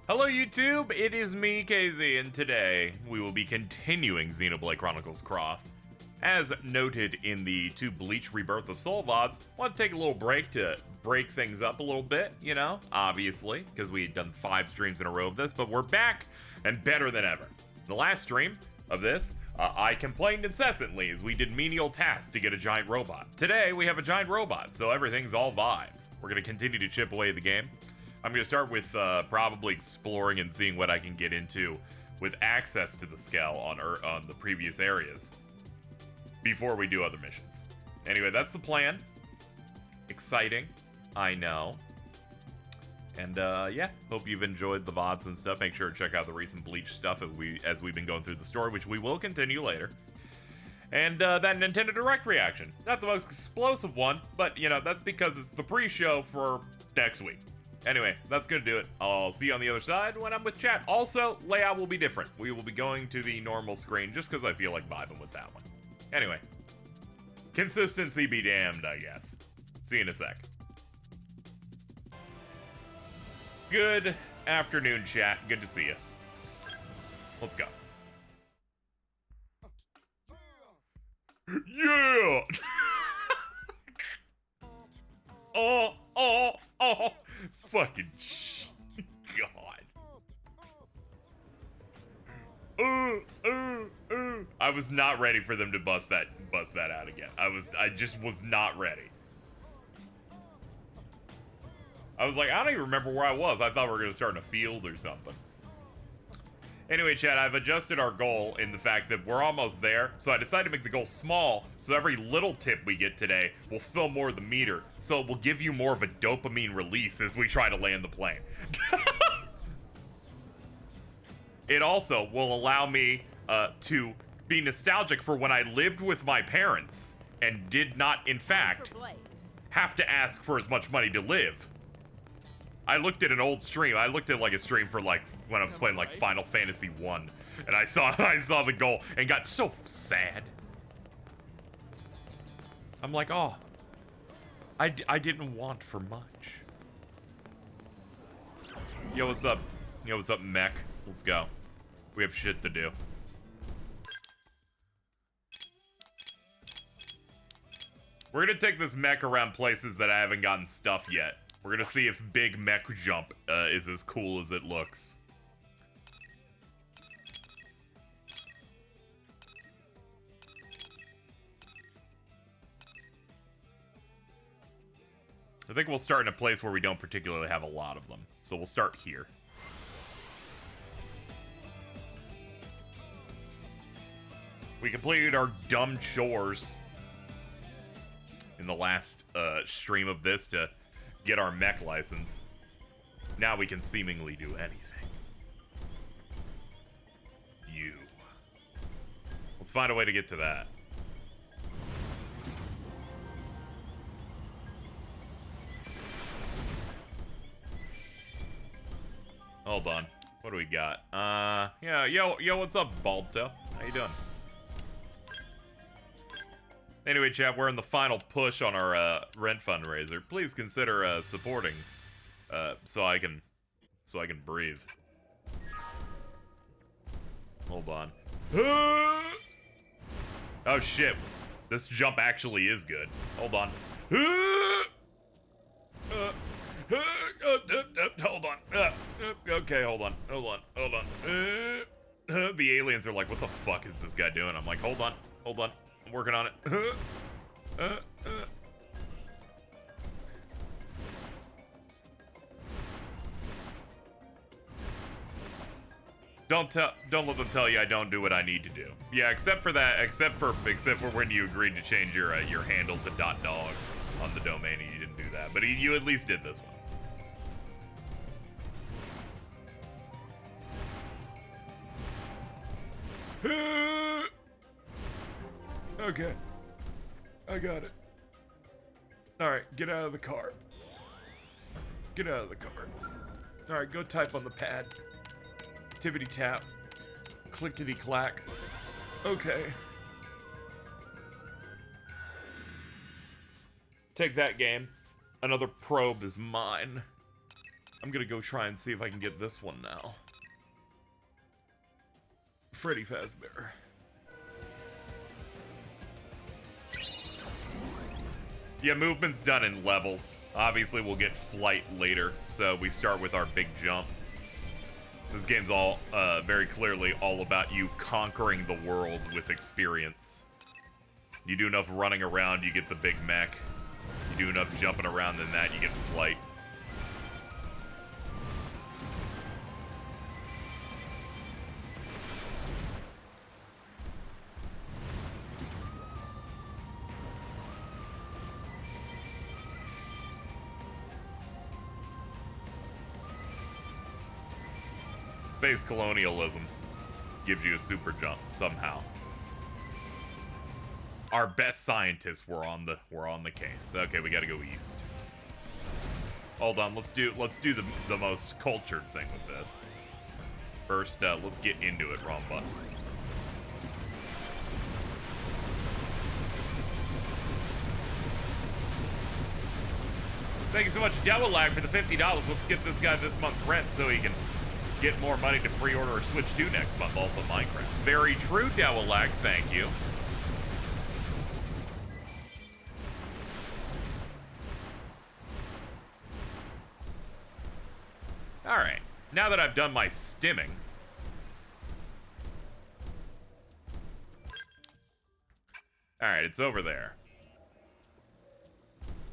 Hello YouTube, it is me, KZ, and today we will be continuing Xenoblade Chronicles Cross. As noted in the 2 Bleach Rebirth of Soul VODs, I want to take a little break to break things up a little bit, you know, obviously, because we had done 5 streams in a row of this, but we're back and better than ever. The last stream of this, I complained incessantly as we did menial tasks to get a giant robot. Today, we have a giant robot, so everything's all vibes. We're going to continue to chip away at the game. I'm going to start with probably exploring and seeing what I can get into with access to the skell on the previous areas before we do other missions. Anyway, that's the plan. Exciting, I know. And yeah, hope you've enjoyed the VODs and stuff. Make sure to check out the recent Bleach stuff as we've been going through the story, which we will continue later. And that Nintendo Direct reaction. Not the most explosive one, but, you know, that's because it's the pre-show for next week. Anyway, that's gonna do it. I'll see you on the other side when I'm with chat. Also, layout will be different. We will be going to the normal screen just because I feel like vibing with that one. Anyway, consistency be damned, I guess. See you in a sec. Good afternoon, chat. Good to see you. Let's go. Yeah! Oh. Fucking God. I was not ready for them to bust that out again. I just was not ready. I was like, I don't even remember where I was. I thought we were gonna start in a field or something. Anyway, chat, I've adjusted our goal in the fact that we're almost there, so I decided to make the goal small, so every little tip we get today will fill more of the meter, so it will give you more of a dopamine release as we try to land the plane. It also will allow me to be nostalgic for when I lived with my parents and did not, in fact, have to ask for as much money to live. I looked at an old stream. I looked at like a stream for like when I was playing like Final Fantasy 1, and I saw the goal and got so sad. I'm like, oh, I didn't want for much. Yo, what's up? Yo, what's up, Mech? Let's go. We have shit to do. We're gonna take this Mech around places that I haven't gotten stuff yet. We're gonna see if Big Mech Jump is as cool as it looks. I think we'll start in a place where we don't particularly have a lot of them. So we'll start here. We completed our dumb chores in the last stream of this to get our mech license. Now we can seemingly do anything. Let's find a way to get to that. Hold on. What do we got? Yeah, yo, what's up, Balto? How you doing? Anyway, chat, we're in the final push on our rent fundraiser. Please consider supporting, so I can breathe. Hold on. Oh shit, this jump actually is good. Hold on. Hold on. Okay, hold on. The aliens are like, what the fuck is this guy doing? I'm like, hold on. I'm working on it. Don't let them tell you I don't do what I need to do. Yeah, except for when you agreed to change your handle to .dog on the domain, and you didn't do that. But you at least did this one. Okay. I got it. Alright, get out of the car. Get out of the car. Alright, go type on the pad. Tippity tap. Clickety clack. Okay. Take that, game. Another probe is mine. I'm gonna go try and see if I can get this one now. Freddy Fazbear. Yeah, movement's done in levels. Obviously, we'll get flight later, so we start with our big jump. This game's all very clearly all about you conquering the world with experience. You do enough running around, you get the big mech. You do enough jumping around, than that, you get flight. Space colonialism gives you a super jump somehow. Our best scientists were on the case. Okay, we gotta go east. Hold on, let's do the most cultured thing with this. First, let's get into it, wrong button. Thank you so much, Dewilag, for the $50. Let's get this guy this month's rent so he can get more money to pre-order or Switch 2 next month. Also, Minecraft. Very true, Dewilag. Thank you. Alright, now that I've done my stimming, alright, it's over there.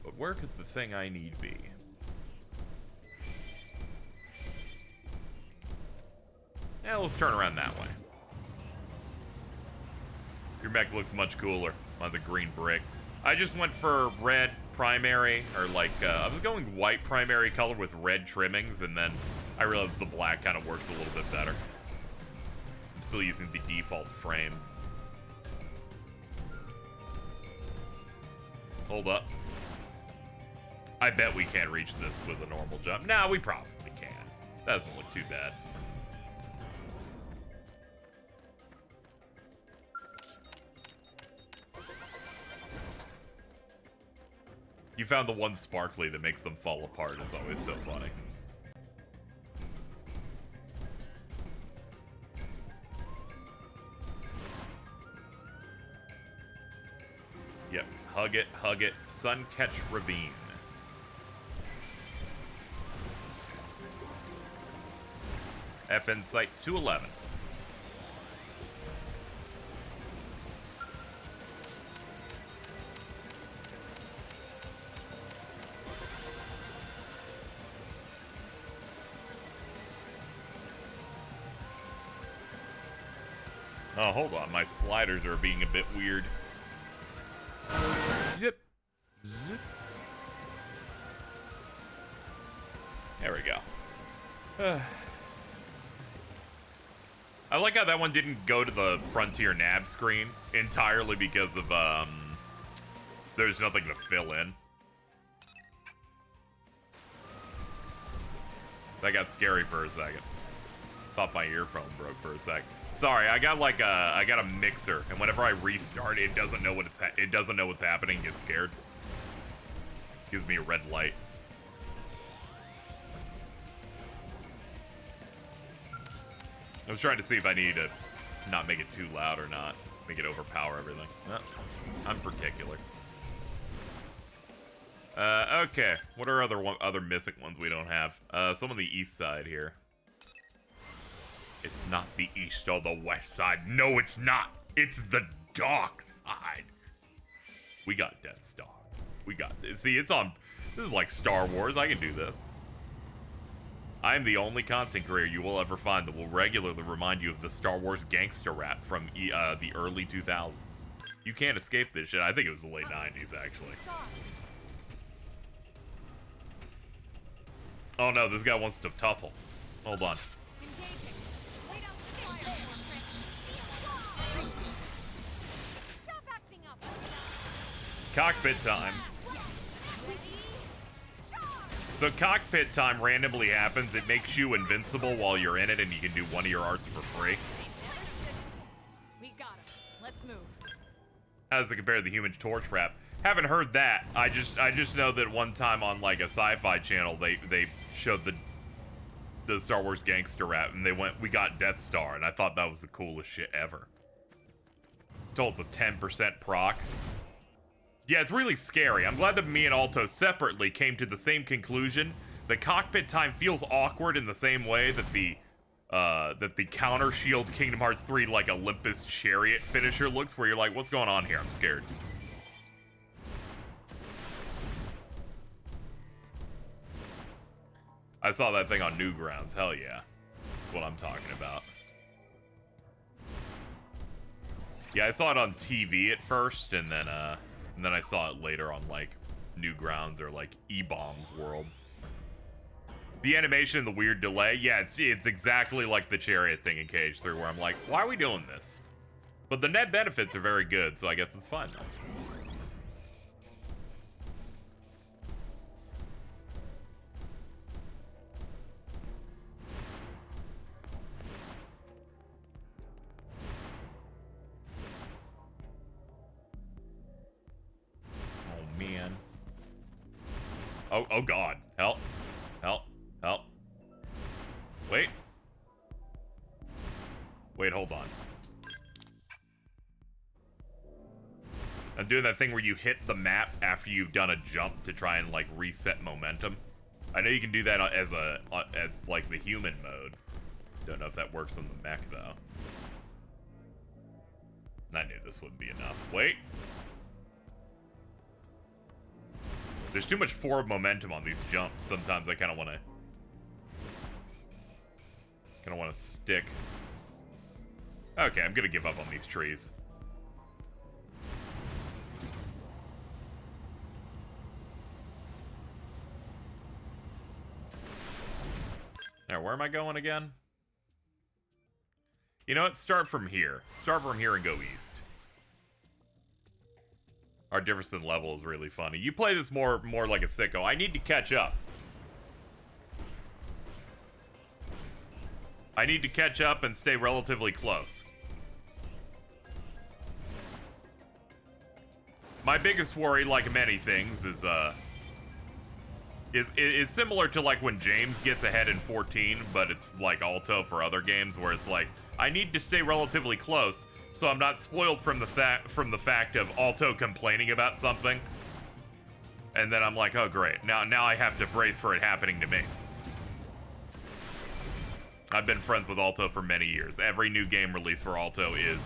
But where could the thing I need be? Yeah, let's turn around that way. Your mech looks much cooler on the green brick. I just went for red primary, or like, I was going white primary color with red trimmings, and then I realized the black kind of works a little bit better. I'm still using the default frame. Hold up. I bet we can't reach this with a normal jump. Nah, we probably can. That doesn't look too bad. You found the one sparkly that makes them fall apart. It's always so funny. Yep, hug it, Suncatch Ravine. FN Site 211. Oh, hold on. My sliders are being a bit weird. Zip. Zip. There we go. I like how that one didn't go to the Frontier nav screen entirely because of, there's nothing to fill in. That got scary for a second. Thought my earphone broke for a sec. Sorry, I got like I got a mixer, and whenever I restart, it doesn't know what it doesn't know what's happening. Gets scared. Gives me a red light. I was trying to see if I needed to not make it too loud or not, make it overpower everything. I'm particular. Okay. What are other missing ones we don't have? Some on the east side here. It's not the east or the west side. No, it's not. It's the dark side. We got Death Star. We got this. See, it's on. This is like Star Wars. I can do this. I am the only content creator you will ever find that will regularly remind you of the Star Wars gangster rap from the early 2000s. You can't escape this shit. I think it was the late 90s, actually. Oh no, this guy wants to tussle. Hold on. Cockpit time. So cockpit time randomly happens. It makes you invincible while you're in it, and you can do one of your arts for free. We got him. Let's move. How does it compare to the Human Torch rap? Haven't heard that. I just know that one time on like a sci-fi channel, they showed the Star Wars gangster rap, and they went, "We got Death Star," and I thought that was the coolest shit ever. It's told it's a 10% proc. Yeah, it's really scary. I'm glad that me and Alto separately came to the same conclusion. The cockpit time feels awkward in the same way that the counter shield Kingdom Hearts 3 like Olympus Chariot finisher looks, where you're like, what's going on here? I'm scared. I saw that thing on Newgrounds. Hell yeah. That's what I'm talking about. Yeah, I saw it on TV at first, and then I saw it later on, like, Newgrounds or, like, E-Bombs World. The animation and the weird delay, yeah, it's exactly like the Chariot thing in KH3, where I'm like, why are we doing this? But the net benefits are very good, so I guess it's fine, though. Man. Oh god. Help. Help. Help. Wait. Wait, hold on. I'm doing that thing where you hit the map after you've done a jump to try and, like, reset momentum. I know you can do that as like, the human mode. Don't know if that works on the mech, though. I knew this wouldn't be enough. Wait. There's too much forward momentum on these jumps. Sometimes I kind of want to stick. Okay, I'm gonna give up on these trees. Now, where am I going again? You know what? Start from here. Start from here and go east. Our difference in level is really funny. You play this more like a sicko. I need to catch up. I need to catch up and stay relatively close. My biggest worry, like many things, is similar to like when James gets ahead in 14, but it's like Alto for other games where it's like, I need to stay relatively close so I'm not spoiled from the fact of Alto complaining about something. And then I'm like, oh great, now I have to brace for it happening to me. I've been friends with Alto for many years. Every new game released for Alto is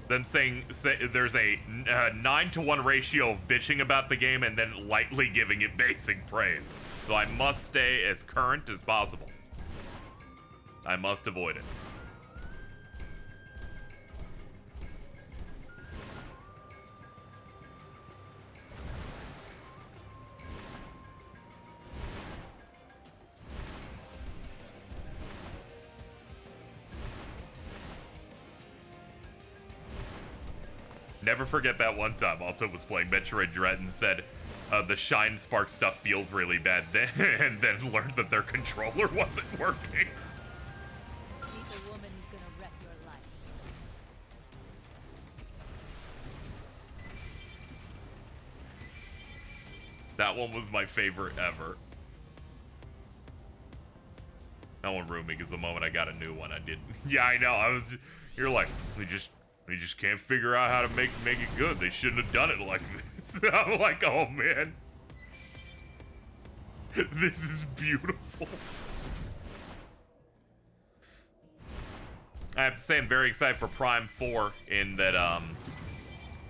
them saying there's a 9-to-1 ratio of bitching about the game and then lightly giving it basic praise. So I must stay as current as possible. I must avoid it. Never forget that one time Alto was playing Metroid Dread and said the Shine Spark stuff feels really bad, and then learned that their controller wasn't working. Meet a woman who's gonna wreck your life. That one was my favorite ever. That one ruined me because the moment I got a new one, I didn't. Yeah, I know. You're like, they just can't figure out how to make it good. They shouldn't have done it like this. I'm like, oh man. This is beautiful. I have to say I'm very excited for Prime 4 in that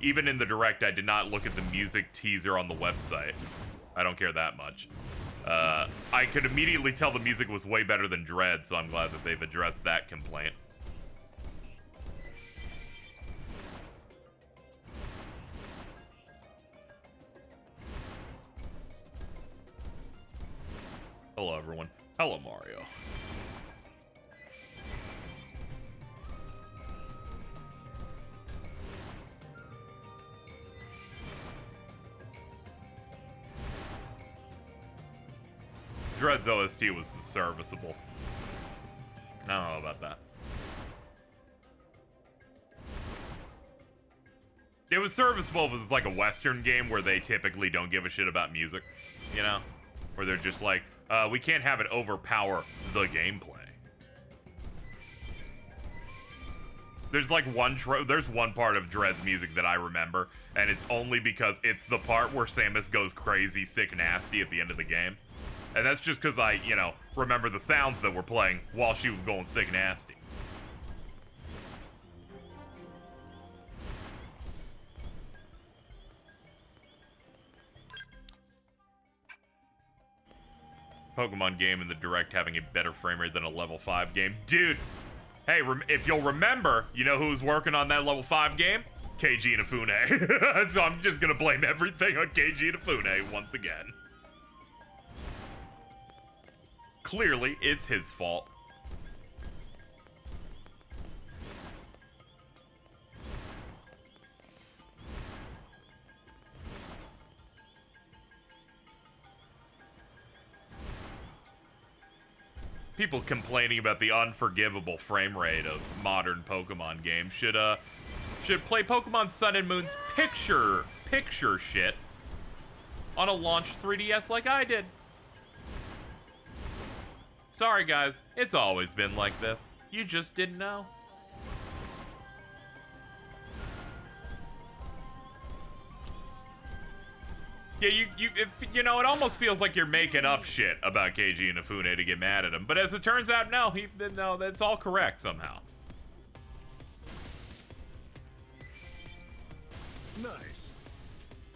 even in the Direct I did not look at the music teaser on the website. I don't care that much. I could immediately tell the music was way better than Dread, so I'm glad that they've addressed that complaint. Hello, everyone. Hello, Mario. Dread's OST was serviceable. I don't know about that. It was serviceable if it was like a Western game where they typically don't give a shit about music, you know? Where they're just like, We can't have it overpower the gameplay. There's like there's one part of Dread's music that I remember, and it's only because it's the part where Samus goes crazy, sick, nasty at the end of the game. And that's just because I, you know, remember the sounds that were playing while she was going sick, nasty. Pokemon game in the Direct having a better frame rate than a level 5 game. Dude, hey, if you'll remember, you know who's working on that level 5 game? KG Inafune. So I'm just gonna blame everything on KG Inafune once again. Clearly, it's his fault. People complaining about the unforgivable frame rate of modern Pokemon games should play Pokemon Sun and Moon's picture shit on a launch 3DS like I did. Sorry guys, it's always been like this. You just didn't know. Yeah, you know, it almost feels like you're making up shit about KG Inafune to get mad at him. But as it turns out, no, that's all correct somehow. Nice.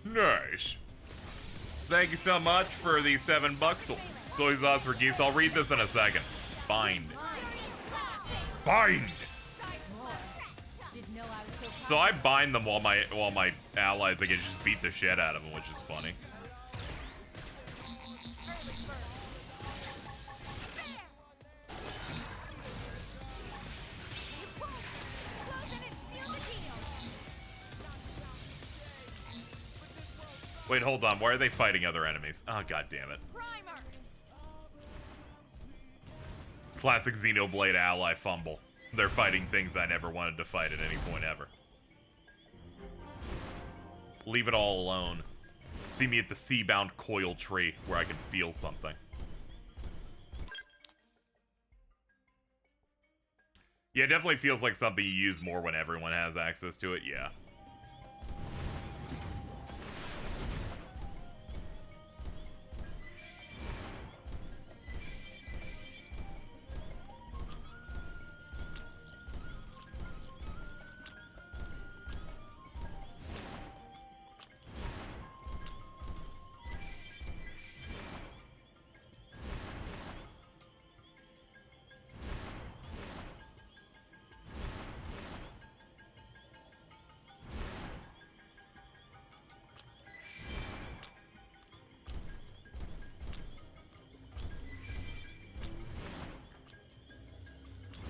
Nice. Thank you so much for the $7. Soy sauce for geese. I'll read this in a second. Bind. Bind. So I bind them while my allies, I can just beat the shit out of them, which is funny. Wait, hold on. Why are they fighting other enemies? Oh, god damn it. Classic Xenoblade ally fumble. They're fighting things I never wanted to fight at any point ever. Leave it all alone. See me at the sea-bound coil tree where I can feel something. Yeah, it definitely feels like something you use more when everyone has access to it, yeah.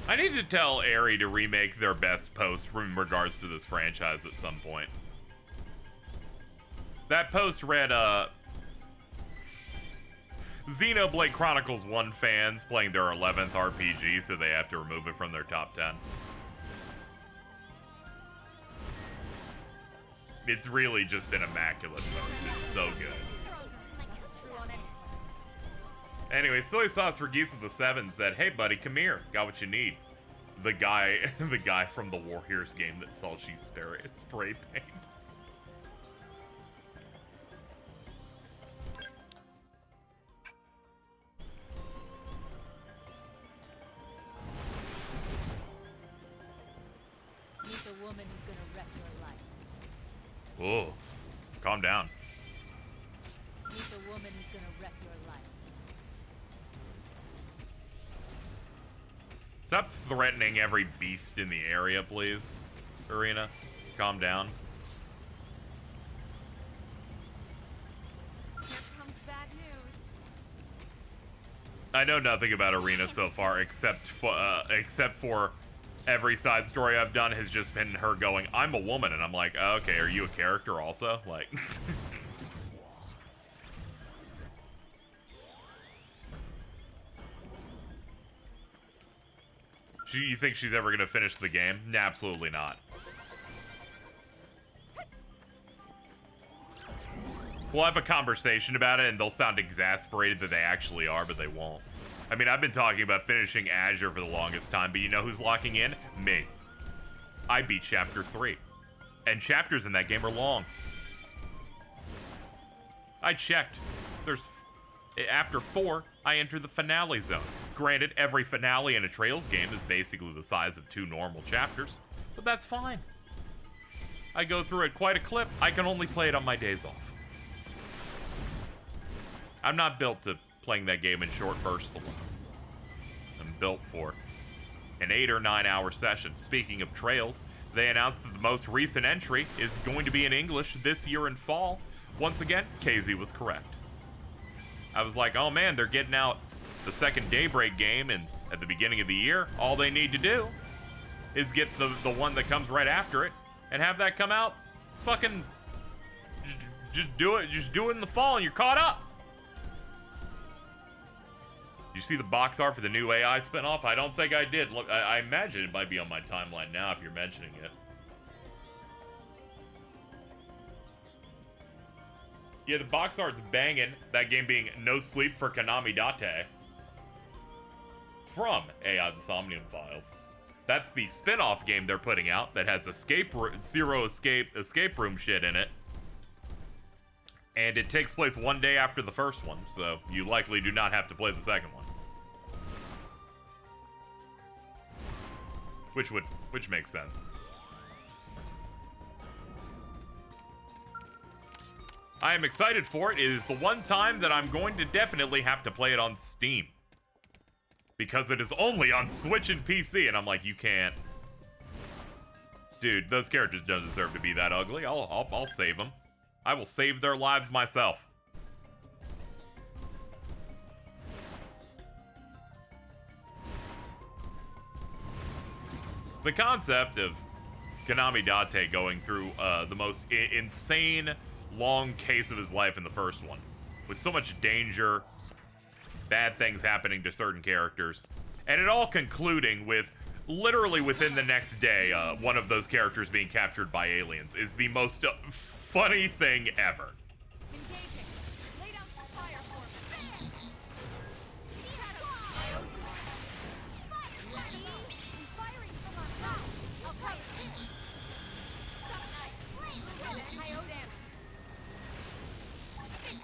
I need to tell Aerie to remake their best post in regards to this franchise at some point. That post read, Xenoblade Chronicles 1 fans playing their 11th RPG, so they have to remove it from their top 10. It's really just an immaculate post. It's so good. Anyway, Soy Sauce for Geese of the Seven said, "Hey buddy, come here. Got what you need." The guy from the Warriors game that sells you spray paint. Meet the woman who's gonna wreck your life. Oh, calm down. Meet the woman who's gonna wreck your life. Stop threatening every beast in the area, please. Arena, calm down. Here comes bad news. I know nothing about Arena so far, except for every side story I've done has just been her going, "I'm a woman," and I'm like, oh, okay, are you a character also? Like, you think she's ever gonna finish the game? Nah, absolutely not. We'll have a conversation about it, and they'll sound exasperated that they actually are, but they won't. I mean, I've been talking about finishing Azure for the longest time, but you know who's locking in? Me. I beat Chapter 3. And chapters in that game are long. I checked. After 4, I enter the finale zone. Granted, every finale in a Trails game is basically the size of 2 normal chapters, but that's fine. I go through it quite a clip. I can only play it on my days off. I'm not built to playing that game in short bursts alone. I'm built for an 8 or 9 hour session. Speaking of Trails, they announced that the most recent entry is going to be in English this year in fall. Once again, KZ was correct. I was like, oh man, they're getting out the second Daybreak game and at the beginning of the year. All they need to do is get the one that comes right after it and have that come out. Fucking just do it in the fall and you're caught up. You see the box art for the new AI spinoff? I don't think I did. Look, I imagine it might be on my timeline now if you're mentioning it. Yeah, the box art's banging. That game being No Sleep for Konami Date. From AI Insomnium Files. That's the spin-off game they're putting out that has escape room shit in it. And it takes place one day after the first one, so you likely do not have to play the second one. Which makes sense. I am excited for it. It is the one time that I'm going to definitely have to play it on Steam. Because it is only on Switch and PC, and I'm like, you can't. Dude, those characters don't deserve to be that ugly. I'll save them. I will save their lives myself. The concept of Konami Date going through the most insane long case of his life in the first one, with so much danger, bad things happening to certain characters, and it all concluding with literally within the next day one of those characters being captured by aliens is the most funny thing ever. Engaging. Lay down some fire for me. Firing from on top. I'll try it.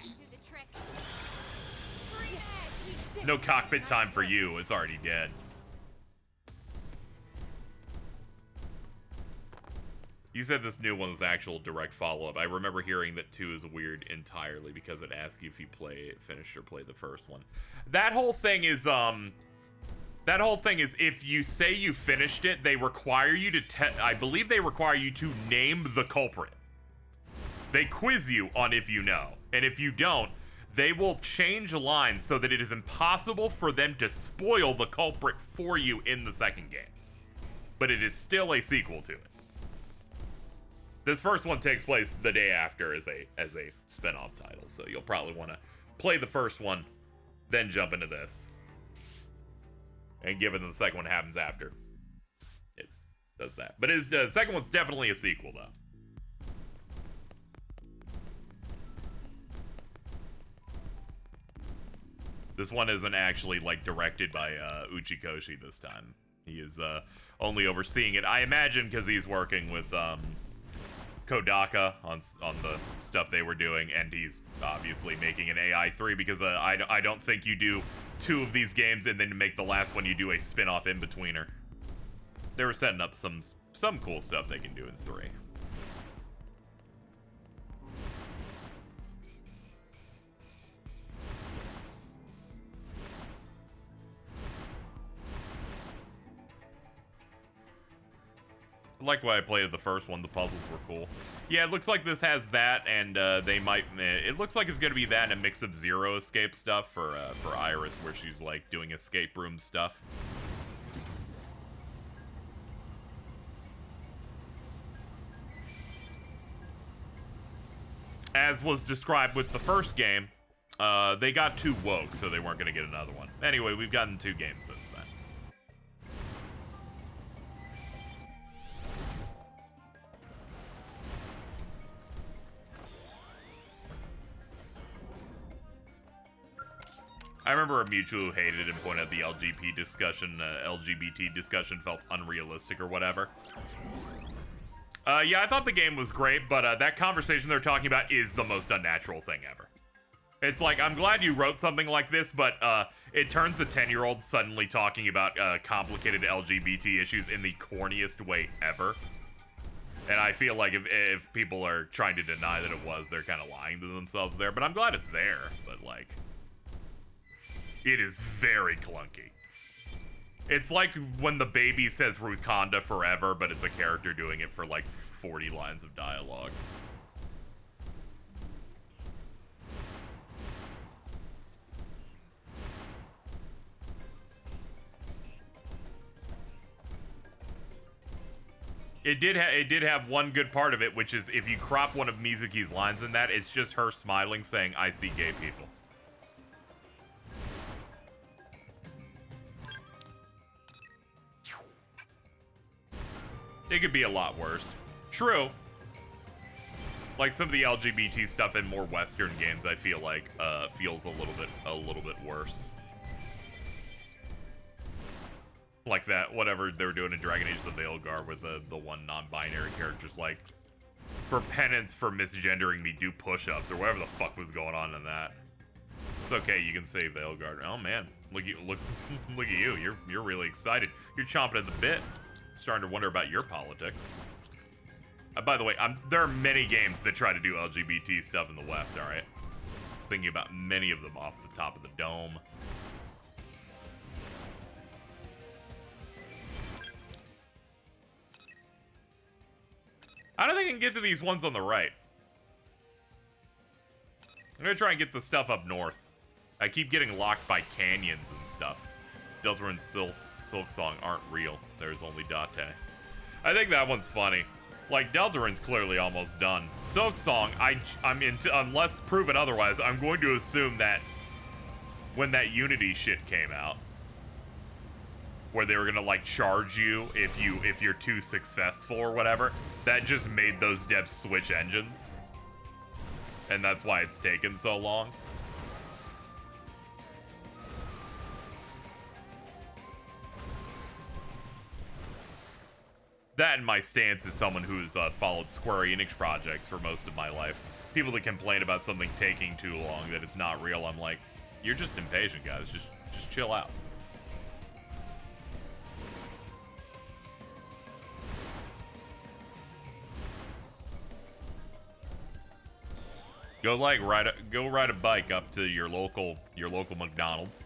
Do the trick. No cockpit time for you. It's already dead. You said this new one was actual direct follow-up. I remember hearing that 2 is weird entirely because it asks you if you finished or played the first one. That whole thing is if you say you finished it, they require you to I believe they require you to name the culprit. They quiz you on if you know. And if you don't, they will change lines so that it is impossible for them to spoil the culprit for you in the second game. But it is still a sequel to it. This first one takes place the day after as a spin-off title, so you'll probably want to play the first one, then jump into this. And given the second one happens after, it does that. But the second one's definitely a sequel, though. This one isn't actually, like, directed by Uchikoshi this time. He is only overseeing it. I imagine because he's working with Kodaka on the stuff they were doing, and he's obviously making an AI 3 because I don't think you do 2 of these games and then to make the last one you do a spin-off in-betweener. They were setting up some cool stuff they can do in 3. Like when I played the first one, the puzzles were cool. Yeah, it looks like this has that, and they might. It looks like it's gonna be that and a mix of Zero Escape stuff for Iris, where she's like doing escape room stuff. As was described with the first game, they got too woke, so they weren't gonna get another one. Anyway, we've gotten 2 games since then. I remember a mutual who hated and pointed out the LGBT discussion felt unrealistic or whatever. Yeah, I thought the game was great, but that conversation they're talking about is the most unnatural thing ever. It's like, I'm glad you wrote something like this, but it turns a 10-year-old suddenly talking about complicated LGBT issues in the corniest way ever. And I feel like if people are trying to deny that it was, they're kind of lying to themselves there. But I'm glad it's there, but like... It is very clunky. It's like when the baby says Ruthconda forever, but it's a character doing it for like 40 lines of dialogue. It did have one good part of it, which is if you crop one of Mizuki's lines in that, it's just her smiling saying, "I see gay people." It could be a lot worse. True. Like some of the LGBT stuff in more Western games, I feel like feels a little bit worse. Like that, whatever they were doing in Dragon Age: The Veilguard with the one non-binary character's like, for penance for misgendering me, do push-ups or whatever the fuck was going on in that. It's okay, you can say Veilguard. Oh man, look at you. You're really excited. You're chomping at the bit. Starting to wonder about your politics. By the way, there are many games that try to do LGBT stuff in the West, alright? Thinking about many of them off the top of the dome. I don't think I can get to these ones on the right. I'm gonna try and get the stuff up north. I keep getting locked by canyons and stuff. Delta and Silk Song aren't real. There's only Date. I think that one's funny. Like, Deltarin's clearly almost done. Silk Song, I'm into, unless proven otherwise, I'm going to assume that when that Unity shit came out, where they were gonna like charge you if you're too successful or whatever, that just made those devs switch engines. And that's why it's taken so long. That and my stance as someone who's followed Square Enix projects for most of my life. People that complain about something taking too long, that it's not real, I'm like, you're just impatient, guys. Just chill out. Go ride a bike up to your local McDonald's.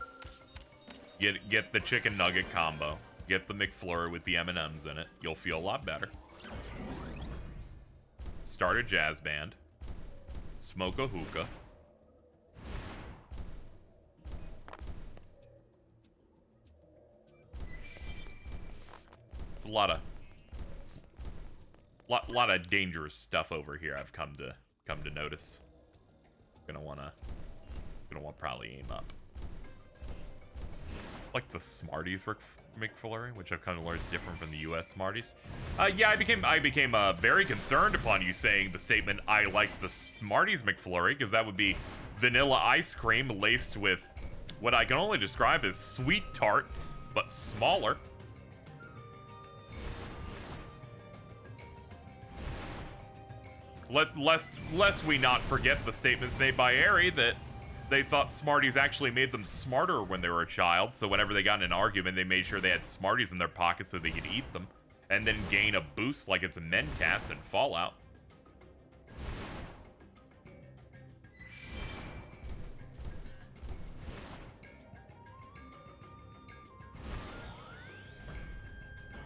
Get the chicken nugget combo. Get the McFlurry with the M&Ms in it. You'll feel a lot better. Start a jazz band. Smoke a hookah. It's a lot of dangerous stuff over here. I've come to notice. Gonna wanna probably aim up. Like the Smarties McFlurry, which I've come to learn is different from the U.S. Smarties. Yeah, I became very concerned upon you saying the statement, I like the Smarties McFlurry, because that would be vanilla ice cream laced with what I can only describe as sweet tarts, but smaller. Lest we not forget the statements made by Ari that they thought Smarties actually made them smarter when they were a child, so whenever they got in an argument, they made sure they had Smarties in their pockets so they could eat them, and then gain a boost like it's Mencats and Fallout.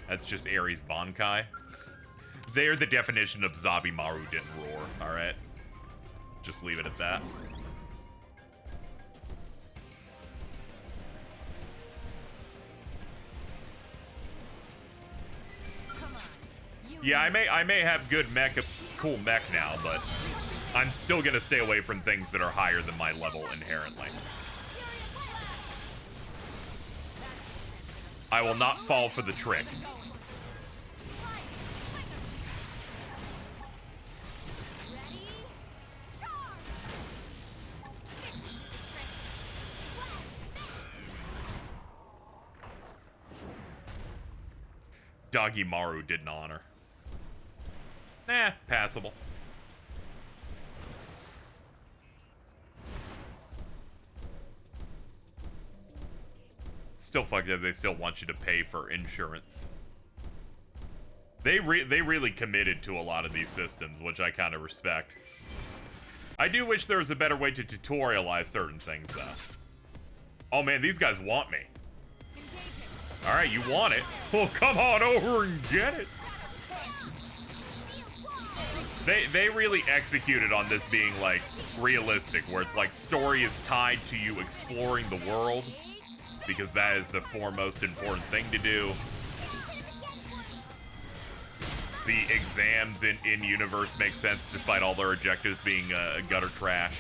That's just Ari's Bankai. They're the definition of Zabimaru didn't roar, alright? Just leave it at that. Yeah, I may have good mech, cool mech now, but I'm still gonna stay away from things that are higher than my level inherently. I will not fall for the trick. Dagimaru didn't honor. Passable. Still fucked up. They still want you to pay for insurance. They really committed to a lot of these systems, which I kind of respect. I do wish there was a better way to tutorialize certain things, though. Oh man, these guys want me. All right, you want it? Well, come on over and get it. They really executed on this being like realistic, where it's like story is tied to you exploring the world, because that is the foremost important thing to do. The exams in universe make sense despite all their objectives being gutter trash.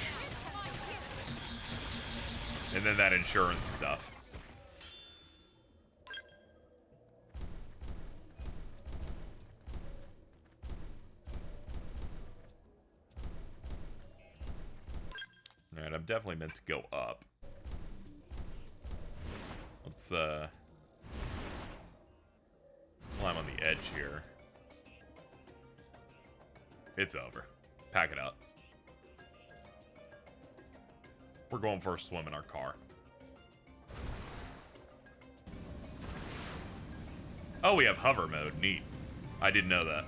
And then that insurance stuff. Alright, I'm definitely meant to go up. Let's climb on the edge here. It's over. Pack it up. We're going for a swim in our car. Oh, we have hover mode. Neat. I didn't know that.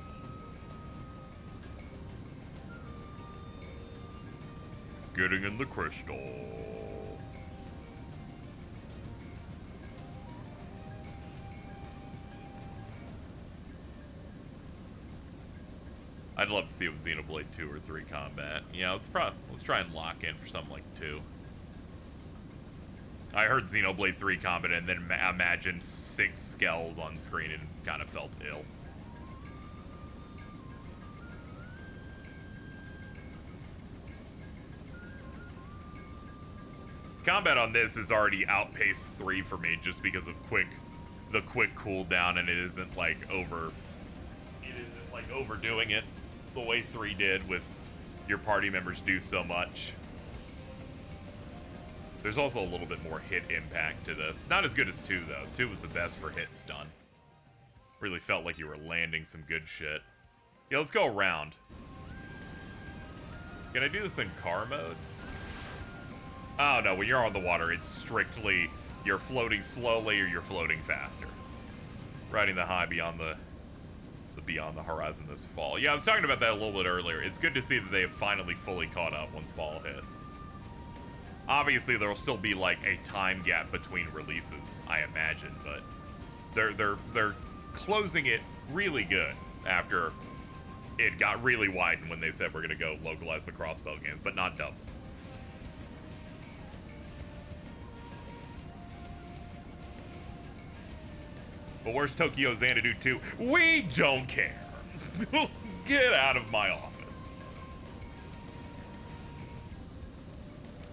Getting in the crystal. I'd love to see it with Xenoblade 2 or 3 combat. Yeah, let's try and lock in for something like 2. I heard Xenoblade 3 combat and then imagined 6 skells on screen and kind of felt ill. Combat on this is already outpaced 3 for me just because of the quick cooldown, and it isn't like overdoing it the way 3 did with your party members do so much. There's also a little bit more hit impact to this. Not as good as 2 though. 2 was the best for hit stun. Really felt like you were landing some good shit. Yeah, let's go around. Can I do this in car mode? Oh no, when you're on the water, it's strictly you're floating slowly or you're floating faster. Riding the high beyond the horizon this fall. Yeah, I was talking about that a little bit earlier. It's good to see that they have finally fully caught up once fall hits. Obviously, there will still be like a time gap between releases, I imagine, but they're closing it really good after it got really widened when they said we're gonna go localize the crossbow games, but not double. But where's Tokyo Xanadu 2? We don't care. Get out of my office.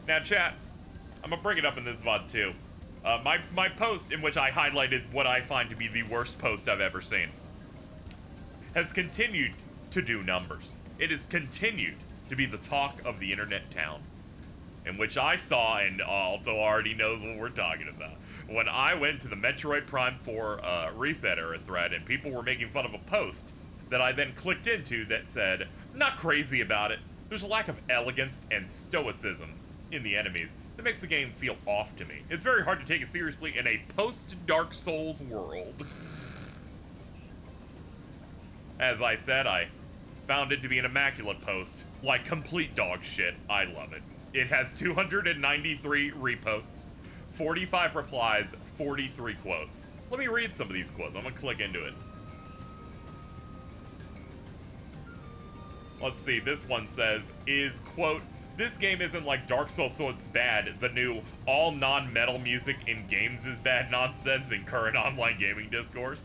Now, chat, I'm gonna bring it up in this VOD too. My post in which I highlighted what I find to be the worst post I've ever seen has continued to do numbers. It has continued to be the talk of the internet town, in which I saw, and Alto already knows what we're talking about, when I went to the Metroid Prime 4 reset era thread and people were making fun of a post that I then clicked into that said, not crazy about it, there's a lack of elegance and stoicism in the enemies that makes the game feel off to me. It's very hard to take it seriously in a post-Dark Souls world. As I said, I found it to be an immaculate post. Like complete dog shit. I love it. It has 293 reposts, 45 replies, 43 quotes. Let me read some of these quotes. I'm gonna click into it. Let's see, this one says, is, quote, this game isn't like Dark Souls, so it's bad. The new all non-metal music in games is bad nonsense in current online gaming discourse.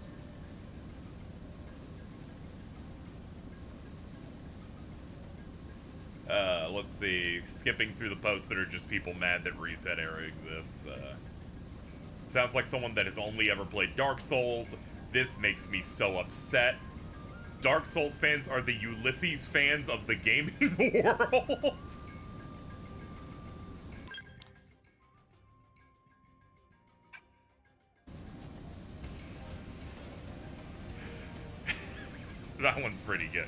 Let's see, skipping through the posts that are just people mad that Reset Era exists. Sounds like someone that has only ever played Dark Souls. This makes me so upset. Dark Souls fans are the Ulysses fans of the gaming world. That one's pretty good.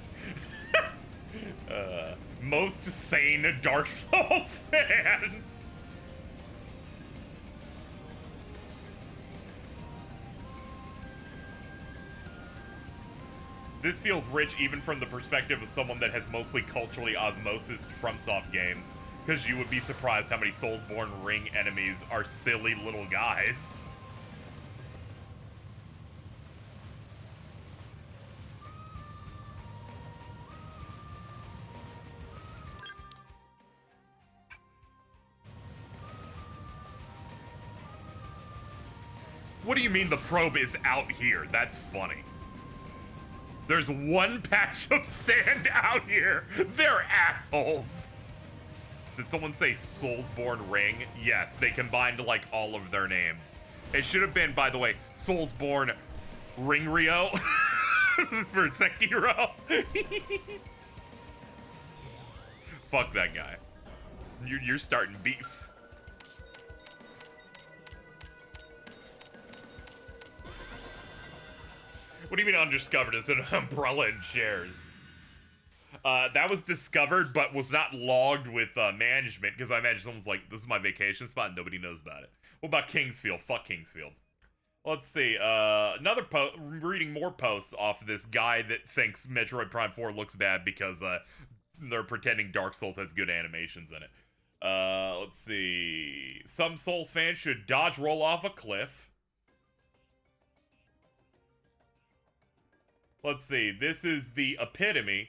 Most sane Dark Souls fan. This feels rich even from the perspective of someone that has mostly culturally osmosis FromSoft games, because you would be surprised how many Soulsborne ring enemies are silly little guys. What do you mean the probe is out here? That's funny. There's one patch of sand out here. They're assholes. Did someone say Soulsborne Ring? Yes, they combined like all of their names. It should have been, by the way, Soulsborne Ring Rio for Sekiro. Fuck that guy. You're starting beef. What do you mean undiscovered? It's an umbrella and chairs. That was discovered, but was not logged with management, because I imagine someone's like, this is my vacation spot, and nobody knows about it. What about Kingsfield? Fuck Kingsfield. Let's see. Another post, reading more posts off of this guy that thinks Metroid Prime 4 looks bad because they're pretending Dark Souls has good animations in it. Let's see. Some Souls fans should dodge roll off a cliff. Let's see, this is the epitome,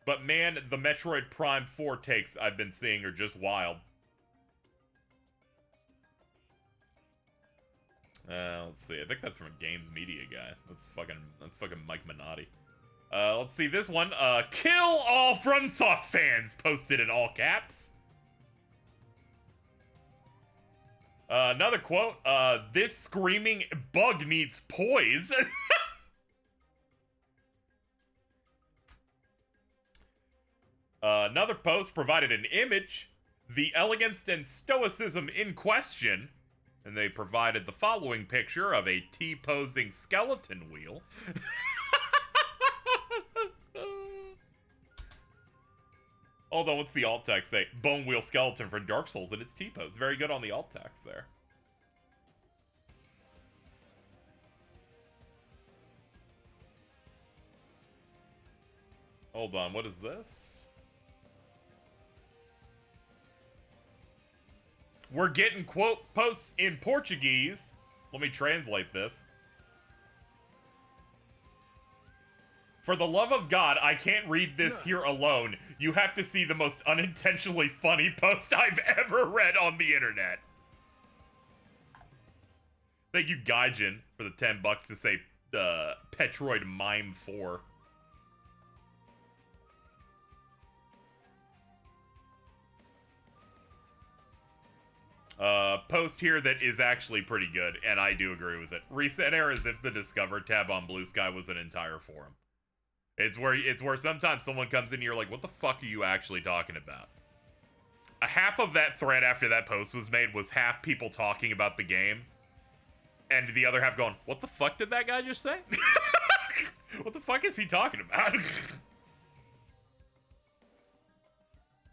but man, the Metroid Prime 4 takes I've been seeing are just wild. Let's see, I think that's from a Games Media guy. That's fucking Mike Minotti. Let's see, this one, kill all FromSoft fans, posted in all caps. Another quote, this screaming bug needs poise. Another post provided an image, the elegance and stoicism in question, and they provided the following picture of a T-posing skeleton wheel. Although, what's the alt text say? Bone wheel skeleton from Dark Souls, and it's T-pose. Very good on the alt text there. Hold on, what is this? We're getting quote posts in Portuguese. Let me translate this. For the love of God, I can't read this here alone. You have to see the most unintentionally funny post I've ever read on the internet. Thank you, Gaijin, for the $10 to say Petroid Mime 4. Post here that is actually pretty good, and I do agree with it. Reset error as if the Discover tab on Blue Sky was an entire forum. It's where sometimes someone comes in and you're like, what the fuck are you actually talking about? A half of that thread after that post was made was half people talking about the game, and the other half going, what the fuck did that guy just say? What the fuck is he talking about?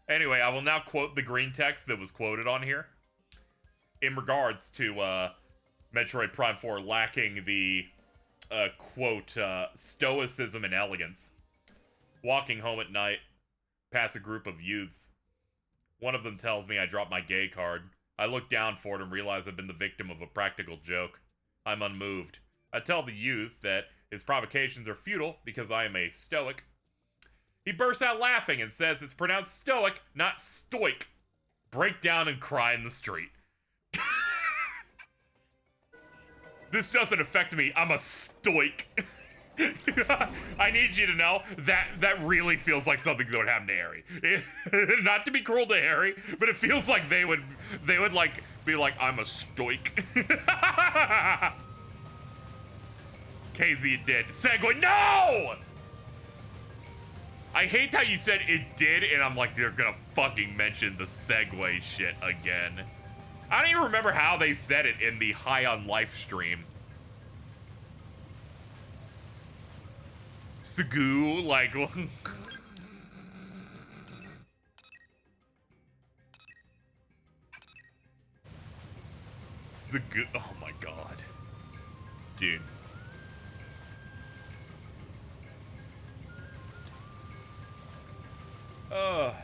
Anyway, I will now quote the green text that was quoted on here. In regards to Metroid Prime 4 lacking the, quote, stoicism and elegance. Walking home at night, past a group of youths. One of them tells me I dropped my gay card. I look down for it and realize I've been the victim of a practical joke. I'm unmoved. I tell the youth that his provocations are futile because I am a stoic. He bursts out laughing and says it's pronounced stoic, not stoic. Break down and cry in the street. This doesn't affect me. I'm a stoic. I need you to know that really feels like something that would happen to Harry. Not to be cruel to Harry, but it feels like they would like be like, I'm a stoic. KZ, it did. Segway, no! I hate how you said it did, and I'm like, they're gonna fucking mention the Segway shit again. I don't even remember how they said it in the High on Life stream. Sugu, like... Sugu, oh my god. Dude. Ugh.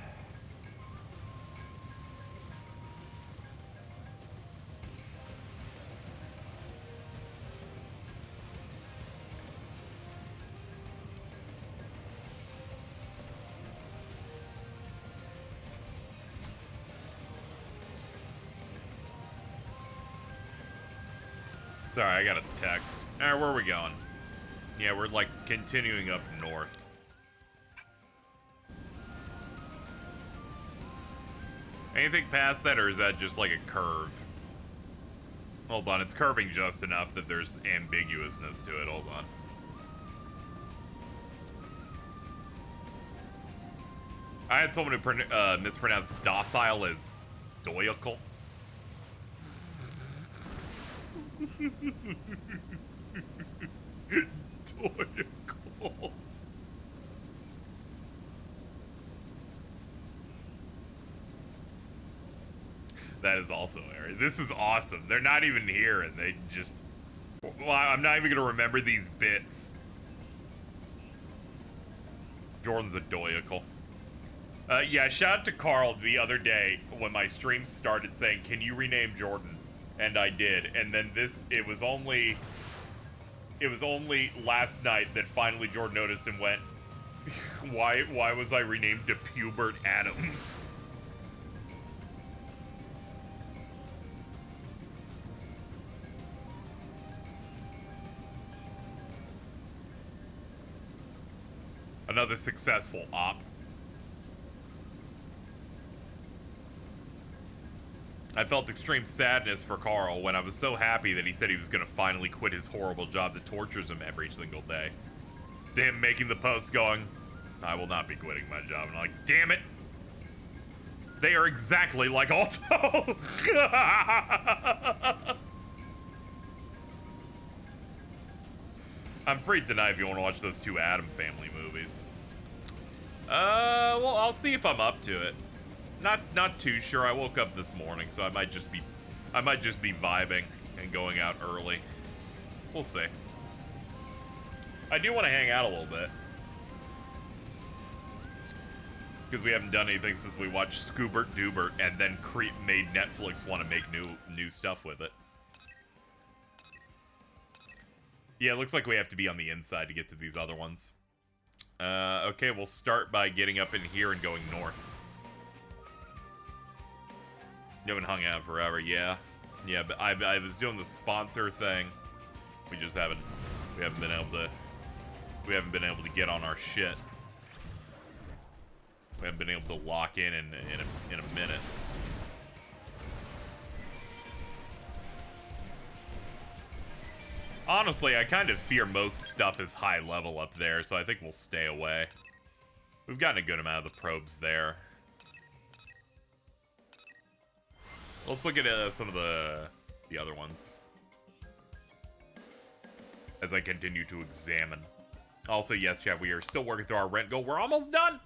Sorry, I got a text. Alright, where are we going? Yeah, we're like continuing up north. Anything past that, or is that just like a curve? Hold on, it's curving just enough that there's ambiguousness to it. Hold on. I had someone who mispronounced docile as doical. Doical. That is also Aaron. This is awesome. They're not even here, and they just... Well, I'm not even going to remember these bits. Jordan's a doical. Yeah, shout out to Carl the other day when my stream started saying, can you rename Jordan? And I did. And then it was only last night that finally Jordan noticed and went, why was I renamed to Pubert Adams? Another successful op. I felt extreme sadness for Carl when I was so happy that he said he was going to finally quit his horrible job that tortures him every single day. To him making the post going, I will not be quitting my job. And I'm like, damn it. They are exactly like Alto. I'm free tonight if you want to watch those two Adam Family movies. Well, I'll see if I'm up to it. Not too sure. I woke up this morning, so I might just be vibing and going out early. We'll see. I do want to hang out a little bit. Because we haven't done anything since we watched Scoobert Doobert, and then Creep made Netflix want to make new stuff with it. Yeah, it looks like we have to be on the inside to get to these other ones. Okay, we'll start by getting up in here and going north. You haven't hung out forever, yeah. Yeah, but I was doing the sponsor thing. We just haven't been able to get on our shit. We haven't been able to lock in a minute. Honestly, I kind of fear most stuff is high level up there, so I think we'll stay away. We've gotten a good amount of the probes there. Let's look at some of the other ones as I continue to examine. Also, yes, chat, we are still working through our rent goal. We're almost done.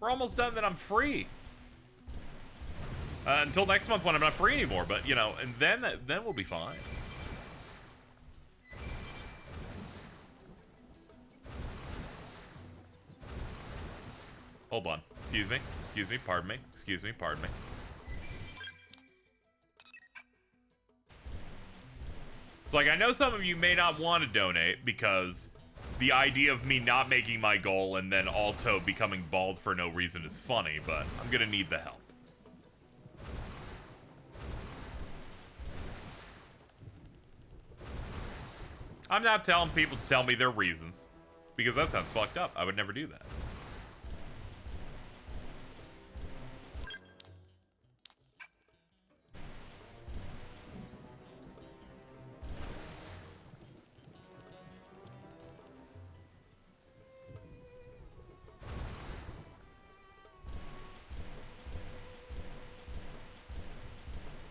We're almost done, then I'm free. Until next month when I'm not free anymore, but, you know, and then we'll be fine. Hold on. Excuse me. Excuse me. Pardon me. Excuse me. Pardon me. It's like, I know some of you may not want to donate because the idea of me not making my goal and then Alto becoming bald for no reason is funny, but I'm gonna need the help. I'm not telling people to tell me their reasons, because that sounds fucked up. I would never do that.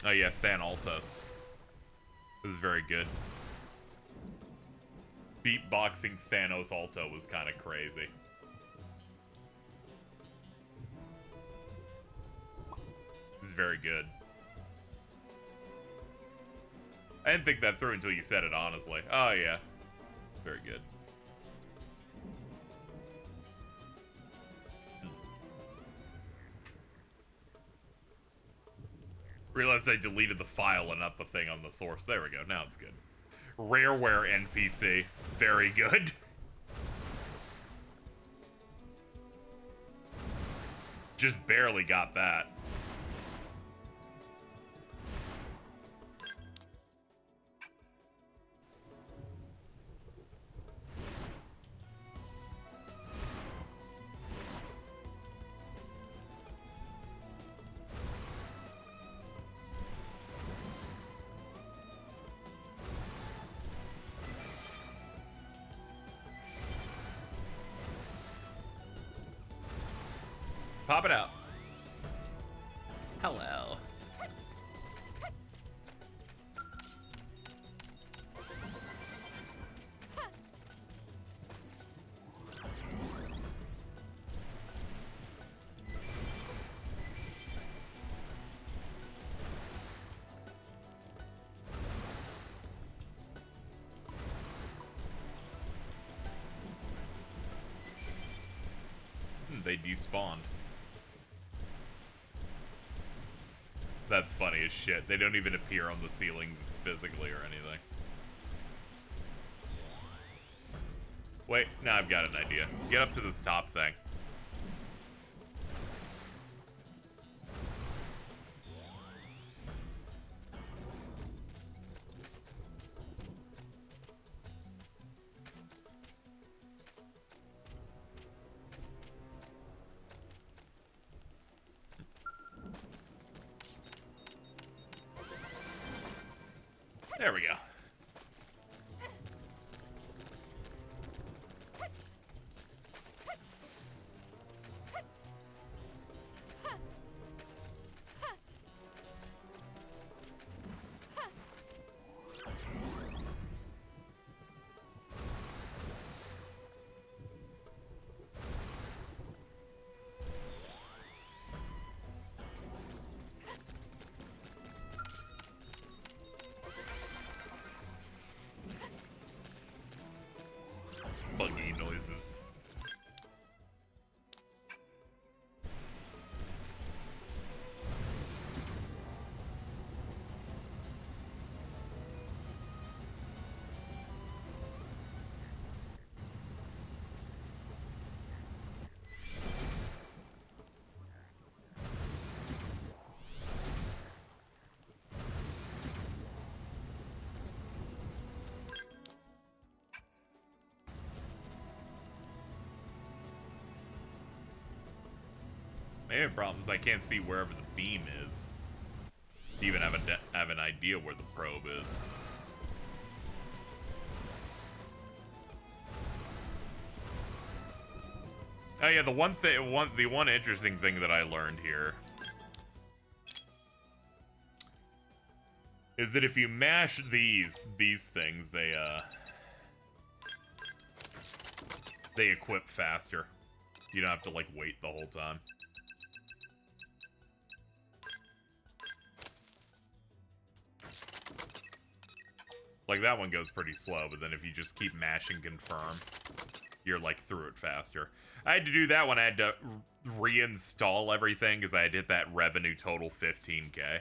Oh yeah, Than Altos. This is very good. beatboxing Thanos Alto was kind of crazy. This is very good. I didn't think that through until you said it, honestly. Oh, yeah. Very good. Realized I deleted the file and not the thing on the source. There we go. Now it's good. Rareware NPC. Very good. Just barely got that. Pop it out. Hello. They despawned. That's funny as shit. They don't even appear on the ceiling physically or anything. Wait, now I've got an idea. Get up to this top thing. There we go. Buggy noises. Maybe the problem is I can't see wherever the beam is. To even have an idea where the probe is. Oh yeah, the one interesting thing that I learned here is that if you mash these things, they equip faster. You don't have to like wait the whole time. Like, that one goes pretty slow, but then if you just keep mashing confirm, you're, like, through it faster. I had to do that when I had to reinstall everything, because I had hit that revenue total 15K.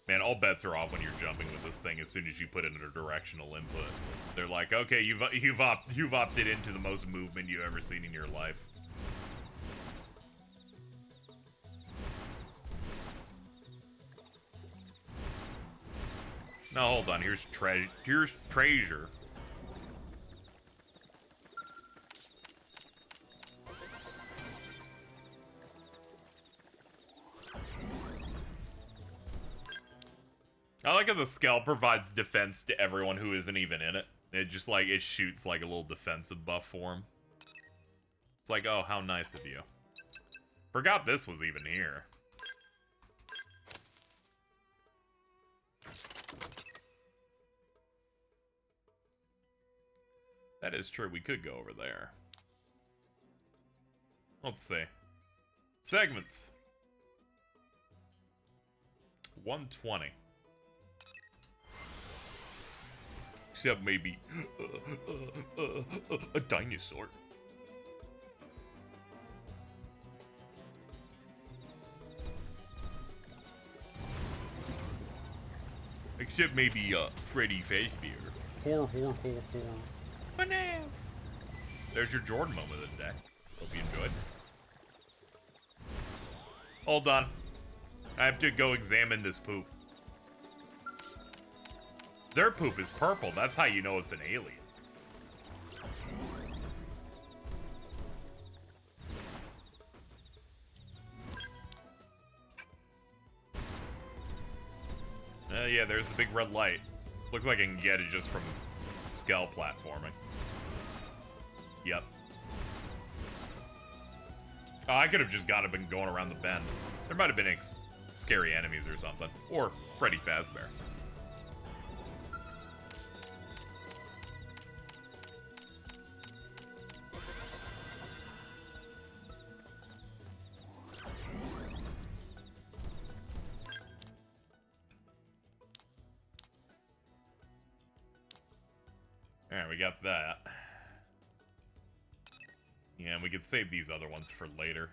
Man, all bets are off when you're jumping with this thing as soon as you put in a directional input. They're like, okay, you've opted into the most movement you've ever seen in your life. No, hold on. Here's treasure. I like how the skell provides defense to everyone who isn't even in it. It just like, it shoots like a little defensive buff for him. It's like, oh, how nice of you. Forgot this was even here. That is true, we could go over there. Let's see. Segments. 120. Except maybe a dinosaur. Except maybe Freddy Fazbear. Hor. Banana. There's your Jordan moment of the day. Hope you enjoyed. Hold on. I have to go examine this poop. Their poop is purple. That's how you know it's an alien. Yeah, there's the big red light. Looks like I can get it just from skell platforming. Yep. Oh, I could have just got it and going around the bend. There might have been scary enemies or something. Or Freddy Fazbear. Alright, we got that. Yeah, and we could save these other ones for later.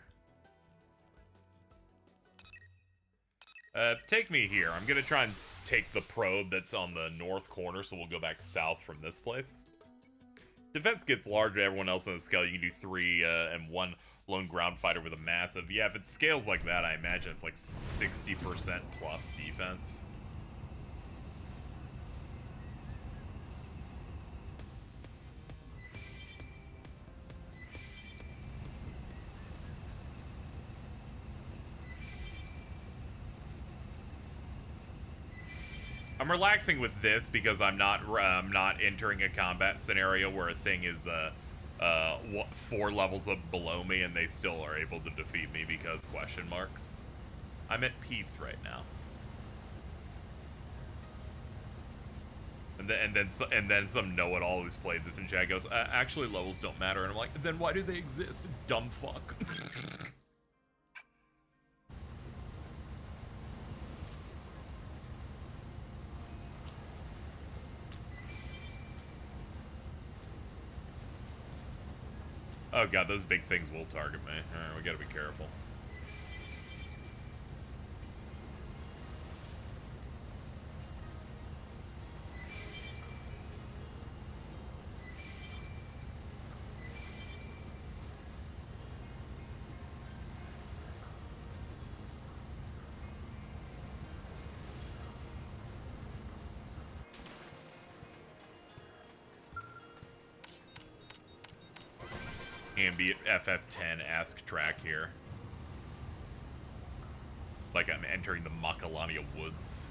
Take me here. I'm gonna try and take the probe that's on the north corner, so we'll go back south from this place. Defense gets larger. Everyone else on the scale, you can do 3 and 1 lone ground fighter with a massive. Yeah, if it scales like that, I imagine it's like 60% plus defense. I'm relaxing with this because I'm not entering a combat scenario where a thing is 4 levels up below me and they still are able to defeat me because question marks. I'm at peace right now. And then some know-it-all who's played this in chat goes, actually levels don't matter, and I'm like, then why do they exist, dumb fuck? Oh god, those big things will target me. Alright, we gotta be careful. Ambient FF10 ask track here. Like I'm entering the Macalania woods.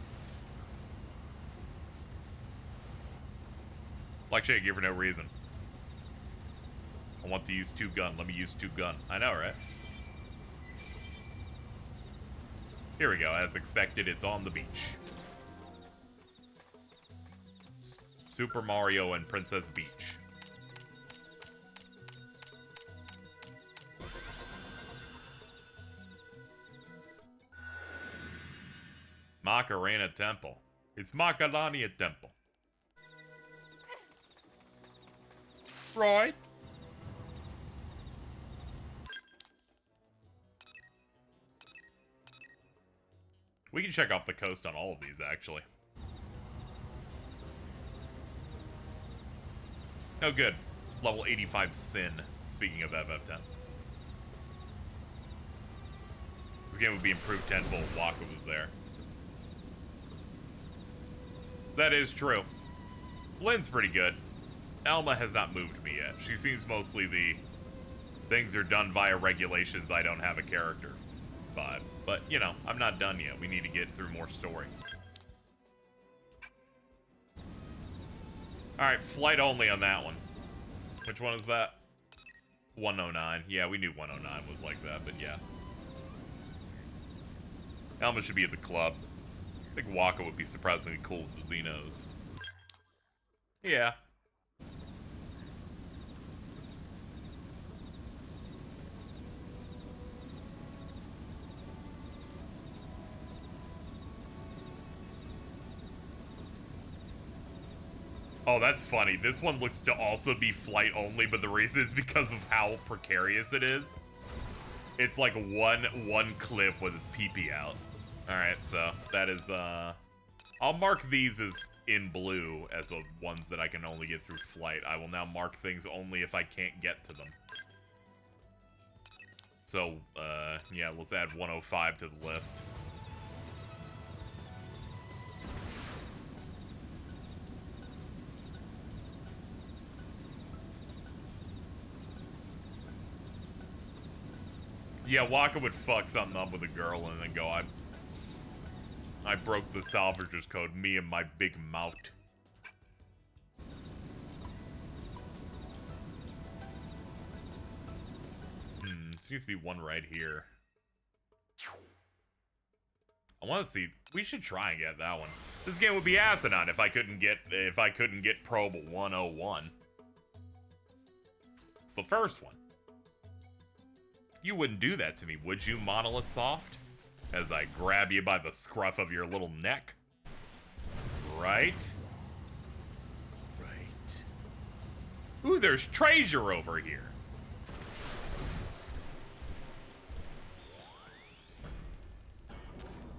Like shit here for no reason. I want to use 2 gun. Let me use 2 gun. I know, right? Here we go. As expected, it's on the beach. Super Mario and Princess Beach. Macarena Temple. It's Macalania Temple. Right? We can check off the coast on all of these, actually. Oh, good. Level 85 Sin, speaking of FF10. This game would be improved tenfold if Waka was there. That is true. Lynn's pretty good. Elma has not moved me yet. She seems mostly the things are done via regulations, I don't have a character vibe. But, you know, I'm not done yet. We need to get through more story. Alright, flight only on that one. Which one is that? 109. Yeah, we knew 109 was like that, but yeah. Elma should be at the club. I think Waka would be surprisingly cool with the Xenos. Yeah. Oh, that's funny. This one looks to also be flight only, but the reason is because of how precarious it is. It's like one clip with its pee-pee out. Alright, so that is, I'll mark these as in blue as the ones that I can only get through flight. I will now mark things only if I can't get to them. So, yeah, let's add 105 to the list. Yeah, Waka would fuck something up with a girl and then go, I broke the salvager's code, me and my big mouth. Seems to be one right here. I want to see, we should try and get that one. This game would be asinine if I couldn't get probe 101. It's the first one. You wouldn't do that to me, would you, Monolith Soft? As I grab you by the scruff of your little neck. Right? Right. Ooh, there's treasure over here.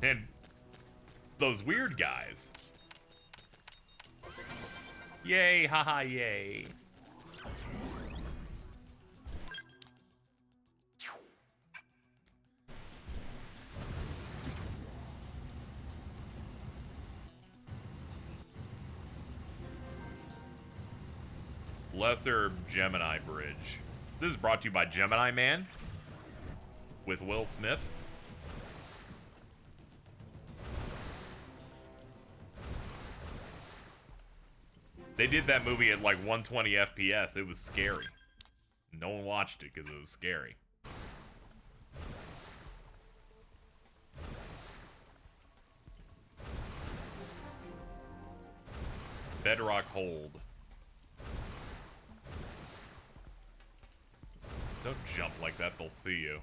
And those weird guys. Yay, haha, yay. Lesser Gemini Bridge. This is brought to you by Gemini Man with Will Smith. They did that movie at like 120 FPS. It was scary. No one watched it because it was scary. Bedrock Hold. Don't jump like that, they'll see you.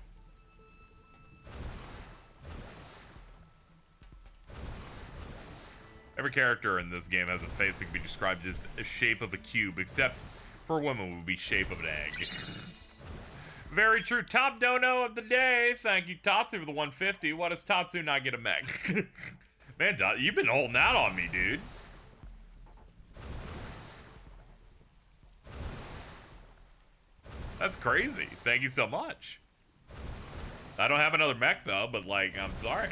Every character in this game has a face that can be described as the shape of a cube, except for women would be shape of an egg. Very true. Top dono of the day. Thank you, Tatsu, for the 150. Why does Tatsu not get a mech? Man, you've been holding out on me, dude. That's crazy. Thank you so much. I don't have another mech, though, but, like, I'm sorry.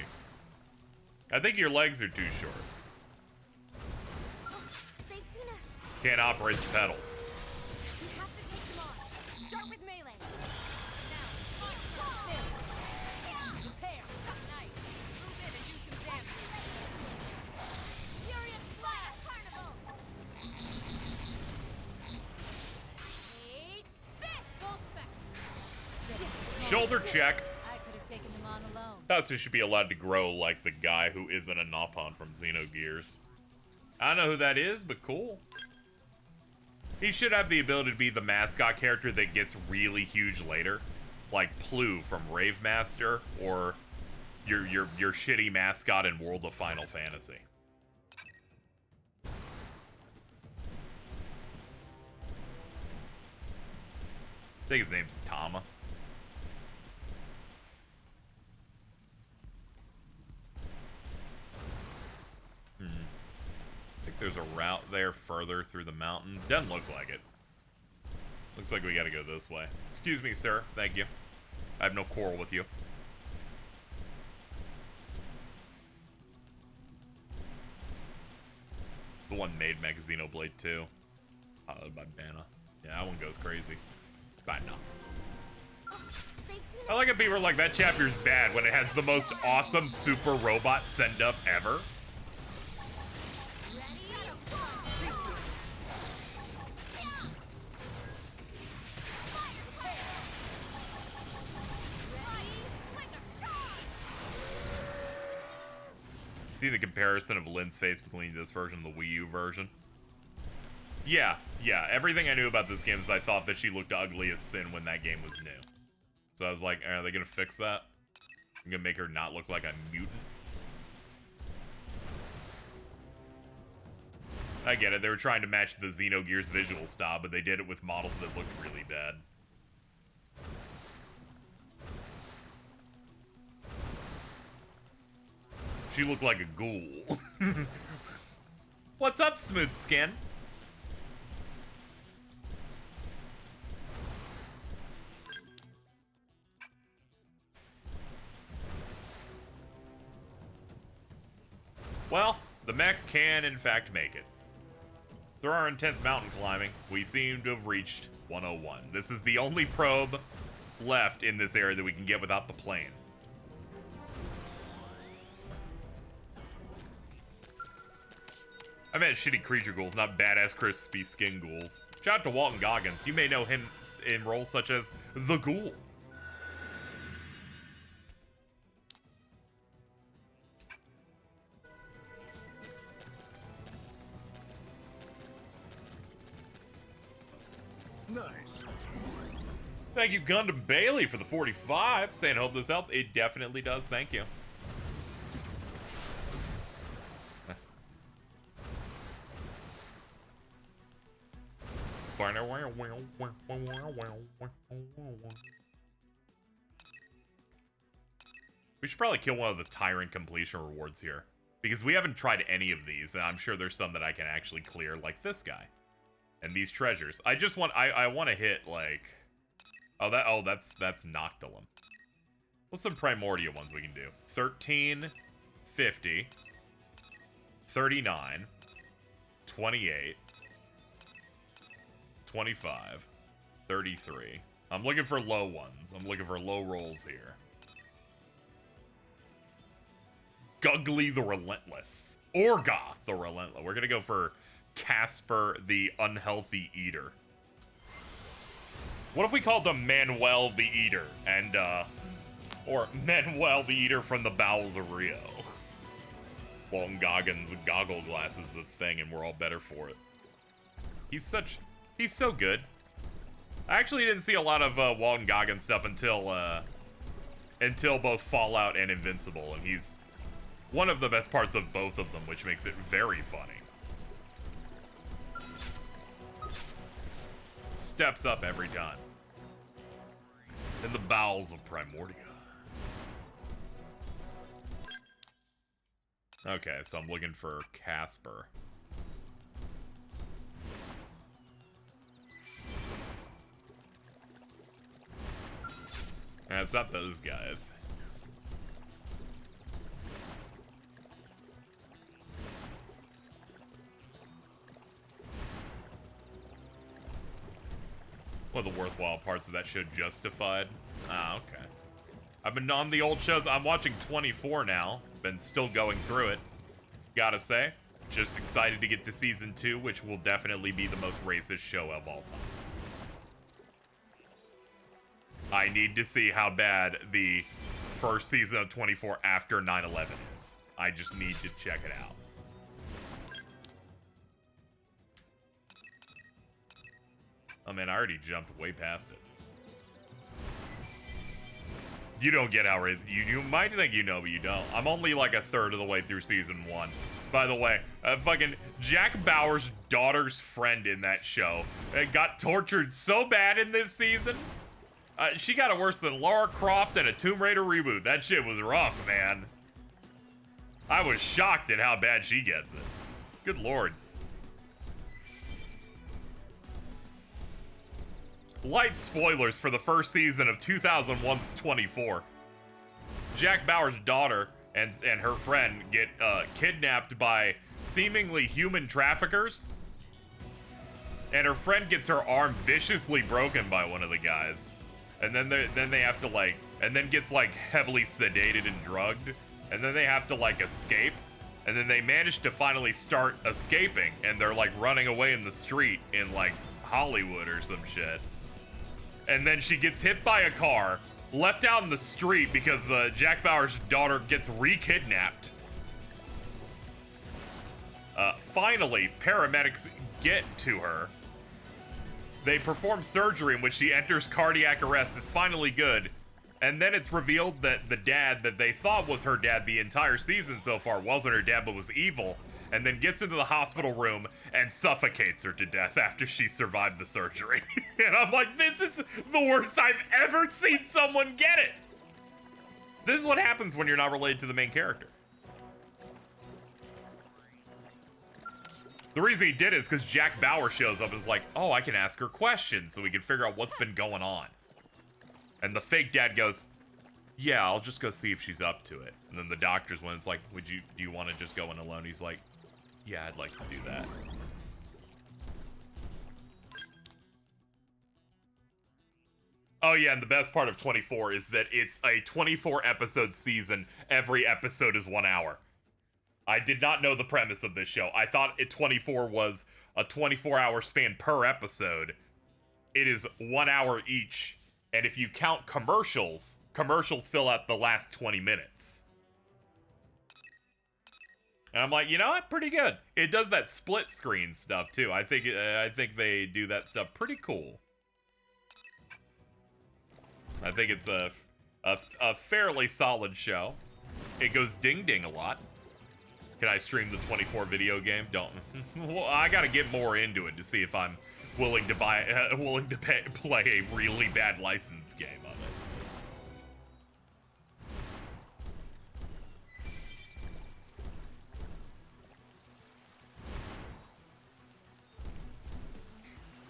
I think your legs are too short. They've seen us. Can't operate the pedals. We have to take them on. Start with melee. Now, repair. Nice. Move in and do some damage. Furious Flash. Carnival. Take this. Full spec. Shoulder check. I could have taken them on alone. Tatsu should be allowed to grow like the guy who isn't a Nopon from Xenogears. I don't know who that is, but cool. He should have the ability to be the mascot character that gets really huge later. Like Plu from Rave Master, or your shitty mascot in World of Final Fantasy. I think his name's Tama. I think there's a route there further through the mountain. Doesn't look like it. Looks like we gotta go this way. Excuse me, sir. Thank you. I have no quarrel with you. It's the one made Mech Xenoblade 2. By Banna. Yeah, that one goes crazy. Bye now. They've seen I like it people are like, that chapter's bad when it has the most awesome super robot send-up ever. See the comparison of Lynn's face between this version and the Wii U version? Yeah. Everything I knew about this game is I thought that she looked ugly as sin when that game was new. So I was like, are they gonna fix that? I'm gonna make her not look like a mutant? I get it, they were trying to match the Xenogears visual style, but they did it with models that looked really bad. She looked like a ghoul. What's up, Smooth Skin? Well, the mech can in fact make it. Through our intense mountain climbing, we seem to have reached 101. This is the only probe left in this area that we can get without the plane. I meant shitty creature ghouls, not badass crispy skin ghouls. Shout out to Walton Goggins. You may know him in roles such as the Ghoul. Nice. Thank you, Gundam Bailey, for the 45. Saying, hope this helps. It definitely does. Thank you. We should probably kill one of the Tyrant completion rewards here, because we haven't tried any of these, and I'm sure there's some that I can actually clear, like this guy. And these treasures. I just want, I want to hit, like... that's Noctilum. What's some Primordia ones we can do? 13, 50, 39, 28, 25, 33. I'm looking for low ones. I'm looking for low rolls here. Guggly the Relentless. Orgoth the Relentless. We're gonna go for Casper the Unhealthy Eater. What if we called them Manuel the Eater? And, or Manuel the Eater from the Bowels of Rio. Walton Goggins goggle glasses is a thing, and we're all better for it. He's so good. I actually didn't see a lot of Walton Goggins stuff until both Fallout and Invincible, and he's one of the best parts of both of them, which makes it very funny. Steps up every time. In the bowels of Primordia. Okay, so I'm looking for Casper. And it's not those guys. One of the worthwhile parts of that show, Justified. Ah, okay. I've been on the old shows. I'm watching 24 now. Been still going through it. Gotta say, just excited to get to season 2, which will definitely be the most racist show of all time. I need to see how bad the first season of 24 after 9/11 is. I just need to check it out. Oh man, I already jumped way past it. You don't get how racist. You might think you know, but you don't. I'm only like a third of the way through season 1. By the way, fucking Jack Bauer's daughter's friend in that show got tortured so bad in this season. She got it worse than Lara Croft and a Tomb Raider reboot. That shit was rough, man. I was shocked at how bad she gets it. Good lord. Light spoilers for the first season of 2001's 24. Jack Bauer's daughter and her friend get kidnapped by seemingly human traffickers. And her friend gets her arm viciously broken by one of the guys. And then they have to like, and then gets like heavily sedated and drugged. And then they have to like escape. And then they manage to finally start escaping. And they're like running away in the street in like Hollywood or some shit. And then she gets hit by a car, left out in the street because Jack Bauer's daughter gets re-kidnapped. Finally, paramedics get to her. They perform surgery in which she enters cardiac arrest. It's finally good. And then it's revealed that the dad that they thought was her dad the entire season so far wasn't her dad, but was evil. And then gets into the hospital room and suffocates her to death after she survived the surgery. And I'm like, this is the worst I've ever seen someone get it. This is what happens when you're not related to the main character. The reason he did it is because Jack Bauer shows up and is like, oh, I can ask her questions so we can figure out what's been going on. And the fake dad goes, yeah, I'll just go see if she's up to it. And then the doctor's one is like, do you want to just go in alone? He's like, yeah, I'd like to do that. Oh yeah, and the best part of 24 is that it's a 24 episode season. Every episode is 1 hour. I did not know the premise of this show. I thought 24 was a 24-hour span per episode. It is 1 hour each. And if you count commercials, commercials fill out the last 20 minutes. And I'm like, you know what? Pretty good. It does that split screen stuff too. I think they do that stuff pretty cool. I think it's a fairly solid show. It goes ding ding a lot. Can I stream the 24 video game? Don't. Well, I gotta get more into it to see if I'm willing to play a really bad license game of it.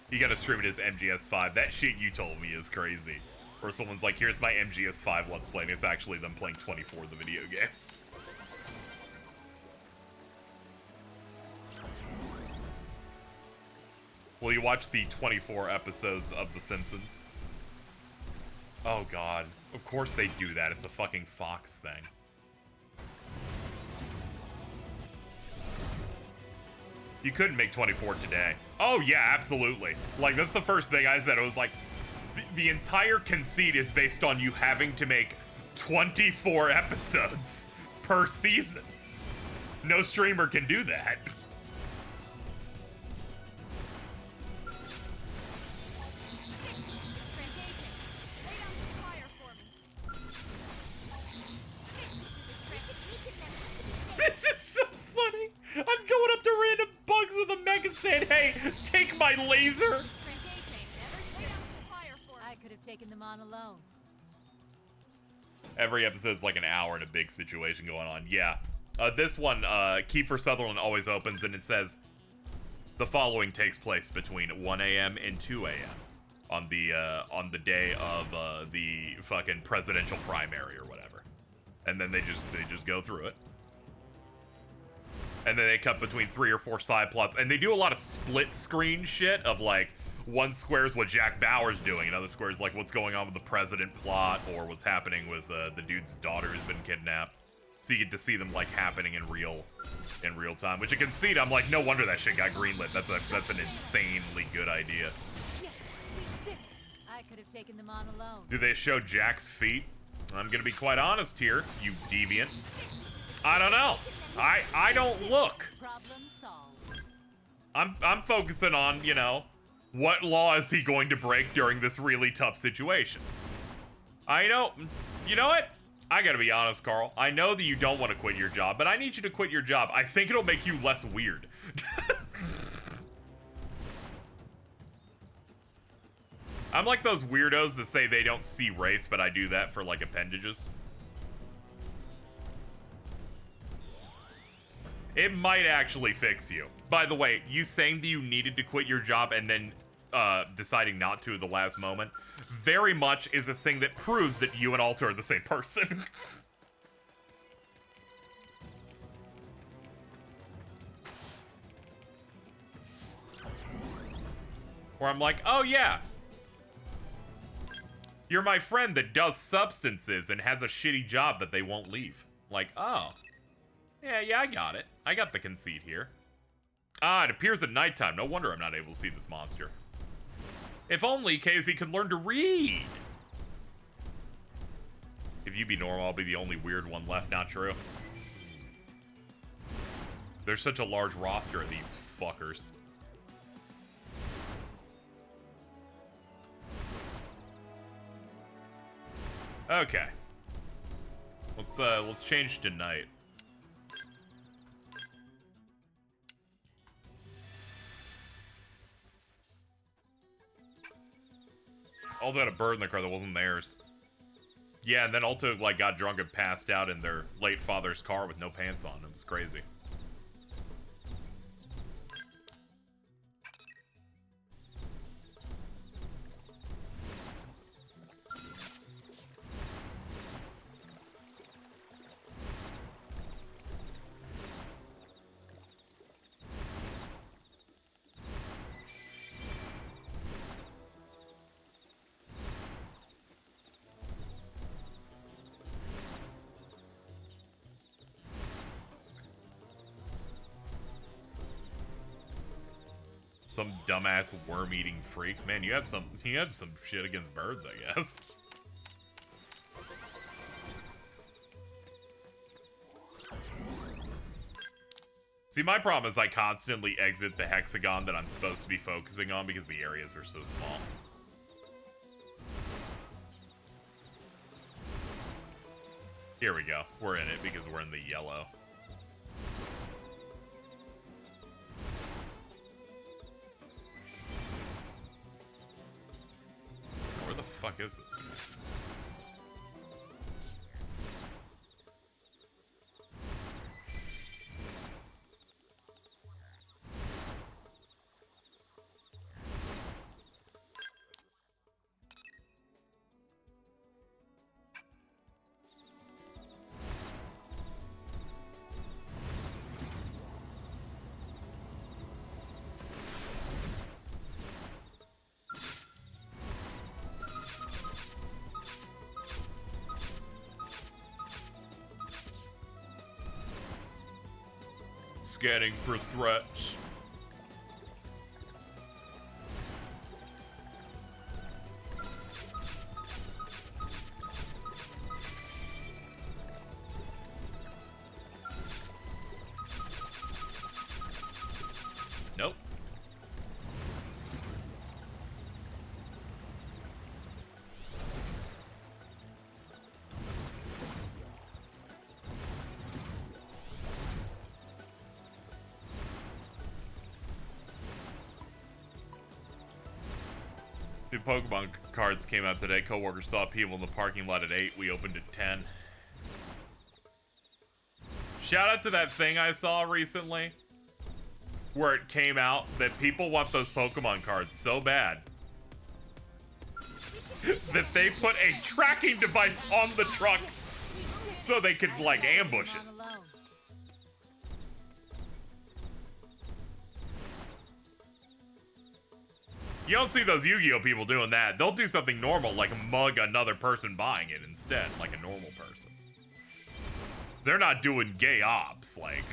You gotta stream it as MGS5. That shit you told me is crazy. Where someone's like, here's my MGS5 Let's Play, and it's actually them playing 24 the video game. Will you watch the 24 episodes of The Simpsons? Oh god. Of course they do that. It's a fucking Fox thing. You couldn't make 24 today. Oh yeah, absolutely. Like, that's the first thing I said. It was like, the entire conceit is based on you having to make 24 episodes per season. No streamer can do that. This is so funny. I'm going up to random bugs with a mech and saying, hey, take my laser. I could have taken them on alone. Every episode's like an hour in a big situation going on. Yeah. This one, Kiefer Sutherland always opens and it says, the following takes place between 1 a.m. and 2 a.m. on the day of the fucking presidential primary or whatever. And then they just go through it. And then they cut between 3 or 4 side plots. And they do a lot of split screen shit of like, one square's what Jack Bauer's doing, another square's like what's going on with the president plot or what's happening with the dude's daughter who's been kidnapped. So you get to see them like happening in real time. Which you can see, I'm like, no wonder that shit got greenlit. That's an insanely good idea. Yes, we did it. I could have taken them on alone. Do they show Jack's feet? I'm gonna be quite honest here, you deviant. I don't know. I don't look. Problem solved. I'm focusing on, you know, what law is he going to break during this really tough situation? I know, you know what? I gotta be honest, Carl. I know that you don't want to quit your job, but I need you to quit your job. I think it'll make you less weird. I'm like those weirdos that say they don't see race, but I do that for like appendages. It might actually fix you. By the way, you saying that you needed to quit your job and then deciding not to at the last moment very much is a thing that proves that you and Alter are the same person. Where I'm like, oh yeah, you're my friend that does substances and has a shitty job that they won't leave. Like, oh. Yeah, I got it. I got the conceit here. Ah, it appears at nighttime. No wonder I'm not able to see this monster. If only KZ could learn to read. If you be normal, I'll be the only weird one left. Not true. There's such a large roster of these fuckers. Okay. Let's change to night. Also had a bird in the car that wasn't theirs. Yeah, and then Alto, like, got drunk and passed out in their late father's car with no pants on. It was crazy. Some dumbass worm-eating freak. Man, you have some shit against birds, I guess. See, my problem is I constantly exit the hexagon that I'm supposed to be focusing on because the areas are so small. Here we go. We're in it because we're in the yellow. Where the fuck is this? Scanning for threats. Nope. New Pokemon cards came out today. Coworkers saw people in the parking lot at 8. We opened at 10. Shout out to that thing I saw recently where it came out that people want those Pokemon cards so bad that they put a tracking device on the truck so they could, like, ambush it. You don't see those Yu-Gi-Oh people doing that. They'll do something normal, like mug another person buying it instead, like a normal person. They're not doing gay ops, like...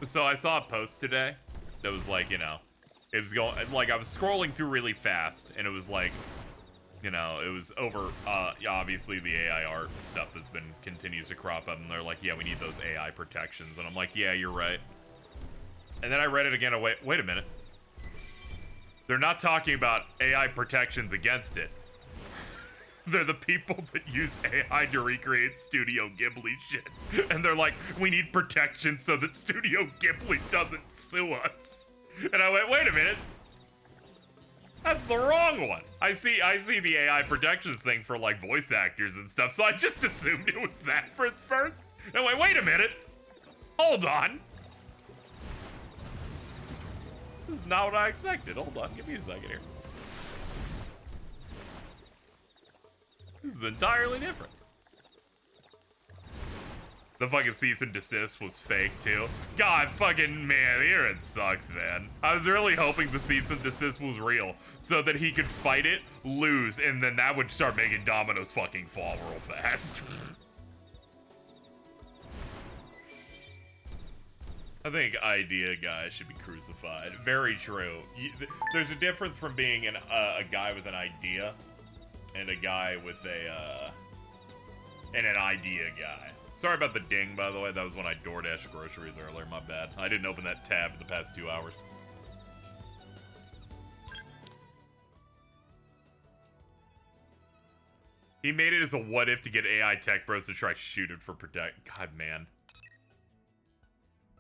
So I saw a post today that was like, you know, it was going, like, I was scrolling through really fast, and it was like, you know, it was over, obviously the AI art stuff that's been, continues to crop up, and they're like, yeah, we need those AI protections, and I'm like, yeah, you're right. And then I read it again, and wait a minute. They're not talking about AI protections against it. They're the people that use AI to recreate Studio Ghibli shit. And they're like, we need protection so that Studio Ghibli doesn't sue us. And I went, wait a minute. That's the wrong one. I see the AI protections thing for like voice actors and stuff, so I just assumed it was that for its first. And I went, wait a minute. Hold on. This is not what I expected. Hold on, give me a second here. This is entirely different. The fucking cease and desist was fake, too. God fucking, man, here it sucks, man. I was really hoping the cease and desist was real, so that he could fight it, lose, and then that would start making dominoes fucking fall real fast. I think idea guy should be crucified. Very true. There's a difference from being a guy with an idea and a guy with and an idea guy. Sorry about the ding, by the way. That was when I DoorDash groceries earlier. My bad. I didn't open that tab for the past 2 hours. He made it as a what if to get AI tech bros to try shoot it for protect. God, man.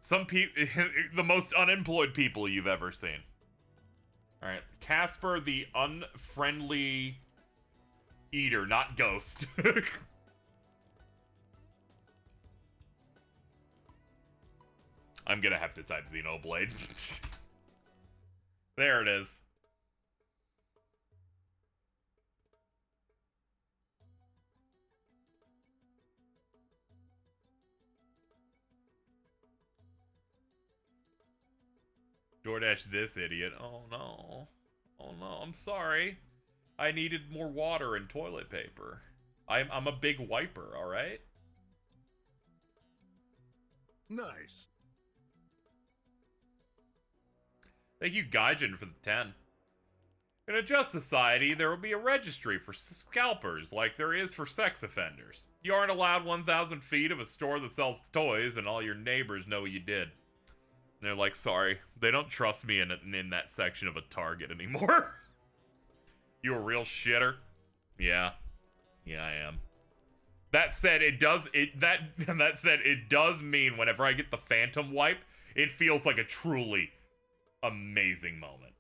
Some people, the most unemployed people you've ever seen. All right, Casper the unfriendly eater, not ghost. I'm gonna have to type Xenoblade. There it is. DoorDash this idiot. Oh no. Oh no, I'm sorry. I needed more water and toilet paper. I'm a big wiper, alright? Nice. Thank you, Gaijin, for the 10. In a just society, there will be a registry for scalpers, like there is for sex offenders. You aren't allowed 1,000 feet of a store that sells toys, and all your neighbors know you did. And they're like, sorry, they don't trust me in that section of a Target anymore. You a real shitter? Yeah. Yeah, I am. That said, it does mean whenever I get the Phantom wipe, it feels like a truly amazing moment.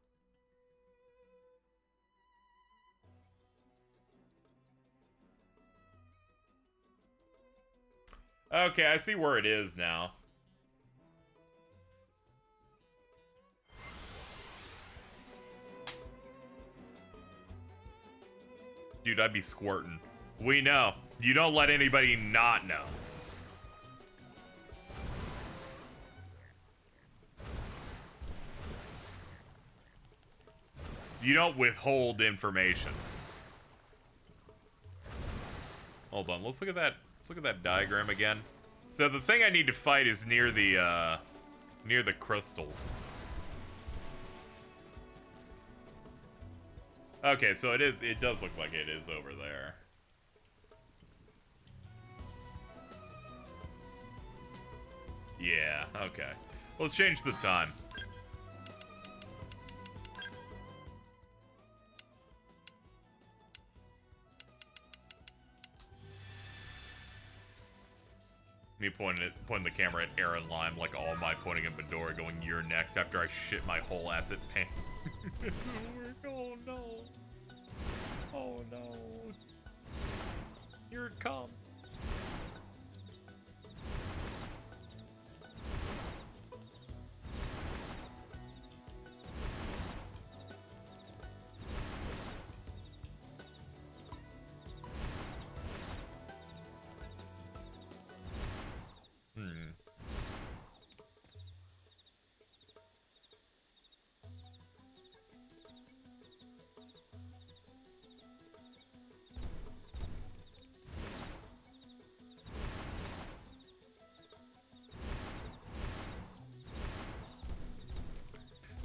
Okay, I see where it is now. Dude, I'd be squirting. We know. You don't let anybody not know. You don't withhold information. Hold on, let's look at that. Let's look at that diagram again. So the thing I need to fight is near the crystals. Okay, so it does look like it is over there. Yeah, okay. Let's change the time. Me pointing the camera at Aaron Lime like all my pointing at Medora going, you're next after I shit my whole ass at pain. Oh no. Oh no. Here it comes.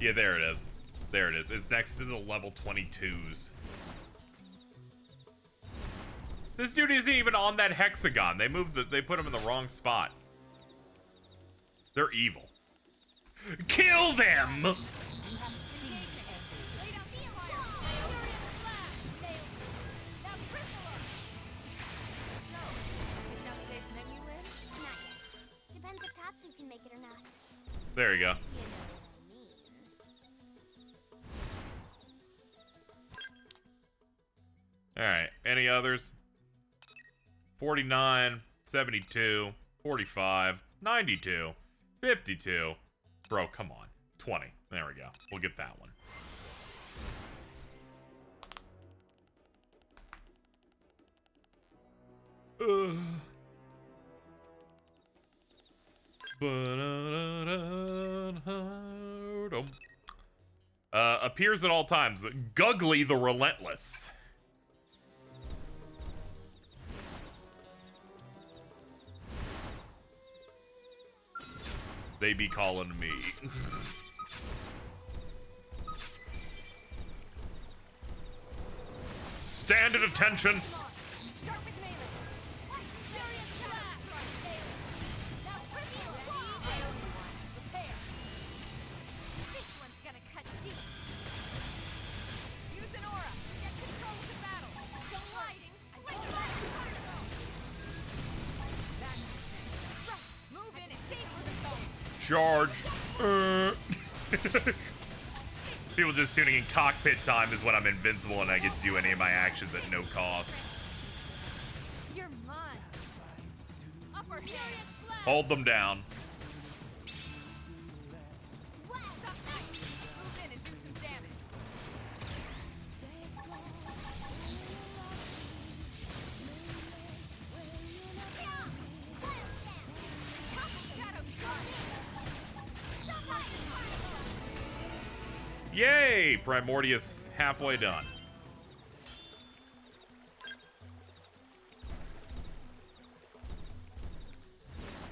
Yeah, there it is. There it is. It's next to the level 22s. This dude isn't even on that hexagon. They put him in the wrong spot. They're evil. Kill them! Depends if Tatsu can make it or not. There you go. Alright, any others? 49, 72, 45, 92, 52. Bro, come on. 20. There we go. We'll get that one. Appears at all times. Guggly the Relentless. They be calling me. Stand at attention. Start with melee. Furious blast. Now repair. This one's gonna cut deep. Use an aura. Get control of the battle. Gliding slinger. Move in and savor the souls. Charge. People just tuning in, cockpit time is when I'm invincible and I get to do any of my actions at no cost. You're mine. Upper furious blast. Hold them down. Wow. Move in and do some damage. Yay! Primordius halfway done.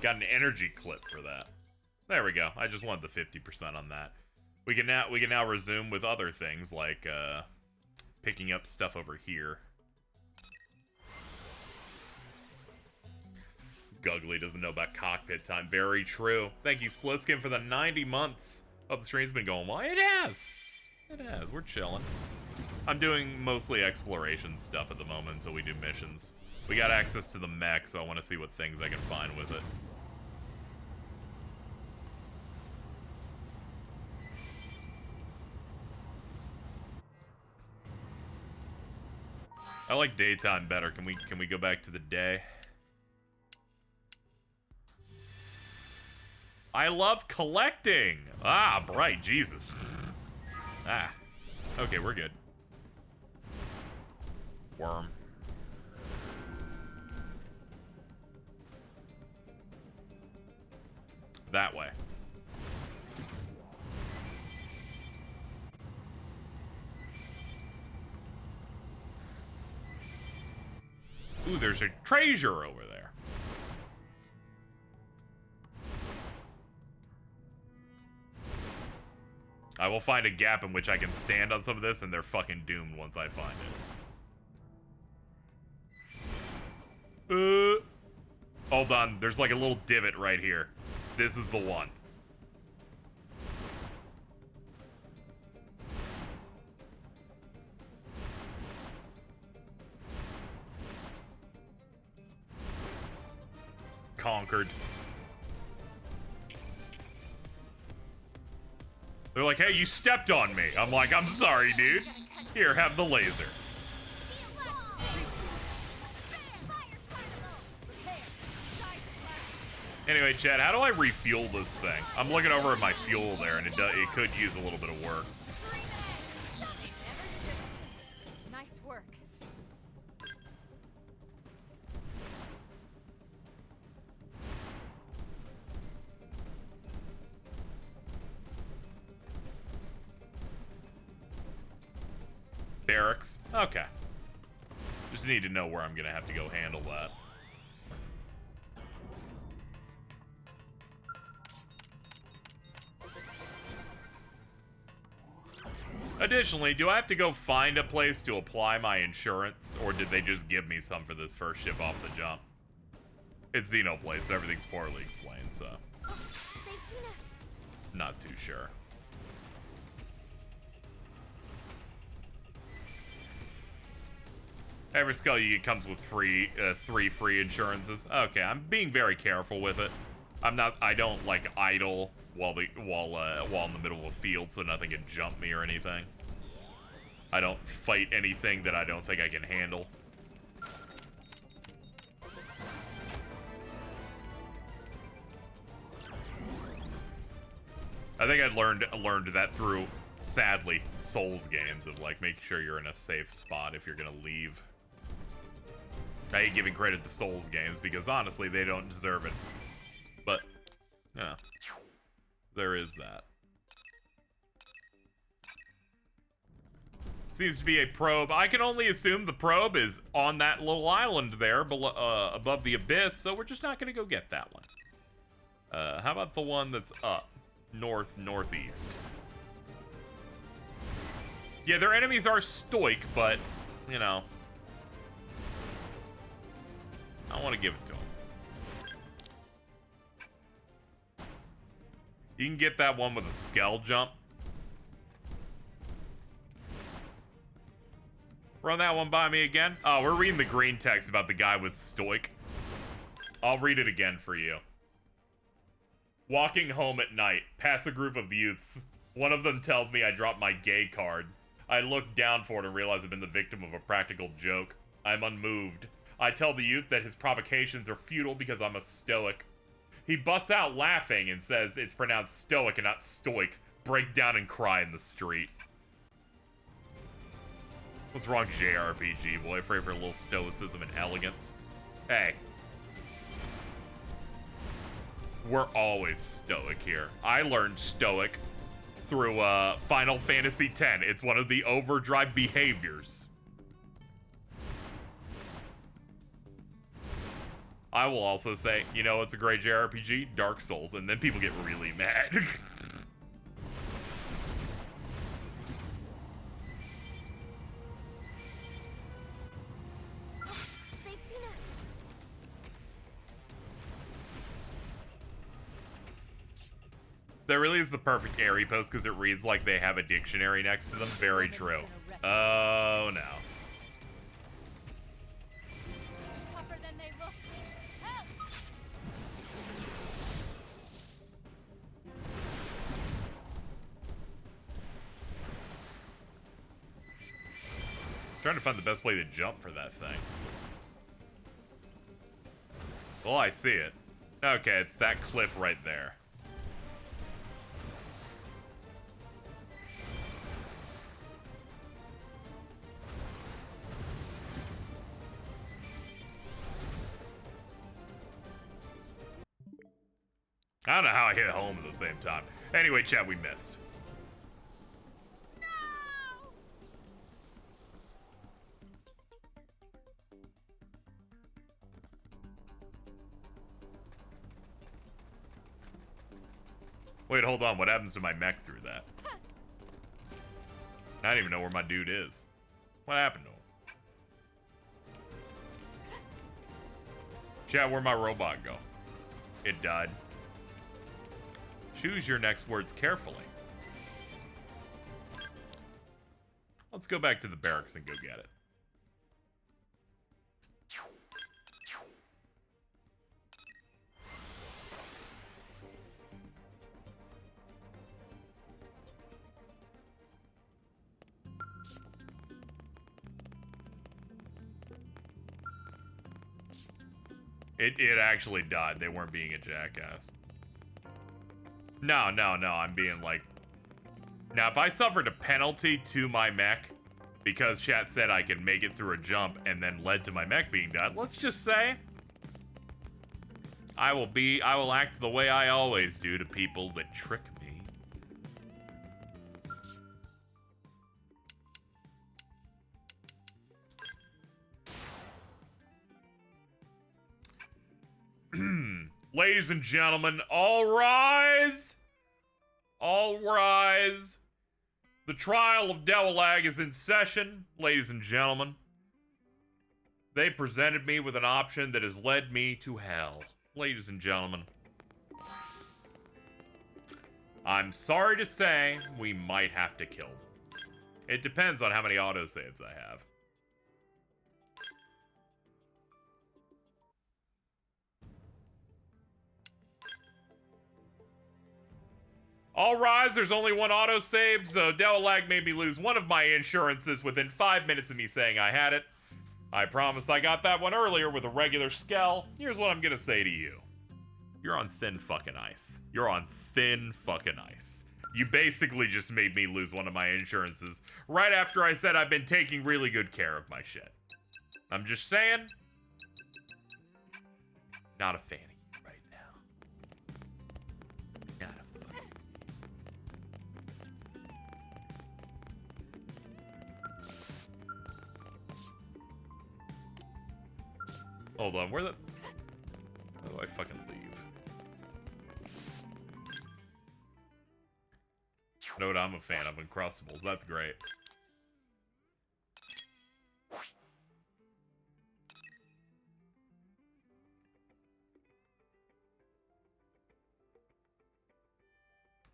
Got an energy clip for that. There we go. I just wanted the 50% on that. We can now resume with other things like picking up stuff over here. Guggly doesn't know about cockpit time. Very true. Thank you, Sliskin, for the 90 months. Oh, the stream's been going well. It has. It has. We're chilling. I'm doing mostly exploration stuff at the moment until we do missions. We got access to the mech, so I want to see what things I can find with it. I like daytime better. Can we go back to the day? I love collecting! Ah, bright, Jesus. Ah. Okay, we're good. Worm. That way. Ooh, there's a treasure over there. I will find a gap in which I can stand on some of this, and they're fucking doomed once I find it. Hold on. There's like a little divot right here. This is the one. Conquered. They're like, hey, you stepped on me. I'm like, I'm sorry, dude. Here, have the laser. Anyway, Chad, how do I refuel this thing? I'm looking over at my fuel there, and it could use a little bit of work. Nice work. Barracks. Okay. Just need to know where I'm gonna have to go handle that. Additionally, do I have to go find a place to apply my insurance, or did they just give me some for this first ship off the jump? It's Xenoblade, so everything's poorly explained, so... They've seen us. Not too sure. Every skull you get comes with free, 3 free insurances. Okay, I'm being very careful with it. I don't like idle while in the middle of a field, so nothing can jump me or anything. I don't fight anything that I don't think I can handle. I think I learned that through, sadly, Souls games of like making sure you're in a safe spot if you're gonna leave. I hate giving credit to Souls games because honestly they don't deserve it. But, yeah, there is that. Seems to be a probe. I can only assume the probe is on that little island there below, above the abyss, so we're just not gonna go get that one. How about the one that's up? North, northeast. Yeah, their enemies are stoic, but, you know. I want to give it to them. You can get that one with a skell jump. Run that one by me again. Oh, we're reading the green text about the guy with stoic. I'll read it again for you. Walking home at night, past a group of youths. One of them tells me I dropped my gay card. I look down for it and realize I've been the victim of a practical joke. I'm unmoved. I tell the youth that his provocations are futile because I'm a stoic. He busts out laughing and says it's pronounced stoic and not stoic. Break down and cry in the street. What's wrong, JRPG boy? Afraid for a little stoicism and elegance? Hey. We're always stoic here. I learned stoic through Final Fantasy X. It's one of the overdrive behaviors. I will also say, you know, it's a great JRPG, Dark Souls, and then people get really mad. They've seen us. That really is the perfect Airy post because it reads like they have a dictionary next to them. Very true. Oh, no. Tougher than they look. Help! Trying to find the best way to jump for that thing. Well, I see it. Okay, it's that cliff right there. I don't know how I hit home at the same time. Anyway, chat, we missed. Wait, hold on. What happens to my mech through that? I don't even know where my dude is. What happened to him? Chat, where'd my robot go? It died. Choose your next words carefully. Let's go back to the barracks and go get it. It actually died. They weren't being a jackass. No, I'm being like... Now, if I suffered a penalty to my mech because chat said I could make it through a jump and then led to my mech being dead, let's just say I will act the way I always do to people that trick me. Ladies and gentlemen, all rise! All rise! The trial of Dewalag is in session, ladies and gentlemen. They presented me with an option that has led me to hell, ladies and gentlemen. I'm sorry to say, we might have to kill them. It depends on how many autosaves I have. All rise, there's only one autosave, so Dewalag made me lose one of my insurances within 5 minutes of me saying I had it. I promise I got that one earlier with a regular skell. Here's what I'm gonna say to you. You're on thin fucking ice. You're on thin fucking ice. You basically just made me lose one of my insurances right after I said I've been taking really good care of my shit. I'm just saying, not a fan of you right now. Not a fucking... Hold on, where the... How do I fucking leave? Know what I'm a fan of? Uncrustables. That's great.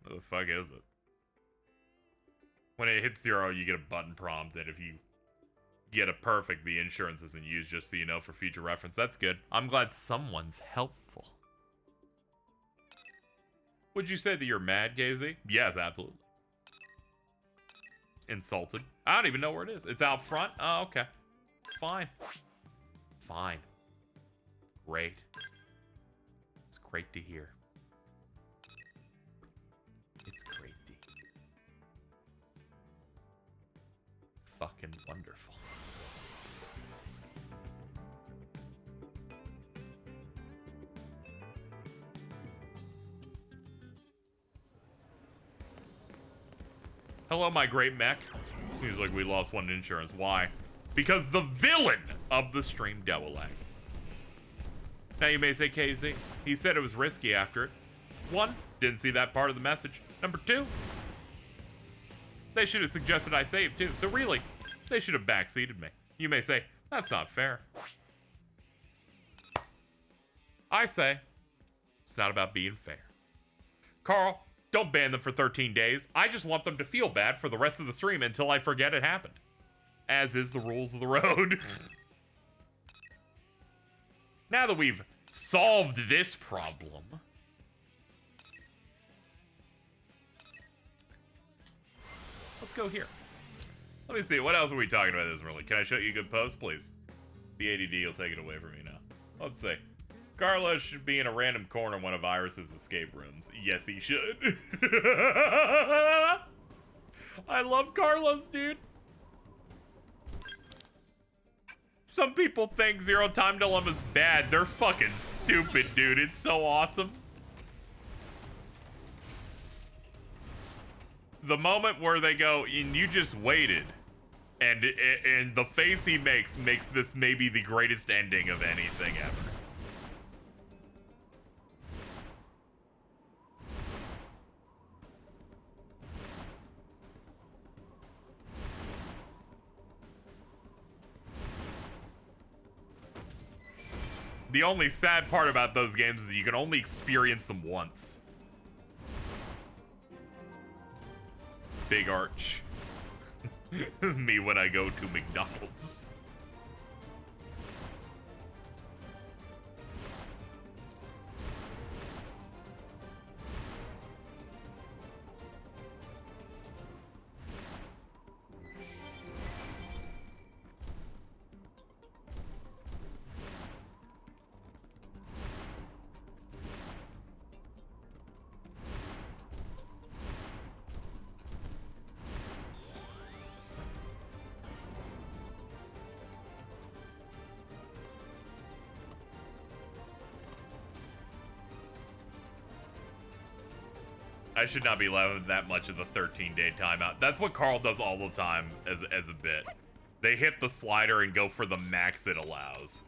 What the fuck is it? When it hits 0, you get a button prompt, and if you get a perfect, the insurance isn't used, just so you know for future reference. That's good. I'm glad someone's helpful. Would you say that you're mad, KZ? Yes, absolutely. Insulted. I don't even know where it is. It's out front? Oh, okay. Fine. Fine. Great. It's great to hear. It's great to hear. Fucking wonderful. Hello, my great Mech. He's like, we lost one insurance. Why? Because the villain of the stream Dewellang. Now you may say, KZ, he said it was risky after it. 1, didn't see that part of the message. Number 2, they should have suggested I save too. So really, they should have backseated me. You may say, that's not fair. I say, it's not about being fair. Carl, don't ban them for 13 days. I just want them to feel bad for the rest of the stream until I forget it happened. As is the rules of the road. Now that we've solved this problem, let's go here. Let me see, what else are we talking about this really? Can I show you a good post, please? The ADD will take it away from me now. Let's see. Carlos should be in a random corner in one of Iris's escape rooms. Yes, he should. I love Carlos, dude. Some people think Zero Time Dilemma's bad. They're fucking stupid, dude. It's so awesome. The moment where they go, and you just waited, and the face he makes this maybe the greatest ending of anything ever. The only sad part about those games is you can only experience them once. Big Arch. Me when I go to McDonald's. I should not be allowed that much of the 13-day timeout. That's what Carl does all the time as a bit. They hit the slider and go for the max it allows.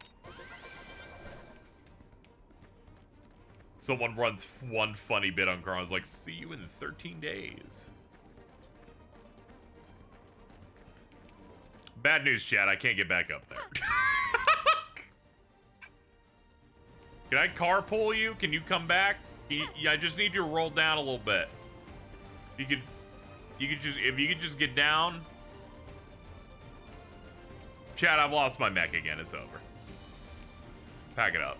Someone runs one funny bit on Carl. It's like, see you in 13 days. Bad news, chat. I can't get back up there. Can I carpool you? Can you come back? I just need you to roll down a little bit. You could just, if you could just get down. Chat, I've lost my mech again. It's over. Pack it up.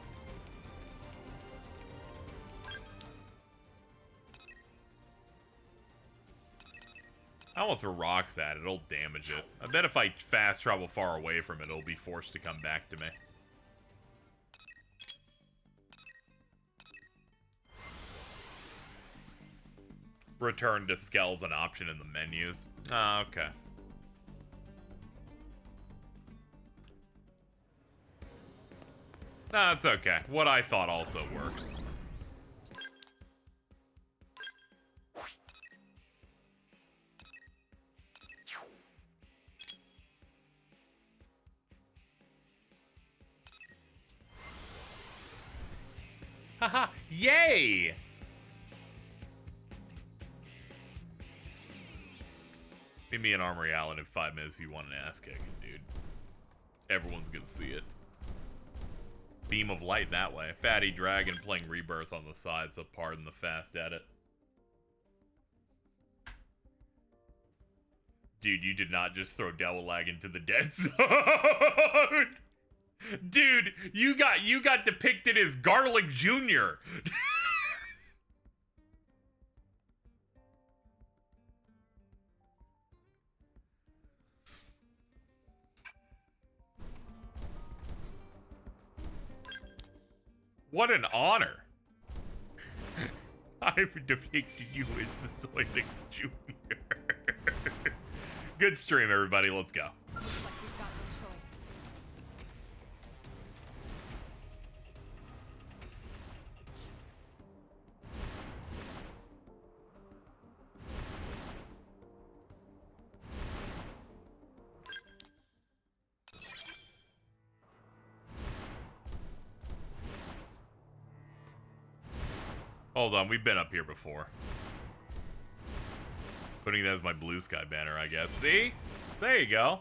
I don't want to throw rocks at it. It'll damage it. I bet if I fast travel far away from it, it'll be forced to come back to me. Return to skell's an option in the menus. Ah, okay. No, it's okay. What I thought also works. Haha, yay! Meet me in Armory Island in 5 minutes if you want an ass kicking, dude. Everyone's gonna see it. Beam of light that way. Fatty Dragon playing Rebirth on the side, so pardon the fast edit. Dude, you did not just throw Devil Lag into the dead zone. Dude, you got depicted as Garlic Jr. What an honor. I've depicted you as the Soylent Jr. Good stream, everybody. Let's go. Looks like we've got no choice. Hold on, we've been up here before. Putting that as my blue sky banner, I guess. See? There you go.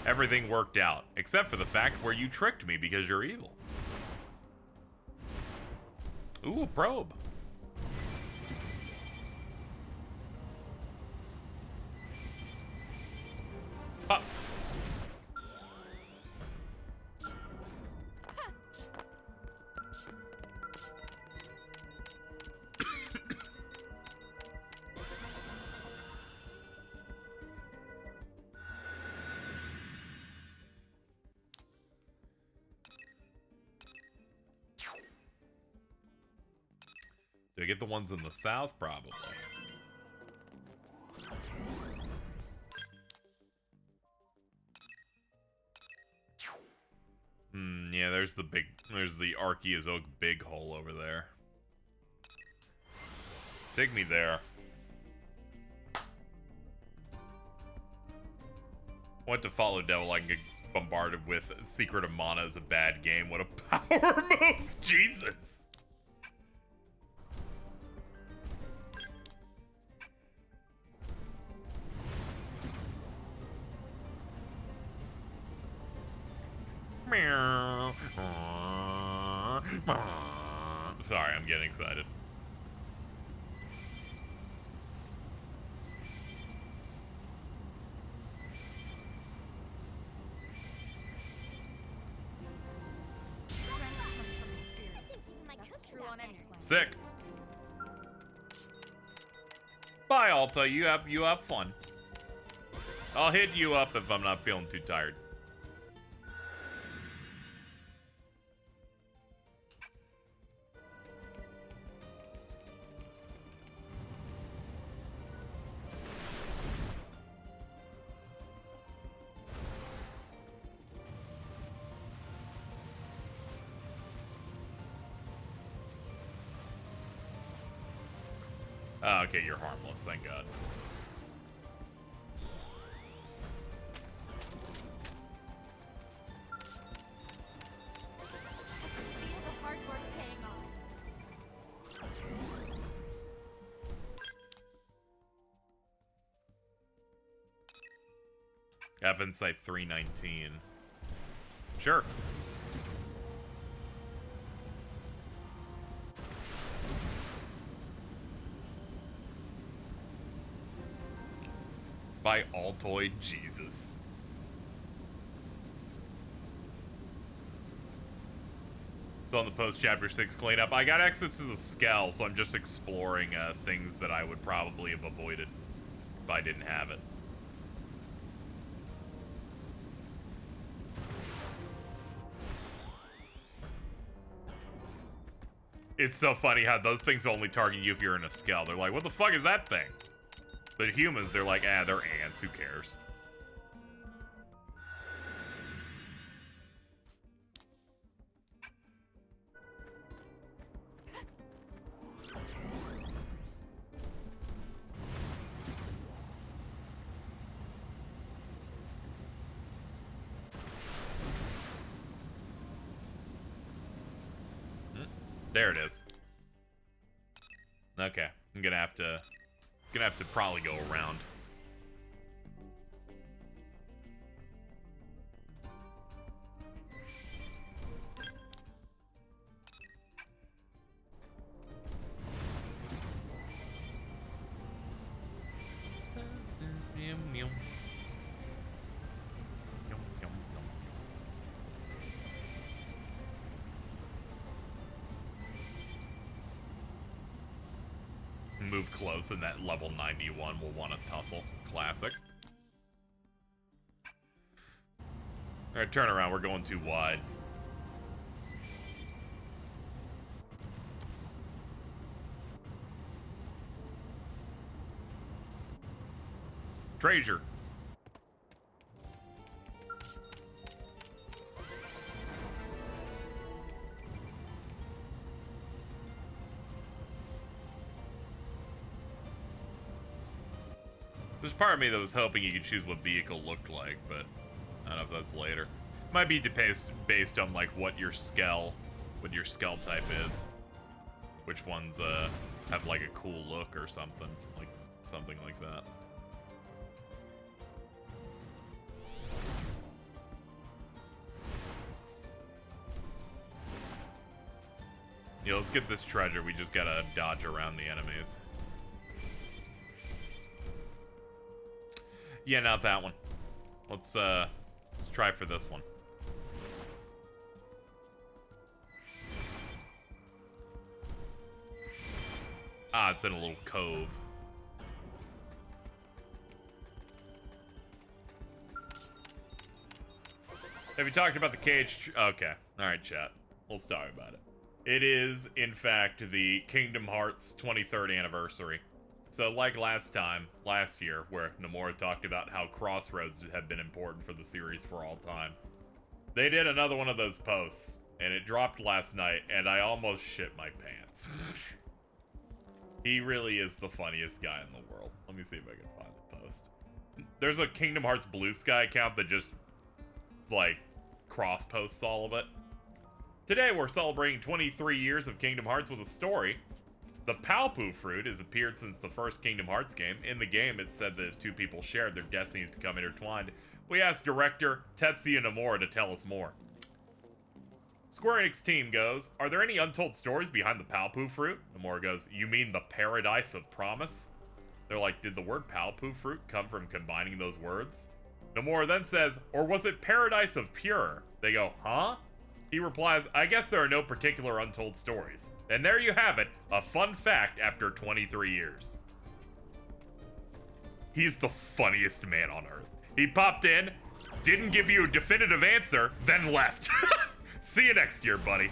Everything worked out, except for the fact where you tricked me because you're evil. Ooh, a probe. Ah. Do I get the ones in the south? Probably. Yeah, there's the Arceus Oak big hole over there. Take me there. Want to follow Devil, I can get bombarded with Secret of Mana is a bad game. What a power move! Jesus! Sorry, I'm getting excited. Strength comes from experience. That's true on any planet. Sick. Bye, Alta. You have fun. I'll hit you up if I'm not feeling too tired. Oh, okay, you're harmless, thank God. Feel the hard work paying off. F Insight 319. Sure. By Altoid, Jesus. So on the post chapter 6 cleanup, I got access to the skell, so I'm just exploring things that I would probably have avoided if I didn't have it. It's so funny how those things only target you if you're in a skell. They're like, what the fuck is that thing? But humans, they're like, ah, they're ants, who cares? There it is. Okay, I'm gonna have to Gonna have to probably go around. Move close, and that level 91 will want to tussle. Classic. Alright, turn around. We're going too wide. Treasure. There's part of me that was hoping you could choose what vehicle looked like, but I don't know if that's later. Might be based on like what your skell type is. Which ones have like a cool look or something like that. Yeah, let's get this treasure. We just gotta dodge around the enemies. Yeah, not that one. Let's try for this one. Ah, it's in a little cove. Have you talked about the cage? Okay. Alright, chat. Let's talk about it. It is, in fact, the Kingdom Hearts 23rd anniversary. So, like last year, where Nomura talked about how Crossroads had been important for the series for all time. They did another one of those posts, and it dropped last night, and I almost shit my pants. He really is the funniest guy in the world. Let me see if I can find the post. There's a Kingdom Hearts Blue Sky account that just, like, cross-posts all of it. Today, we're celebrating 23 years of Kingdom Hearts with a story. The Palpu fruit has appeared since the first Kingdom Hearts game. In the game, it said that if two people shared, their destinies become intertwined. We asked director Tetsuya Nomura to tell us more. Square Enix team goes, are there any untold stories behind the Palpu fruit? Nomura goes, you mean the Paradise of Promise? They're like, did the word Palpu fruit come from combining those words? Nomura then says, or was it Paradise of Pure? They go, huh? He replies, I guess there are no particular untold stories. And there you have it, a fun fact after 23 years. He's the funniest man on earth. He popped in, didn't give you a definitive answer, then left. See you next year, buddy.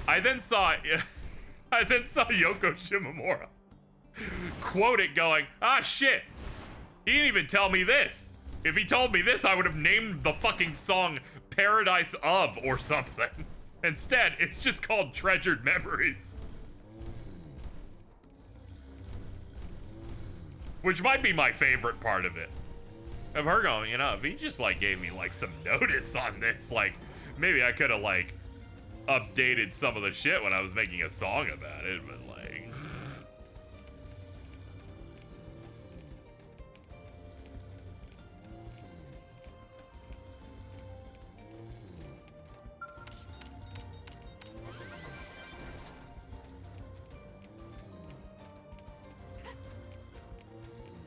I then saw Yoko Shimomura quote it going, ah shit, he didn't even tell me this. If he told me this, I would have named the fucking song Paradise of or something. Instead, it's just called Treasured Memories. Which might be my favorite part of it. Of her going, you know, if he just like gave me like some notice on this, like maybe I could have like updated some of the shit when I was making a song about it, but like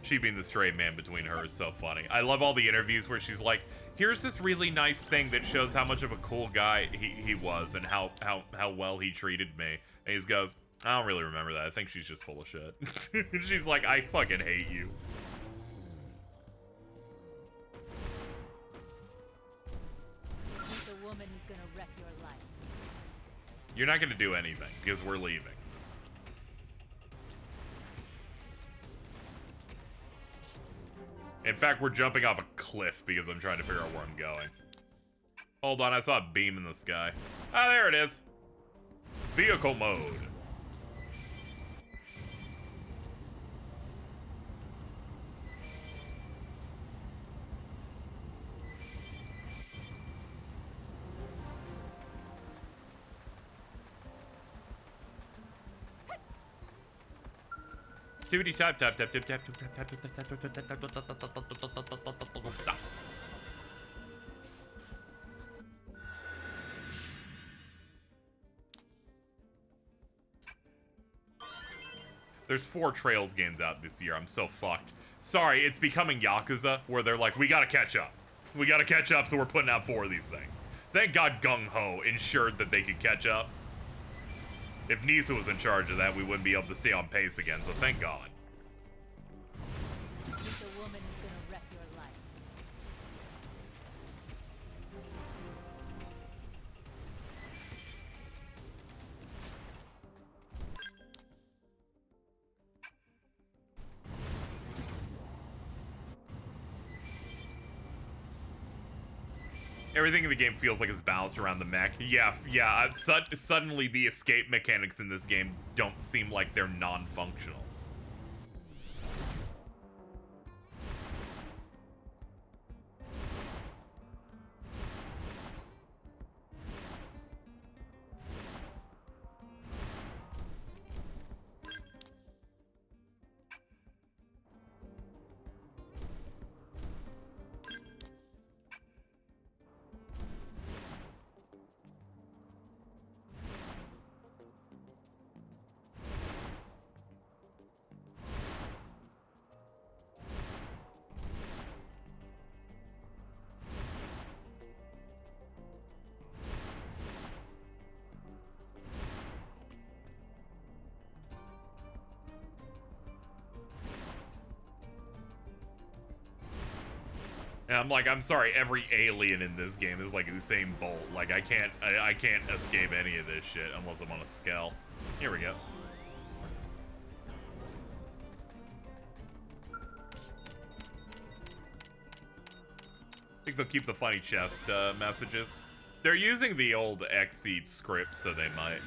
she being the straight man between her is so funny. I love all the interviews where she's like, here's this really nice thing that shows how much of a cool guy he was and how well he treated me. And he goes, I don't really remember that. I think she's just full of shit. She's like, I fucking hate you. Meet the woman who's gonna wreck your life. You're not gonna do anything because we're leaving. In fact, we're jumping off a cliff because I'm trying to figure out where I'm going. Hold on, I saw a beam in the sky. Ah, there it is. Vehicle mode. Tibbity tap tap tap tap tap tap tap tap tap tap tap tap. There's 4 Trails games out this year. I'm so fucked. Sorry, it's becoming Yakuza, where they're like, we gotta catch up. We gotta catch up, so we're putting out 4 of these things. Thank God Gung Ho ensured that they could catch up. If Nisa was in charge of that, we wouldn't be able to stay on pace again, so thank God. Meet the woman who's gonna wreck your life. Everything in the game feels like it's balanced around the mech. Yeah. Suddenly the escape mechanics in this game don't seem like they're non-functional. And I'm like, I'm sorry, every alien in this game is like Usain Bolt. Like, I can't escape any of this shit unless I'm on a skell. Here we go. I think they'll keep the funny chest messages. They're using the old Xseed script, so they might.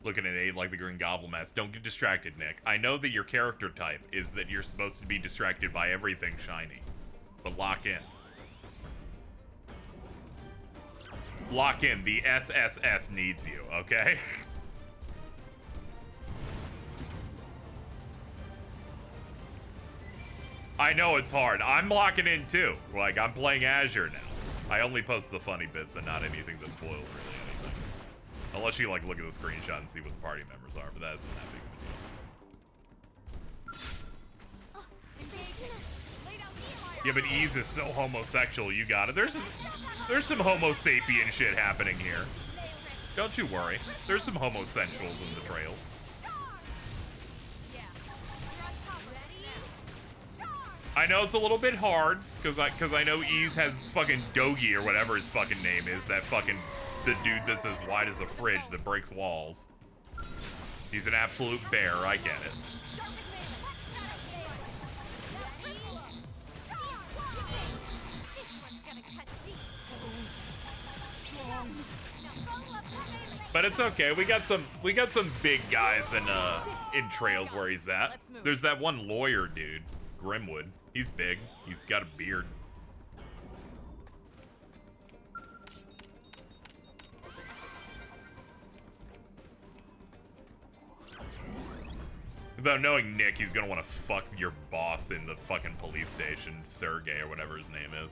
Looking at Aid like the Green Goblin mask. Don't get distracted, Nick. I know that your character type is that you're supposed to be distracted by everything shiny. But lock in. Lock in. The SSS needs you, okay? I know it's hard. I'm locking in too. Like, I'm playing Azure now. I only post the funny bits and not anything that spoils really anything. Unless you like look at the screenshot and see what the party members are, but that isn't that big of a deal. Yeah, but Ease is so homosexual, you got it. There's some homo sapien shit happening here. Don't you worry. There's some homosexuals in the trails. I know it's a little bit hard, because I know Ease has fucking Dogi or whatever his fucking name is, that fucking, the dude that's as wide as a fridge that breaks walls. He's an absolute bear, I get it. But it's okay. We got some big guys in trails where he's at. There's that one lawyer dude, Grimwood. He's big. He's got a beard. Without knowing Nick, he's gonna want to fuck your boss in the fucking police station, Sergey or whatever his name is.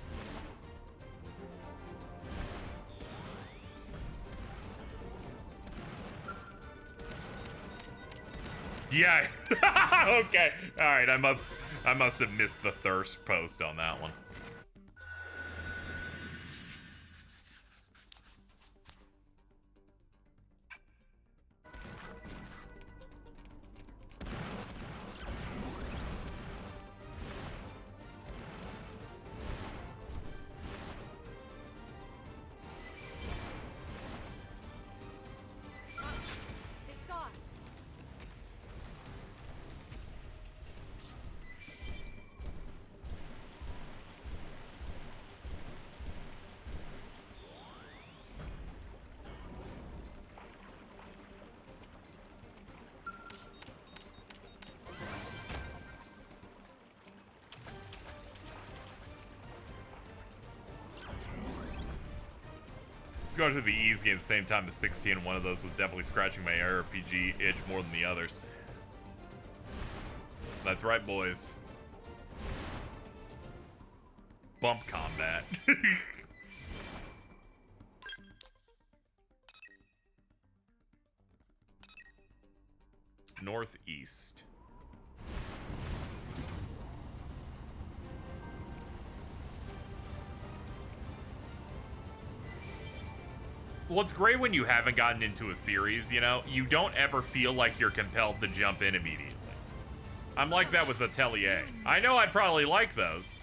Yeah. Okay. All right. I must have missed the thirst post on that one. Going through the E's game at the same time as 16, and one of those was definitely scratching my RPG itch more than the others. That's right, boys. Bump combat. Northeast. Well, it's great when you haven't gotten into a series, you know? You don't ever feel like you're compelled to jump in immediately. I'm like that with Atelier. I know I'd probably like those,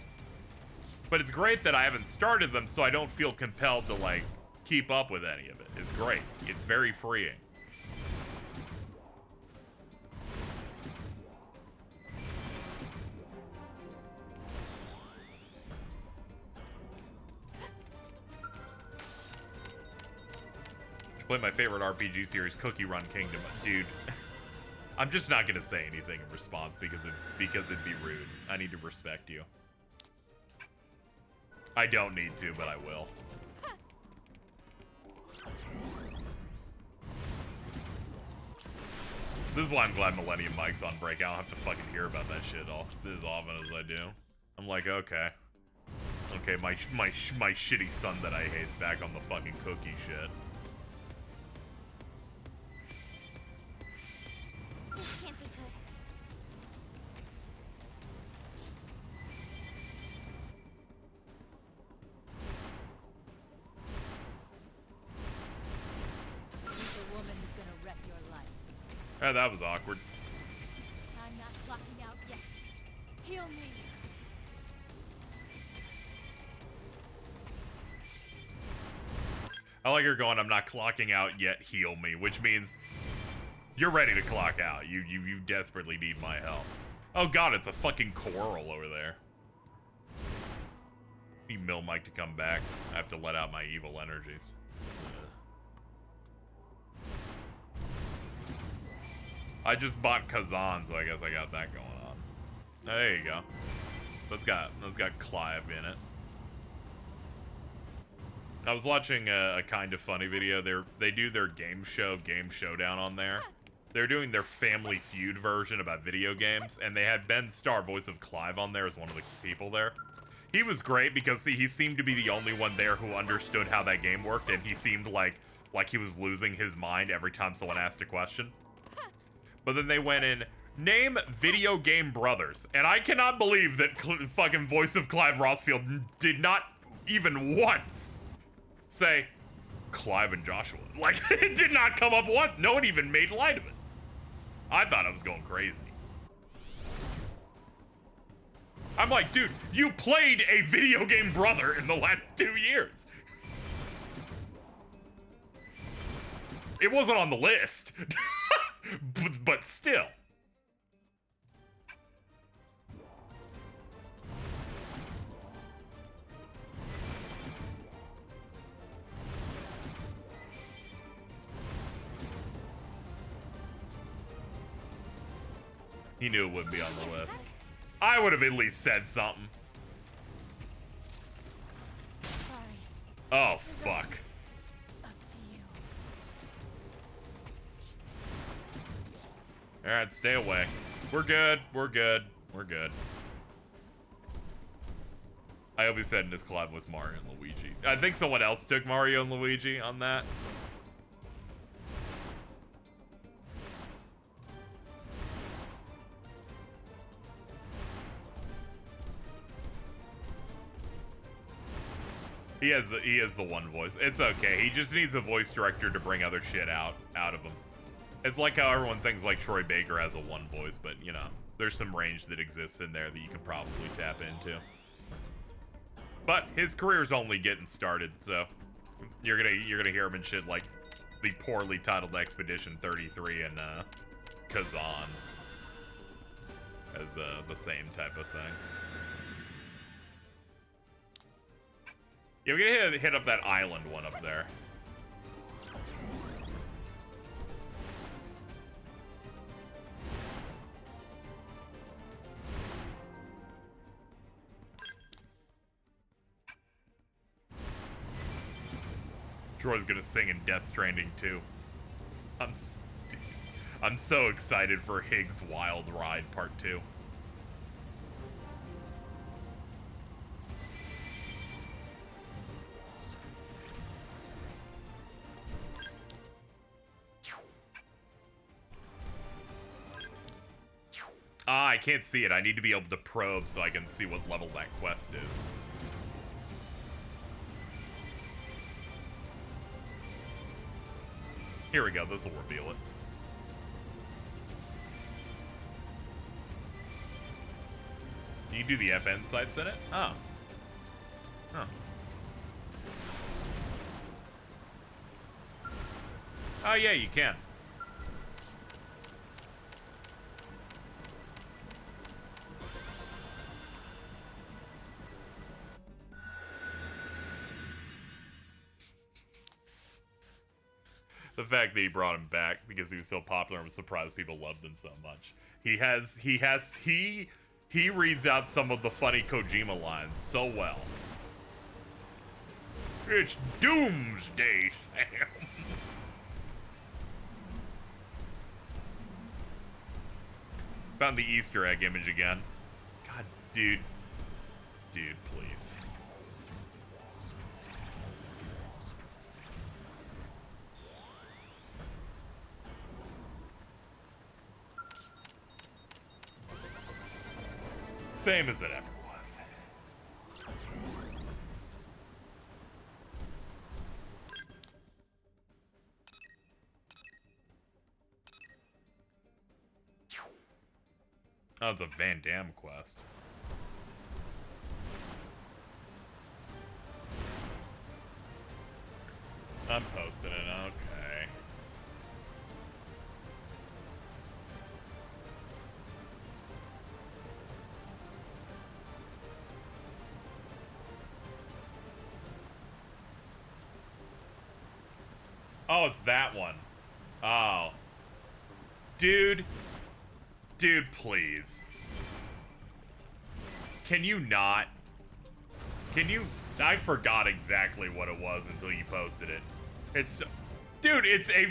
but it's great that I haven't started them so I don't feel compelled to, like, keep up with any of it. It's great. It's very freeing. Play my favorite RPG series, Cookie Run Kingdom. Dude, I'm just not gonna say anything in response because it'd be rude. I need to respect you. I don't need to, but I will. This is why I'm glad Millennium Mike's on break. I don't have to fucking hear about that shit all as often as I do. I'm like, okay. Okay, my shitty son that I hate's back on the fucking cookie shit. This can't be good. The woman who's gonna wreck your life. Oh, that was awkward. I'm not clocking out yet. Heal me. I like her going, I'm not clocking out yet, heal me, which means you're ready to clock out. You desperately need my help. Oh god, it's a fucking coral over there. Need Mill Mike to come back. I have to let out my evil energies. I just bought Kazan, so I guess I got that going on. There you go. That's got Clive in it. I was watching a kind of funny video. They do their game showdown on there. They're doing their Family Feud version about video games, and they had Ben Starr, voice of Clive, on there as one of the people there. He was great because he seemed to be the only one there who understood how that game worked, and he seemed like he was losing his mind every time someone asked a question. But then they went in, name video game brothers, and I cannot believe that fucking voice of Clive Rossfield did not even once say Clive and Joshua. Like, it did not come up once. No one even made light of it. I thought I was going crazy. I'm like, dude, you played a video game brother in the last 2 years. It wasn't on the list, but still. He knew it wouldn't be on the list. I would have at least said something. Sorry. Oh, fuck. Up to you. Alright, stay away. We're good. We're good. We're good. I hope he said in his collab was Mario and Luigi. I think someone else took Mario and Luigi on that. He has the one voice. It's okay. He just needs a voice director to bring other shit out of him. It's like how everyone thinks like Troy Baker has a one voice, but you know, there's some range that exists in there that you can probably tap into. But his career's only getting started, so you're gonna hear him in shit like the poorly titled Expedition 33 and Kazan as the same type of thing. Yeah, we're gonna hit up that island one up there. Troy's gonna sing in Death Stranding too. I'm so excited for Higgs Wild Ride Part 2. Ah, I can't see it. I need to be able to probe so I can see what level that quest is. Here we go. This will reveal it. You do the FN sites in it? Oh. Huh. Oh, yeah, you can. The fact that he brought him back because he was so popular and was surprised people loved him so much. He reads out some of the funny Kojima lines so well. It's Doomsday, Sam. Found the Easter egg image again. God, dude. Dude, please. Same as it ever was. Oh, it's a Van Damme quest. I'm posting it, okay. Oh, it's that one. Oh. Dude. Dude, please. Can you not? Can you? I forgot exactly what it was until you posted it. It's, dude, it's a,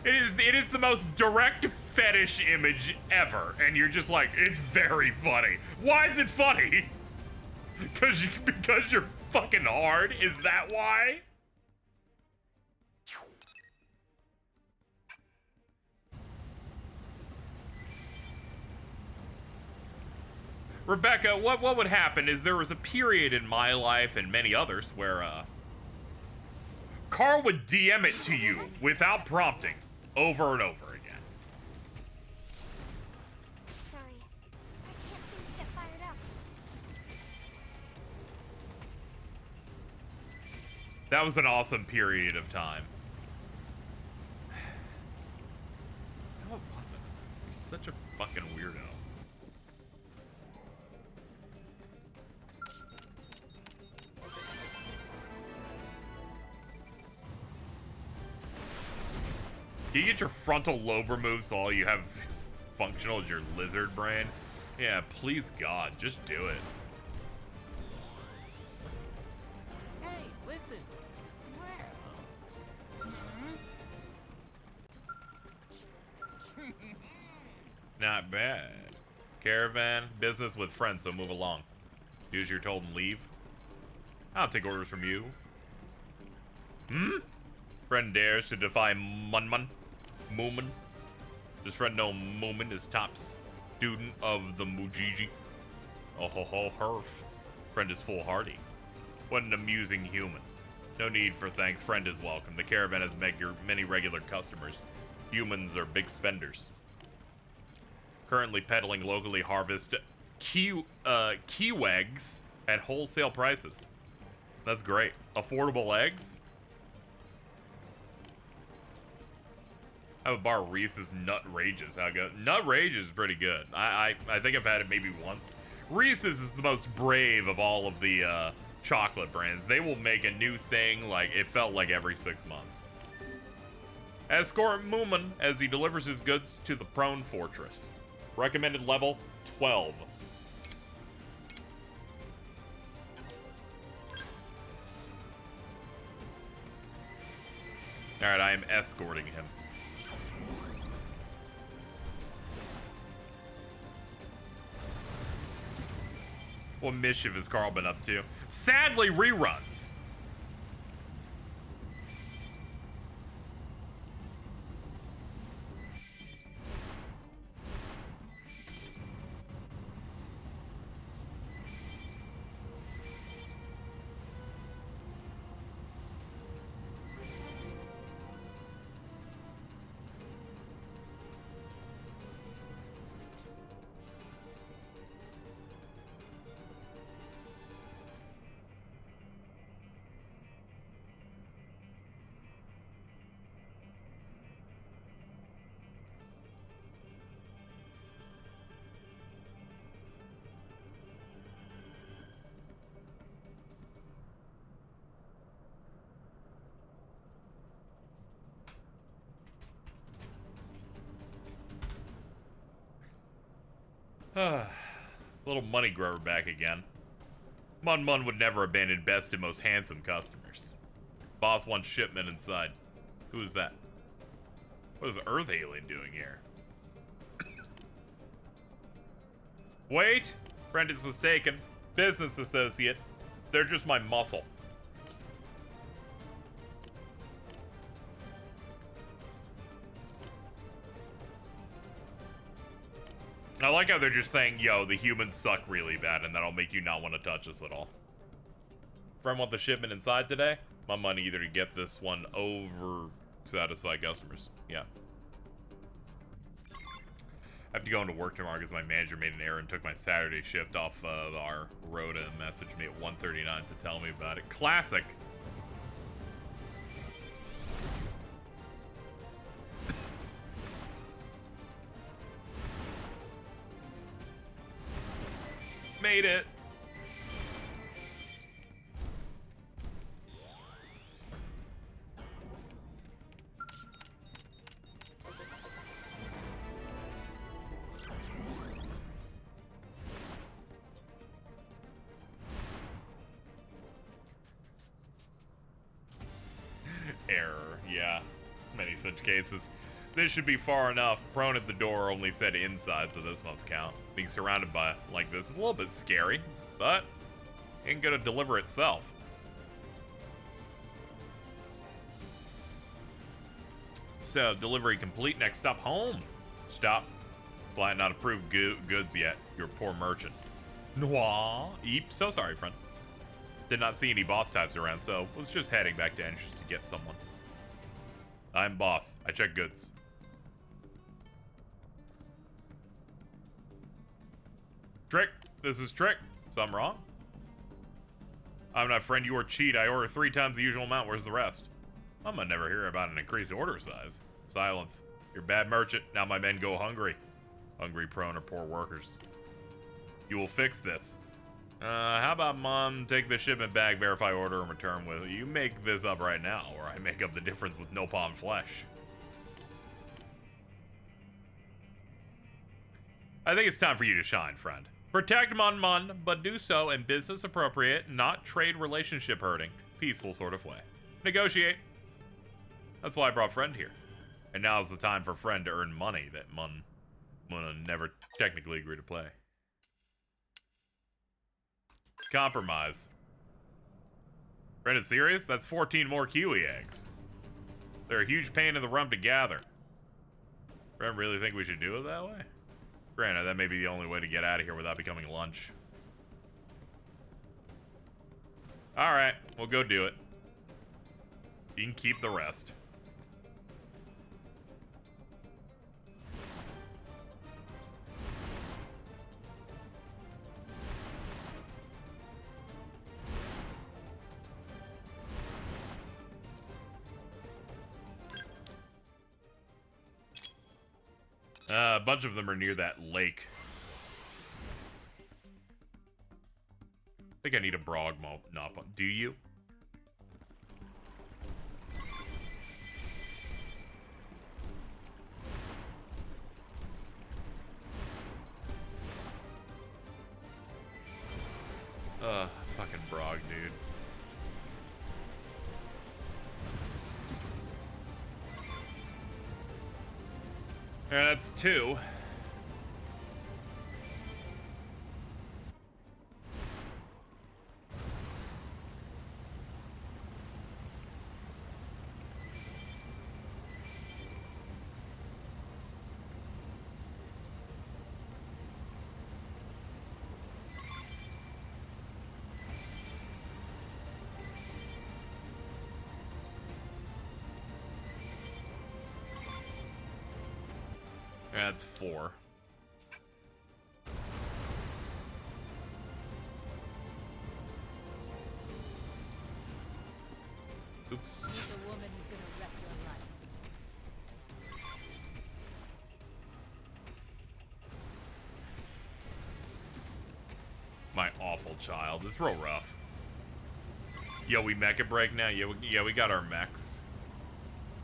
it is the most direct fetish image ever, and you're just like, it's very funny. Why is it funny? Because you're fucking hard? Is that why? Rebecca, what would happen is there was a period in my life and many others where, Carl would DM it to you without prompting over and over again. Sorry, I can't seem to get fired up. That was an awesome period of time. No, it wasn't. You're such a fucking weirdo. Do you get your frontal lobe removed so all you have functional is your lizard brain? Yeah, please God, just do it. Hey, listen. Not bad. Caravan, business with friends, so move along. Do as you're told and leave. I'll take orders from you. Hmm? Friend dares to defy Moomin. Does friend know Moomin is top student of the Mujiji? Oh ho ho herf. Friend is foolhardy. What an amusing human. No need for thanks, friend is welcome. The caravan has many regular customers. Humans are big spenders. Currently peddling locally harvested kiwegs at wholesale prices. That's great. Affordable eggs? I would bar Reese's Nut Rages. How good? Nut Rage is pretty good. I think I've had it maybe once. Reese's is the most brave of all of the chocolate brands. They will make a new thing like it felt like every 6 months. Escort Moomin as he delivers his goods to the prone fortress. Recommended level 12. Alright, I am escorting him. What mischief has Carl been up to? Sadly, reruns. Little money grower back again. Mun would never abandon best and most handsome customers. Boss wants shipment inside. Who is that? What is Earth Alien doing here? Wait! Friend is mistaken. Business associate. They're just my muscle. I like how they're just saying, yo, the humans suck really bad, and that'll make you not want to touch us at all. Friend want the shipment inside today? My money either to get this one over satisfy customers. Yeah. I have to go into work tomorrow because my manager made an error and took my Saturday shift off of our rota and messaged me at 1:39 to tell me about it. Classic. Made it. Error, yeah. Many such cases. This should be far enough. Prone at the door only said inside, so this must count. Being surrounded by like this is a little bit scary, but ain't gonna deliver itself. So, delivery complete. Next stop, home. Stop. Client not approved goods yet. You're a poor merchant. Noir. Eep. So sorry, friend. Did not see any boss types around, so was just heading back to entrance to get someone. I'm boss. I check goods. Trick. This is Trick. Something wrong? I'm not friend, you are cheat. I order 3 times the usual amount. Where's the rest? I'm gonna never hear about an increased order size. Silence. You're a bad merchant. Now my men go hungry. Hungry, prone, or poor workers. You will fix this. How about Mom take the shipment bag, verify order, and return with it? You make this up right now, or I make up the difference with no palm flesh. I think it's time for you to shine, friend. Protect Mun, but do so in business appropriate, not trade relationship hurting, peaceful sort of way. Negotiate. That's why I brought friend here. And now's the time for friend to earn money that Mun never technically agreed to play. Compromise. Friend is serious? That's 14 more kiwi eggs. They're a huge pain in the rump to gather. Friend really think we should do it that way? Granted, that may be the only way to get out of here without becoming lunch. Alright, we'll go do it. You can keep the rest. A bunch of them are near that lake. I think I need a Brog Mop. Do you? Fucking Brog, dude. That's 2. That's 4. Oops. Meet the woman who's gonna wreck your life. My awful child. It's real rough. Yo, we mech a break now? Yeah, we got our mechs.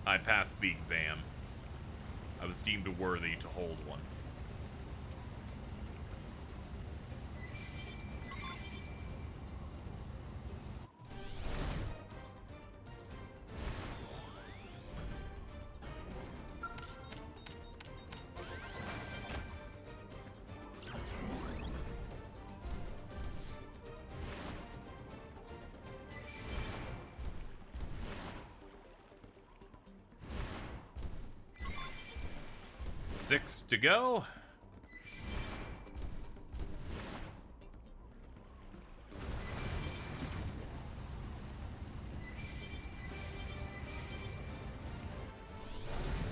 I passed the exam. I was deemed worthy to hold one. Six to go.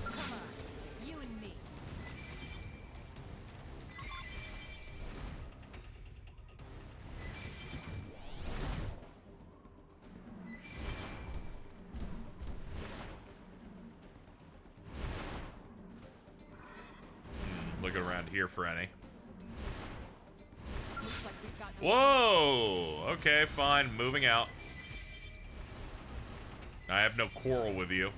Come on, you and me. Looking around here for any. Looks like we've got no Whoa! Okay, fine. Moving out. I have no quarrel with you.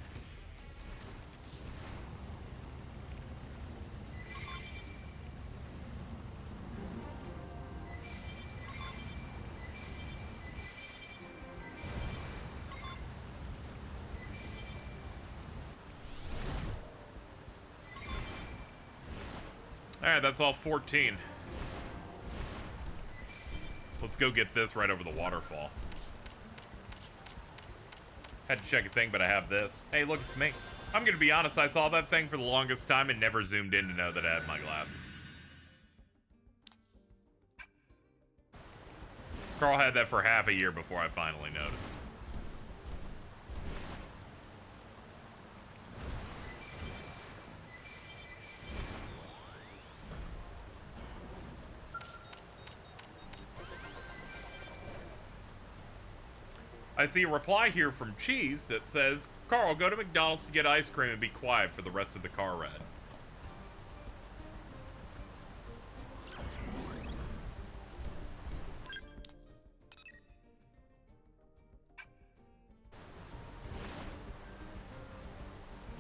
Alright, that's all 14. Let's go get this right over the waterfall. Had to check a thing, but I have this. Hey, look, it's me. I'm gonna be honest, I saw that thing for the longest time and never zoomed in to know that I had my glasses. Carl had that for half a year before I finally noticed. I see a reply here from Cheese that says, Carl, go to McDonald's to get ice cream and be quiet for the rest of the car ride.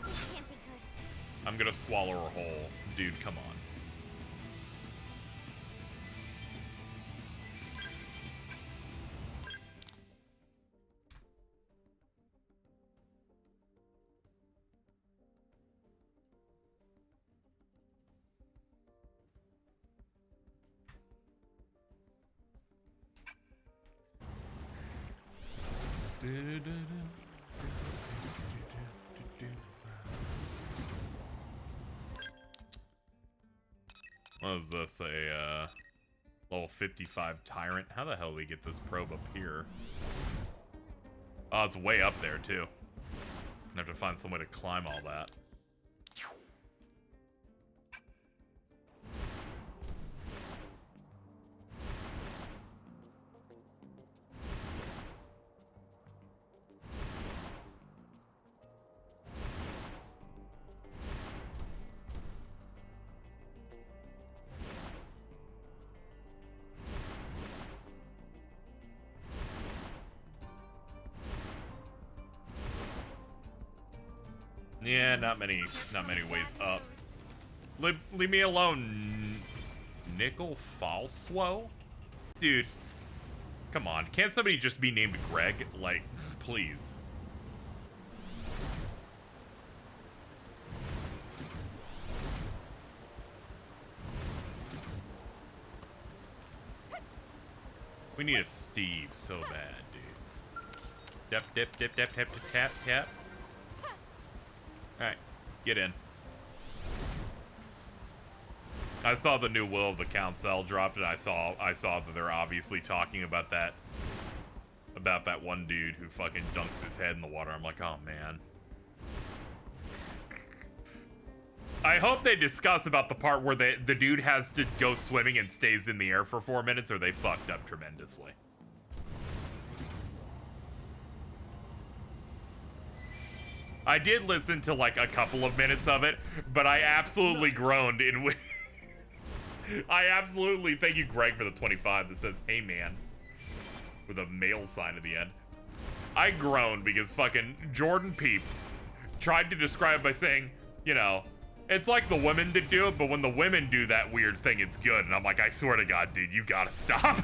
This can't be good. I'm gonna swallow her whole. Dude, come on. What is this? A level 55 tyrant? How the hell do we get this probe up here? Oh, it's way up there too. I have to find some way to climb all that. Yeah, not many ways up. Leave me alone, Nickel Falswo? Dude, come on. Can't somebody just be named Greg? Like, please. We need a Steve so bad, dude. Dip, dip, dip, dip, tap, tap, tap. Alright, get in. I saw the new Will of the Council dropped, and I saw that they're obviously talking about that one dude who fucking dunks his head in the water. I'm like, oh man. I hope they discuss about the part where the dude has to go swimming and stays in the air for 4 minutes, or they fucked up tremendously. I did listen to like a couple of minutes of it, but I absolutely groaned in which I absolutely, thank you Greg for the 25 that says, hey man, with a male sign at the end. I groaned because fucking Jordan Peeps tried to describe by saying, you know, it's like the women that do it, but when the women do that weird thing, it's good. And I'm like, I swear to God, dude, you gotta stop.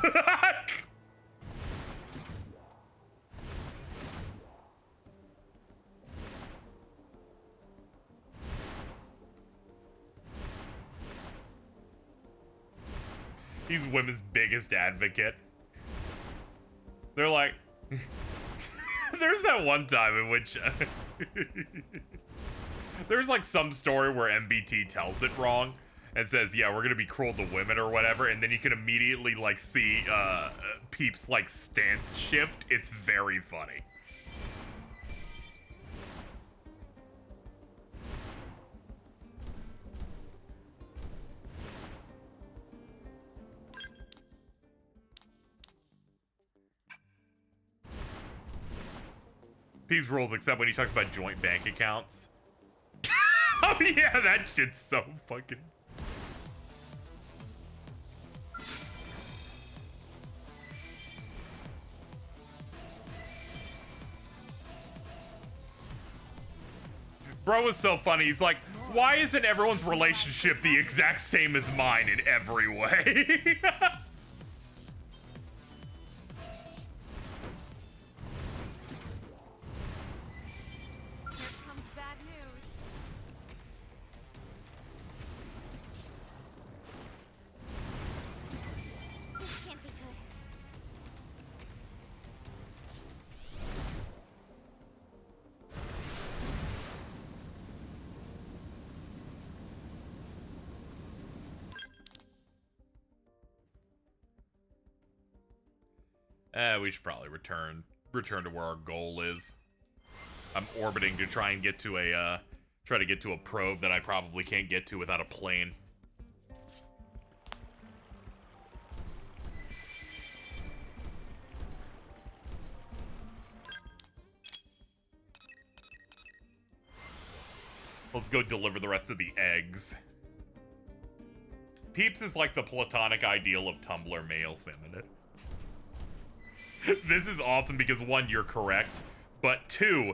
He's women's biggest advocate. They're like, there's that one time in which there's like some story where MBT tells it wrong and says, yeah, we're gonna be cruel to women or whatever, and then you can immediately like see Peeps like stance shift. It's very funny. Peeps rules except when he talks about joint bank accounts. Oh yeah, that shit's so fucking... Bro was so funny. He's like, why isn't everyone's relationship the exact same as mine in every way? We should probably return to where our goal is. I'm orbiting to try and get to a probe that I probably can't get to without a plane. Let's go deliver the rest of the eggs. Peeps is like the platonic ideal of Tumblr male feminine. This is awesome because, one, you're correct, but two,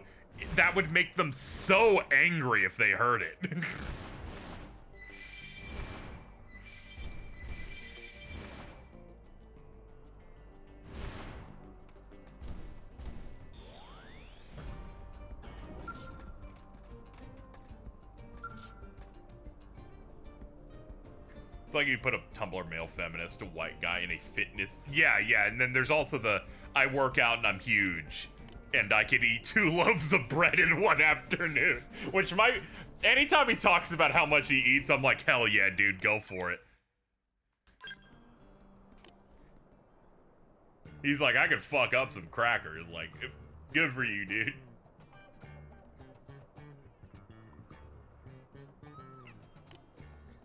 that would make them so angry if they heard it. It's like you put a Tumblr male feminist, a white guy, in a fitness... Yeah, and then there's also the, I work out and I'm huge, and I can eat 2 loaves of bread in 1 afternoon. Which might... Anytime he talks about how much he eats, I'm like, hell yeah, dude, go for it. He's like, I could fuck up some crackers. Like, good for you, dude.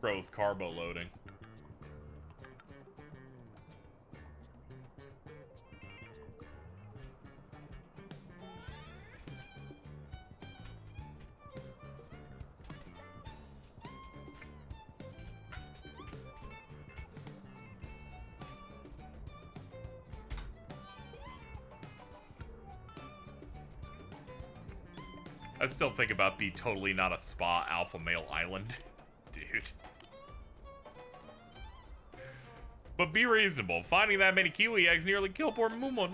Bro's carbo loading. I still think about the totally not a spa alpha male island. Dude. But be reasonable. Finding that many kiwi eggs nearly killed poor Mumon.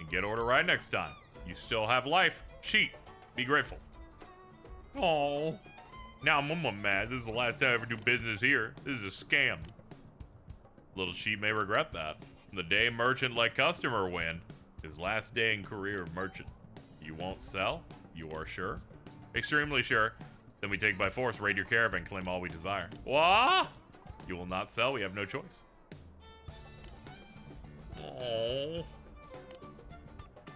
And get order right next time. You still have life. Cheat. Be grateful. Oh. Now Mumon mad. This is the last time I ever do business here. This is a scam. Little sheep may regret that. The day merchant let customer win. His last day in career of merchant. You won't sell? You are sure? Extremely sure. Then we take by force, raid your caravan, claim all we desire. What? You will not sell? We have no choice. Oh.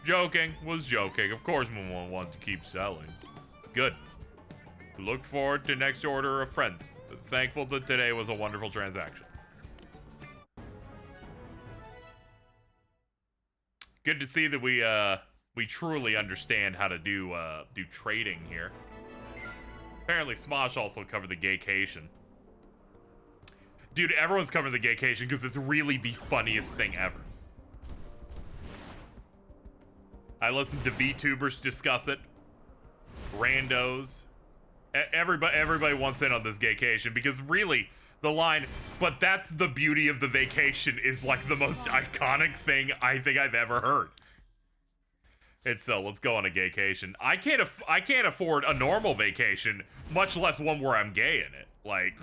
Joking. Was joking. Of course we won't want to keep selling. Good. We look forward to next order of friends. Thankful that today was a wonderful transaction. Good to see that we truly understand how to do trading here. Apparently Smosh also covered the gaycation. Dude, everyone's covering the gaycation because it's really the funniest thing ever. I listened to VTubers discuss it. Randos. Everybody wants in on this gaycation because really, the line, but that's the beauty of the vacation is like the most iconic thing I think I've ever heard. It's so, let's go on a gaycation. I can't afford a normal vacation, much less one where I'm gay in it. Like,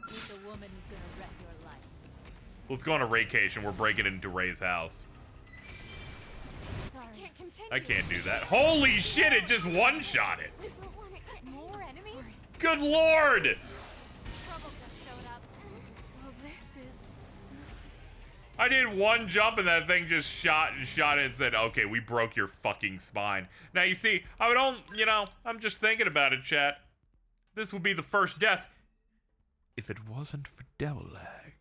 Meet the woman who's gonna wreck your life. let's go on a vacation. We're breaking into Ray's house. I can't continue. I can't do that. Holy shit, it just one-shot it. We don't want it to more enemies. Good lord! Trouble just showed up. Well, this is... I did one jump and that thing just shot it and said, okay, we broke your fucking spine. Now, you see, I'm just thinking about it, chat. This would be the first death if it wasn't for Devil Lag.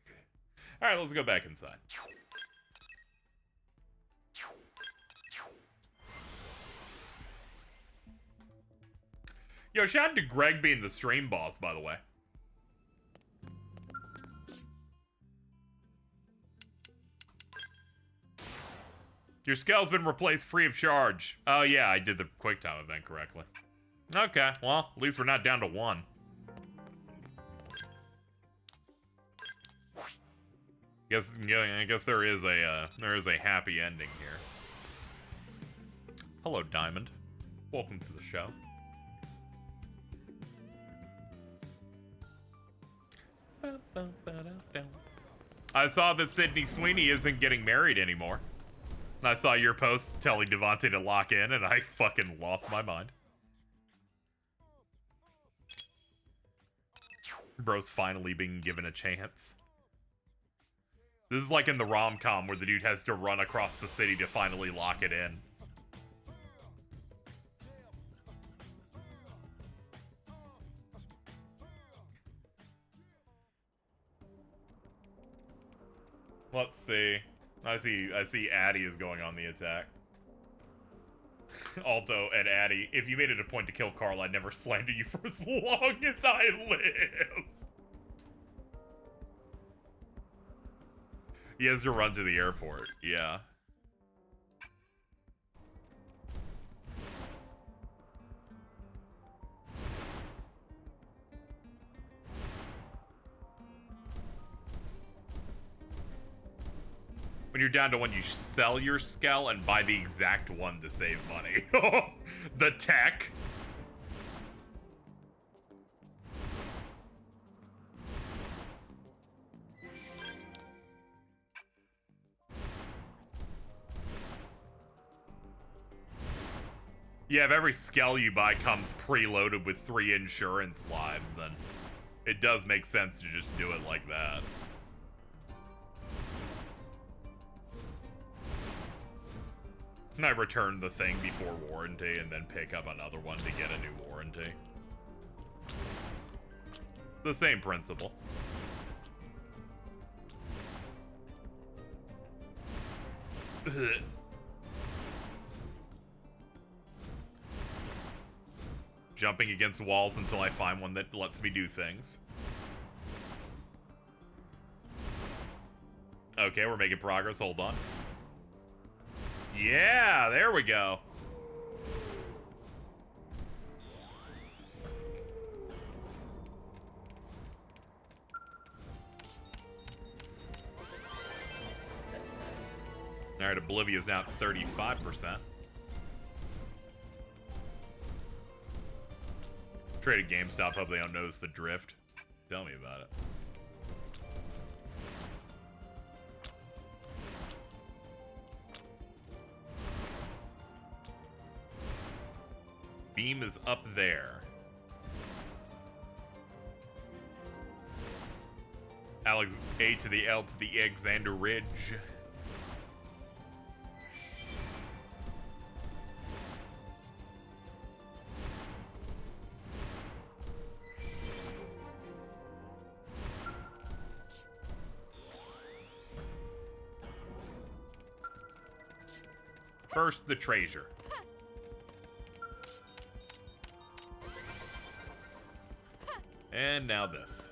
All right, let's go back inside. Yo, shout out to Greg being the stream boss, by the way. Your skell's been replaced free of charge. Oh yeah, I did the QuickTime event correctly. Okay, well, at least we're not down to 1. I guess there is a happy ending here. Hello, Diamond. Welcome to the show. I saw that Sydney Sweeney isn't getting married anymore. I saw your post telling Devontae to lock in, and I fucking lost my mind. Bro's finally being given a chance. This is like in the rom-com where the dude has to run across the city to finally lock it in. Let's see. I see Addy is going on the attack. Alto and Addy, if you made it a point to kill Carl, I'd never slander you for as long as I live. He has to run to the airport, yeah. When you're down to one, you sell your skell and buy the exact one to save money. The tech. Yeah, if every skell you buy comes preloaded with 3 insurance lives, then it does make sense to just do it like that. And I return the thing before warranty and then pick up another one to get a new warranty. The same principle. Ugh. Jumping against walls until I find one that lets me do things. Okay, we're making progress. Hold on. Yeah, there we go. Alright, Oblivia's now at 35%. Traded GameStop, hope they don't notice the drift. Tell me about it. Beam is up there. Alex, A to the L to the Xander Ridge. First, the treasure. And now this.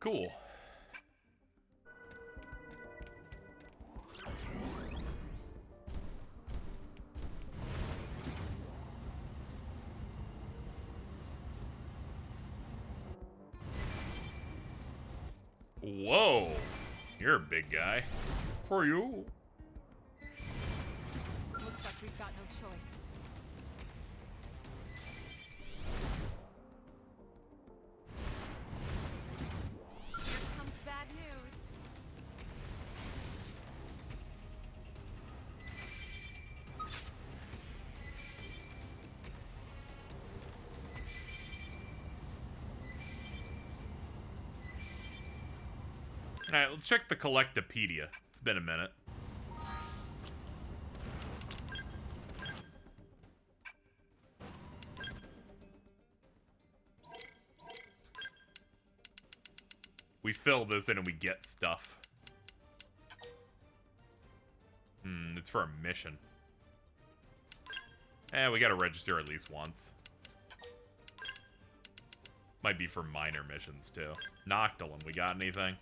Cool. Whoa. You're a big guy. For you. Looks like we've got no choice. Here comes bad news. Alright, let's check the Collectopedia. It's been a minute. We fill this in and we get stuff. It's for a mission. We gotta register at least once. Might be for minor missions, too. Noctilum, we got anything?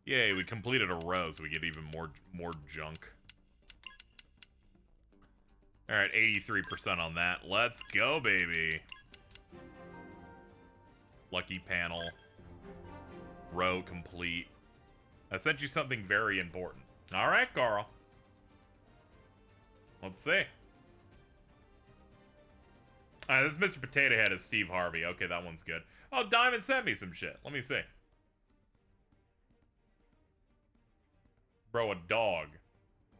Yay, we completed a row, so we get even more junk. Alright, 83% on that. Let's go, baby. Lucky panel. Row complete. I sent you something very important. Alright, Carl. Let's see. Alright, this Mr. Potato Head is Steve Harvey. Okay, that one's good. Oh, Diamond sent me some shit. Let me see. Bro, a dog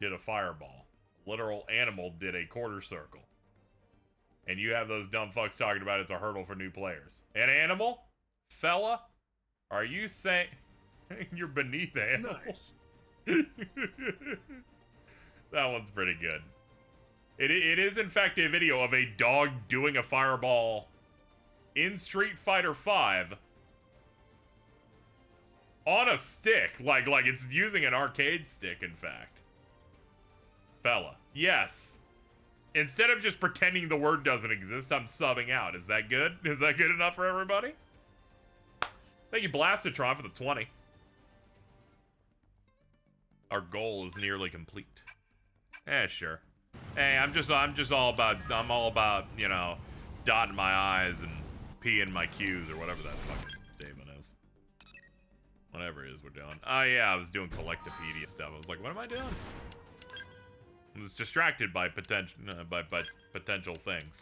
did a fireball. A literal animal did a quarter circle. And you have those dumb fucks talking about it's a hurdle for new players. An animal? Fella? Are you saying... You're beneath animal? Nice. That one's pretty good. It is, in fact, a video of a dog doing a fireball in Street Fighter V on a stick. Like it's using an arcade stick, in fact. Fella. Yes. Instead of just pretending the word doesn't exist, I'm subbing out. Is that good? Is that good enough for everybody? Thank you, Blastatron, for the 20. Our goal is nearly complete. Sure. Hey, I'm all about, you know, dotting my I's and peeing my Q's or whatever that fucking statement is. Whatever it is we're doing. Oh yeah, I was doing Collectopedia stuff. I was like, what am I doing? I was distracted by potential things.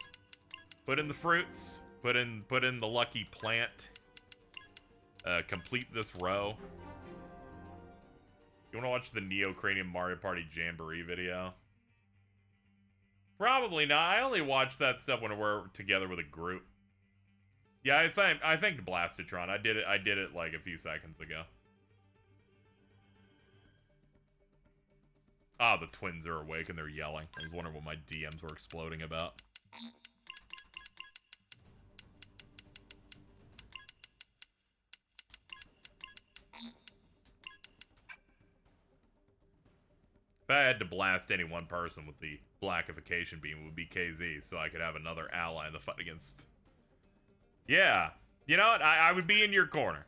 Put in the fruits. Put in the lucky plant. Complete this row. You want to watch the Neo-Cranium Mario Party Jamboree video? Probably not. I only watch that stuff when we're together with a group. Yeah, I thanked Blastatron. I did it like a few seconds ago. Ah, the twins are awake and they're yelling. I was wondering what my DMs were exploding about. If I had to blast any one person with the blackification beam, it would be KZ, so I could have another ally in the fight against... Yeah. You know what? I would be in your corner.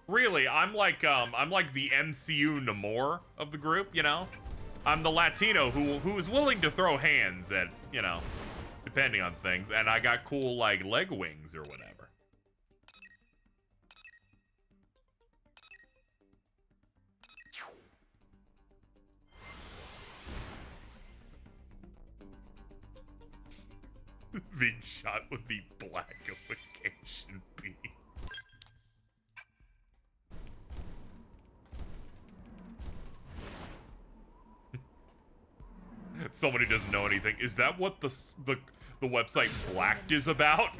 Really, I'm like the MCU Namor of the group, you know? I'm the Latino who is willing to throw hands at, you know, depending on things, and I got cool, like, leg wings or whatever. Being shot with the blackification beam. Somebody doesn't know anything. Is that what the website Blacked is about?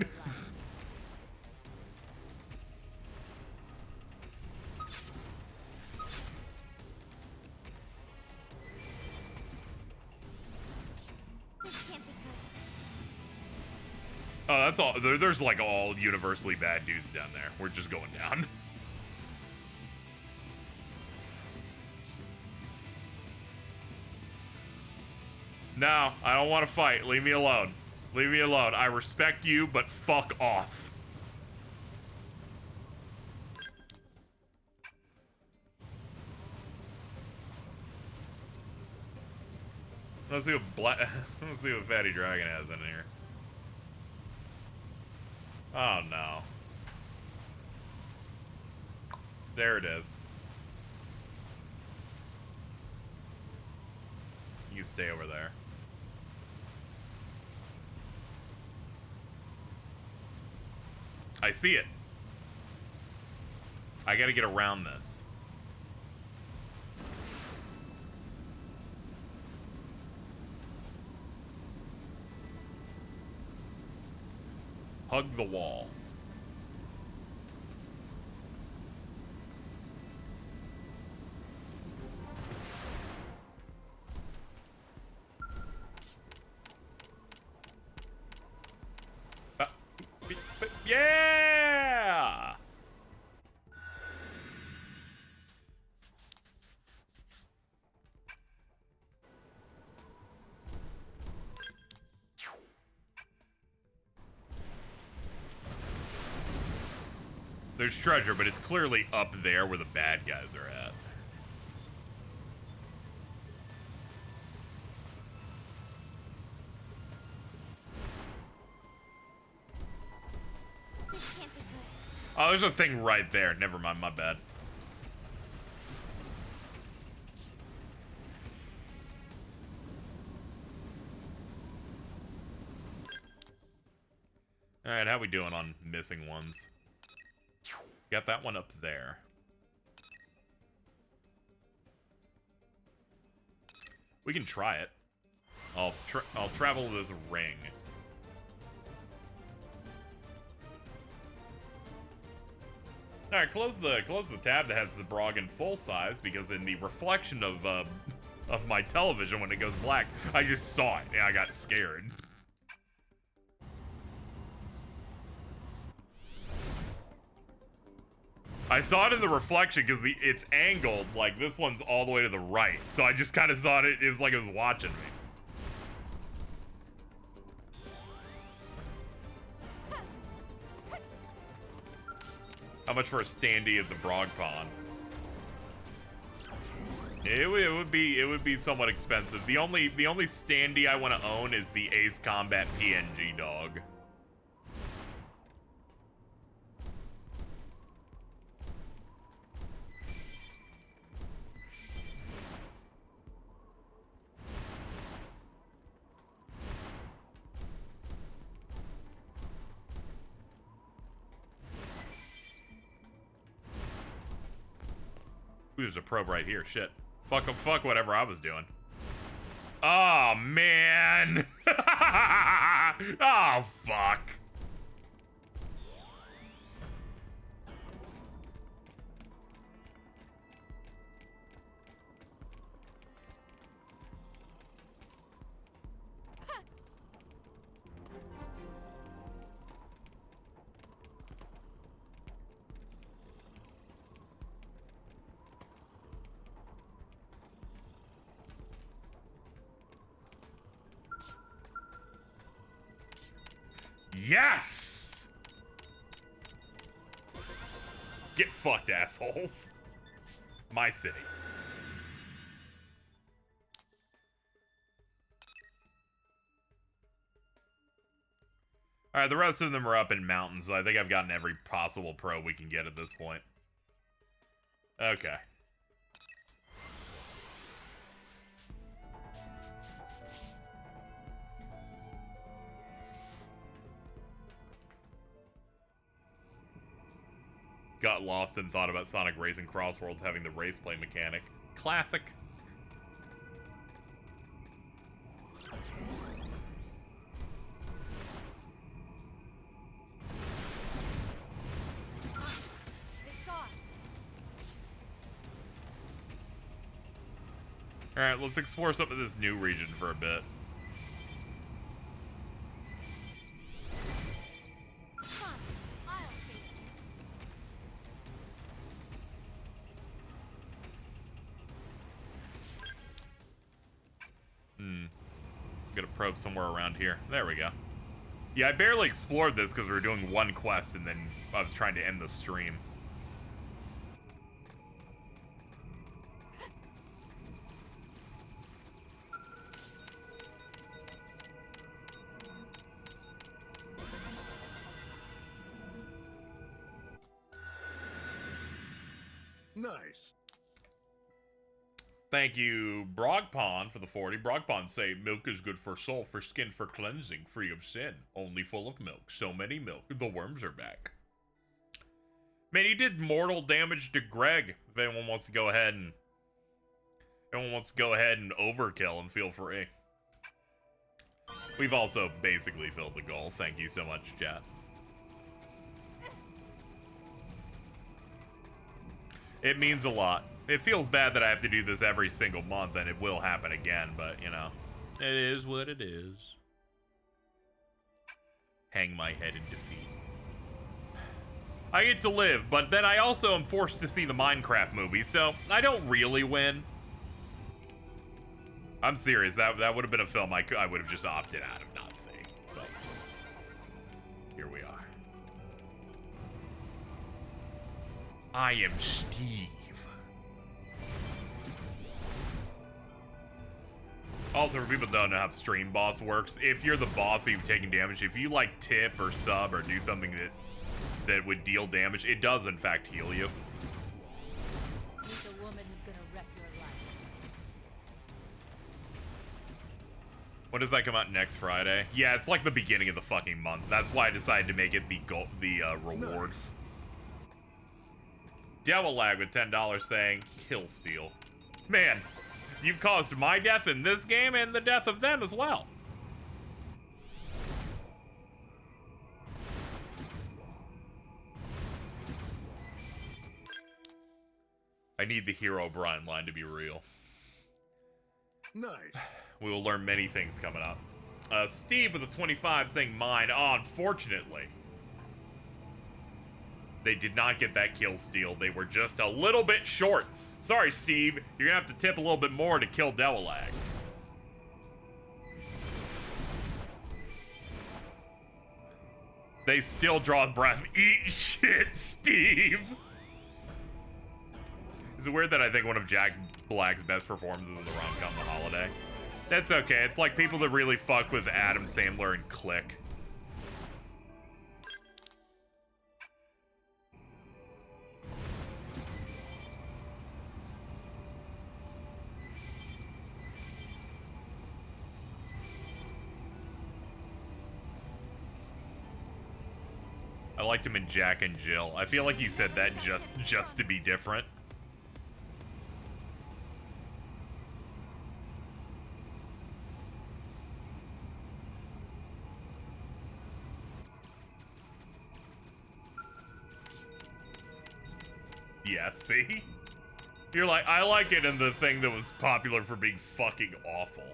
Oh, that's all. There's like all universally bad dudes down there. We're just going down. No, I don't want to fight. Leave me alone. Leave me alone. I respect you, but fuck off. Let's see what let's see what Fatty Dragon has in here. Oh no. There it is. You stay over there. I see it. I gotta get around this. Hug the wall. Yeah! There's treasure, but it's clearly up there where the bad guys are at. Oh, there's a thing right there. Never mind, my bad. Alright, how we doing on missing ones? Got that one up there. We can try it. I'll travel this ring. All right, close the tab that has the Brog in full size, because in the reflection of my television when it goes black, I just saw it and I got scared. I saw it in the reflection because it's angled, like this one's all the way to the right, so I just kind of saw it. It was like it was watching me. How much for a standee at the Brog Pond? It would be somewhat expensive. The only standee I want to own is the Ace Combat PNG dog. Ooh, there's a probe right here. Shit. Fuck whatever I was doing. Oh, man. Oh, fuck. Yes! Get fucked, assholes. My city. Alright, the rest of them are up in mountains, so I think I've gotten every possible pro we can get at this point. Okay. Got lost and thought about Sonic Racing Crossworlds having the race play mechanic. Classic. Alright, let's explore some of this new region for a bit. Gonna probe somewhere around here. There we go. Yeah, I barely explored this because we were doing one quest and then I was trying to end the stream. Nice. Thank you, Brogpond, for the 40. Brogpond say, milk is good for soul, for skin, for cleansing, free of sin. Only full of milk. So many milk. The worms are back. Man, he did mortal damage to Greg. If anyone wants to go ahead and... overkill and feel free. We've also basically filled the goal. Thank you so much, chat. It means a lot. It feels bad that I have to do this every single month, and it will happen again, but, you know, it is what it is. Hang my head in defeat. I get to live, but then I also am forced to see the Minecraft movie, so I don't really win. I'm serious, that would have been a film I would have just opted out of not seeing, but here we are. I am Steve. Also, for people who don't know how Stream Boss works, if you're the boss and you've taken damage, if you, like, tip or sub or do something that would deal damage, it does, in fact, heal you. Meet the woman who's gonna wreck your life. When does that come out? Next Friday? Yeah, it's like the beginning of the fucking month. That's why I decided to make it the rewards. Devil Lag with $10 saying, kill steal. Man, you've caused my death in this game and the death of them as well. I need the Hero Brian line to be real. Nice. We will learn many things coming up. Steve with a 25 saying mine. Oh, unfortunately. They did not get that kill steal. They were just a little bit short. Sorry, Steve. You're gonna have to tip a little bit more to kill Devil Lag. They still draw breath. Eat shit, Steve. Is it weird that I think one of Jack Black's best performances is the rom-com The Holiday? That's okay. It's like people that really fuck with Adam Sandler and Click. I liked him in Jack and Jill. I feel like you said that just to be different. Yeah, see? You're like, I like it in the thing that was popular for being fucking awful.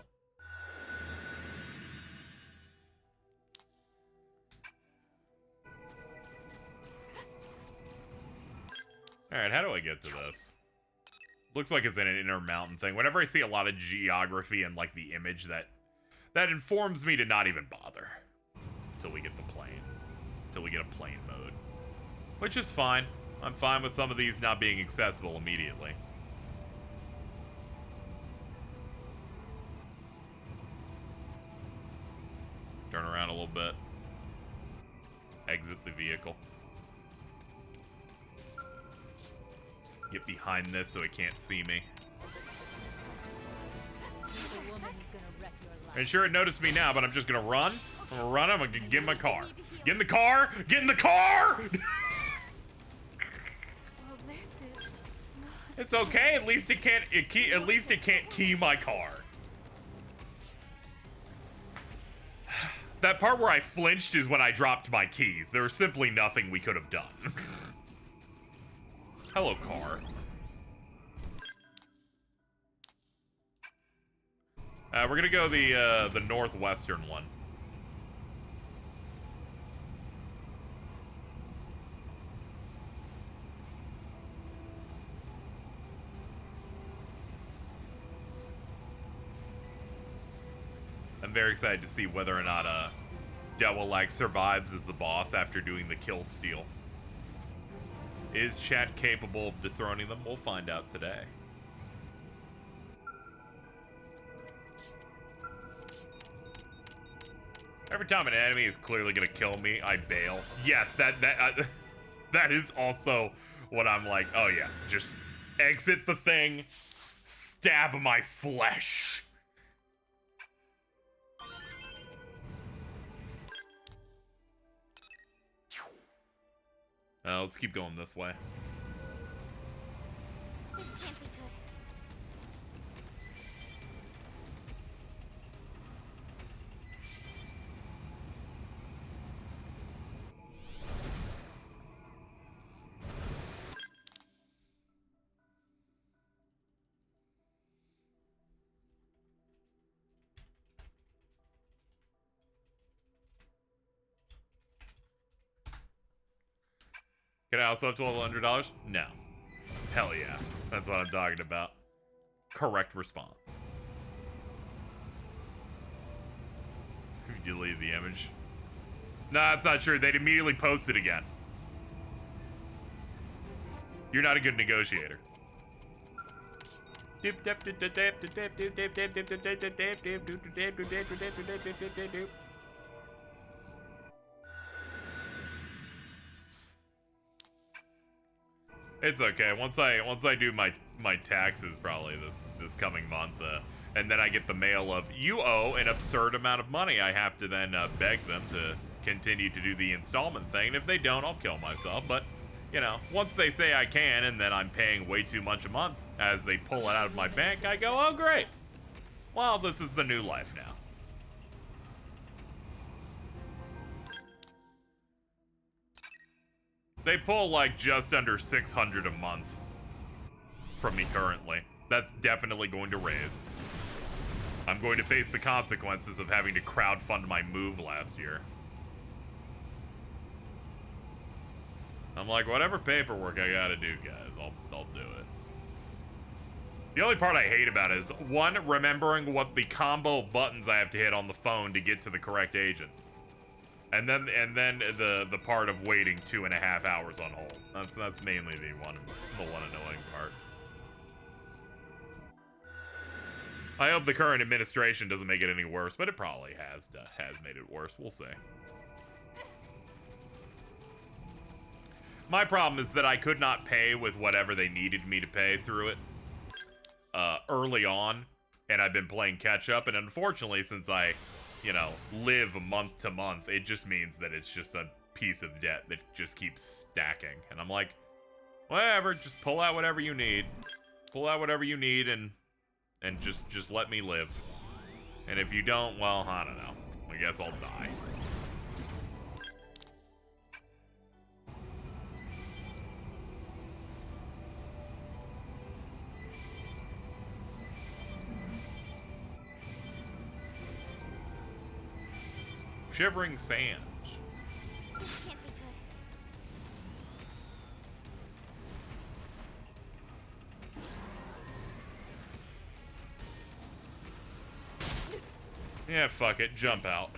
Alright, how do I get to this? Looks like it's in an inner mountain thing. Whenever I see a lot of geography and, like, the image, that informs me to not even bother. Until we get the plane. Until we get a plane mode. Which is fine. I'm fine with some of these not being accessible immediately. Turn around a little bit. Exit the vehicle. Get behind this so it can't see me. The woman is gonna wreck your life. And sure, it noticed me now, but I'm just gonna run. I'm gonna run. I'm gonna get in my car. Get in the car. Get in the car. Well, this is not... It's okay. At least it can't. At least it can't key my car. That part where I flinched is when I dropped my keys. There was simply nothing we could have done. Hello, car. We're gonna go the northwestern one. I'm very excited to see whether or not Devil like survives as the boss after doing the kill steal. Is chat capable of dethroning them? We'll find out today. Every time an enemy is clearly gonna kill me, I bail. Yes, that is also what I'm like. Oh yeah, just exit the thing, stab my flesh. Let's keep going this way. This can't be good. Can I also have $1,200? No. Hell yeah. That's what I'm talking about. Correct response. You delete the image. No, that's not true. They'd immediately post it again. You're not a good negotiator. It's okay. Once I do my taxes probably this coming month, and then I get the mail of you owe an absurd amount of money, I have to then beg them to continue to do the installment thing. And if they don't, I'll kill myself. But you know, once they say I can, and then I'm paying way too much a month as they pull it out of my bank, I go, oh great. Well, this is the new life now. They pull like just under 600 a month from me currently. That's definitely going to raise. I'm going to face the consequences of having to crowdfund my move last year. I'm like, whatever paperwork I gotta do, guys, I'll do it. The only part I hate about it is, one, remembering what the combo buttons I have to hit on the phone to get to the correct agent. And then the part of waiting 2.5 hours on hold. That's mainly the one annoying part. I hope the current administration doesn't make it any worse, but it probably has made it worse. We'll see. My problem is that I could not pay with whatever they needed me to pay through it early on, and I've been playing catch up. And unfortunately, since I live month to month, it just means that it's just a piece of debt that just keeps stacking. And I'm like, whatever, just pull out whatever you need. Pull out whatever you need and just let me live. And if you don't, well, I don't know. I guess I'll die. Shivering Sands. This can't be good. Yeah, fuck it. Jump out.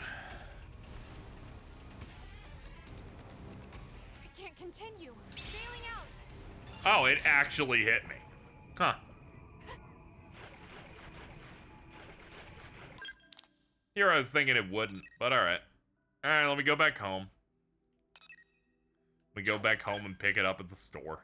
I can't continue. Bailing out. Oh, it actually hit me. Huh. Here I was thinking it wouldn't, but alright. Alright, let me go back home. We go back home and pick it up at the store.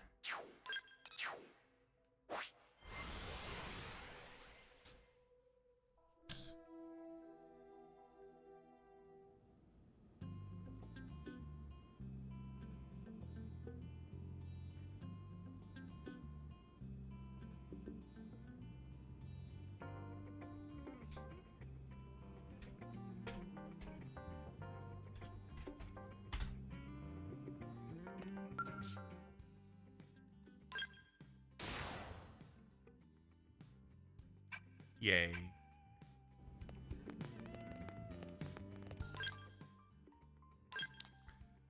Yay.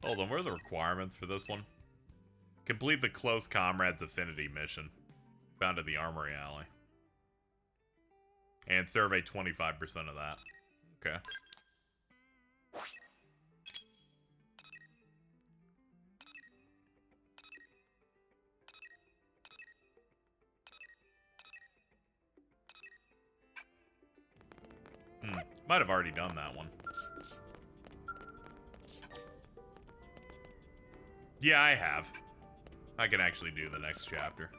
Hold on, what are the requirements for this one? Complete the Close Comrades Affinity mission. Found at the Armory Alley. And survey 25% of that. Okay. Might have already done that one. Yeah, I have. I can actually do the next chapter.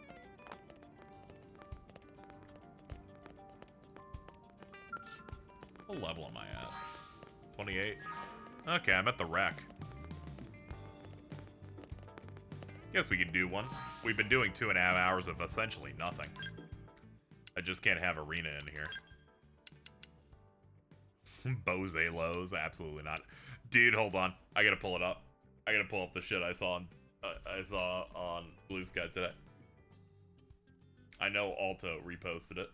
What level am I at? 28? Okay, I'm at the wreck. Guess we could do one. We've been doing 2.5 hours of essentially nothing. I just can't have arena in here. Bose lows, absolutely not. Dude, hold on. I gotta pull it up. I gotta pull up the shit I saw on Blue Sky today. I know Alto reposted it.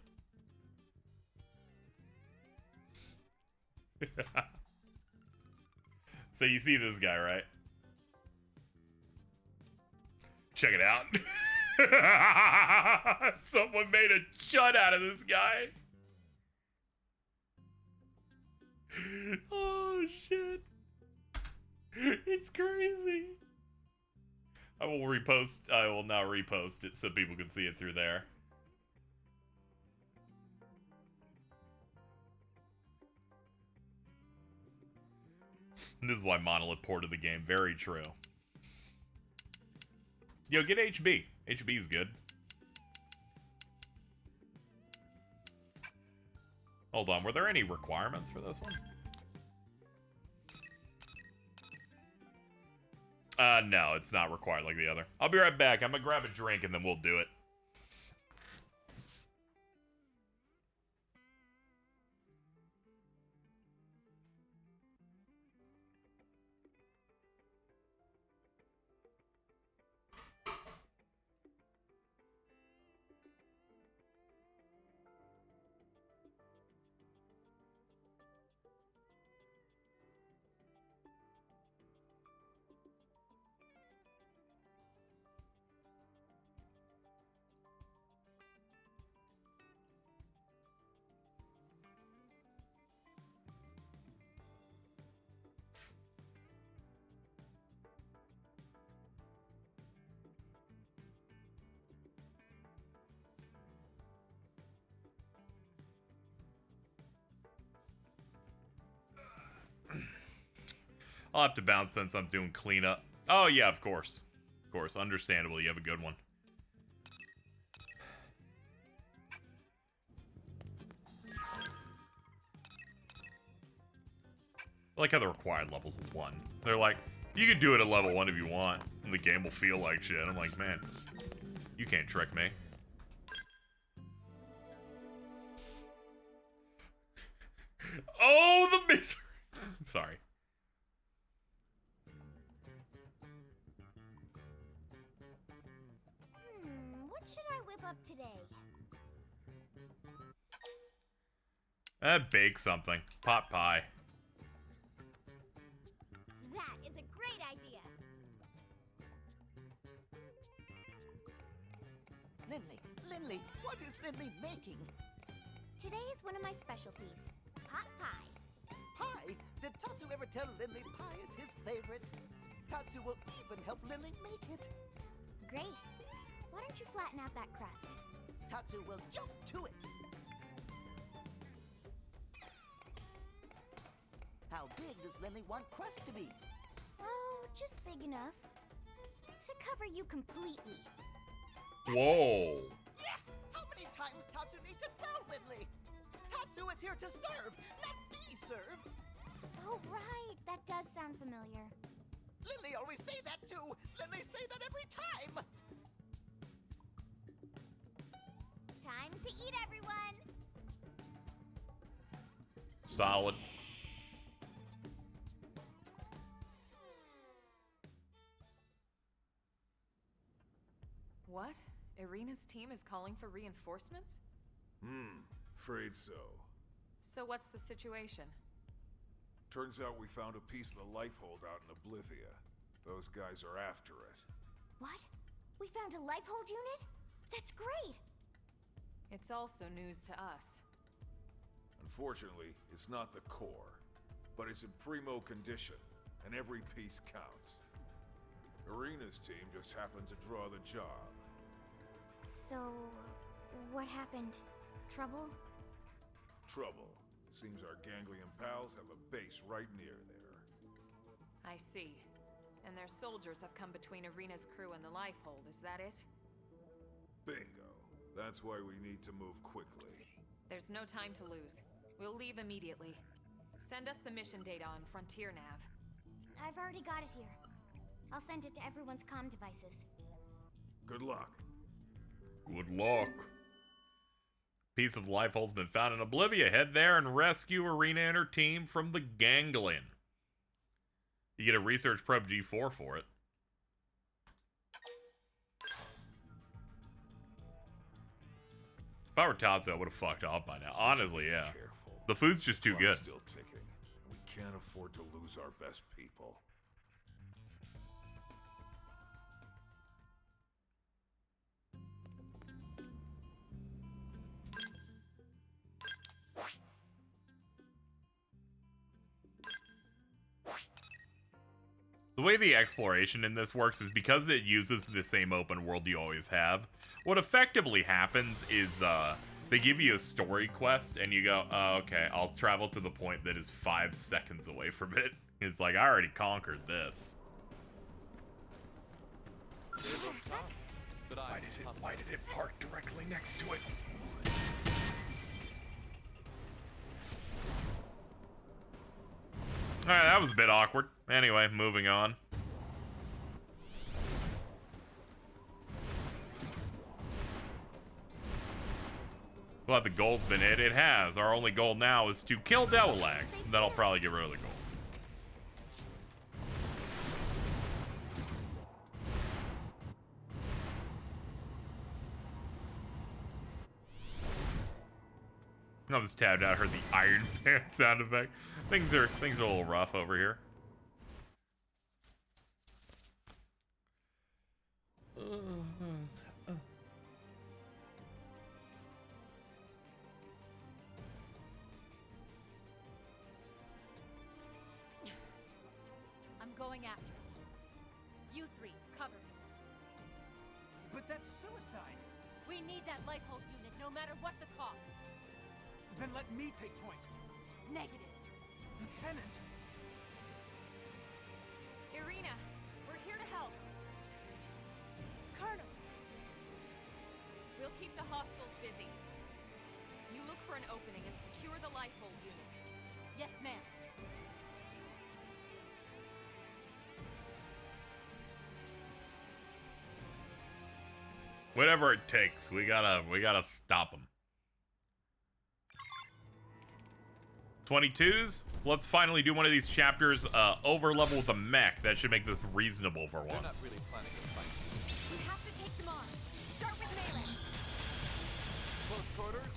So you see this guy, right? Check it out. Someone made a chud out of this guy. Oh shit. It's crazy. I will now repost it so people can see it through there. This is why Monolith ported the game. Very true. Yo, get HB. HB is good. Hold on, were there any requirements for this one? No, it's not required like the other. I'll be right back. I'm gonna grab a drink and then we'll do it. I'll have to bounce since I'm doing cleanup. Oh, yeah, of course. Of course, understandable. You have a good one. I like how the required level's 1. They're like, you can do it at level 1 if you want, and the game will feel like shit. I'm like, man, you can't trick me. Oh, the misery. Sorry. What should I whip up today? Bake something. Pot pie. That is a great idea. Lindley, what is Lindley making? Today is one of my specialties, pot pie. Pie? Did Tatsu ever tell Lindley pie is his favorite? Tatsu will even help Lindley make it. Great. Why don't you flatten out that crust? Tatsu will jump to it. How big does Linley want crust to be? Oh, just big enough to cover you completely. Whoa. Yeah! How many times Tatsu needs to tell Linley? Tatsu is here to serve, not be served. Oh, right. That does sound familiar. Linley always say that too. Linley say that every time. Time to eat, everyone. Solid. What? Irina's team is calling for reinforcements? Afraid so. So what's the situation? Turns out we found a piece of the life hold out in Oblivia. Those guys are after it. What? We found a lifehold unit? That's great. It's also news to us. Unfortunately, it's not the core, but it's in primo condition, and every piece counts. Irina's team just happened to draw the job. So, what happened? Trouble? Trouble. Seems our ganglion pals have a base right near there. I see. And their soldiers have come between Irina's crew and the lifehold, is that it? Bingo. That's why we need to move quickly. There's no time to lose. We'll leave immediately. Send us the mission data on Frontier Nav. I've already got it here. I'll send it to everyone's comm devices. Good luck. Good luck. Piece of lifehold's been found in Oblivia. Head there and rescue Irina and her team from the ganglion. You get a research probe G4 for it. If I were Tatsu, I would have fucked off by now. Honestly, yeah. Careful. The food's just too good. Clock's still ticking. We can't afford to lose our best people. The way the exploration in this works is because it uses the same open world you always have. What effectively happens is they give you a story quest and you go, oh, okay, I'll travel to the point that is 5 seconds away from it. It's like, I already conquered this. Why did it park directly next to it? Alright, that was a bit awkward. Anyway, moving on. Well, the goal's been hit. It has. Our only goal now is to kill Delalag. Then I'll probably get rid of the goal. I was tabbed out. Heard the Iron Man sound effect. Things are a little rough over here. I'm going after it. You three, cover me. But that's suicide. We need that lifehold unit, no matter what the cost. Then let me take point. Negative. Lieutenant! Irina, we're here to help. Colonel! We'll keep the hostiles busy. You look for an opening and secure the lifehold unit. Yes, ma'am. Whatever it takes, we gotta stop them. 22s. Let's finally do one of these chapters over level with a mech. That should make this reasonable for once. They're not really planning to fight. We have to take them on. Start with melee. Close quarters?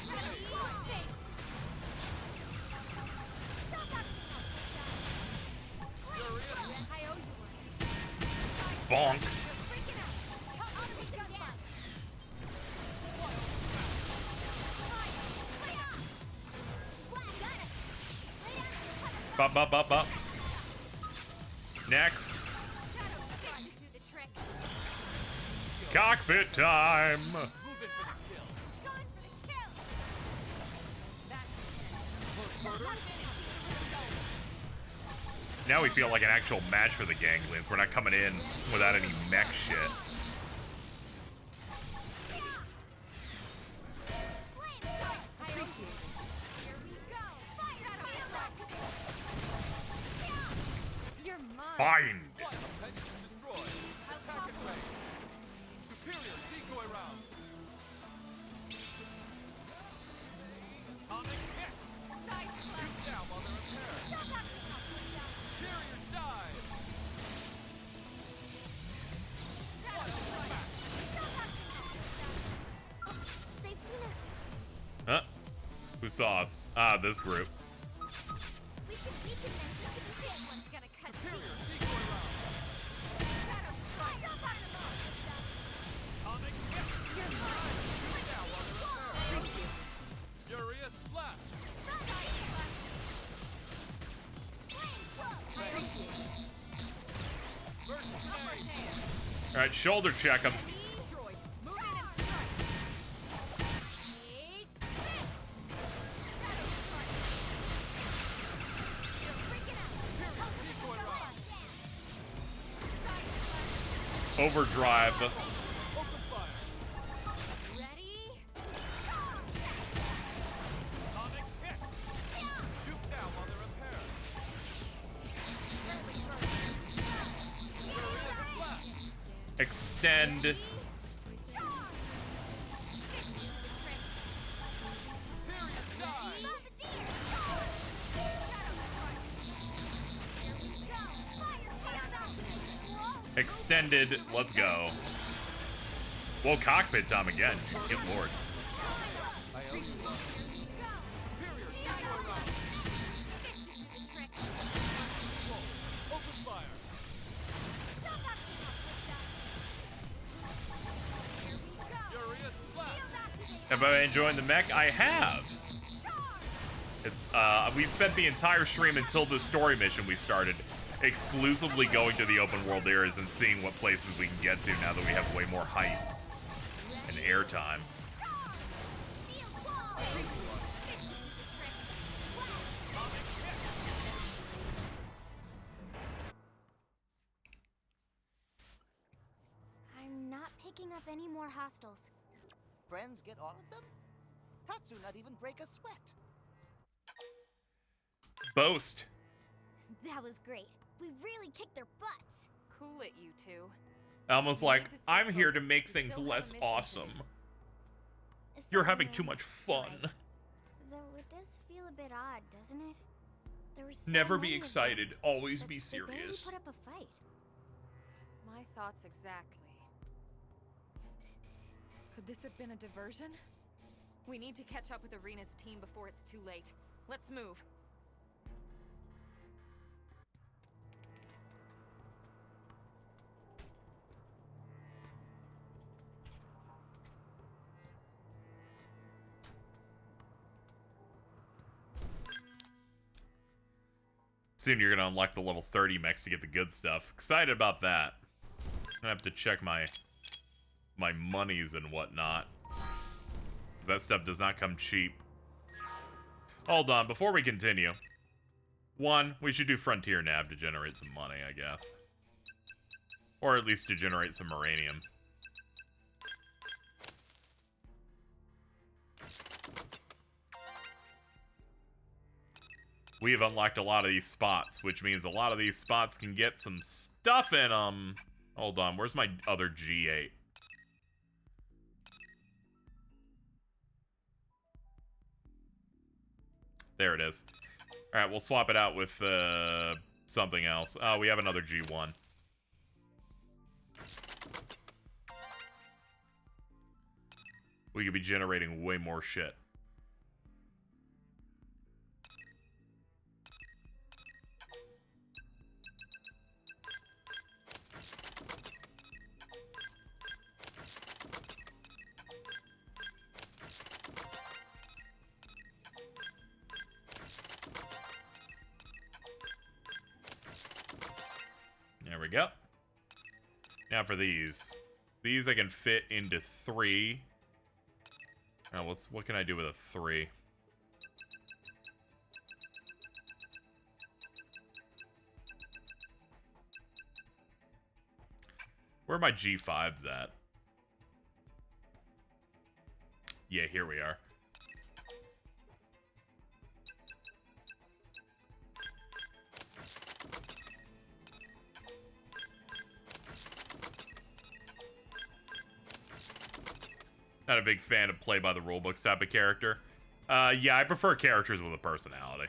Ready? Thanks. I owe you one. Bonk. Freaking out. Tell Otto to get down. Bop. Next. Cockpit time! Move in for the kill. Going for the kill. Close quarters. Now we feel like an actual match for the ganglions. We're not coming in without any mech shit. I appreciate it. Here we go. Shadow strike. You're mine. Bind! One appendage destroyed. Attack and range. Superior decoy round. Atomic hit. Side Shoot down while they're repaired. Interior dive. Shadow strike. They've seen us. Huh? Who saw us? Ah, this group. We should weaken them just to be safe. Someone's gonna cut Superior deep. decoy round. Shadow strike. Atomic hit. You're mine. Shoot down while they're repaired. Thank you. Furious blast. I appreciate it. Burst grenade. Alright, shoulder check him. Destroyed. Move in and strike. Take this. Shadow strike. You're freaking out. Decoy round. Side slash. Overdrive. Open fire. Ready? Atomic hit. Shoot down while they're repaired. Early bird. Furious blast. Extend. Furious dive. Extended. Let's go. Well, cockpit time again. Good lord. I owe you one. Superior decoy round. Open fire. Furious blast. Have I enjoyed the mech? I have. It's we spent the entire stream until the story mission we started exclusively going to the open world areas and seeing what places we can get to now that we have way more height and airtime. I'm not picking up any more hostiles. Friends get all of them? Tatsu not even break a sweat. Boast. That was great. We really kicked their butts. Cool it, you two. Almost We like, need to stay I'm here to focused. make We things still have a less mission to awesome. do. You're Sorry, having man. too much fun. Right. Though it does feel a bit odd, doesn't it? There were so Never be many of them, excited, always but be they barely serious. put up a fight. My thoughts exactly. Could this have been a diversion? We need to catch up with Arena's team before it's too late. Let's move. Soon you're gonna unlock the level 30 mechs to get the good stuff. Excited about that. I have to check my monies and whatnot. 'Cause that stuff does not come cheap. Hold on, before we continue. One, we should do Frontier Nav to generate some money, I guess. Or at least to generate some uranium. We have unlocked a lot of these spots, which means a lot of these spots can get some stuff in them. Hold on, where's my other G8? There it is. Alright, we'll swap it out with something else. Oh, we have another G1. We could be generating way more shit. There we go. Now for these. These I can fit into 3. Now, what can I do with a 3? Where are my G5s at? Yeah, here we are. Not a big fan of play by the rulebooks type of character. Yeah, I prefer characters with a personality.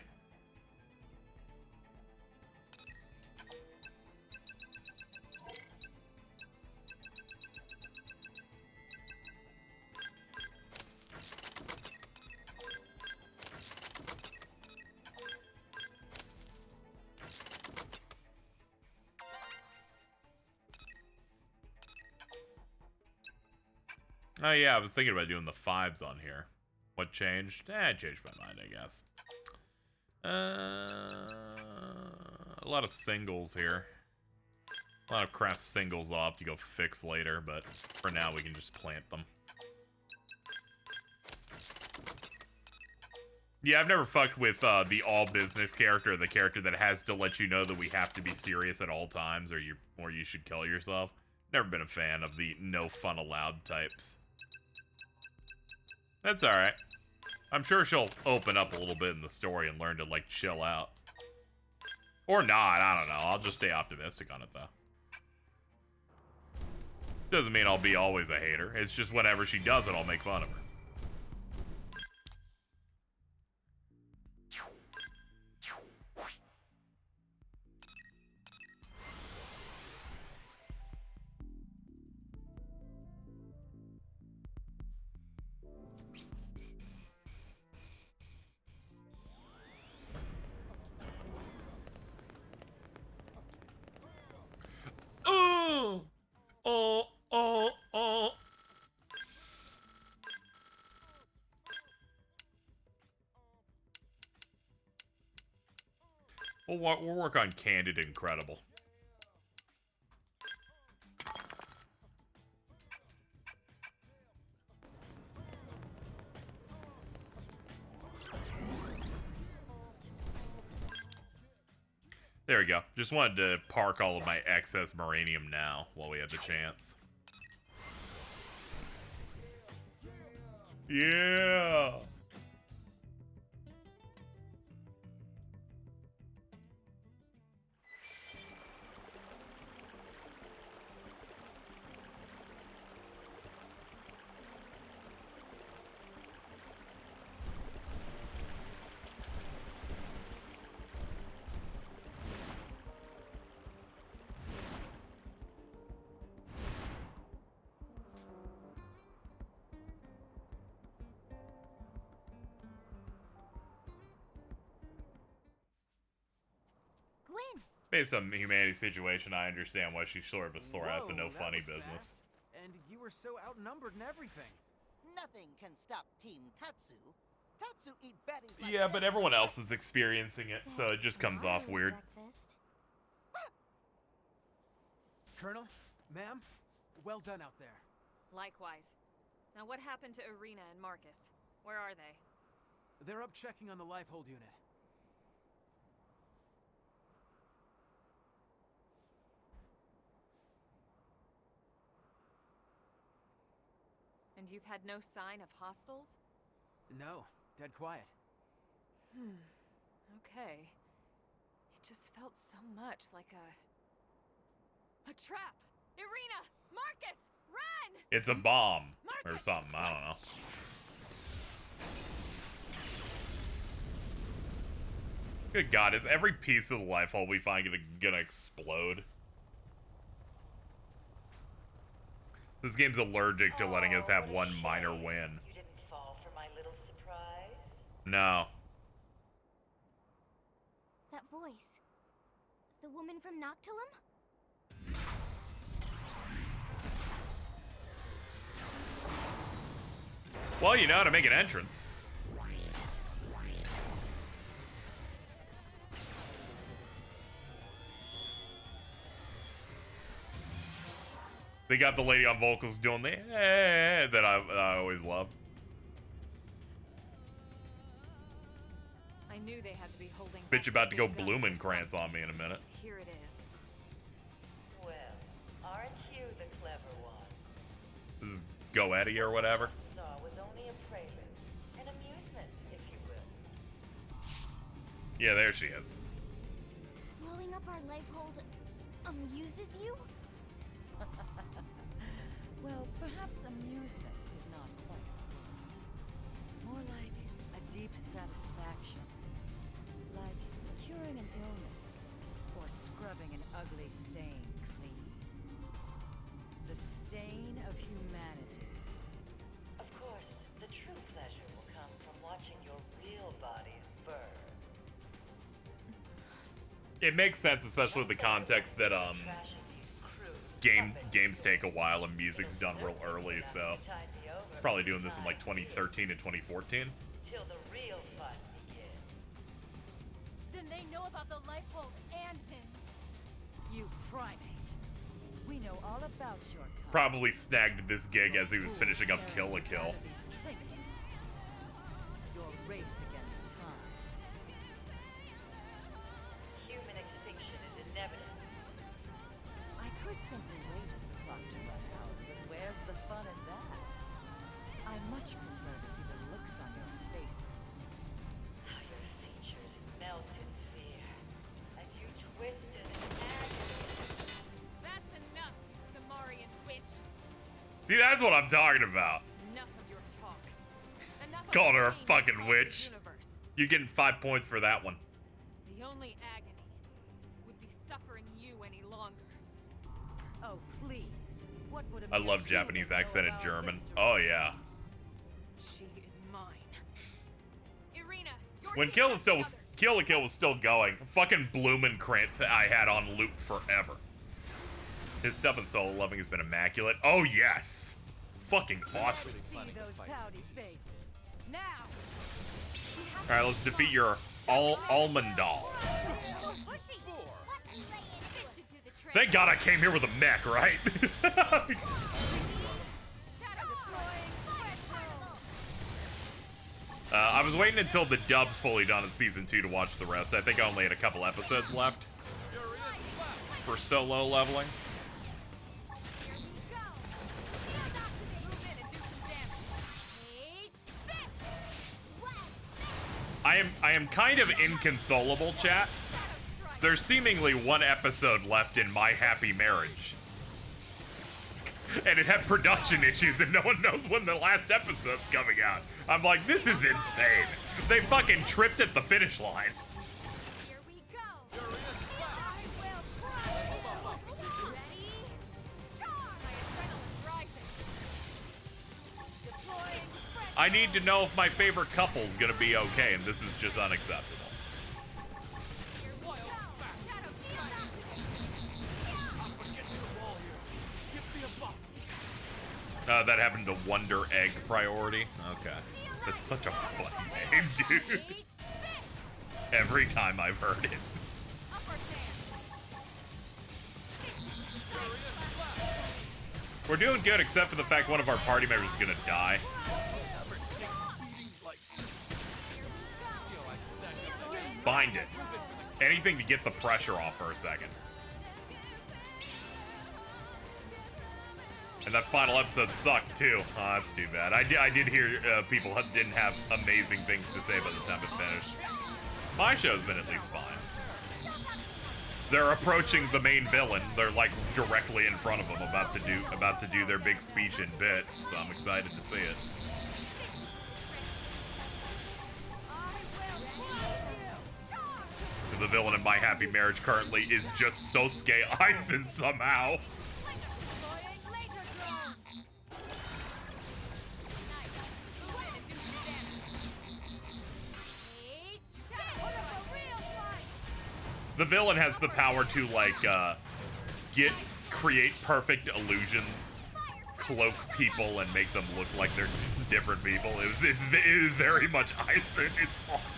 Oh yeah, I was thinking about doing the 5s on here. What changed? I changed my mind, I guess. A lot of singles here. A lot of crap singles I'll have to go fix later, but for now we can just plant them. Yeah, I've never fucked with the all-business character, the character that has to let you know that we have to be serious at all times, or you should kill yourself. Never been a fan of the no fun allowed types. That's alright. I'm sure she'll open up a little bit in the story and learn to, like, chill out. Or not, I don't know. I'll just stay optimistic on it, though. Doesn't mean I'll be always a hater. It's just whenever she does it, I'll make fun of her. Oh. We'll work on Candid Incredible. There we go. Just wanted to park all of my excess Moranium now while we had the chance. Yeah! Based on humanity's situation, I understand why she's sort of a sore ass and no funny business. Fast. And you were so outnumbered and everything. Nothing can stop Team Tatsu. Tatsu eat baddies like Yeah, but everyone else is experiencing it, so it just comes off weird. Colonel, ma'am, well done out there. Likewise. Now what happened to Irina and Marcus? Where are they? They're up checking on the life hold unit. And you've had no sign of hostiles? No, dead quiet. Okay. It just felt so much like a trap! Irina! Marcus! Run! It's a bomb or something, I don't know. Good God, is every piece of the life hole we find gonna explode? This game's allergic to letting us have one minor win. You didn't fall for my little surprise? No. That voice. The woman from Noctilum? Well, you know how to make an entrance. They got the lady on vocals doing the that I always love. I knew they had to be holding Bitch back about to the go big guns or Blumenkrantz something. on me in a minute. Here it is. Well, aren't you the clever one? This is Go Eddie or whatever. What you just saw was only a prelude, an amusement, if you will. Yeah, there she is. Blowing up our life hold amuses you? Well, perhaps amusement is not quite the word. More like a deep satisfaction. Like curing an illness or scrubbing an ugly stain clean. The stain of humanity. Of course, the true pleasure will come from watching your real bodies burn. It makes sense, especially with the context that games take a while and music's done real early, so it's probably doing this in like 2013 and 2014. Till the real fun begins. Then they know about the life hold and Mims. You primate. We know all about your kind. Probably snagged this gig as he was finishing up Kill la Kill. These trinkets. Your race against time. Human extinction is inevitable. I could simply wait for the clock to run out, but where's the fun in that? I much prefer to see the looks on your faces. How your features melt in fear as you twist in agony. That's enough, you Samarian witch. See, that's what I'm talking about. Enough of your talk. Enough Called of her a the pain fucking you caused witch. the universe. You're getting 5 points for that one. The only agony would be suffering you any longer. Oh, please. What would a I mere love human Japanese know accent in about German. history? Oh yeah. She is mine. Irina, your When team Kill has la the others. Kill was still going, fucking Blumenkrantz I had on loop forever. His stuff in Solo Loving has been immaculate. Oh yes. Fucking awesome. See those pouty faces. Now! Alright, let's defeat your Almondal. So pushy. Let's play into it. Should do the trick. Thank God I came here with a mech, right? Shadow I was waiting until the dub's fully done in Season 2 to watch the rest. I think I only had a couple episodes left for solo leveling. Move in and do some damage. I am kind of inconsolable, chat. There's seemingly one episode left in My Happy Marriage. And it had production issues and no one knows when the last episode's coming out. I'm like, this is insane. They fucking tripped at the finish line. Here we go. I will crush. Ready? Charge. My adrenaline's rising. Deploying spread. I need to know if my favorite couple's gonna be okay, and this is just unacceptable. Here we go. Shadow strike. Against the wall here. Give me a buff. That happened to Wonder Egg priority. Okay. That's such a fucking name, dude. Every time I've heard it. Upper We're doing good, except for the fact one of our party members is gonna die. Bind it. Anything to get the pressure off for a second. And that final episode sucked too. Oh, that's too bad. I did hear people didn't have amazing things to say by the time it finished. My show's been at least fine. They're approaching the main villain. They're like directly in front of them, about to do their big speech and bit. So I'm excited to see it. The villain in My Happy Marriage currently is just Sosuke Aizen somehow. deploying laser drones. Nice. Move in and do some damage. Shadow for real fight. The villain has the power to like create perfect illusions, cloak people, and make them look like they're different people. It is very much Aizen. It's awesome.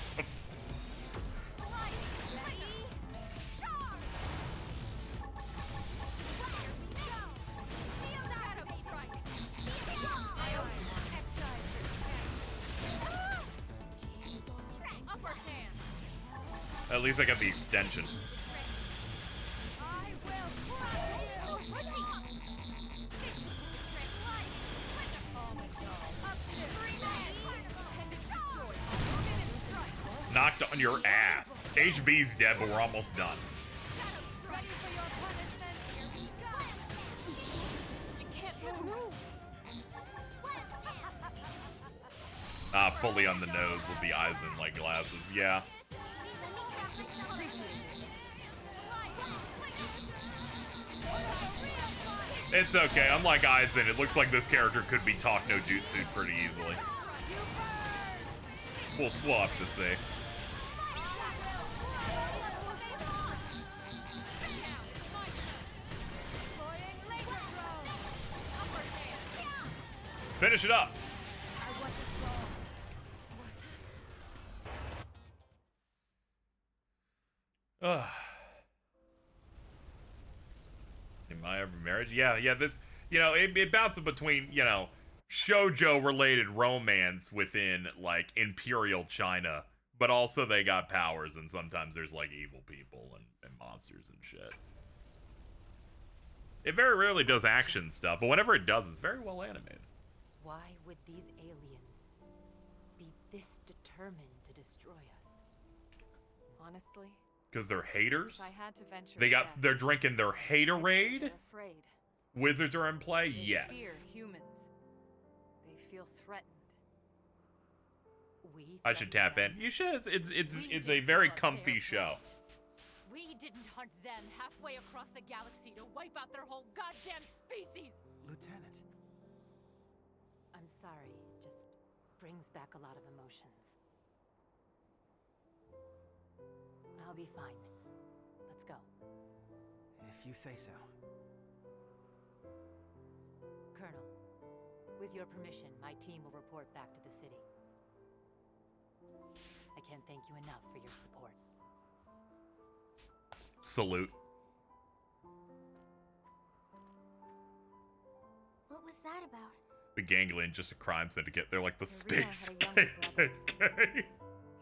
At least I got the extension. Knocked on your ass. HB's dead, but we're almost done. Fully on the nose with the eyes and like glasses. Yeah. It's okay. Unlike Aizen, it looks like this character could be talk no jutsu pretty easily. We'll have to see. Finish it up. Ugh. Am I ever married? Yeah, this, you know, it bounces between, you know, shoujo-related romance within, like, Imperial China, but also they got powers, and sometimes there's, like, evil people and monsters and shit. It very rarely does action stuff, but whenever it does, it's very well animated. Why would these aliens be this determined to destroy us? Honestly? Because they're haters? If I had to venture they're drinking their haterade? they're afraid. Wizards are in play? They yes. fear humans. They feel threatened. I should tap in. You should. It's a very comfy show. We didn't hunt them halfway across the galaxy to wipe out their whole goddamn species! Lieutenant. I'm sorry, it just brings back a lot of emotions. I'll be fine. Let's go. If you say so. Colonel, with your permission, my team will report back to the city. I can't thank you enough for your support. Salute. What was that about? The Ganglion, just a crime syndicate. They're like the Irina space had a younger brother. KKK. He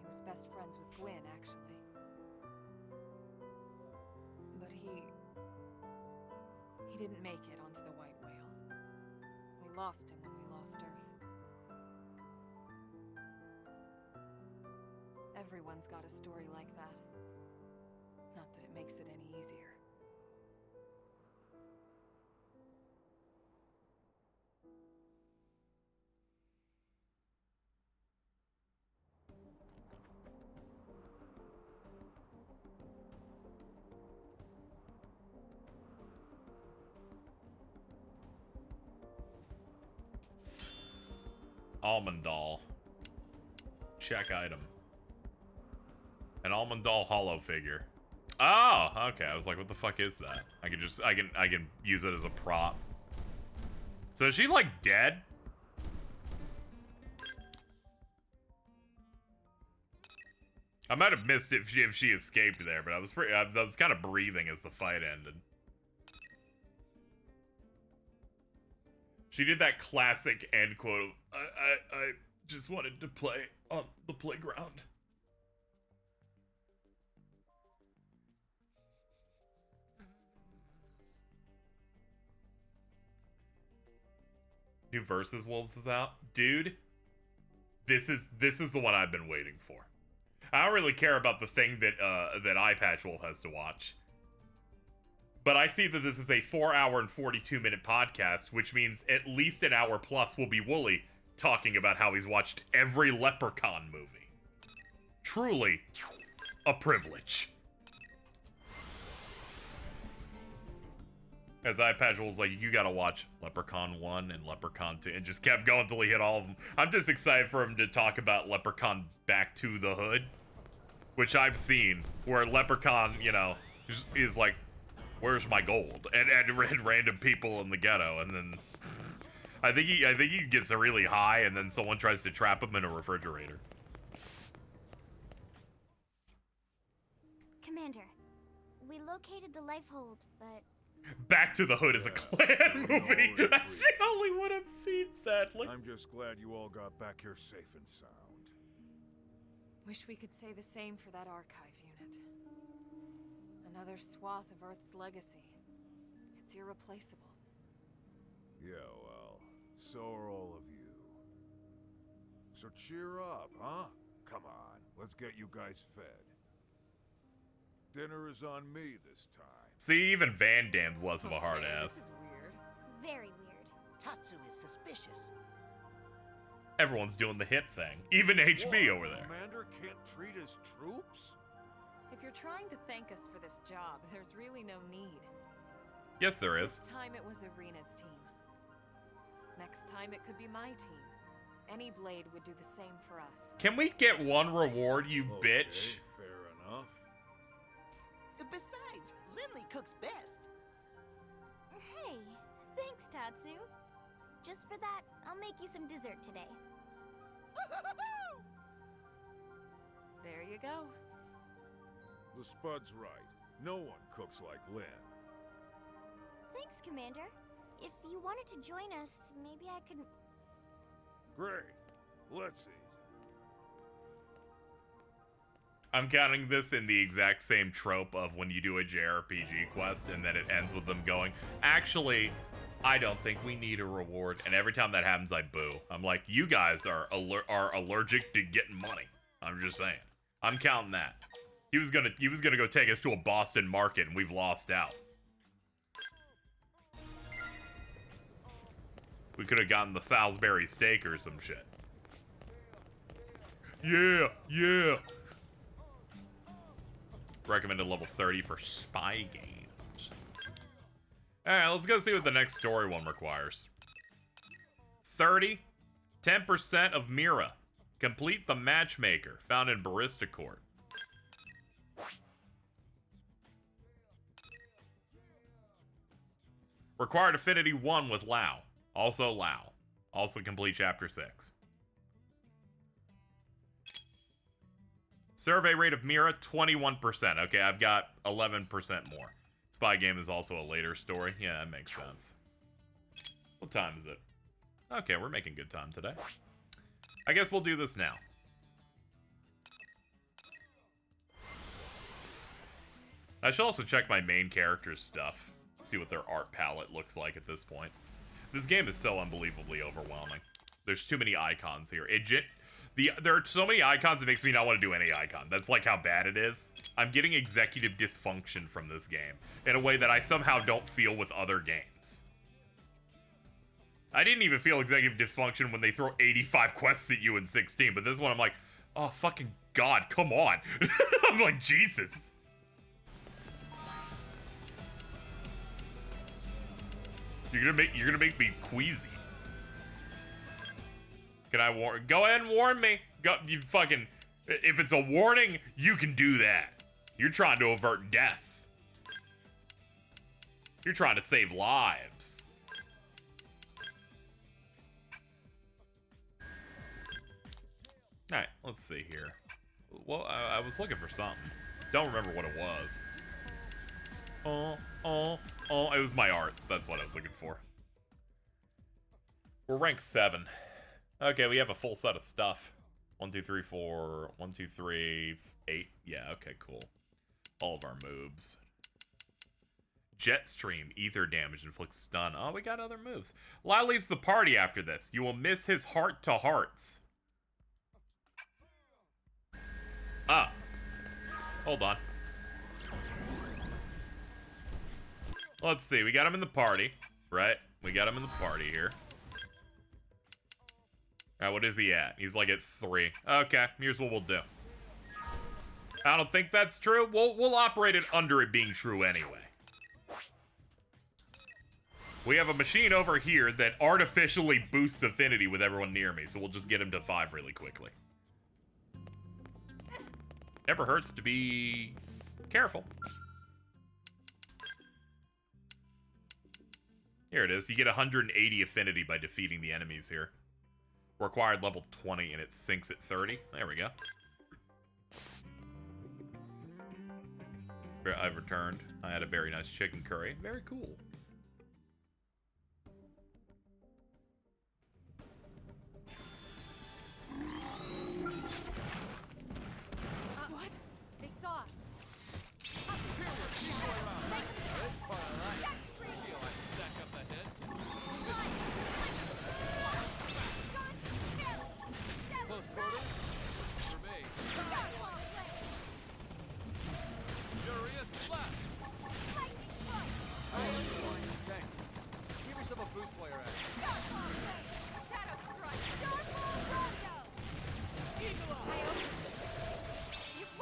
was best friends with Gwyn, actually. But he didn't make it onto the White Whale. We lost him when we lost Earth. Everyone's got a story like that. Not that it makes it any easier. Almond doll. Check item. An almond doll hollow figure. Oh, okay. I was like, what the fuck is that? I can use it as a prop. So is she like dead? I might have missed it if she escaped there, but I was kind of breathing as the fight ended. She did that classic end quote of, I just wanted to play on the playground. New Versus Wolves is out. Dude, this is the one I've been waiting for. I don't really care about the thing that that Eyepatch Wolf has to watch. But I see that this is a 4-hour and 42-minute podcast, which means at least an hour plus will be Wooly talking about how he's watched every Leprechaun movie. Truly a privilege. As Eyepatch was like, you gotta watch Leprechaun 1 and Leprechaun 2, and just kept going until he hit all of them. I'm just excited for him to talk about Leprechaun Back to the Hood, which I've seen, where Leprechaun, you know, is like, where's my gold? And random people in the ghetto, and then I think he gets really high, and then someone tries to trap him in a refrigerator. Commander, we located the lifehold, but Back to the Hood is a Klan movie. That's the only one I've seen, sadly. I'm just glad you all got back here safe and sound. Wish we could say the same for that archive unit. Another swath of Earth's legacy. It's irreplaceable. Yeah, well, so are all of you. So cheer up, huh? Come on, let's get you guys fed. Dinner is on me this time. See, even Van Damme's less of a hard ass. This is weird. Very weird. Tatsu is suspicious. Everyone's doing the hip thing. Even HB over there. Commander can't treat his troops? If you're trying to thank us for this job, there's really no need. Yes, there is. This time it was Arena's team. Next time it could be my team. Any blade would do the same for us. Can we get one reward, you Okay, bitch? fair enough. Besides, Lindley cooks best. Hey, thanks, Tatsu. Just for that, I'll make you some dessert today. There you go. The Spud's right. No one cooks like Lynn. Thanks, Commander. If you wanted to join us, maybe I could... Great. Let's eat. I'm counting this in the exact same trope of when you do a JRPG quest and then it ends with them going, actually, I don't think we need a reward. And every time that happens, I boo. I'm like, you guys are allergic to getting money. I'm just saying. I'm counting that. He was gonna go take us to a Boston market and we've lost out. We could have gotten the Salisbury steak or some shit. Yeah, yeah. Recommended level 30 for spy games. Alright, let's go see what the next story one requires. 30, 10% of Mira. Complete the matchmaker, found in Barista Court. Required affinity 1 with Lao. Also Lao. Also complete chapter 6. Survey rate of Mira, 21%. Okay, I've got 11% more. Spy game is also a later story. Yeah, that makes sense. What time is it? Okay, we're making good time today. I guess we'll do this now. I should also check my main character's stuff. See what their art palette looks like at this point. This game is so unbelievably overwhelming. There's too many icons here. There are so many icons it makes me not want to do any icon. That's like how bad it is. I'm getting executive dysfunction from this game in a way that I somehow don't feel with other games. I didn't even feel executive dysfunction when they throw 85 quests at you in 16, but this one I'm like, oh fucking god, come on. I'm like, Jesus. You're gonna make me queasy. Can I warn? Go ahead and warn me. Go, you fucking. If it's a warning, you can do that. You're trying to avert death. You're trying to save lives. All right, let's see here. Well, I was looking for something. Don't remember what it was. It was my arts. That's what I was looking for. We're rank 7. Okay, we have a full set of stuff. 1, 2, 3, 4. 1, 2, 3, 8. Yeah, okay, cool. All of our moves. Jet stream, ether damage, inflicts stun. Oh, we got other moves. Lao leaves the party after this. You will miss his heart to hearts. Ah. Hold on. Let's see, we got him in the party, right? We got him in the party here. Alright, what is he at? He's like at 3. Okay, here's what we'll do. I don't think that's true. We'll operate it under it being true anyway. We have a machine over here that artificially boosts affinity with everyone near me, so we'll just get him to 5 really quickly. Never hurts to be careful. Here it is. You get 180 affinity by defeating the enemies here. Required level 20, and it sinks at 30. There we go. I've returned. I had a very nice chicken curry. Very cool.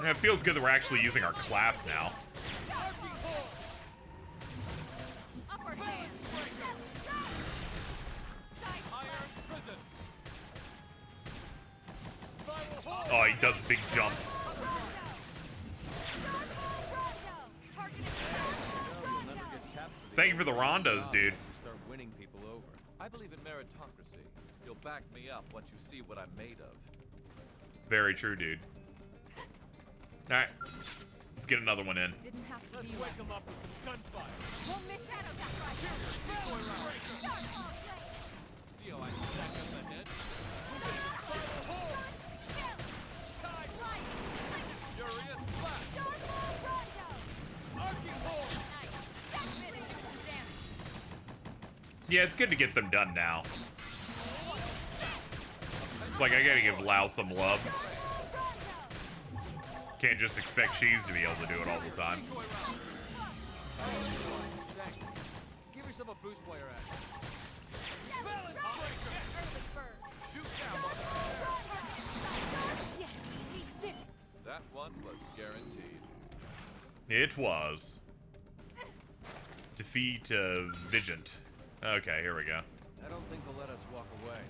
Yeah, it feels good that we're actually using our class now. Upper hand. Oh, he does big jump. Thank you for the rondos, dude. You start winning people over. I believe in meritocracy. You'll back me up once you see what I'm made of. Very true, dude. Alright. Let's get another one in. Didn't have to Let's be wake like them up this. with some gunfire. Won't miss shadow that right. See how I stack up the head? Furious blast. Arcing horn. Yeah, it's good to get them done now. It's like I gotta give Lau some love. Can't just expect She's to be able to do it all the time. Thanks. Give yourself a boost while you're at it. Balance breaker. Shoot down. Yes, we did it. That one was guaranteed. It was. Defeat Vigent. Okay, here we go. I don't think they'll let us walk away.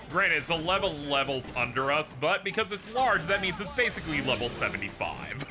Granted, it's 11 levels under us, but because it's large, that means it's basically level 75.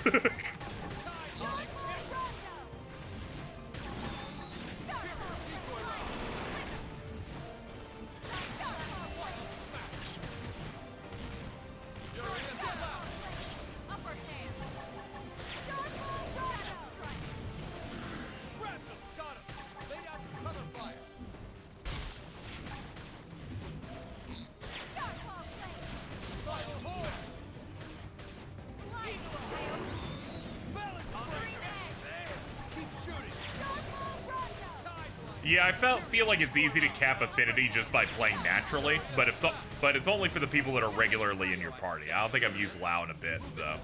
Yeah, I feel like it's easy to cap affinity just by playing naturally, but it's only for the people that are regularly in your party. I don't think I've used Lau in a bit, so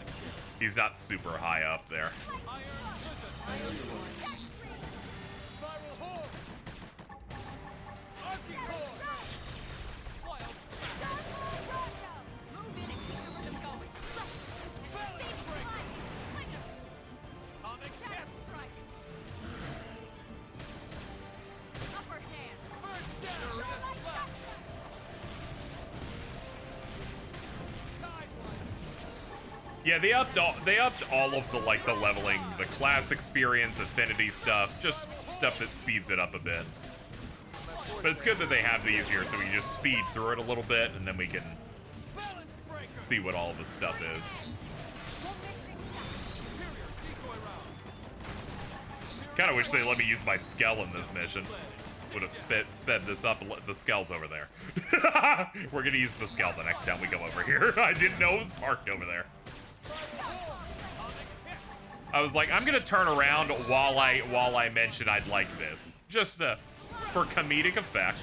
he's not super high up there. Yeah, they upped all of the the leveling, the class experience, affinity stuff, just stuff that speeds it up a bit. But it's good that they have these here, so we can just speed through it a little bit, and then we can see what all of this stuff is. Kind of wish they let me use my skell in this mission. Would have sped this up. The skell's over there. We're gonna use the skell the next time we come over here. I didn't know it was parked over there. I was like, I'm gonna turn around while I mention I'd like this, just for comedic effect.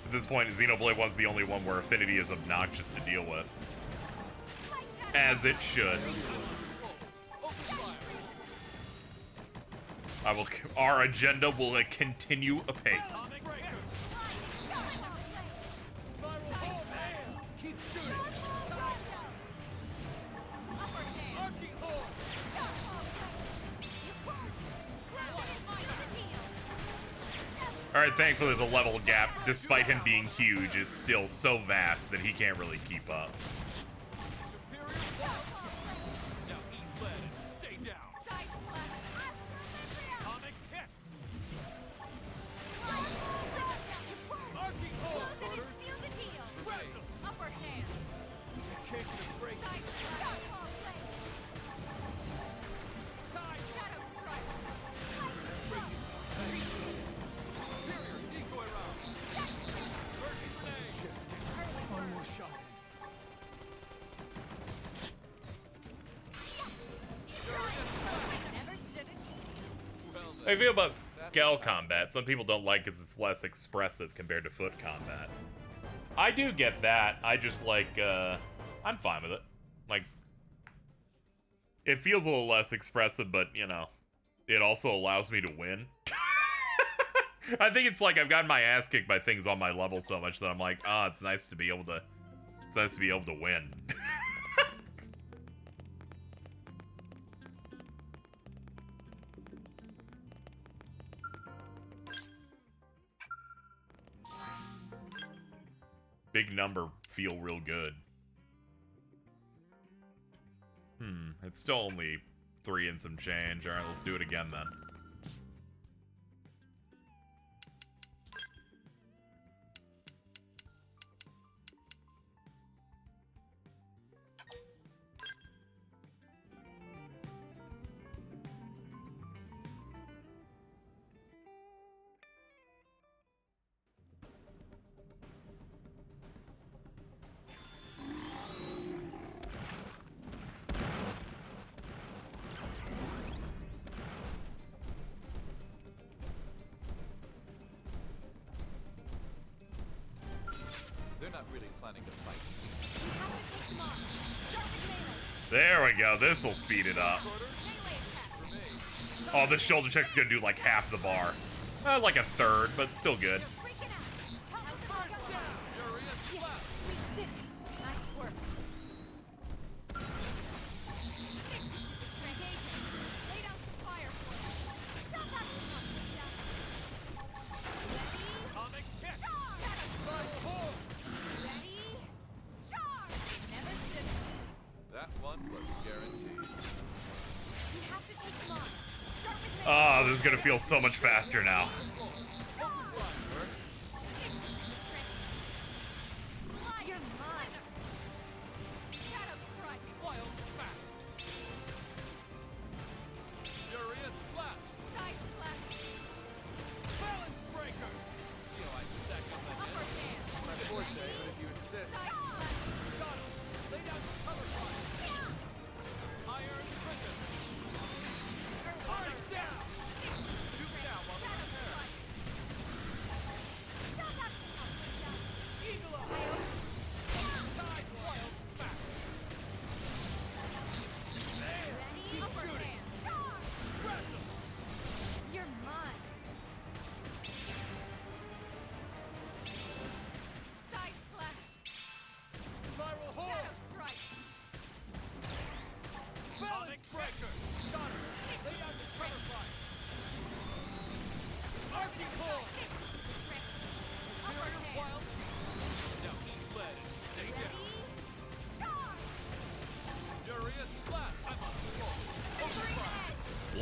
At this point, Xenoblade 1's the only one where affinity is obnoxious to deal with, as it should. Our agenda will continue apace. Alright, thankfully the level gap, despite him being huge, is still so vast that he can't really keep up. I feel about skell combat. Some people don't like because it's less expressive compared to foot combat. I do get that. I just like, I'm fine with it. Like, It feels a little less expressive, but, you know, it also allows me to win. I think it's like I've gotten my ass kicked by things on my level so much that I'm like, ah, it's nice to be able to win. Big number feel real good. It's still only 3 and some change. Alright, let's do it again then. There we go. This will speed it up. Oh, this shoulder check's gonna do like half the bar. Like a third, but still good. Oh, this is gonna feel so much faster now.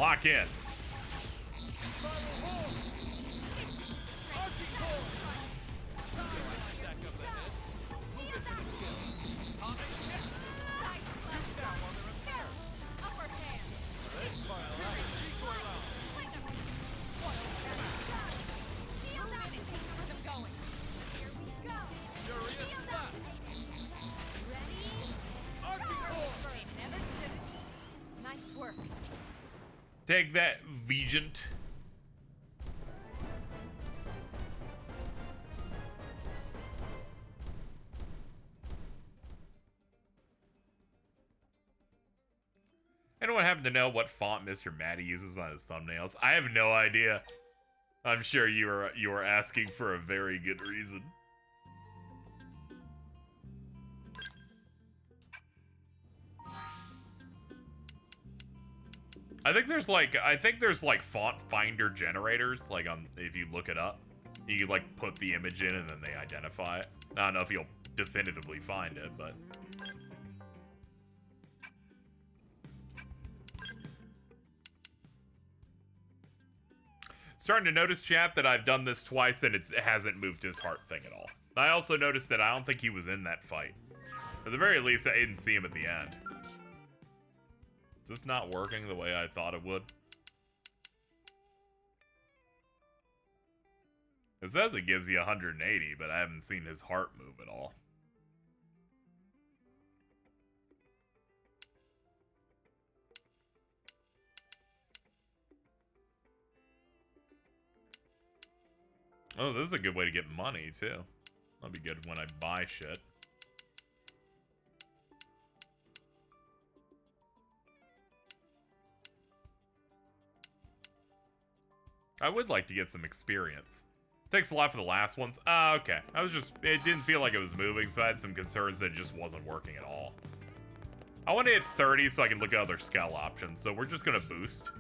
Lock in. Take that, Vigent. Anyone happen to know what font Mr. Matty uses on his thumbnails? I have no idea. I'm sure you are asking for a very good reason. I think there's like font finder generators, like if you look it up, you like put the image in and then they identify it. I don't know if you'll definitively find it, but starting to notice, chat, that I've done this twice and it hasn't moved his heart thing at all. I also noticed that I don't think he was in that fight. At the very least, I didn't see him at the end. Is this not working the way I thought it would? It says it gives you 180, but I haven't seen his heart move at all. Oh, this is a good way to get money, too. That'll be good when I buy shit. I would like to get some experience. Thanks a lot for the last ones. Okay. It didn't feel like it was moving, so I had some concerns that it just wasn't working at all. I want to hit 30 so I can look at other skell options, so we're just gonna boost.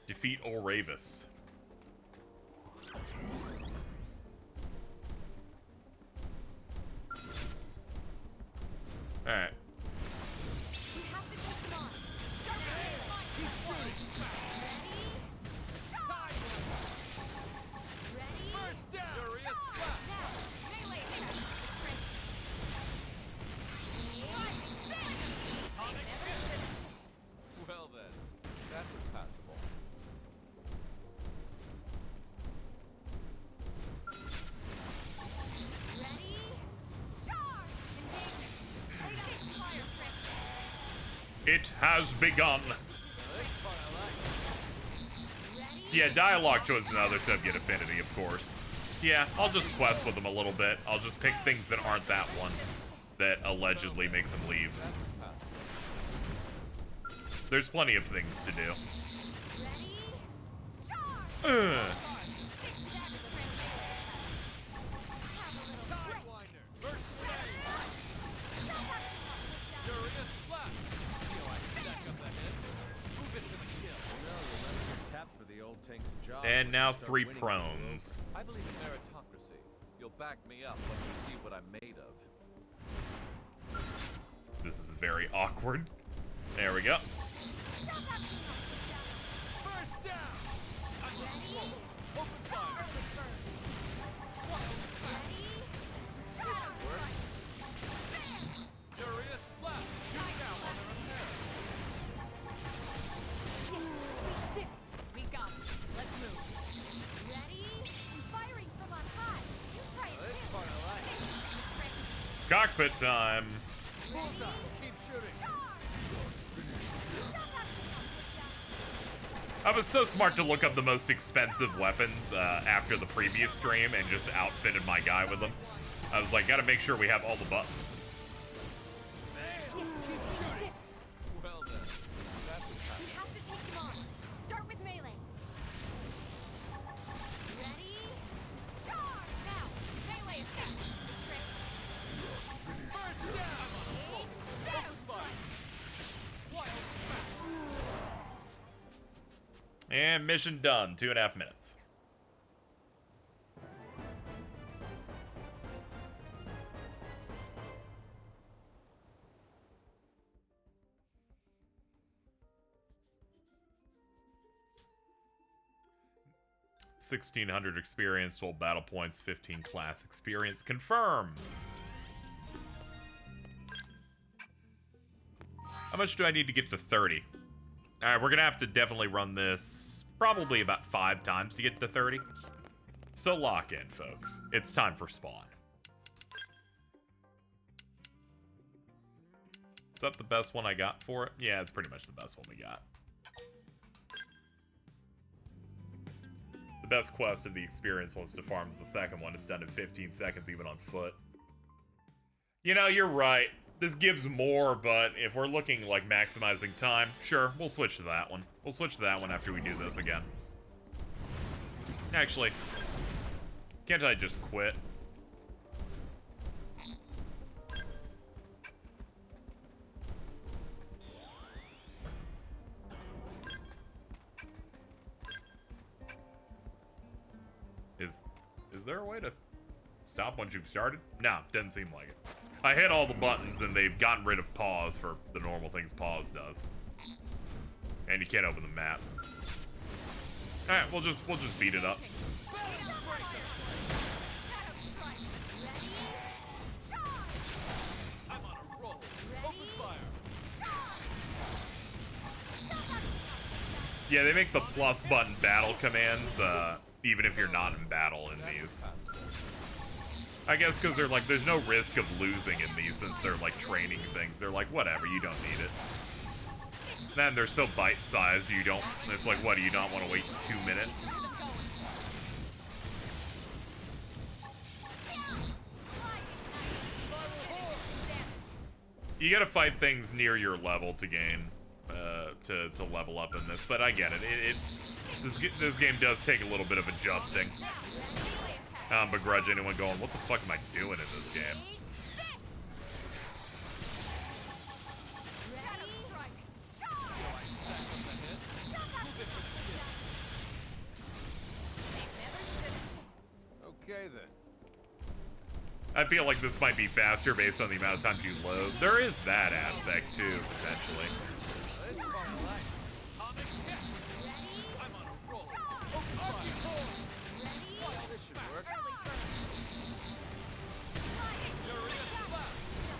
Defeat Olravis. Alright. We have to take them on. Start keep shooting. Ready? First down. Furious Charge! Now, melee attack. Well then, that was passable. Ready? Charge! Engagement. Wait up, fire trick. It has begun. Ready? Yeah, dialogue choice and other stuff get affinity, of course. Yeah, I'll just quest with them a little bit. I'll just pick things that aren't that one that allegedly makes them leave. There's plenty of things to do. Ready? Charge! Sidewinder. First save. Furious slap. Feel like stack up the hits. Move it to the kill. Well, you'll never get tapped for the old tank's job. And now once you start 3 winning prones. I believe in meritocracy. You'll back me up when you see what I'm made of. This is very awkward. There we go. First down. I'm on a roll. Open fire. Furious slap. Shoot down while they're repaired. We got it. Let's move. Ready? I'm firing from on high. You try it This too. part I like. Cockpit time. Bullseye. Keep shooting. I was so smart to look up the most expensive weapons after the previous stream and just outfitted my guy with them. I was like, gotta make sure we have all the buttons. Keep shooting. Well then, that was We passable. have to take them on. Start with melee. Ready? Charge! Now, melee attack. First down. Open fire. Wild smack. And mission done. 2.5 minutes. $1,600 experience, 12 battle points, 15 class experience. Confirmed. How much do I need to get to 30? Alright, we're gonna have to definitely run this probably about 5 times to get to 30. So lock in, folks. It's time for spawn. Is that the best one I got for it? Yeah, it's pretty much the best one we got. The best quest of the experience was to farm the second one. It's done in 15 seconds, even on foot. You know, you're right. This gives more, but if we're looking like maximizing time, sure, we'll switch to that one. We'll switch to that one after we do this again. Actually, can't I just quit? Is there a way to stop once you've started? No, doesn't seem like it. I hit all the buttons and they've gotten rid of pause for the normal things pause does. And you can't open the map. Alright, we'll just beat it up. I'm on a roll. Open fire. Yeah, they make the plus button battle commands, even if you're not in battle in these. I guess because they're like, there's no risk of losing in these since they're like training things. They're like, whatever, you don't need it. Then they're so bite-sized, you don't... It's like, what, do you not want to wait 2 minutes? You gotta fight things near your level to gain, to level up in this, but I get it. This game does take a little bit of adjusting. I don't begrudge anyone going, what the fuck am I doing in this game? Okay then. I feel like this might be faster based on the amount of times you load. There is that aspect too, potentially.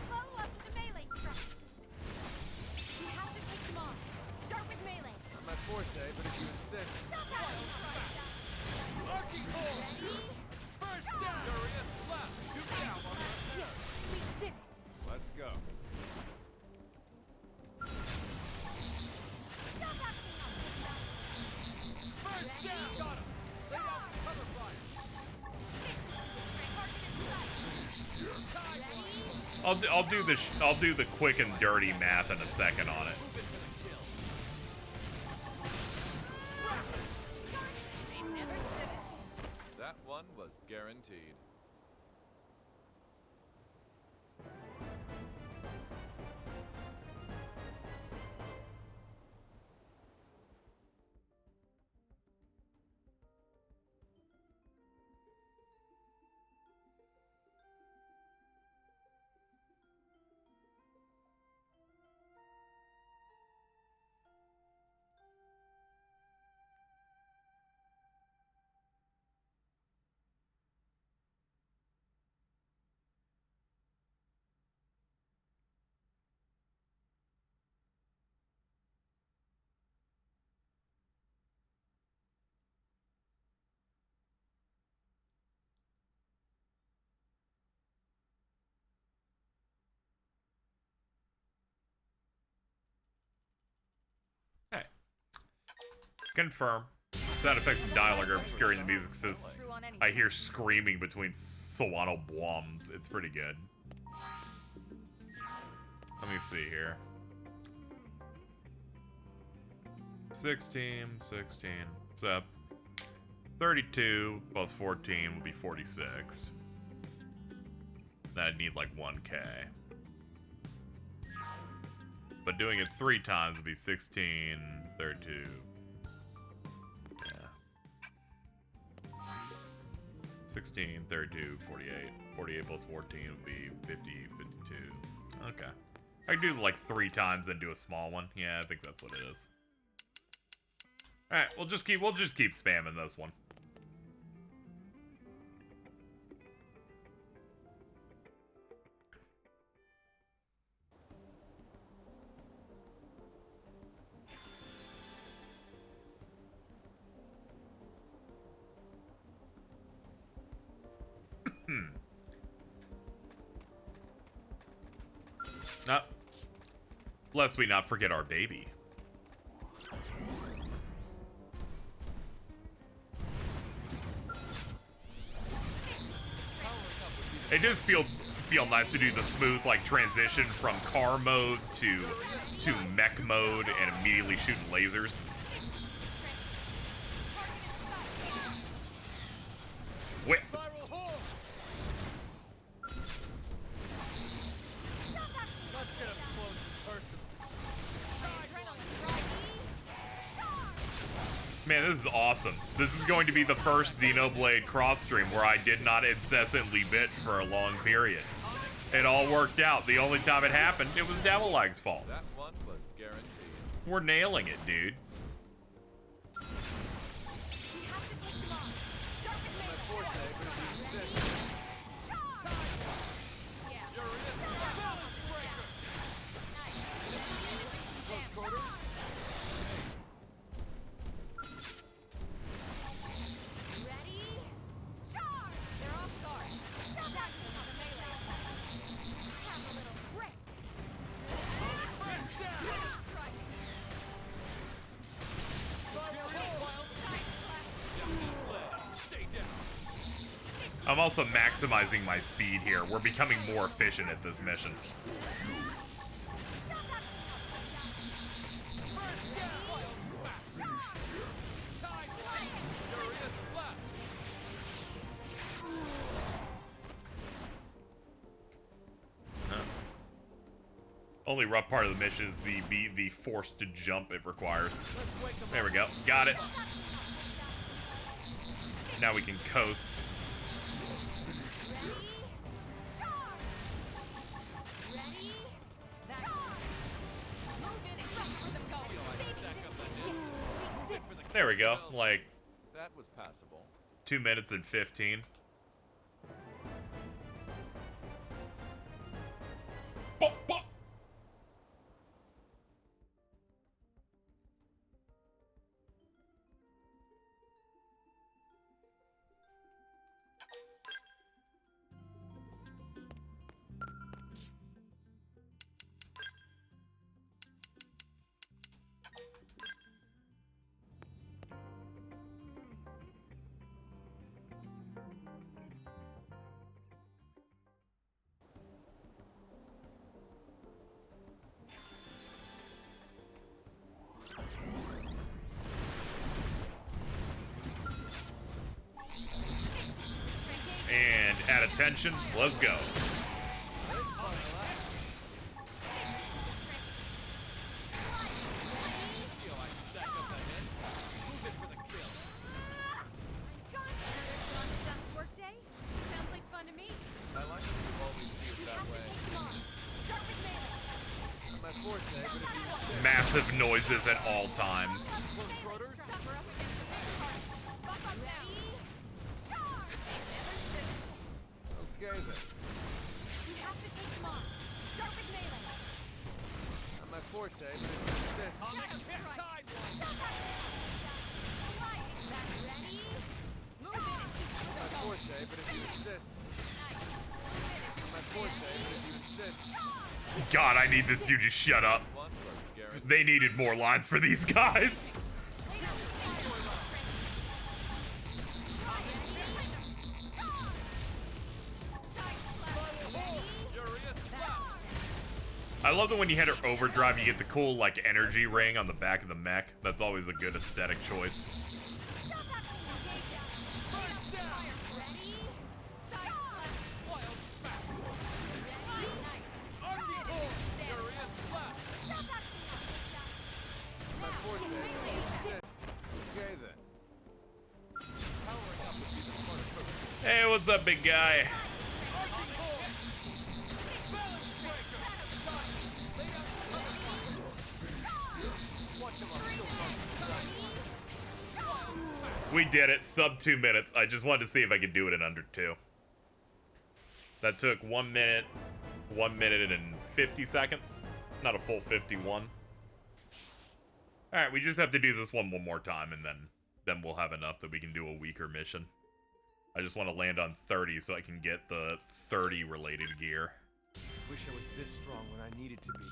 Follow up with the melee strike. You have to take them on. Start with melee. Not my forte, but if you insist. Arcing core! First down! Furious left! Shoot down, Yes, we did it. Let's go. First down! Got him! Lay down some cover fire! I'll do the quick and dirty math in a second on it. That one was guaranteed. Confirm. Sound effects and dialogue are obscuring the music says I hear screaming between Sawano Blums. It's pretty good. Let me see here. 16. So 32 plus 14 would be 46. Then I'd need like 1K. But doing it 3 times would be 16, 32. 16, 32, 48. 48 plus 14 would be 50, 52. Okay. I can do like 3 times then do a small one. Yeah, I think that's what it is. Alright, we'll just keep spamming this one. Lest we not forget our baby. It does feel nice to do the smooth like transition from car mode to mech mode and immediately shooting lasers. Whip. Man, this is awesome. This is going to be the first Xenoblade cross stream where I did not incessantly bitch for a long period. It all worked out. The only time it happened, it was Devil Egg's fault. That one was guaranteed. We're nailing it, dude. I'm also maximizing my speed here. We're becoming more efficient at this mission. Only rough part of the mission is the force to jump it requires. There we go. Got it. Now we can coast. There we go. Like, that was passable. 2 minutes and 15. And at attention, let's go. Massive noises at all times. Okay then. We have to take them on. Start with melee. Not my forte, but if you insist. Not my forte, but if you insist. Not my forte, but if you insist. God, I need this dude to shut up. They needed more lines for these guys. I love that when you hit her overdrive, you get the cool, like, energy ring on the back of the mech. That's always a good aesthetic choice. Hey, what's up, big guy? We did it, sub 2 minutes. I just wanted to see if I could do it in under 2. That took 1 minute, 1 minute and 50 seconds. Not a full 51. Alright, we just have to do this one more time, and then we'll have enough that we can do a weaker mission. I just want to land on 30 so I can get the 30 related gear. Wish I was this strong when I needed to be.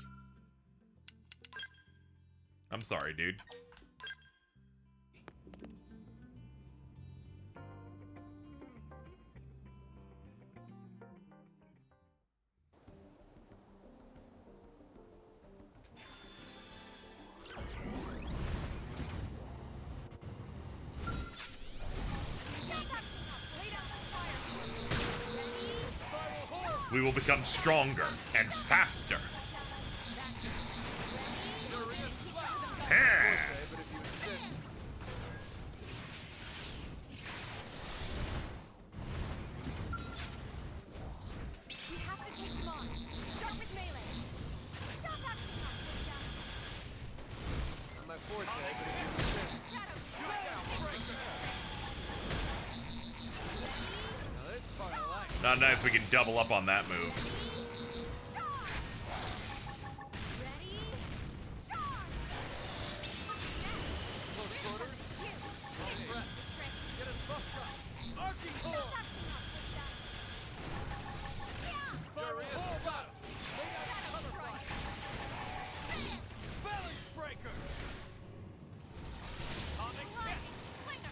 I'm sorry, dude. We will become stronger and faster. Not nice, we can double up on that move.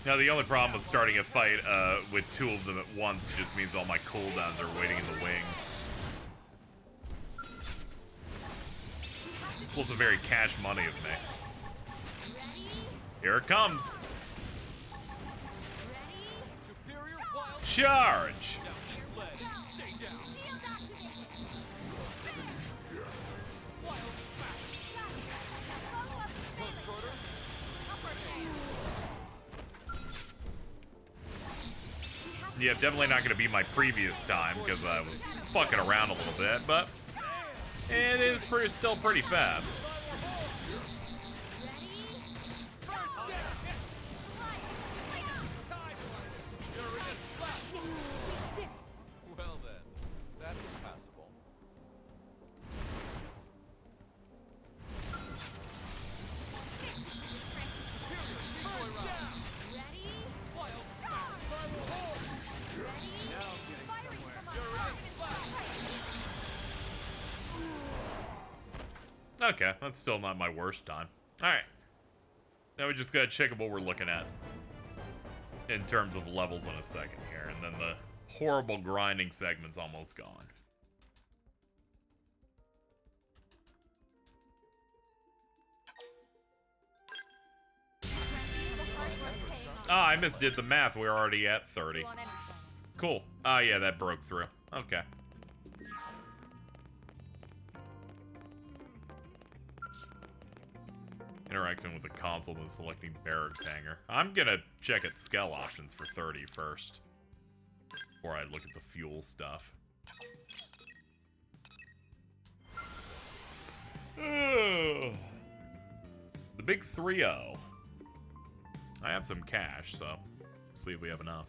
Now, the only problem with starting a fight with two of them at once just means all my cooldowns are waiting in the wings. This was a very cash money of me. Here it comes. Charge! Yeah, definitely not going to be my previous time because I was fucking around a little bit, but it is still pretty fast. Well then, that was passable. Okay, that's still not my worst time. Alright. Now we just gotta check what we're looking at in terms of levels in a second here, and then the horrible grinding segment's almost gone. Ah, I misdid the math. We're already at 30. Cool. Ah, yeah, that broke through. Okay. Interacting with the console and selecting barracks hanger. I'm gonna check at skell options for 30 first. Before I look at the fuel stuff. The big 3-0. I have some cash, so let's see if we have enough.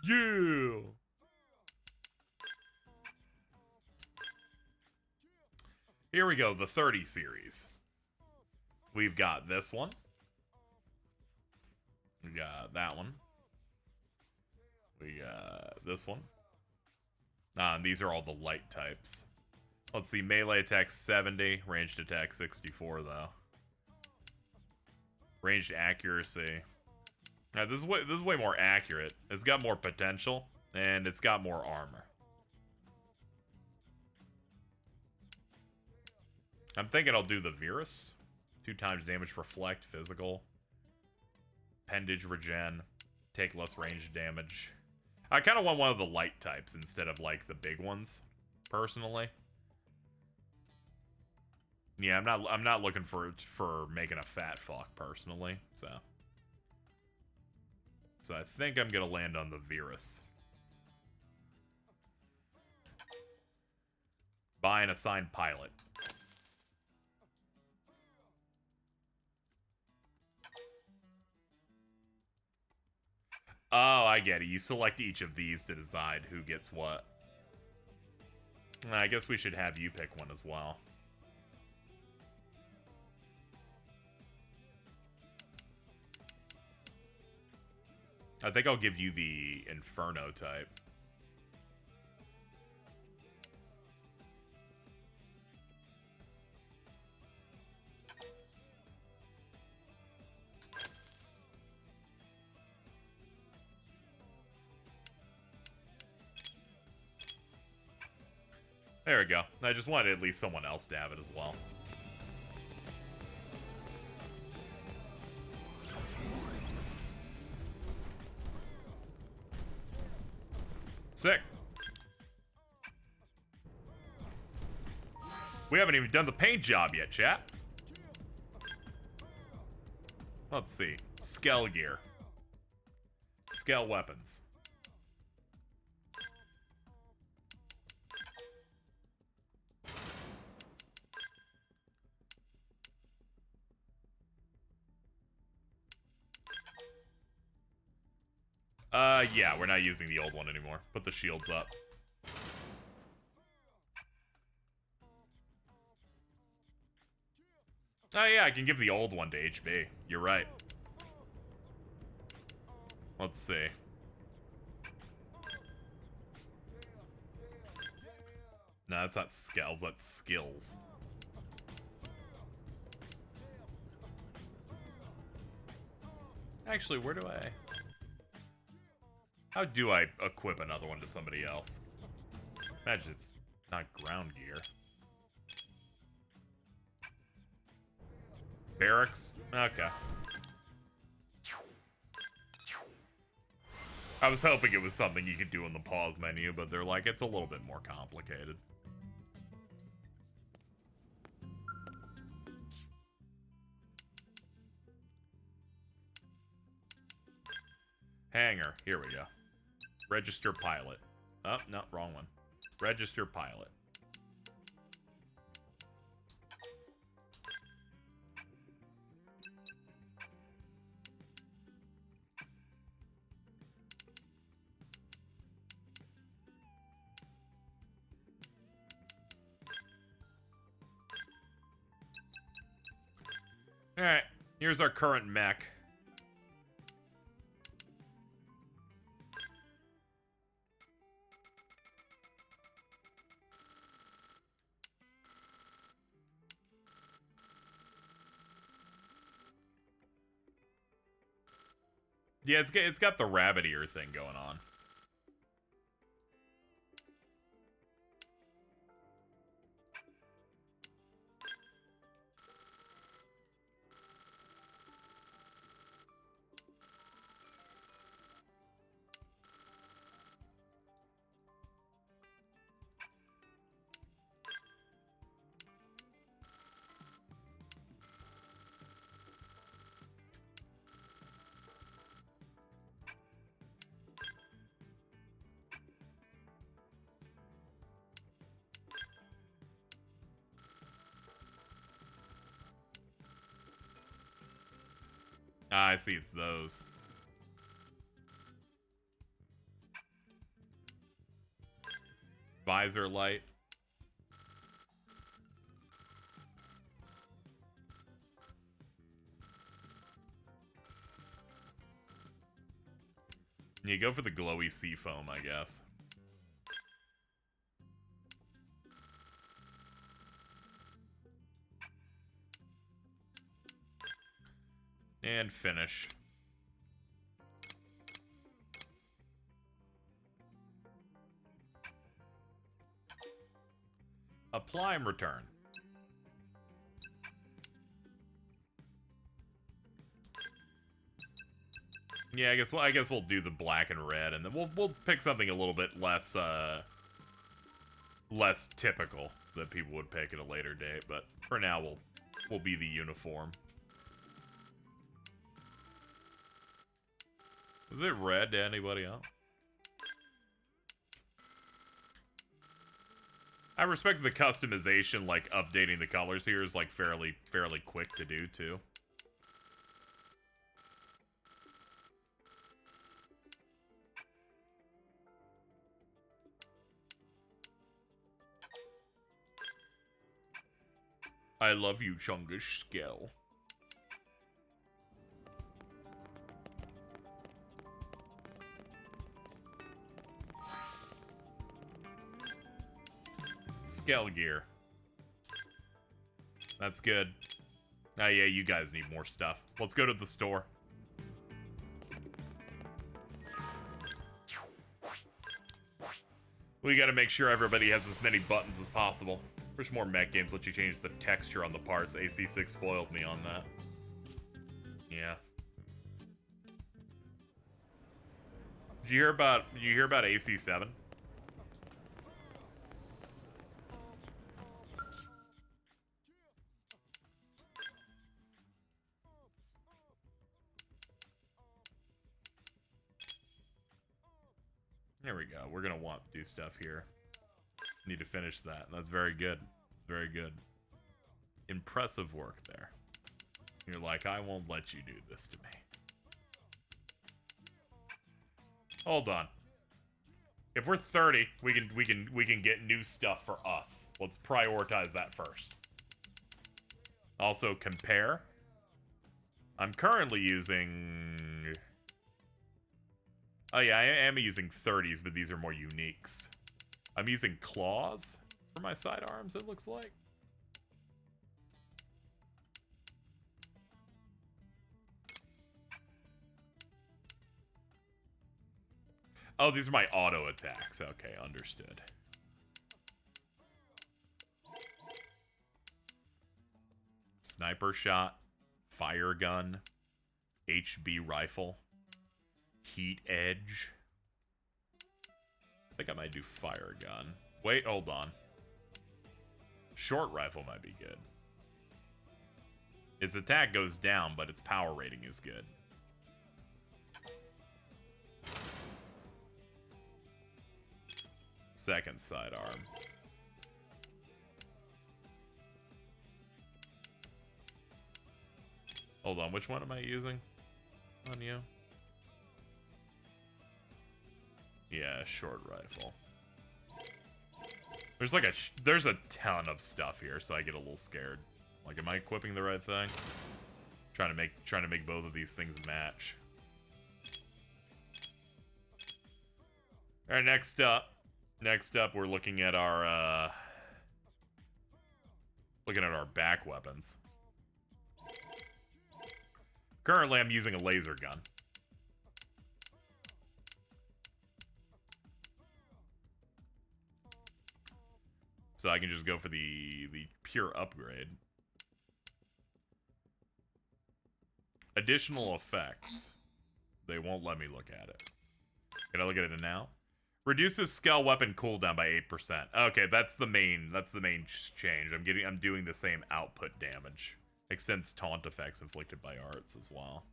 Yeah! Here we go, the 30 series. We've got this one. We got that one. We got this one. And these are all the light types. Let's see, melee attack 70, ranged attack 64 though. Ranged accuracy. Now this is way more accurate. It's got more potential, and it's got more armor. I'm thinking I'll do the Virus. 2 times damage reflect, physical. Appendage regen. Take less range damage. I kind of want one of the light types instead of like the big ones, personally. Yeah, I'm not looking for making a fat fuck personally, so I think I'm gonna land on the Virus. Buy an assigned pilot. Oh, I get it. You select each of these to decide who gets what. I guess we should have you pick one as well. I think I'll give you the Inferno type. There we go. I just wanted at least someone else to have it as well. Sick. We haven't even done the paint job yet, chat. Let's see. Skell gear. Skell weapons. Yeah, we're not using the old one anymore. Put the shields up. Oh yeah, I can give the old one to HB. You're right. Let's see. No, that's not skells, that's skills. Actually, where do I... How do I equip another one to somebody else? Imagine it's not ground gear. Barracks? Okay. I was hoping it was something you could do in the pause menu, but they're like, it's a little bit more complicated. Hangar. Here we go. Register pilot. Oh, no, wrong one. Register pilot. Alright, here's our current mech. Yeah, it's got the rabbit ear thing going on. Ah, I see, it's those. Visor light. You go for the glowy sea foam, I guess. And finish. Apply and return. Yeah, I guess we'll do the black and red, and then we'll pick something a little bit less less typical that people would pick at a later date. But for now, we'll be the uniform. Is it red to anybody else? I respect the customization, like updating the colors here is like fairly quick to do too. I love you, Chungish Skell. Skell gear. That's good. Oh yeah, you guys need more stuff. Let's go to the store. We gotta make sure everybody has as many buttons as possible. Wish more mech games let you change the texture on the parts. AC6 spoiled me on that. Yeah. Did you hear about AC7? There we go. We're gonna want to do stuff here. Need to finish that. That's very good. Very good. Impressive work there. You're like, I won't let you do this to me. Hold on. If we're 30, we can get new stuff for us. Let's prioritize that first. Also, compare. I'm currently using... Oh yeah, I am using 30s, but these are more uniques. I'm using claws for my sidearms, it looks like. Oh, these are my auto attacks. Okay, understood. Sniper shot, fire gun, HB rifle, heat edge. I think I might do fire gun. Wait, hold on. Short rifle might be good. Its attack goes down, but its power rating is good. Second sidearm. Hold on, which one am I using on you? Yeah, short rifle. There's like there's a ton of stuff here, so I get a little scared. Like, am I equipping the right thing? Trying to make both of these things match. All right, next up, we're looking at our back weapons. Currently, I'm using a laser gun. So I can just go for the pure upgrade. Additional effects. They won't let me look at it. Can I look at it now? Reduces skell weapon cooldown by 8%. Okay, that's the main change. I'm doing the same output damage. Extends taunt effects inflicted by arts as well.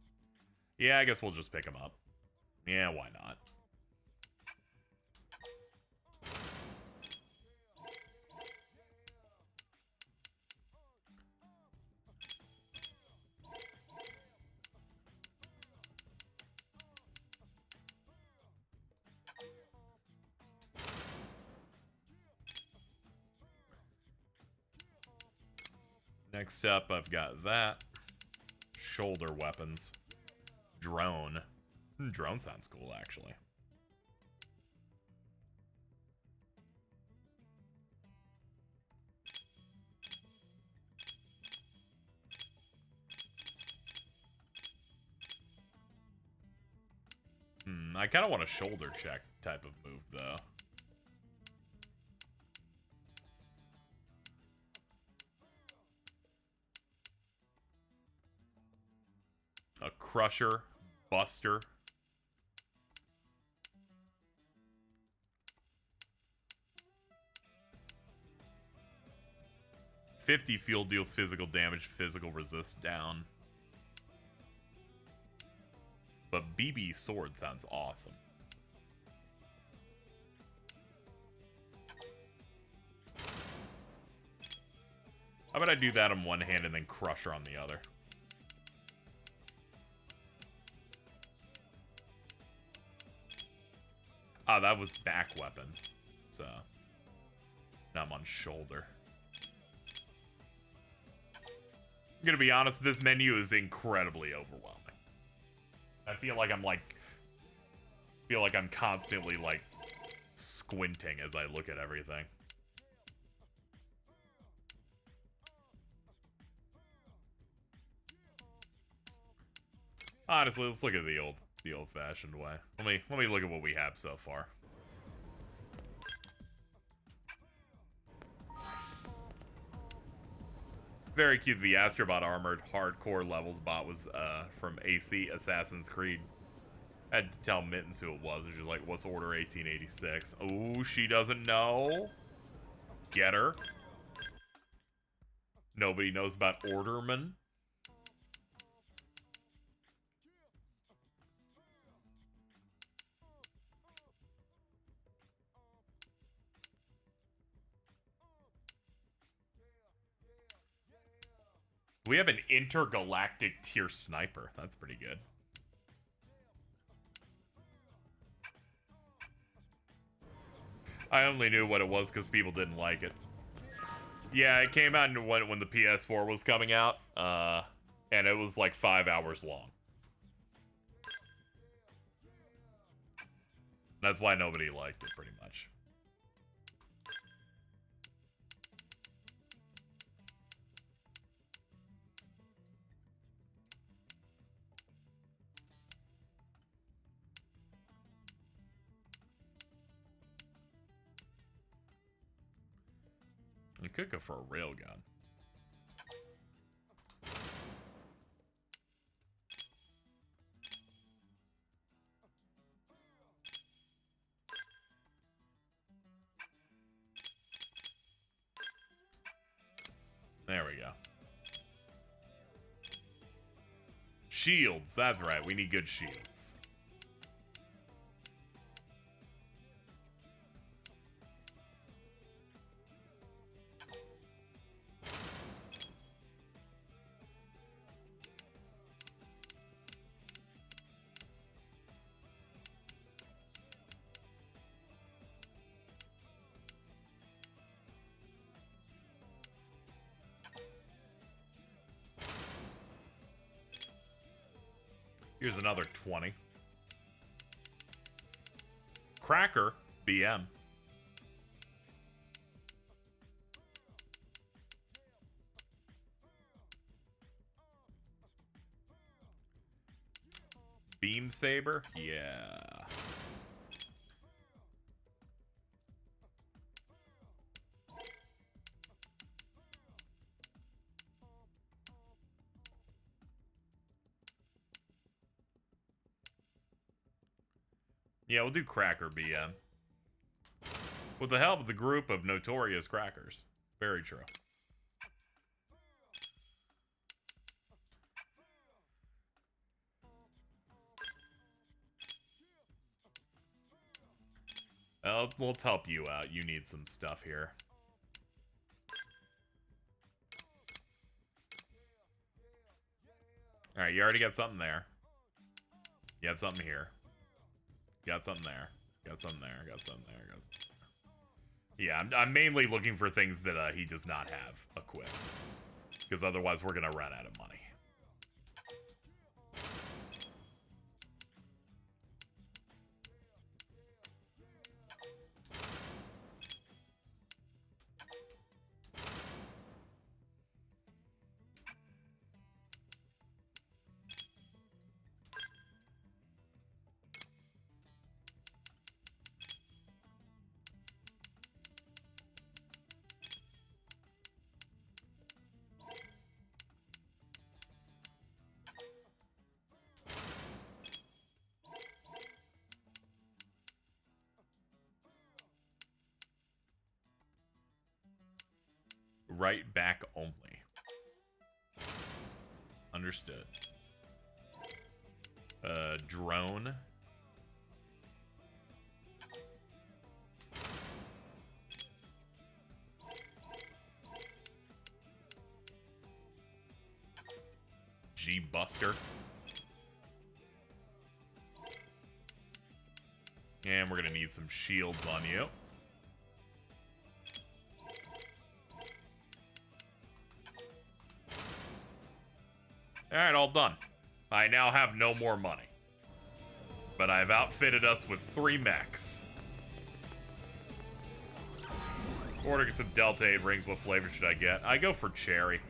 Yeah, I guess we'll just pick them up. Yeah, why not? Next up, I've got that. Shoulder weapons. Drone. Drone sounds cool, actually. I kind of want a shoulder check type of move, though. A crusher, buster. $50 fuel deals physical damage, physical resist down. But BB sword sounds awesome. How about I do that on one hand and then crusher on the other? Ah, that was back weapon. So now I'm on shoulder. I'm gonna be honest, this menu is incredibly overwhelming. I feel like I'm constantly like squinting as I look at everything. Honestly, let's look at the old-fashioned way. Let me look at what we have so far. Very cute. The Astrobot armored hardcore levels bot was from AC Assassin's Creed. I had to tell Mittens who it was. She's like, "What's Order 1886?" Oh, she doesn't know. Get her. Nobody knows about Orderman. We have an intergalactic tier sniper. That's pretty good. I only knew what it was because people didn't like it. Yeah, it came out when the PS4 was coming out, and it was like 5 hours long. That's why nobody liked it, pretty much. could go for a railgun. There we go. Shields, that's right. We need good shields. Here's another 20. Cracker, BM. Beam saber? Yeah. Yeah, we'll do Cracker BM. With the help of the group of notorious crackers. Very true. Let's help you out. You need some stuff here. Alright, you already got something there. You have something here. Got something there. Got something there. Got something there. Got something there. Yeah, I'm mainly looking for things that he does not have equipped. Because otherwise we're going to run out of money. Right back only. Understood. Drone. G-Buster. And we're gonna need some shields on you. Alright, all done. I now have no more money. But I've outfitted us with 3 mechs. Ordering some Delta 8 rings. What flavor should I get? I go for cherry.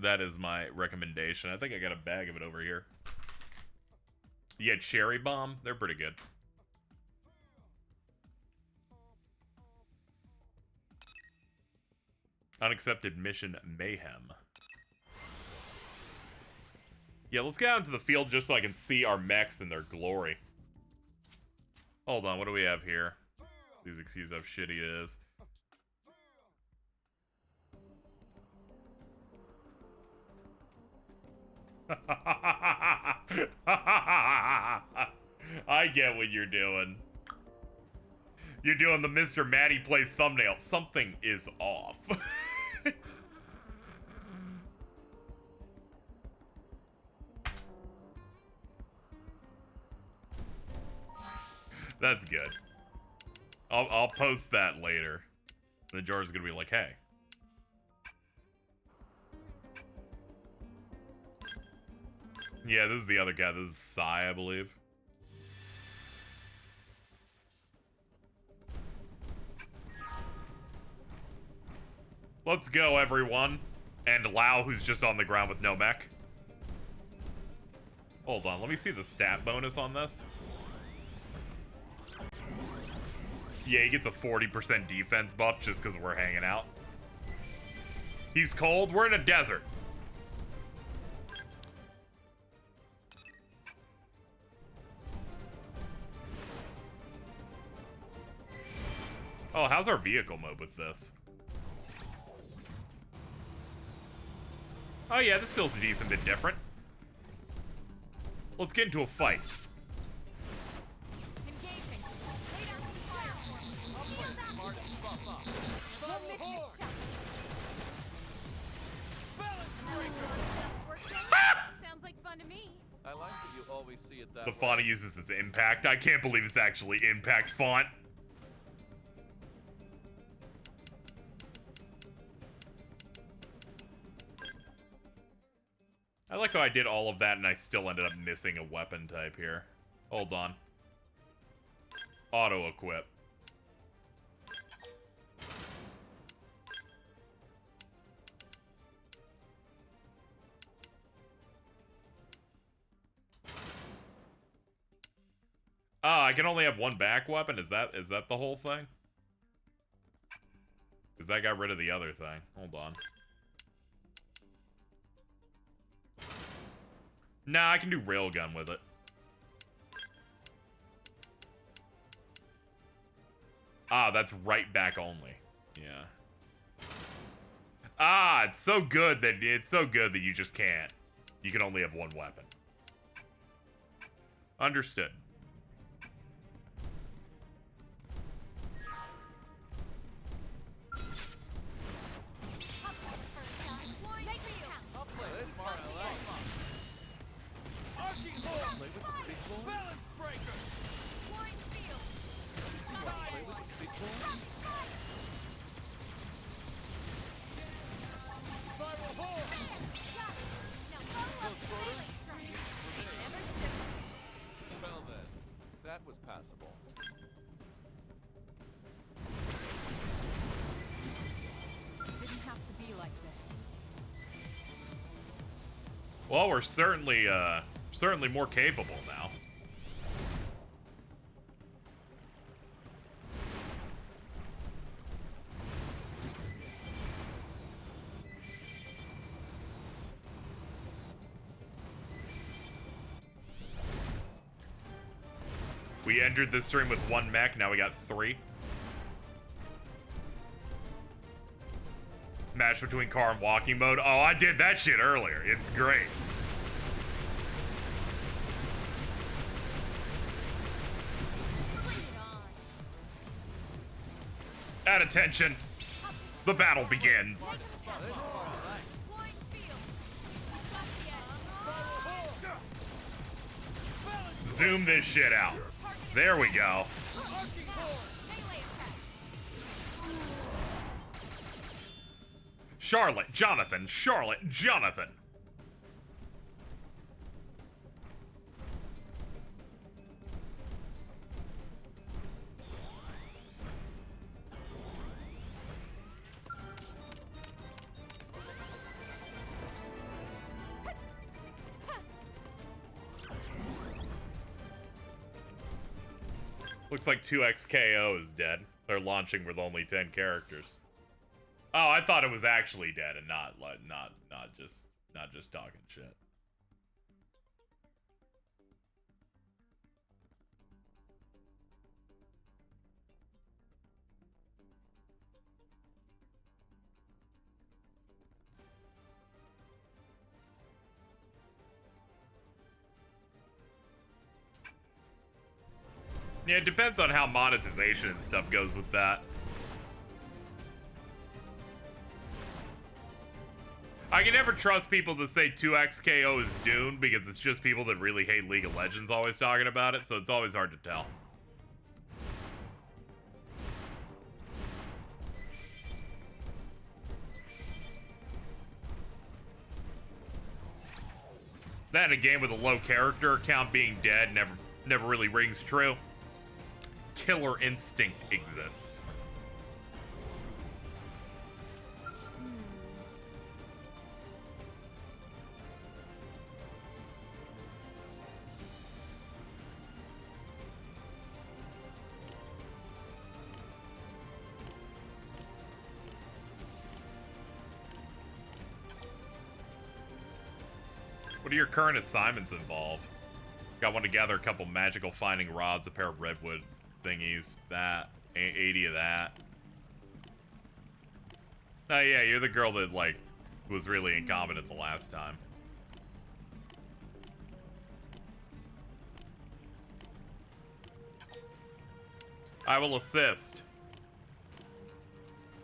That is my recommendation. I think I got a bag of it over here. Yeah, cherry bomb. They're pretty good. Unaccepted mission mayhem. Yeah, let's get out into the field just so I can see our mechs in their glory. Hold on, what do we have here? Please excuse how shitty it is. I get what you're doing. You're doing the Mr. Maddie Plays thumbnail. Something is off. That's good. I'll post that later. The George is gonna be like, hey. Yeah, this is the other guy. This is Sai, I believe. Let's go, everyone. And Lau, who's just on the ground with no mech. Hold on, let me see the stat bonus on this. Yeah, he gets a 40% defense buff just because we're hanging out. He's cold. We're in a desert. Oh, how's our vehicle mode with this? Oh yeah, this feels a decent bit different. Let's get into a fight. Engaging. Lay down some fire for me. I'll play smart and buff up. Don't miss this shot. Sounds like fun to me. I like that you always see it that The way. font he uses is impact. I can't believe it's actually impact font. I like how I did all of that and I still ended up missing a weapon type here. Hold on. Auto equip. Ah, I can only have one back weapon? Is that the whole thing? Because that got rid of the other thing. Hold on. Nah, I can do railgun with it. Ah, that's right back only. Yeah. Ah, it's so good that you just can't. You can only have one weapon. Understood. Well then, that was passable. Didn't have to be like this. Well, we're certainly more capable now. We entered this stream with one mech, now we got 3. Match between car and walking mode. Oh, I did that shit earlier. It's great. At attention. The battle begins. Zoom this shit out. There we go. Charlotte, Jonathan, Charlotte, Jonathan. Looks like 2XKO is dead. They're launching with only 10 characters. Oh, I thought it was actually dead and not just talking shit. Yeah, it depends on how monetization and stuff goes with that. I can never trust people that say 2XKO is doomed because it's just people that really hate League of Legends always talking about it, so it's always hard to tell. That in a game with a low character count being dead never really rings true. Killer instinct exists. What are your current assignments involve? Got one to gather a couple magical finding rods, a pair of redwood thingies, that, 80 of that. Oh yeah, you're the girl that, like, was really incompetent the last time. I will assist.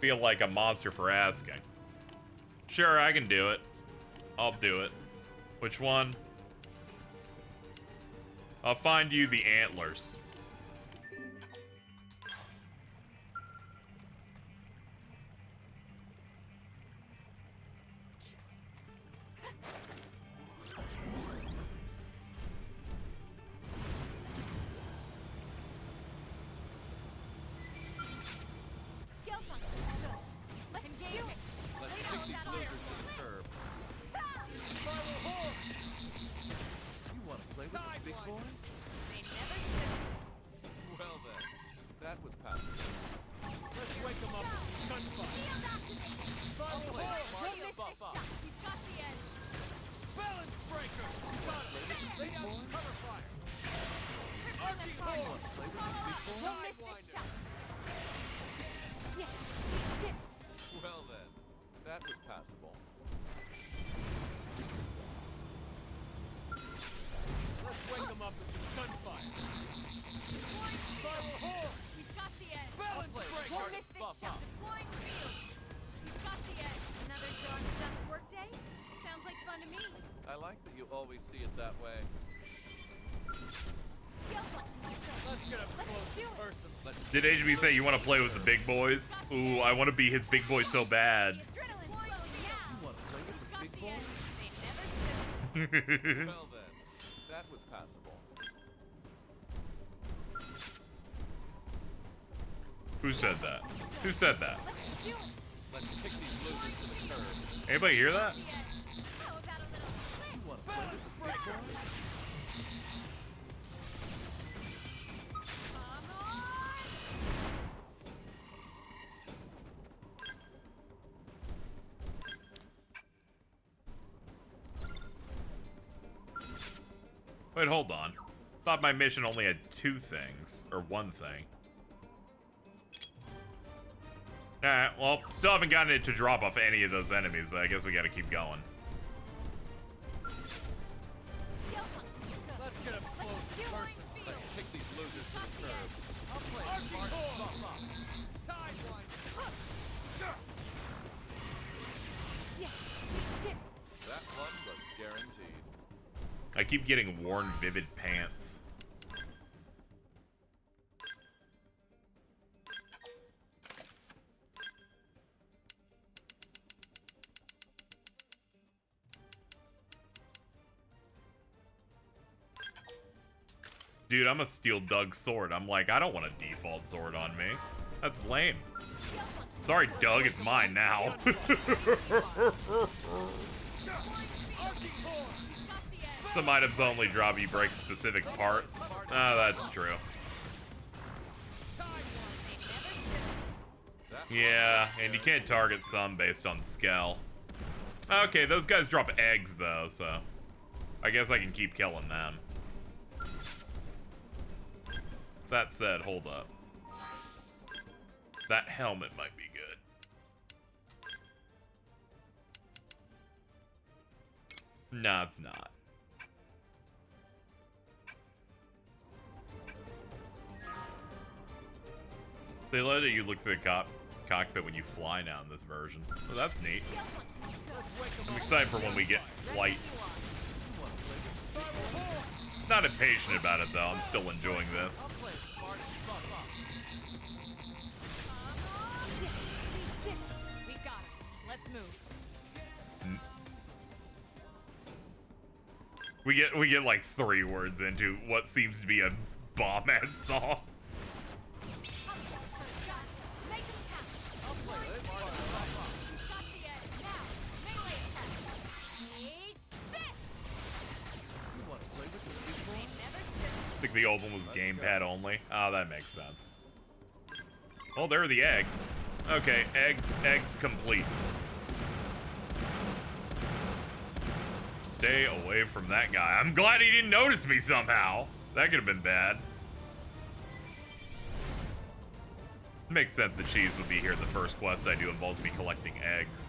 Feel like a monster for asking. Sure, I can do it. I'll do it. Which one? I'll find you the antlers. Skill functions good. Let's do it. Let's kick these losers to the curb. You want to play with the big boys? They never stood a chance. Well then, that was passable. Let's wake them up with some gunfire. We'll miss this shot. You've got the edge. Balance breaker! You got it! Lay down some cover fire! On the target. Follow up. We'll miss this shot. Yes, we did it. Well then, that was passable. Let's wake them up with some gunfire. Spiral horn! We've got the edge. Balance breaker! We'll miss this shot. Deploying field. We've got the edge. Another dawn to dusk work day? Sounds like fun to me. I like that you always see it that way. Skill functions are good. Let's get up close do and it. personal. Let's Did HB say you want to play with the big boys? Ooh, I want to be his big boy so bad. Adrenaline flowing now. You want to play with the Got big the boys? edge. They never stood a chance. Well then, that was passable. Who said that? Who said that? Let's do it. Let's kick these losers to the curb. Anybody hear that? The edge. How about a little split? You want to play with the big boys? Come on. Wait, hold on. Thought my mission only had 2 things. Or 1 thing. Alright, well, still haven't gotten it to drop off any of those enemies, but I guess we gotta keep going. Skill functions are good. Let's get up close and Deploying personal. field. Let's kick these losers to Got the the curb. edge. I'll play it smart and buff up. Sideline. Yes, we did it. That one was guaranteed. I keep getting worn vivid pants. Dude, I'm gonna steal Doug's sword. I'm like, I don't want a default sword on me. That's lame. Sorry, Doug, it's mine now. Some items only drop you break specific parts. Ah, that's true. Yeah, and you can't target some based on skell. Okay, those guys drop eggs though, so I guess I can keep killing them. That said, hold up. That helmet might be good. No, it's not. They let you look through the cockpit when you fly now in this version. Oh, that's neat. I'm excited for when we get flight. Not impatient about it though, I'm still enjoying this. We got it. Let's move. We get like 3 words into what seems to be a bomb-ass song. I think the old one was gamepad only. Oh, that makes sense. Oh, there are the eggs. Okay, eggs complete. Stay away from that guy. I'm glad he didn't notice me somehow. That could have been bad. Makes sense that cheese would be here. The first quest I do involves me collecting eggs.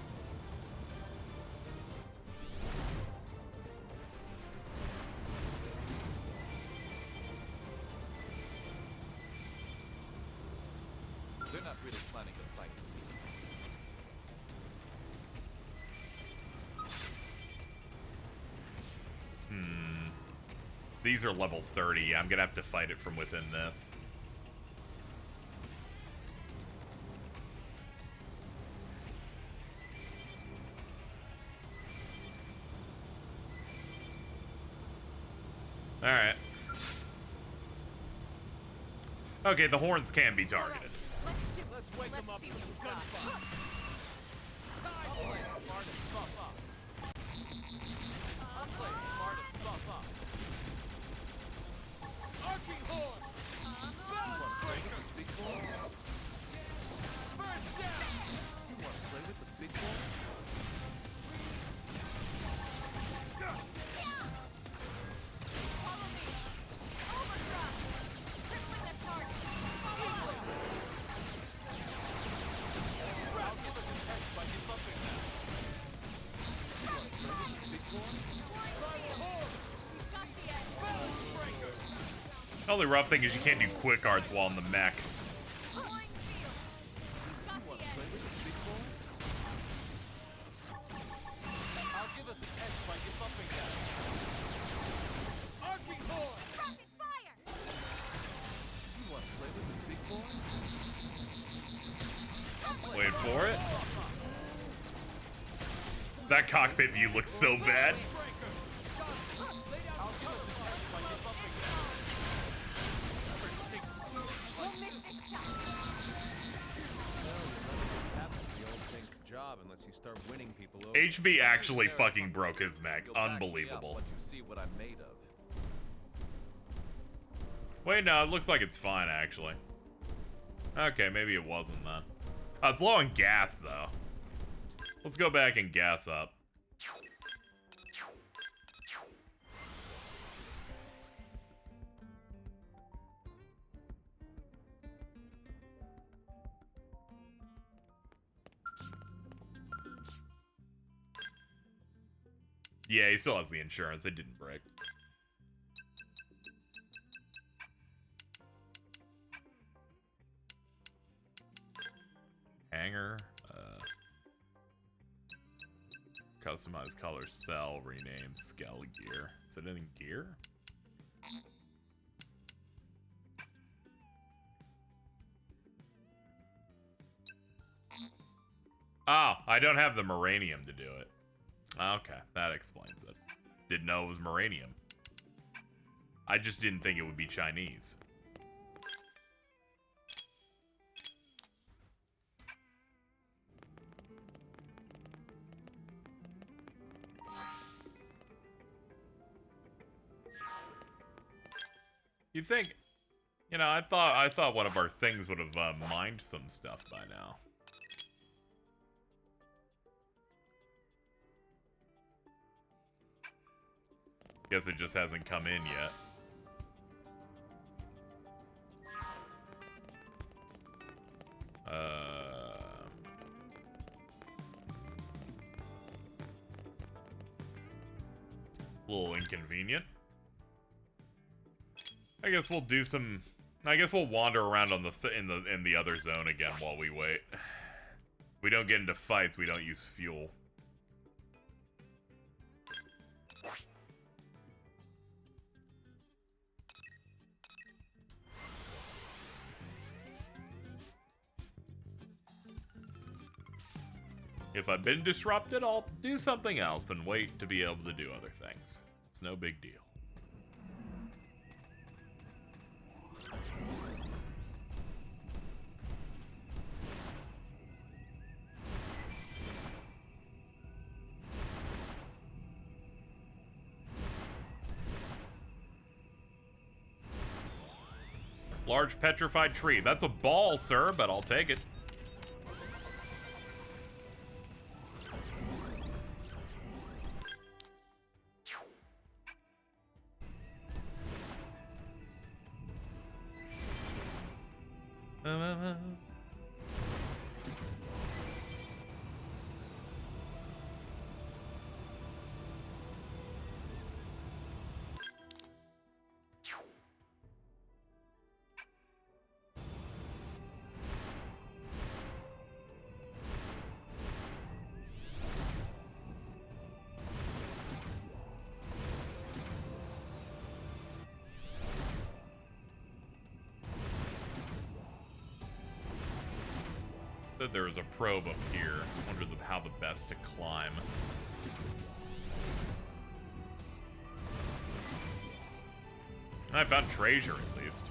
They're not really planning to fight. These are level 30. I'm gonna have to fight it from within this. Alright. Okay, the horns can be targeted. Let's wake them up with some gunfire. I'm playing smart as fuck up. I'm playing smart as fuck up. Arcing horn! Balance breaker! Big boys? First down! You wanna play with the big boys? Follow me. Overdrive. Crippling the target. I'll give us an edge by debuffing them. You wanna play with the big boys? Rival horn! Got the edge. Balance breaker! The only rough thing is you can't do quick arts while in the mech. Flying field. Got the Play edge. with the big boys? I'll give us an edge by debuffing them. Arcing horn! Rapid fire. You wanna play with the big boys? Wait for it. That cockpit view looks so bad. We'll miss this shot. Job unless you start winning people over. HB actually fucking broke his mech. You'll back me up Unbelievable. once you see what I'm made of. Wait, no, it looks like it's fine, actually. Okay, maybe it wasn't then. Oh, it's low on gas, though. Let's go back and gas up. Yeah, he still has the insurance. It didn't break. Hanger. Customize color, cell, rename, skell, gear. Is it in gear? Oh, I don't have the Moranium to do it. Okay, that explains it. Didn't know it was Moranium. I just didn't think it would be Chinese. You think, you know, I thought one of our things would have mined some stuff by now. Guess it just hasn't come in yet. A little inconvenient. I guess we'll do some. I guess we'll wander around on in the other zone again while we wait. We don't get into fights. We don't use fuel. If I've been disrupted, I'll do something else and wait to be able to do other things. It's no big deal. Large petrified tree. That's a ball, sir, but I'll take it. Said there was a probe up here. I wonder how the best to climb. I found treasure at least.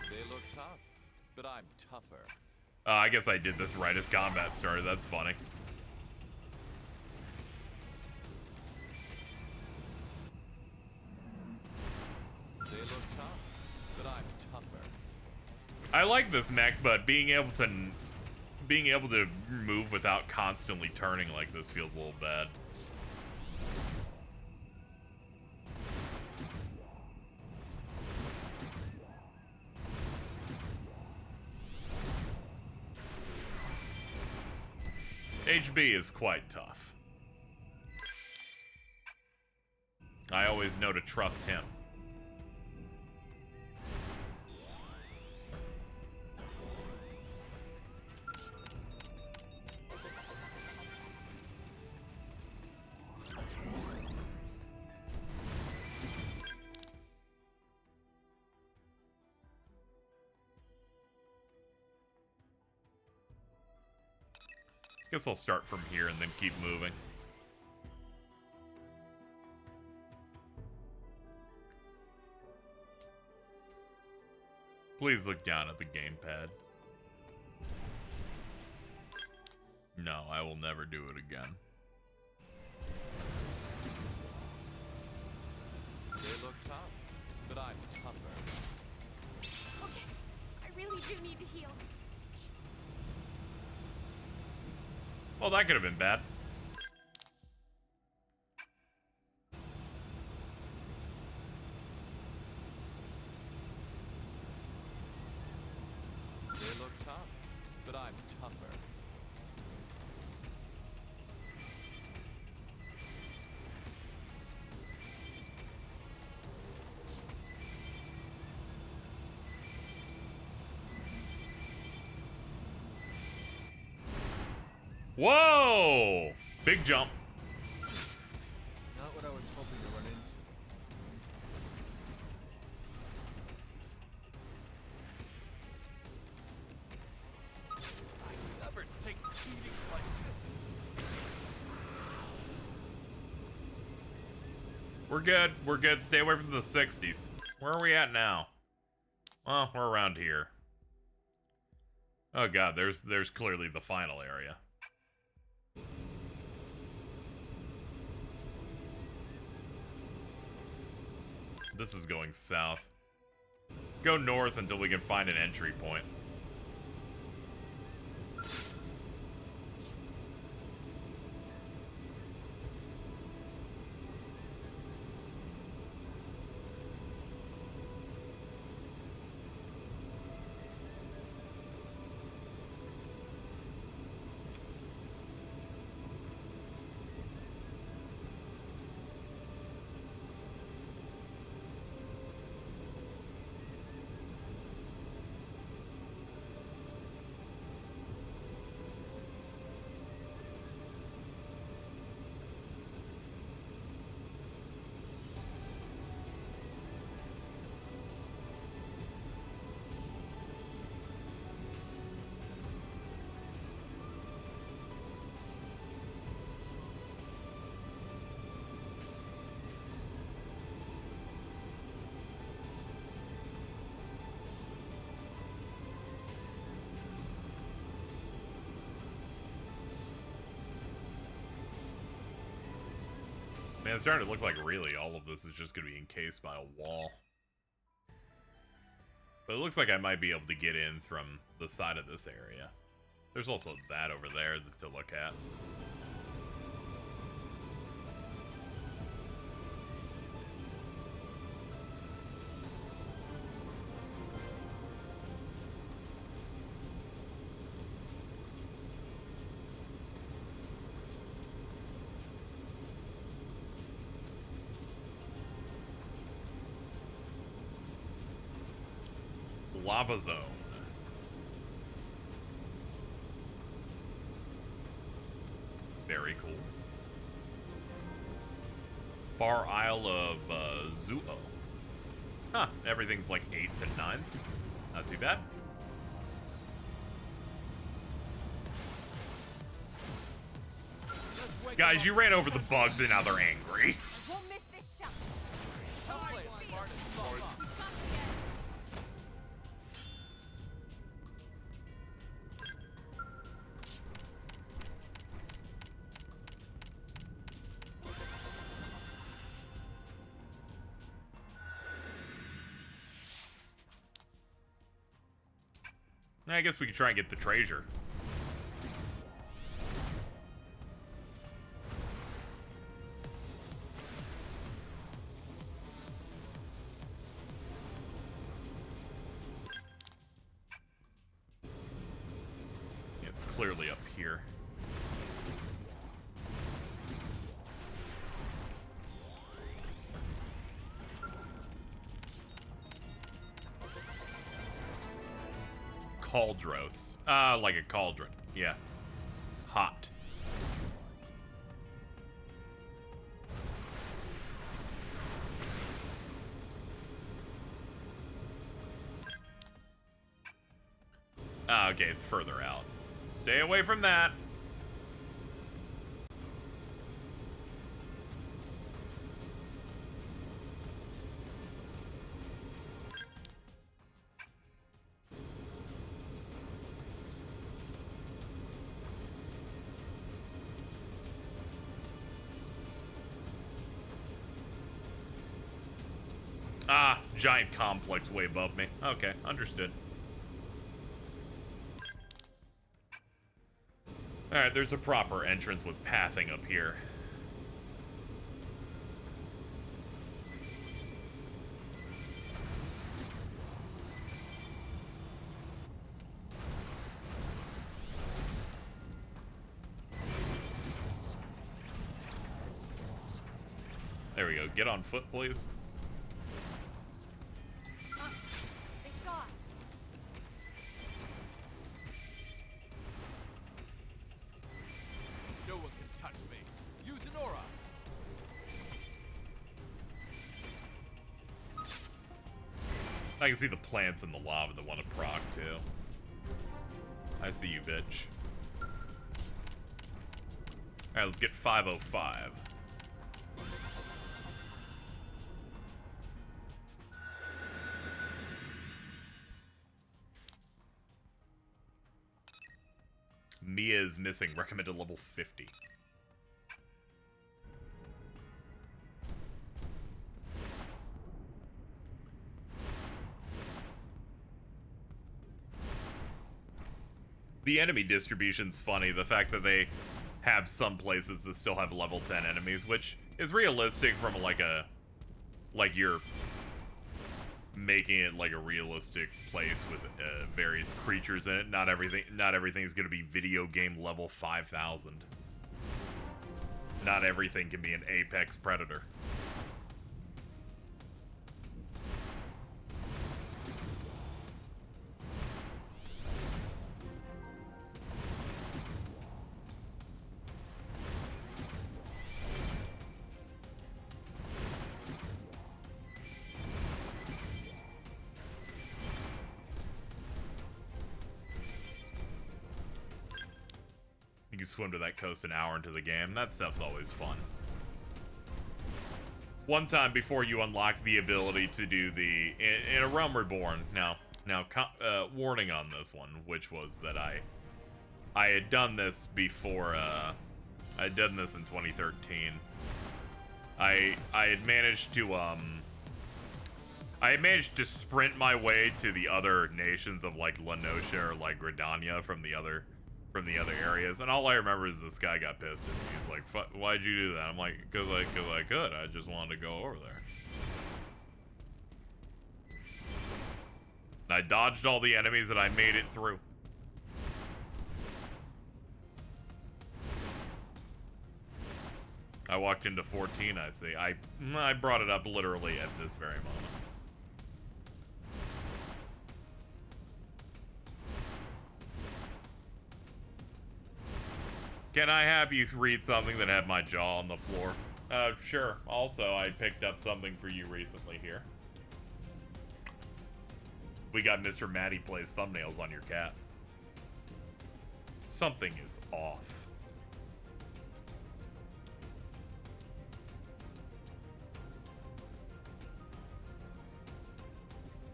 They look tough, but I'm tougher. I guess I did this right as combat started. That's funny. They look tough, but I'm tougher. I like this mech, but being able to move without constantly turning like this feels a little bad. HB is quite tough. I always know to trust him. Guess I'll start from here and then keep moving. Please look down at the gamepad. No, I will never do it again. They look tough, but I'm tougher. Okay, I really do need to heal. Well, that could have been bad. They look tough, but I'm tougher. Whoa! Big jump. Not what I was hoping to run into. I never take beatings like this. We're good. We're good. Stay away from the 60s. Where are we at now? Well, we're around here. Oh god, there's clearly the final area. This is going south. Go north until we can find an entry point. Man, it's starting to look like really all of this is just going to be encased by a wall. But it looks like I might be able to get in from the side of this area. There's also that over there to look at. lava zone. Very cool. Far Isle of Zuo. Huh, everything's like 8s and 9s. Not too bad. Guys, you ran over the bugs and now they're angry. Won't miss this shot. I guess we could try and get the treasure. Yeah, it's clearly up here. Cauldros. Like a cauldron. Yeah. Hot. Okay, it's further out. Stay away from that. Ah, giant complex way above me. Okay, understood. Alright, there's a proper entrance with pathing up here. There we go. Get on foot, please. They saw us. No one can touch me. Use an aura. I can see the plants in the lava that want to proc, too. I see you, bitch. Alright, let's get 505. Mia is missing. Recommended level 50. The enemy distribution's funny. The fact that they have some places that still have level 10 enemies, which is realistic from like you're making it like a realistic place with various creatures in it. Not everything's gonna be video game level 5,000. Not everything can be an apex predator. You can swim to that coast an hour into the game. That stuff's always fun. One time before you unlock the ability to do the in a Realm Reborn. Now, warning on this one, which was that I had done this before. I had done this in 2013. I had managed to sprint my way to the other nations of like Lenosha or like Gridania from the other areas, and all I remember is this guy got pissed at me. He's like, "Why'd you do that?" I'm like, "Cause I could. I just wanted to go over there." I dodged all the enemies and I made it through. I walked into 14. I see. I brought it up literally at this very moment. Can I have you read something that had my jaw on the floor? Sure. Also, I picked up something for you recently here. We got Mr. Matty Plays thumbnails on your cat. Something is off.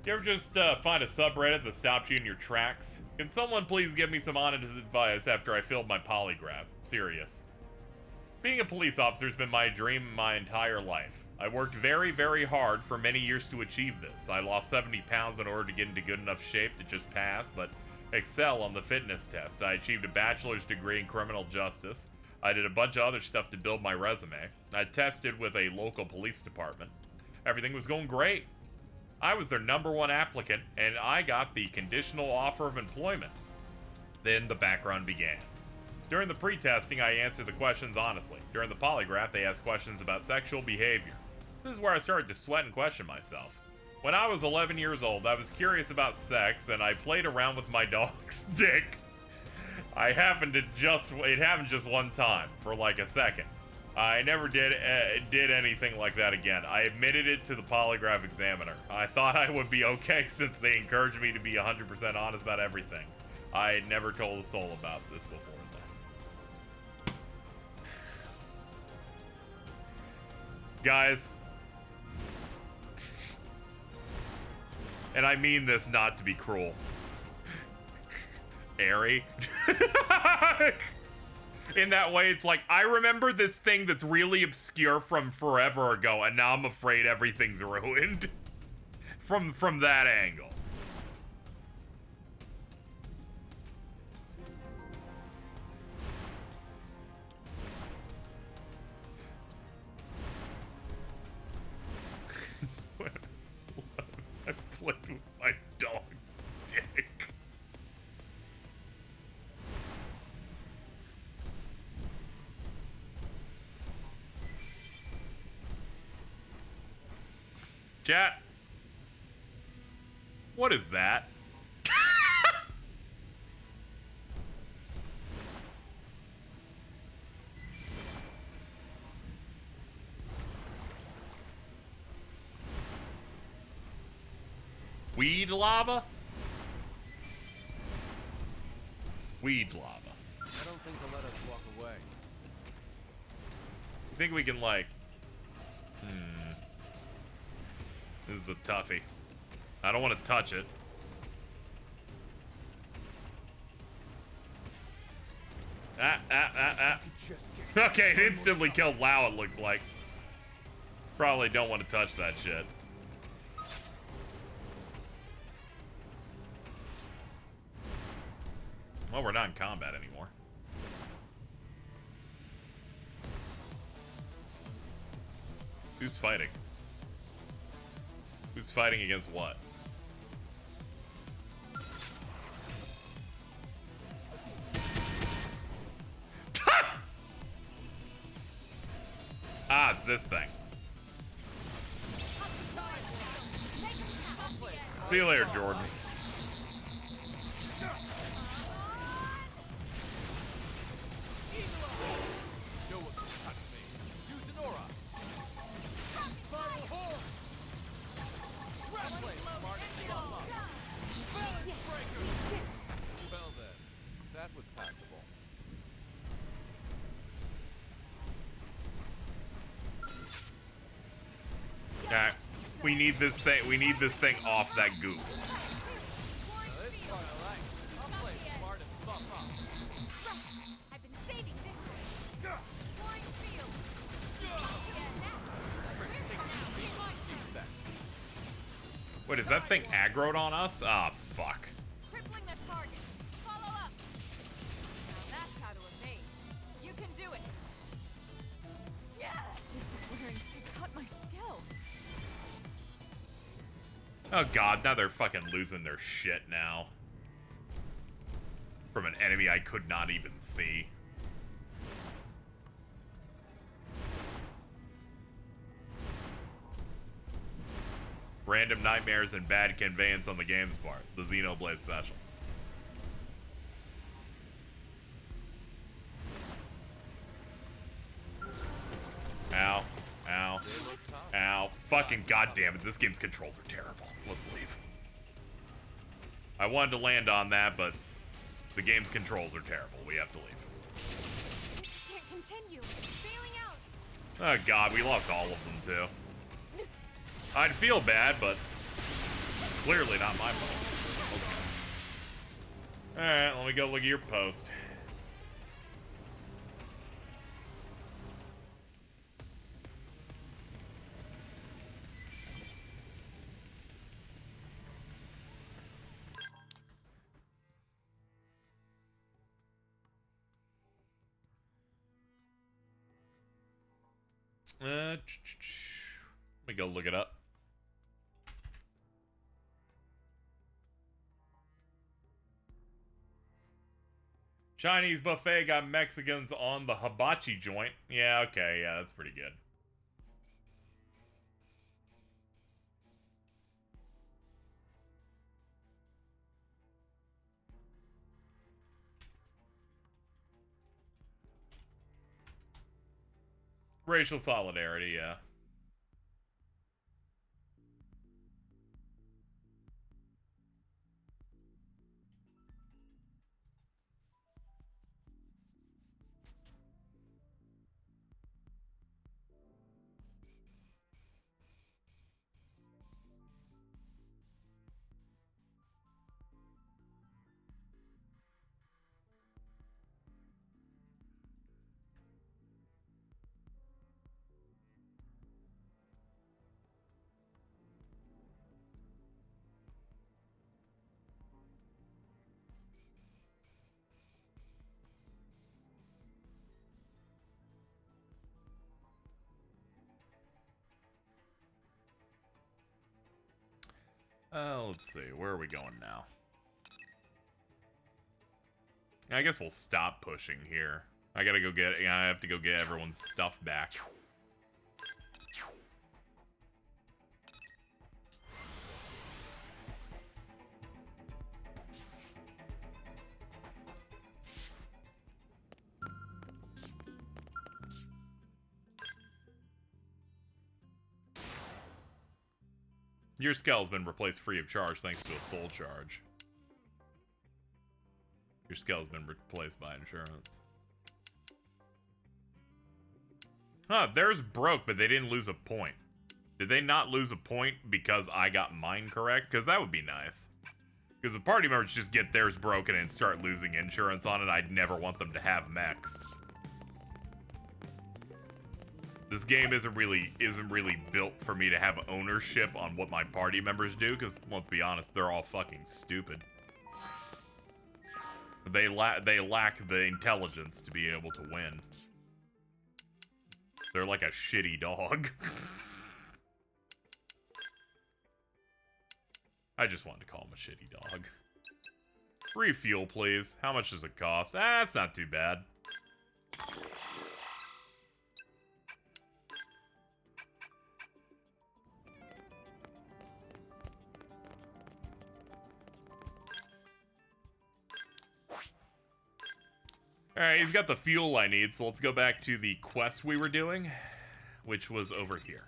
You ever just find a subreddit that stops you in your tracks? Can someone please give me some honest advice after I failed my polygraph? Serious. Being a police officer has been my dream my entire life. I worked very, very hard for many years to achieve this. I lost 70 pounds in order to get into good enough shape to just pass, but excel on the fitness test. I achieved a bachelor's degree in criminal justice. I did a bunch of other stuff to build my resume. I tested with a local police department. Everything was going great. I was their #1 applicant, and I got the conditional offer of employment. Then the background began. During the pre-testing, I answered the questions honestly. During the polygraph, they asked questions about sexual behavior. This is where I started to sweat and question myself. When I was 11 years old, I was curious about sex, and I played around with my dog's dick. It happened just one time, for like a second. I never did anything like that again. I admitted it to the polygraph examiner. I thought I would be okay since they encouraged me to be 100% honest about everything. I had never told a soul about this before then. Guys, and I mean this not to be cruel. Airy. In that way, it's like, I remember this thing that's really obscure from forever ago, and now I'm afraid everything's ruined. From that angle. I played with my dog's dick. Chat. What is that? Weed lava? Weed lava. I don't think they'll let us walk away. You think we can, like... This is a toughie. I don't want to touch it. Okay, it instantly killed Lao, it looks like. Probably don't want to touch that shit. Well, we're not in combat anymore. Who's fighting? Who's fighting against what? Ah, it's this thing. See you later, Jordan. That was passable. Alright. We need this thing off that goop. I've been saving this one. Wait, is that thing aggroed on us? Ah, fuck. Crippling the target. Follow up. Now that's how to evade. You can do it. Yeah. This is wearing. It cut my skell. Oh god, now they're fucking losing their shit now. From an enemy I could not even see. Random nightmares and bad conveyance on the games part. The Xenoblade special. fucking goddamn it. This game's controls are terrible. Let's leave. I wanted to land on that, but the game's controls are terrible. We have to leave. Can't continue. Bailing out. Oh god, we lost all of them too. I'd feel bad, but clearly not my fault. Okay. Alright, let me go look at your post. Let me go look it up. Chinese buffet got Mexicans on the hibachi joint. Yeah, okay, yeah, that's pretty good. Racial solidarity, yeah. Let's see. Where are we going now? I guess we'll stop pushing here. I gotta go get... I have to go get everyone's stuff back. Your skell's been replaced free of charge thanks to a soul charge. Your skell's been replaced by insurance. Huh, theirs broke, but they didn't lose a point. Did they not lose a point because I got mine correct? Because that would be nice. Because if party members just get theirs broken and start losing insurance on it, I'd never want them to have mechs. This game isn't really built for me to have ownership on what my party members do, because let's be honest, they're all fucking stupid. They lack the intelligence to be able to win. They're like a shitty dog. I just wanted to call him a shitty dog. Refuel, please. How much does it cost? Ah, it's not too bad. Alright, he's got the fuel I need, so let's go back to the quest we were doing, which was over here.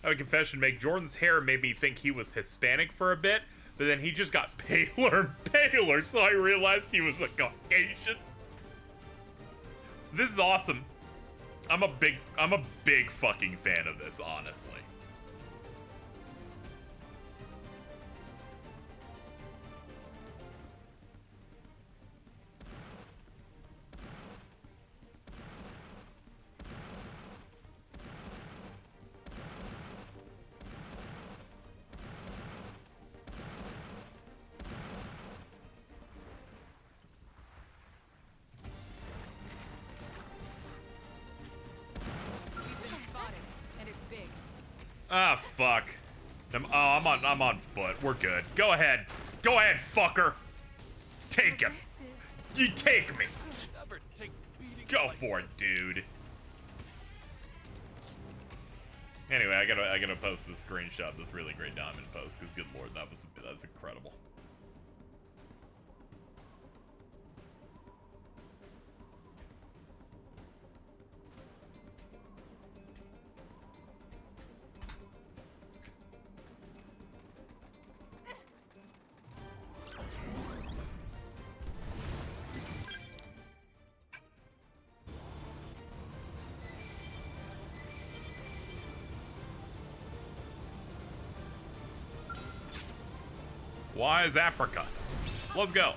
I have a confession to make. Jordan's hair made me think he was Hispanic for a bit, but then he just got paler and paler, so I realized he was a Caucasian. This is awesome. I'm a big fucking fan of this, honestly. Ah, fuck. I'm on foot. We're good. Go ahead. Go ahead, fucker. Take him. You take me. Go for it, dude. Anyway, I gotta post this screenshot, this really great diamond post, because good lord, that's incredible. Why is Africa? Let's go.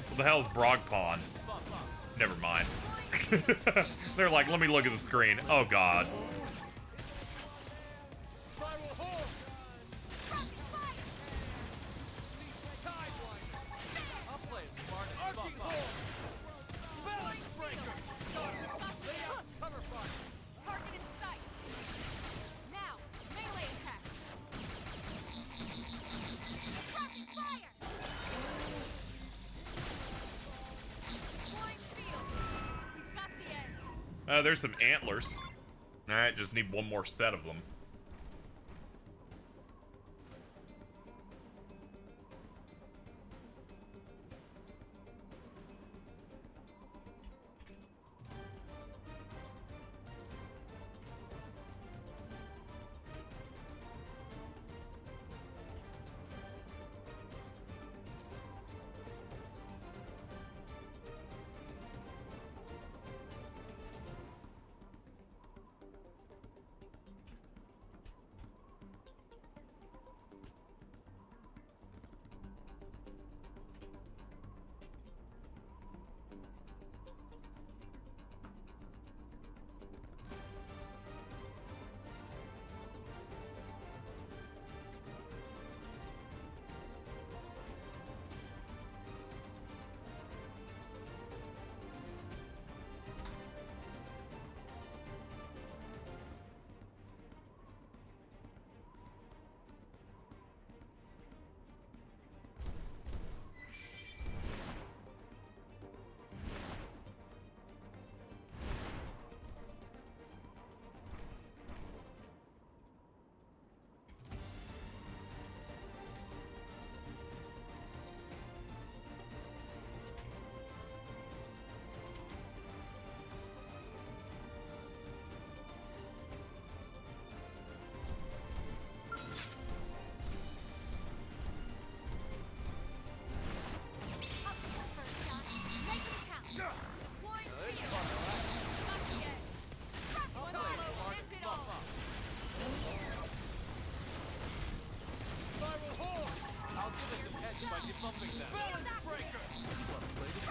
What the hell is Brogpawn? Never mind. They're like, let me look at the screen. Oh god. There's some antlers. Alright, just need one more set of them.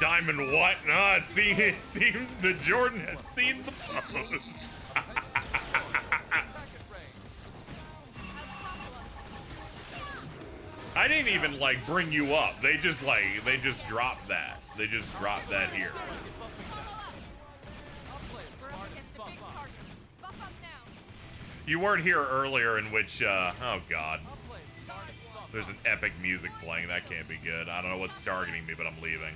Diamond what? No, it seems that Jordan has seen the post. I didn't even like bring you up. They just dropped that. They just dropped that here. You weren't here earlier, in which oh god. There's an epic music playing. That can't be good. I don't know what's targeting me, but I'm leaving.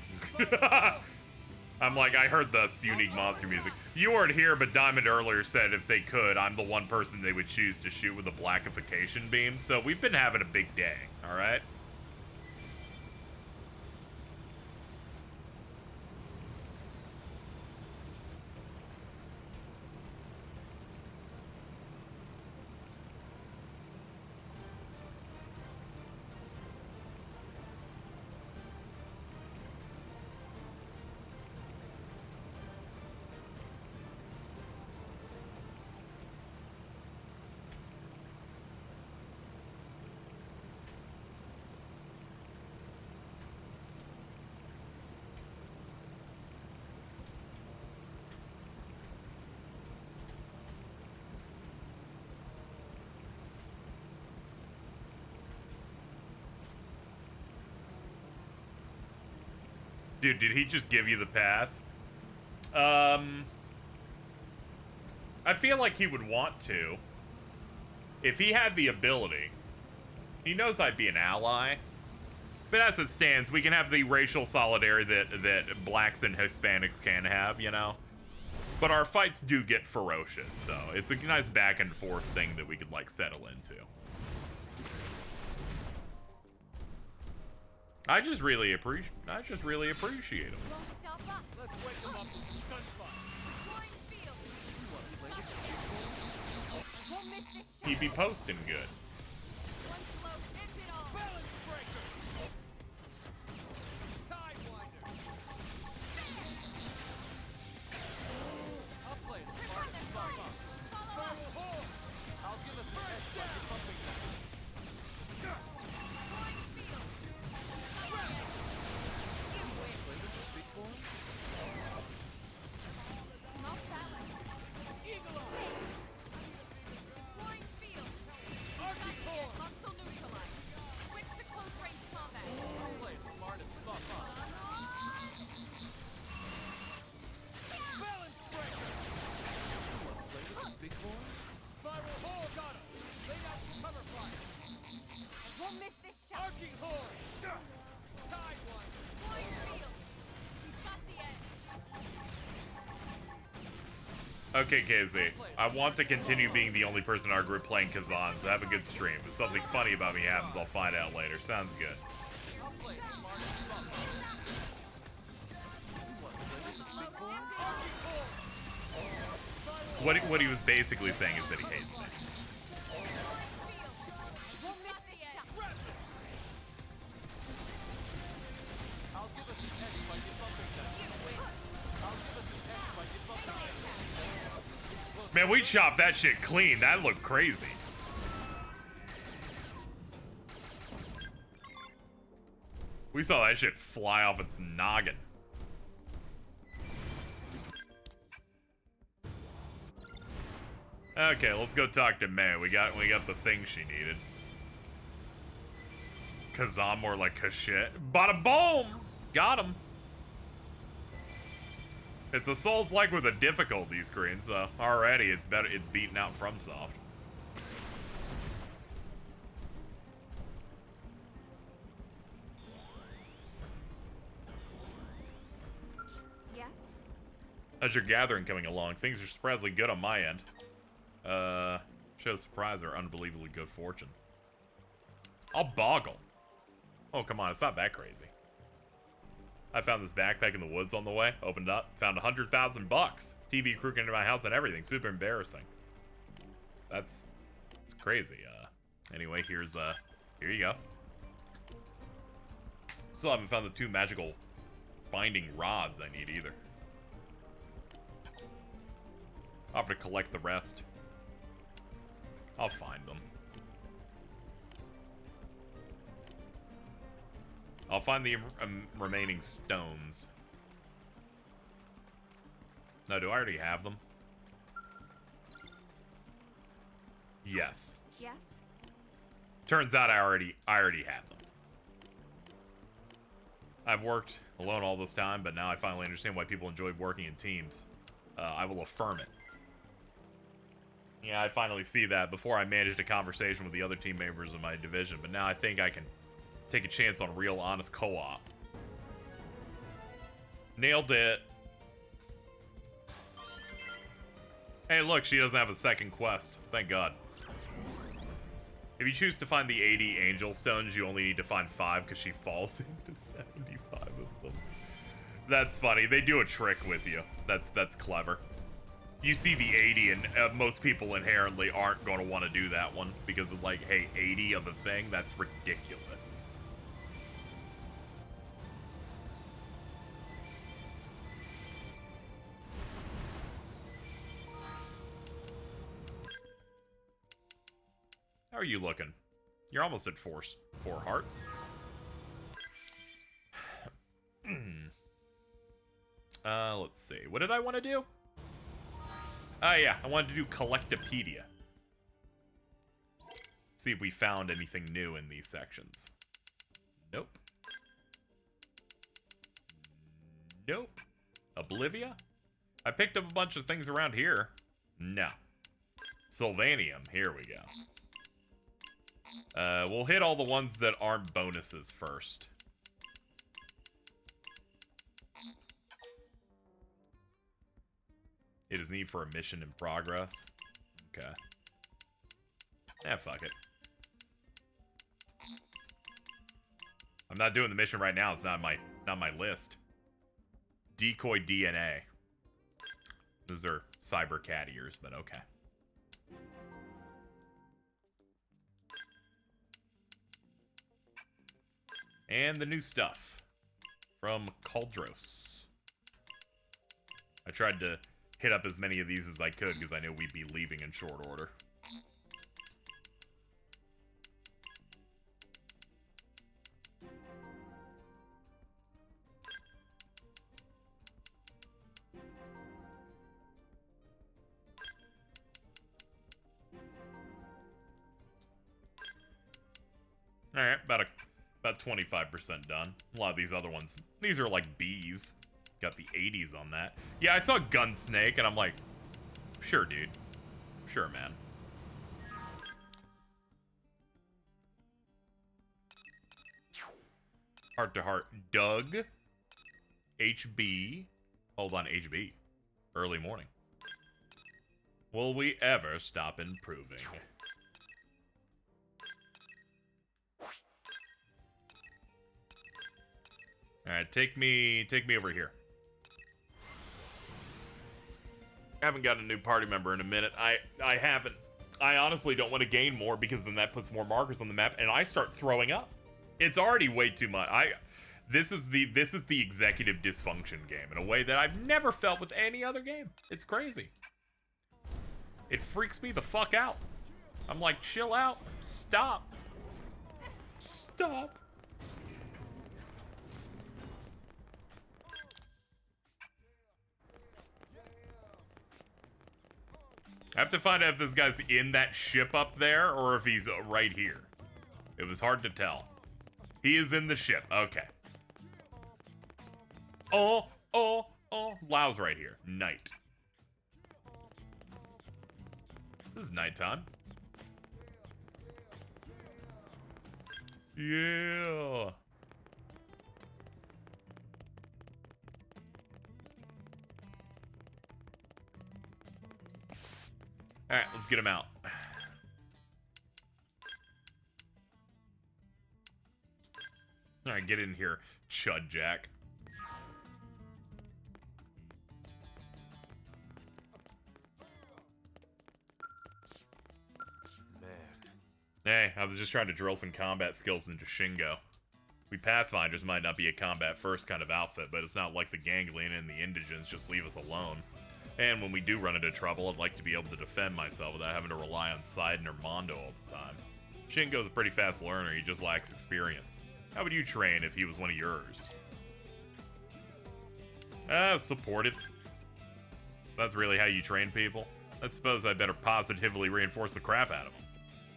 I'm like, I heard this unique monster music. You weren't here, but Diamond earlier said if they could, I'm the one person they would choose to shoot with a blackification beam. So we've been having a big day, all right? Dude, did he just give you the pass? I feel like he would want to. If he had the ability. He knows I'd be an ally. But as it stands, we can have the racial solidarity that blacks and Hispanics can have, you know? But our fights do get ferocious, so it's a nice back and forth thing that we could, like, settle into. I just really appreciate him. Won't stop us. Let's wake them up with some gunfire. Deploying field. Won't miss this shot. He'd be posting good. One slow, ends it all. Balance breaker. Sidewinder. I'll play it smart and stop up. Spiral hole. I'll give us a head start to pumping that. Deploying field. You wish. Play with the big boy. I'm off balance. Eagle eye. Deploying field. Arctic core. Hostile neutralized. Switch to close range combat. I'll play it smart and stop up. Balance breaker. You want to play with the big boy? Spiral hole got us. Lay down some cover fire. Won't miss this shot. Arcing horn. Sidewinder. Deploying field. We've got the edge. Okay, KZ. I want to continue being the only person in our group playing Kazan, so have a good stream. If something funny about me happens, I'll find out later. Sounds good. I'll play it smart and stop up. You want to play with the big boy? Arcing horn. What he was basically saying is that he hates me. Won't miss this shot. I'll give us an edge by debuffing that. I'll give us an edge by debuffing that. Man, we chopped that shit clean. That looked crazy. We saw that shit fly off its noggin. Okay, let's go talk to Mech. We got the thing she needed. Kazan more like shit. Bada boom! Got him. It's a Souls-like with a difficulty screen, so already it's better. It's beaten out FromSoft. Yes. How's your gathering coming along? Things are surprisingly good on my end. Show surprise or unbelievably good fortune. I'll boggle. Oh, come on, it's not that crazy. I found this backpack in the woods on the way. Opened up, found 100,000 bucks. TV crew came into my house and everything. Super embarrassing. It's crazy. Anyway, here you go. Still haven't found the 2 magical binding rods I need either. I'll have to collect the rest. I'll find them. I'll find the remaining stones. No, do I already have them? Yes. Yes. Turns out I already have them. I've worked alone all this time, but now I finally understand why people enjoy working in teams. I will affirm it. Yeah, I finally see that. Before I managed a conversation with the other team members of my division, but now I think I can take a chance on real, honest co-op. Nailed it. Hey, look, she doesn't have a second quest. Thank God. If you choose to find the 80 angel stones, you only need to find 5 because she falls into 75 of them. That's funny. They do a trick with you. That's clever. You see the 80 and most people inherently aren't going to want to do that one because of like, hey, 80 of a thing? That's ridiculous. How are you looking? You're almost at four hearts. Let's see. What did I want to do? Yeah, I wanted to do Collectopedia. See if we found anything new in these sections. Nope. Nope. Oblivia? I picked up a bunch of things around here. No. Sylvanium. Here we go. We'll hit all the ones that aren't bonuses first. It is need for a mission in progress. Okay. Yeah, fuck it. I'm not doing the mission right now. It's not my list. Decoy DNA. Those are cyber cat ears, but okay. And the new stuff from Caldros. I tried to hit up as many of these as I could because I knew we'd be leaving in short order. Alright, about 25% done. A lot of these other ones, these are like B's. Got the 80s on that. Yeah, I saw Gunsnake, and I'm like, sure, dude. Sure, man. Heart to heart. Doug. HB. Hold on, HB. Early morning. Will we ever stop improving? Alright, take me over here. I haven't got a new party member in a minute. I haven't. I honestly don't want to gain more because then that puts more markers on the map and I start throwing up. It's already way too much. This is the executive dysfunction game in a way that I've never felt with any other game. It's crazy. It freaks me the fuck out. I'm like, chill out. Stop. Stop. I have to find out if this guy's in that ship up there or if he's right here. It was hard to tell. He is in the ship. Okay. Oh. Lau's right here. Night. This is nighttime. Yeah. Alright, let's get him out. Alright, get in here, Chud Jack. Man. Hey, I was just trying to drill some combat skills into Shingo. We Pathfinders might not be a combat first kind of outfit, but it's not like the Ganglion and the Indigents just leave us alone. And when we do run into trouble, I'd like to be able to defend myself without having to rely on Sidon or Mondo all the time. Shingo's a pretty fast learner, he just lacks experience. How would you train if he was one of yours? Supportive. That's really how you train people? I suppose I better positively reinforce the crap out of him.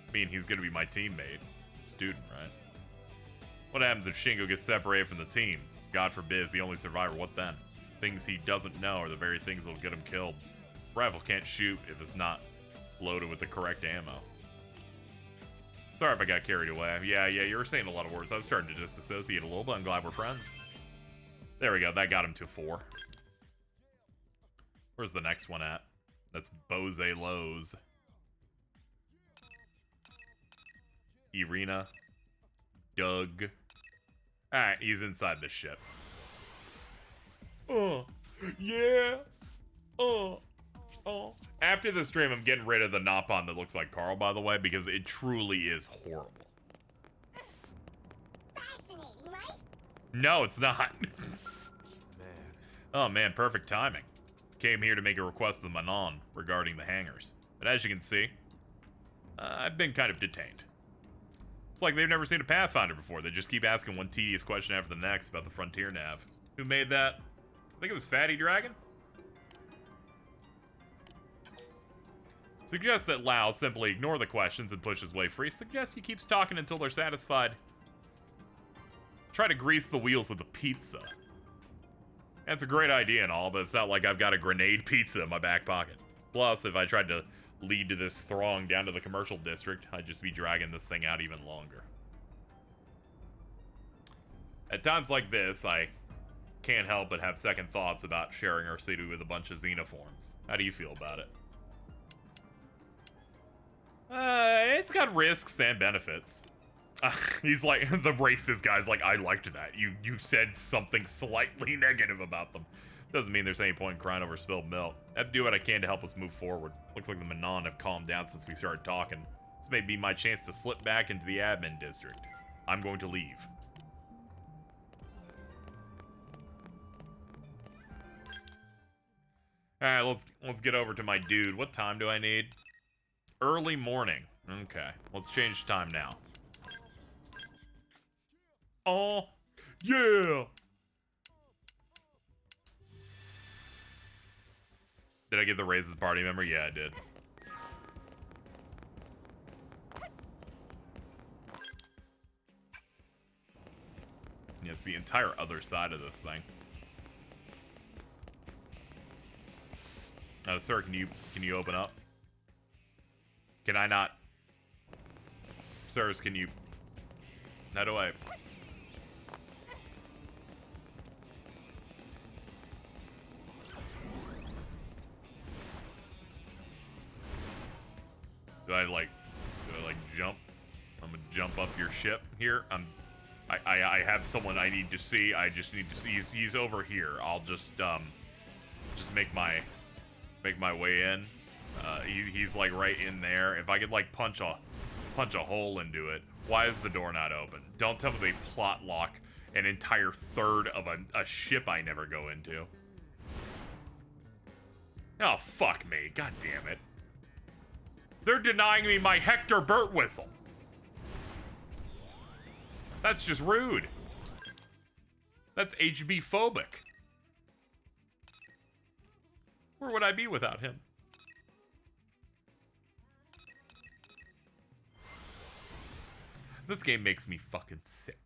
I mean, he's gonna be my teammate. Student, right? What happens if Shingo gets separated from the team? God forbid, is the only survivor, what then? Things he doesn't know are the very things that'll get him killed. Rifle can't shoot if it's not loaded with the correct ammo. Sorry if I got carried away. Yeah, you were saying a lot of words. I was starting to disassociate a little, but I'm glad we're friends. There we go. That got him to 4. Where's the next one at? That's Bose Lowe's. Irina. Doug. Alright, he's inside the ship. Yeah. After the stream, I'm getting rid of the Nopon that looks like Carl, by the way, because it truly is horrible. Fascinating, right? No, it's not. Man. Oh man, perfect timing. Came here to make a request of the Manon regarding the hangars. But as you can see, I've been kind of detained. It's like they've never seen a Pathfinder before. They just keep asking one tedious question after the next about the Frontier Nav. Who made that? I think it was Fatty Dragon? Suggests that Lao simply ignore the questions and push his way free. Suggests he keeps talking until they're satisfied. Try to grease the wheels with a pizza. That's a great idea and all, but it's not like I've got a grenade pizza in my back pocket. Plus, if I tried to lead to this throng down to the commercial district, I'd just be dragging this thing out even longer. At times like this, I can't help but have second thoughts about sharing our city with a bunch of xenoforms. How do you feel about it? It's got risks and benefits. He's like, the racist guy's like, I liked that. You said something slightly negative about them. Doesn't mean there's any point in crying over spilled milk. I have to do what I can to help us move forward. Looks like the Manon have calmed down since we started talking. This may be my chance to slip back into the admin district. I'm going to leave. Alright, let's get over to my dude. What time do I need? Early morning. Okay, let's change time now. Oh, yeah! Did I get the raises party member? Yeah, I did. Yeah, it's the entire other side of this thing. Sir, can you open up? Can I not? Sirs, can you? How do I? Do I like jump? I'm gonna jump up your ship here. I have someone I need to see. I just need to see. He's over here. I'll just make my way in. He's like right in there. If I could like punch a hole into it. Why is the door not open? Don't tell me they plot lock an entire third of a ship I never go into. Oh, fuck me. God damn it. They're denying me my Hector Burt whistle. That's just rude. That's HB phobic. Where would I be without him? This game makes me fucking sick.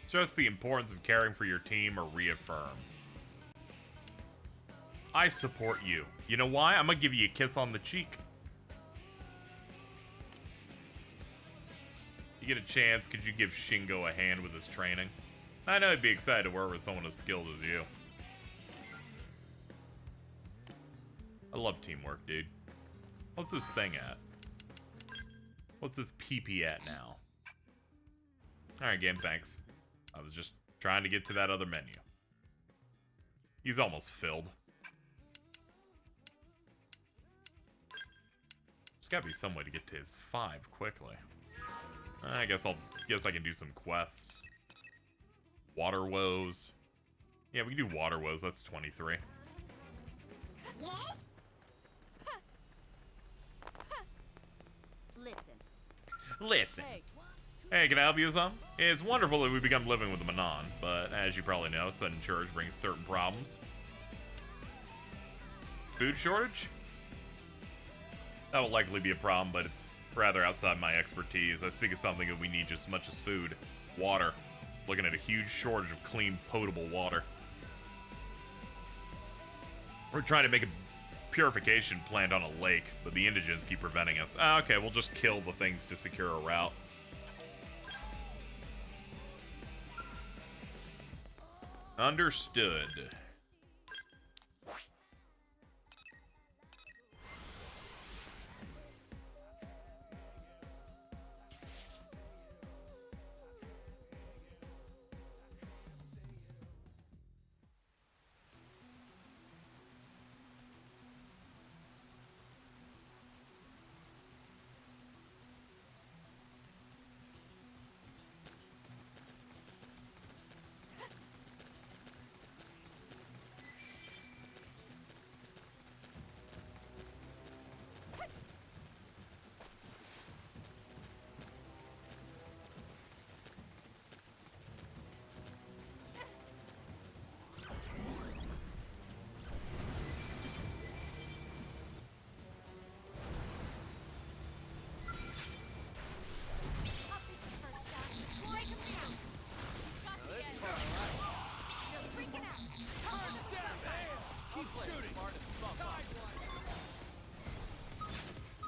Stress the importance of caring for your team or reaffirm. I support you. You know why? I'm gonna give you a kiss on the cheek. You get a chance, could you give Shingo a hand with his training? I know he'd be excited to work with someone as skilled as you. I love teamwork, dude. What's this thing at? What's this PP at now? Alright, game, thanks. I was just trying to get to that other menu. He's almost filled. There's gotta be some way to get to his 5 quickly. I guess I can do some quests. Water woes. Yeah, we can do water woes. That's 23. Yes? Listen. Listen. Hey, Hey, can I help you with something? It's wonderful that we become living with the Manon, but as you probably know, sudden church brings certain problems. Food shortage? That will likely be a problem, but it's rather outside my expertise. I speak of something that we need just as much as food. Water. Looking at a huge shortage of clean, potable water. We're trying to make a purification plant on a lake, but the indigents keep preventing us. Okay, we'll just kill the things to secure a route. Understood.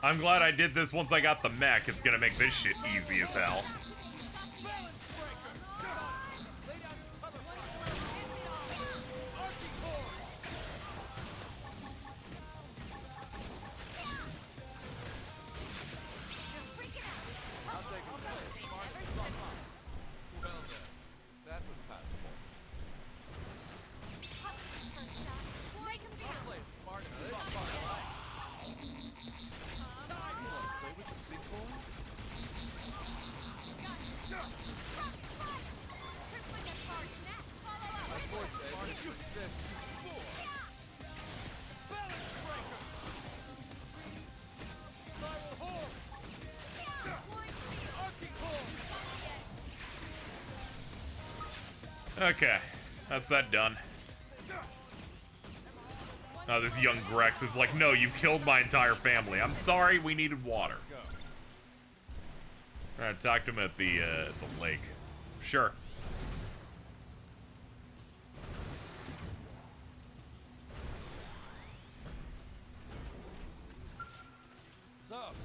I'm glad I did this once I got the mech. It's gonna make this shit easy as hell. Okay, that's that done. Oh, this young Grex is like, no, you've killed my entire family. I'm sorry, we needed water. Alright, talk to him at the lake. Sure. Sup?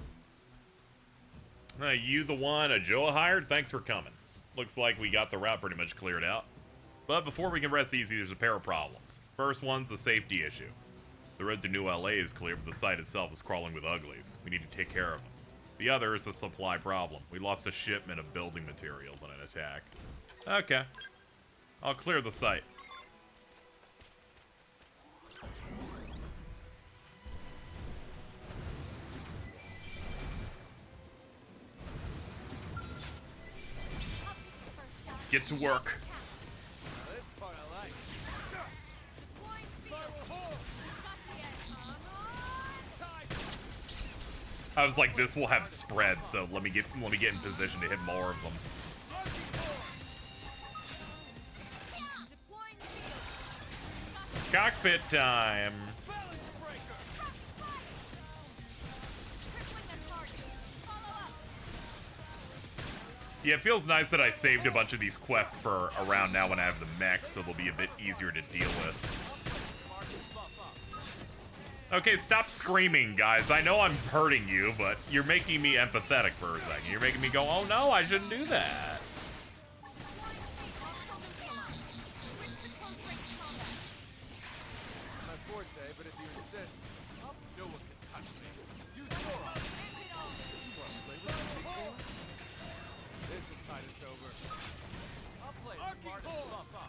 You the one Joa hired? Thanks for coming. Looks like we got the route pretty much cleared out. But before we can rest easy, there's a pair of problems. First one's a safety issue. The road to New LA is clear, but the site itself is crawling with uglies. We need to take care of them. The other is a supply problem. We lost a shipment of building materials in an attack. Okay. I'll clear the site. Get to work. This part I like. I was like, this will have spread, so let me get in position to hit more of them. Cockpit time. Yeah, it feels nice that I saved a bunch of these quests for around now when I have the mech, so they'll be a bit easier to deal with. Okay, stop screaming, guys. I know I'm hurting you, but you're making me empathetic for a second. You're making me go, oh no, I shouldn't do that. My forte, but if you insist, no one can touch me. Use your arm. You want to play with the big boy? This will tide us over. I'll play it smart and buff up.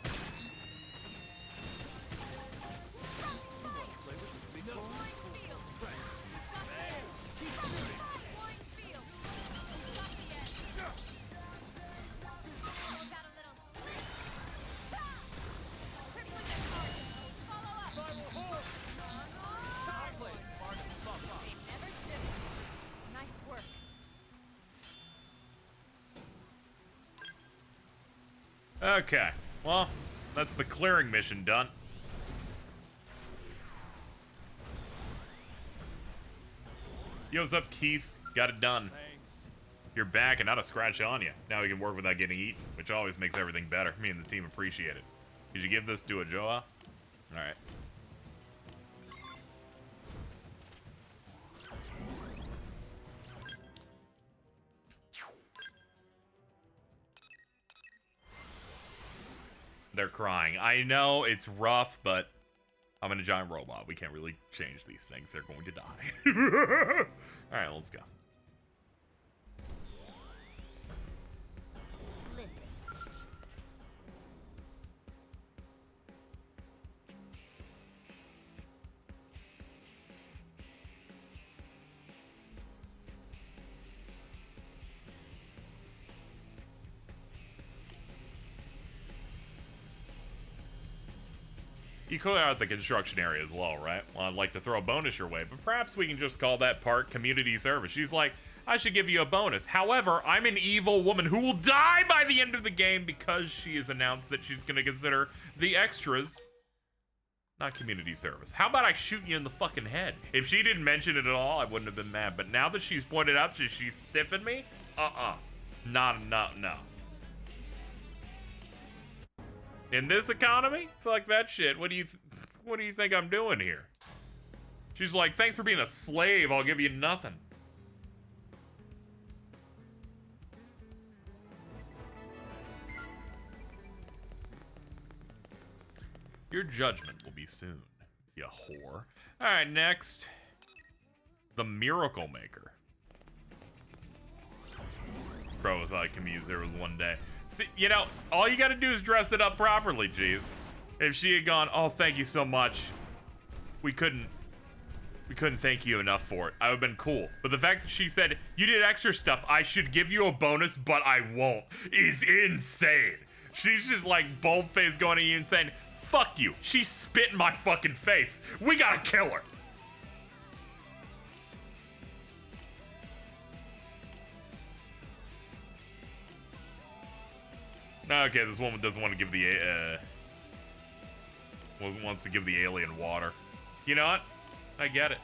You want to play with the big boy? Keep shooting. Okay, well, that's the clearing mission done. Yo, what's up, Keith? Got it done. Thanks. You're back and not a scratch on you. Now we can work without getting eaten, which always makes everything better. Me and the team appreciate it. Did you give this to a Joa? Alright. They're crying. I know it's rough, but I'm in a giant robot. We can't really change these things. They're going to die. Alright, let's go. You clear out the construction area as well, right? Well, I'd like to throw a bonus your way, but perhaps we can just call that part community service. She's like, I should give you a bonus. However, I'm an evil woman who will die by the end of the game because she has announced that she's going to consider the extras not community service. How about I shoot you in the fucking head? If she didn't mention it at all, I wouldn't have been mad. But now that she's pointed out that she's stiffing me, no. In this economy? Fuck that shit. What do you think I'm doing here? She's like, thanks for being a slave. I'll give you nothing. Your judgment will be soon, you whore. Alright, next. The Miracle Maker. Bro, thought Camille there was one day. See, you know, all you gotta do is dress it up properly, jeez. If she had gone, oh, thank you so much. We couldn't thank you enough for it. I would have been cool. But the fact that she said, you did extra stuff, I should give you a bonus, but I won't, is insane. She's just like bold-faced going at you and saying, fuck you. She spit in my fucking face. We gotta kill her. Okay, this woman doesn't want to give the, wants to give the alien water. You know what? I get it.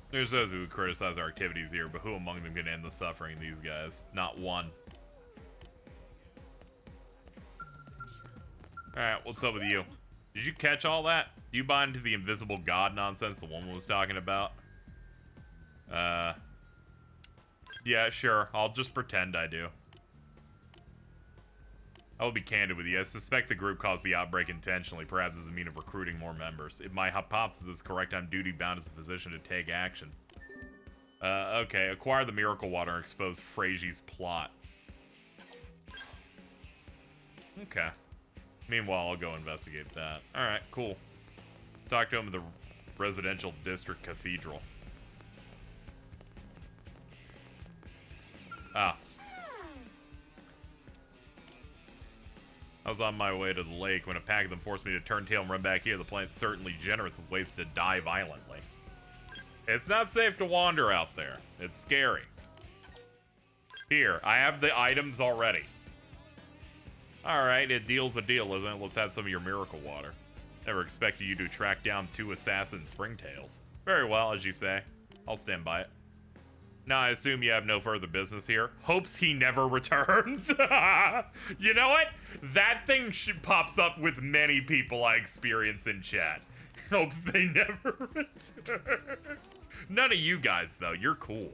There's those who would criticize our activities here, but who among them can end the suffering of these guys? Not one. Alright, what's up with you? Did you catch all that? Do you buy into the invisible god nonsense the woman was talking about? Yeah, sure. I'll just pretend I do. I will be candid with you. I suspect the group caused the outbreak intentionally, perhaps as a means of recruiting more members. If my hypothesis is correct, I'm duty-bound as a physician to take action. Okay. Acquire the miracle water and expose Freiji's plot. Okay. Meanwhile, I'll go investigate that. Alright, cool. Talk to him at the residential district cathedral. Ah. I was on my way to the lake when a pack of them forced me to turn tail and run back here. The planet's certainly generous with ways to die violently. It's not safe to wander out there. It's scary. Here, I have the items already. Alright, a deal's a deal, isn't it? Let's have some of your miracle water. Never expected you to track down 2 assassin springtails. Very well, as you say. I'll stand by it. Now, I assume you have no further business here. Hopes he never returns. You know what? That thing pops up with many people I experience in chat. Hopes they never return. None of you guys, though. You're cool.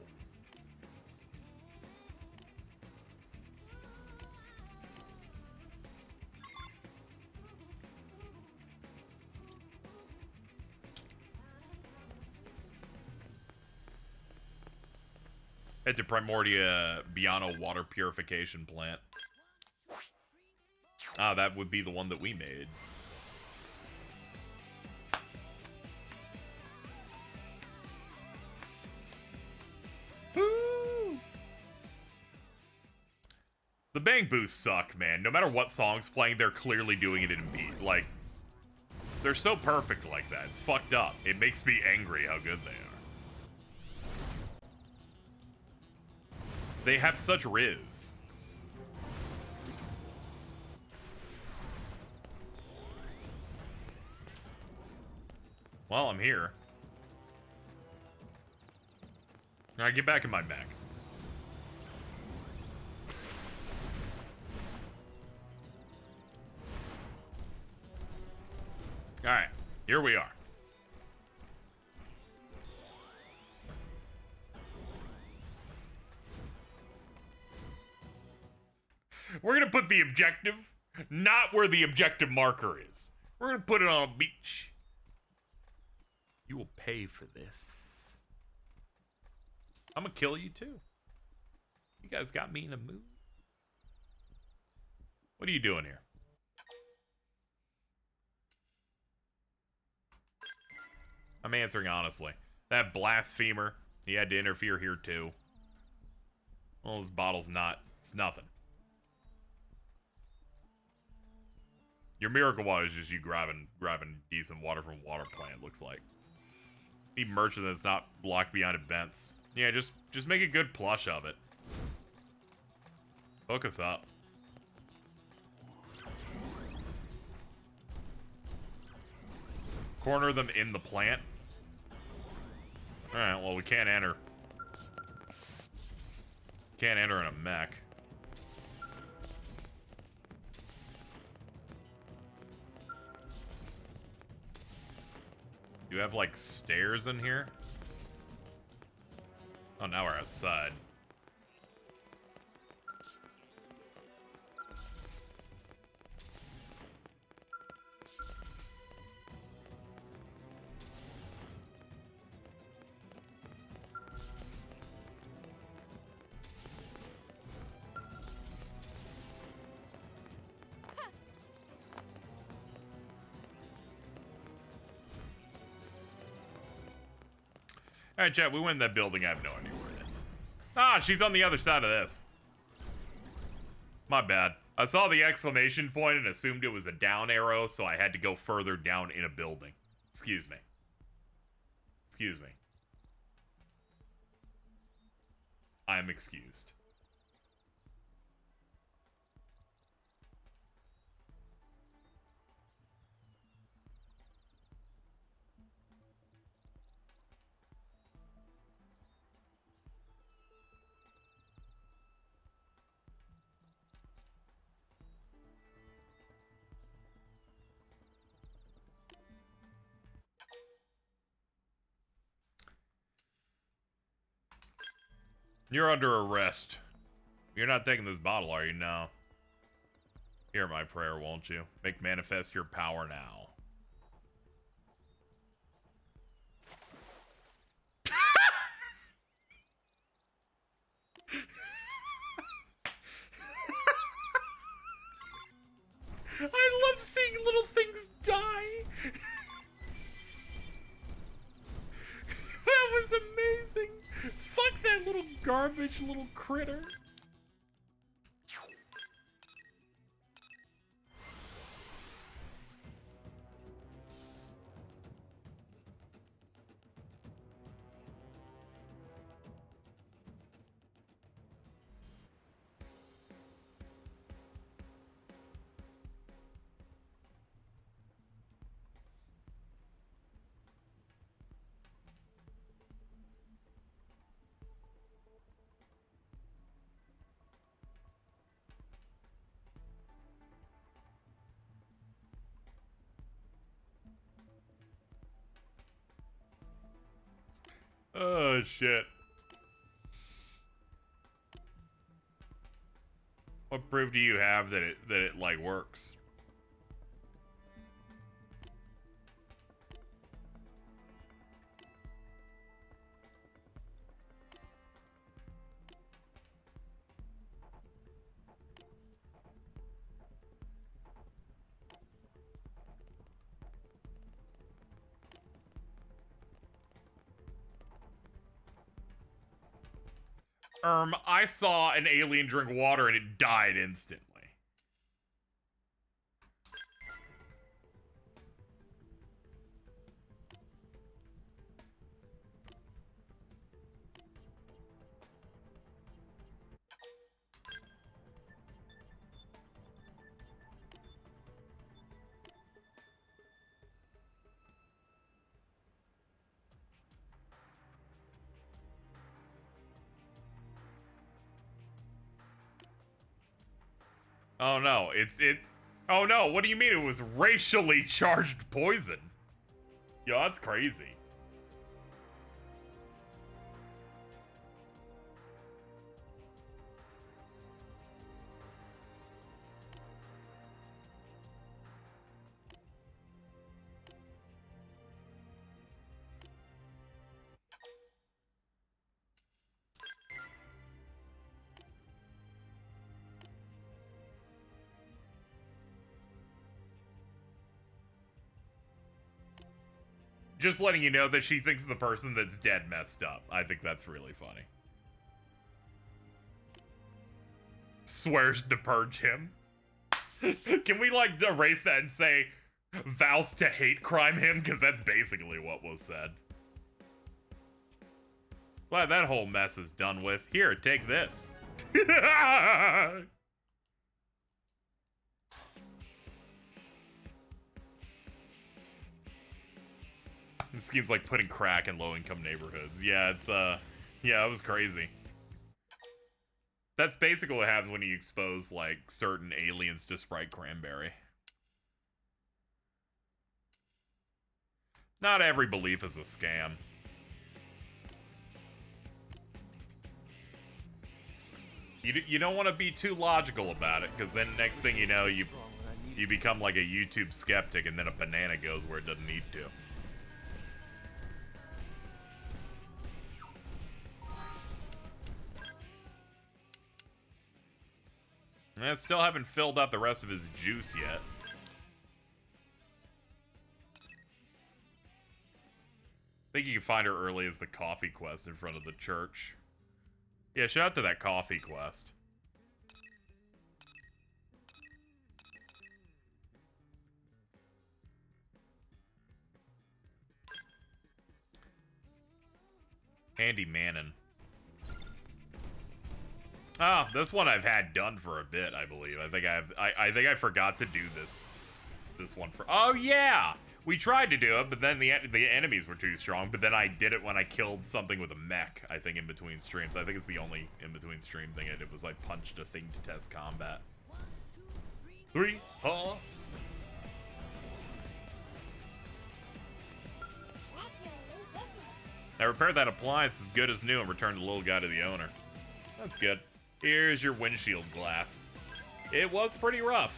Head to Primordia Biano water purification plant. Ah, that would be the one that we made. Woo! The bang boosts suck, man. No matter what song's playing, they're clearly doing it in beat. Like, they're so perfect like that. It's fucked up. It makes me angry how good they are. They have such riz. Well, I'm here. Alright, get back in my mech. Alright, here we are. We're gonna put the objective not where the objective marker is. We're gonna put it on a beach. You will pay for this. I'm gonna kill you too. You guys got me in a mood. What are you doing here? I'm answering honestly. That blasphemer, he had to interfere here too. Well, this bottle's not. It's nothing. Your miracle water is just you grabbing decent water from a water plant, looks like. Need merchant that's not blocked behind events. Yeah, just make a good plush of it. Hook us up. Corner them in the plant. Alright, well, we can't enter. Can't enter in a mech. Do you have, like, stairs in here? Oh, now we're outside. Alright, chat, we went in that building. I have no idea where it is. Ah, she's on the other side of this. My bad. I saw the exclamation point and assumed it was a down arrow, so I had to go further down in a building. Excuse me. Excuse me. I am excused. You're under arrest. You're not taking this bottle, are you? No. Hear my prayer, won't you? Make manifest your power now. I love seeing little things die. That was amazing. Fuck that little garbage little critter. Oh shit. What proof do you have that it like works? I saw an alien drink water and it died instantly. Oh no, oh no, what do you mean it was racially charged poison? Yo, that's crazy. Just letting you know that she thinks the person that's dead messed up. I think that's really funny. Swears to purge him. Can we, like, erase that and say, vows to hate crime him? Because that's basically what was said. Glad that whole mess is done with. Here, take this. It seems like putting crack in low-income neighborhoods. Yeah, it's, yeah, it was crazy. That's basically what happens when you expose, like, certain aliens to Sprite Cranberry. Not every belief is a scam. You don't want to be too logical about it, because then next thing you know, you become like a YouTube skeptic, and then a banana goes where it doesn't need to. I still haven't filled out the rest of his juice yet. I think you can find her early as the coffee quest in front of the church. Yeah, shout out to that coffee quest. Andy Mannon. Ah, this one I've had done for a bit, I believe. I think I forgot to do this one for. Oh yeah, we tried to do it, but then the enemies were too strong. But then I did it when I killed something with a mech. I think in between streams. I think it's the only in between stream thing I did was like punched a thing to test combat. 3, huh? I repaired that appliance as good as new and returned the little guy to the owner. That's good. Here's your windshield glass. It was pretty rough.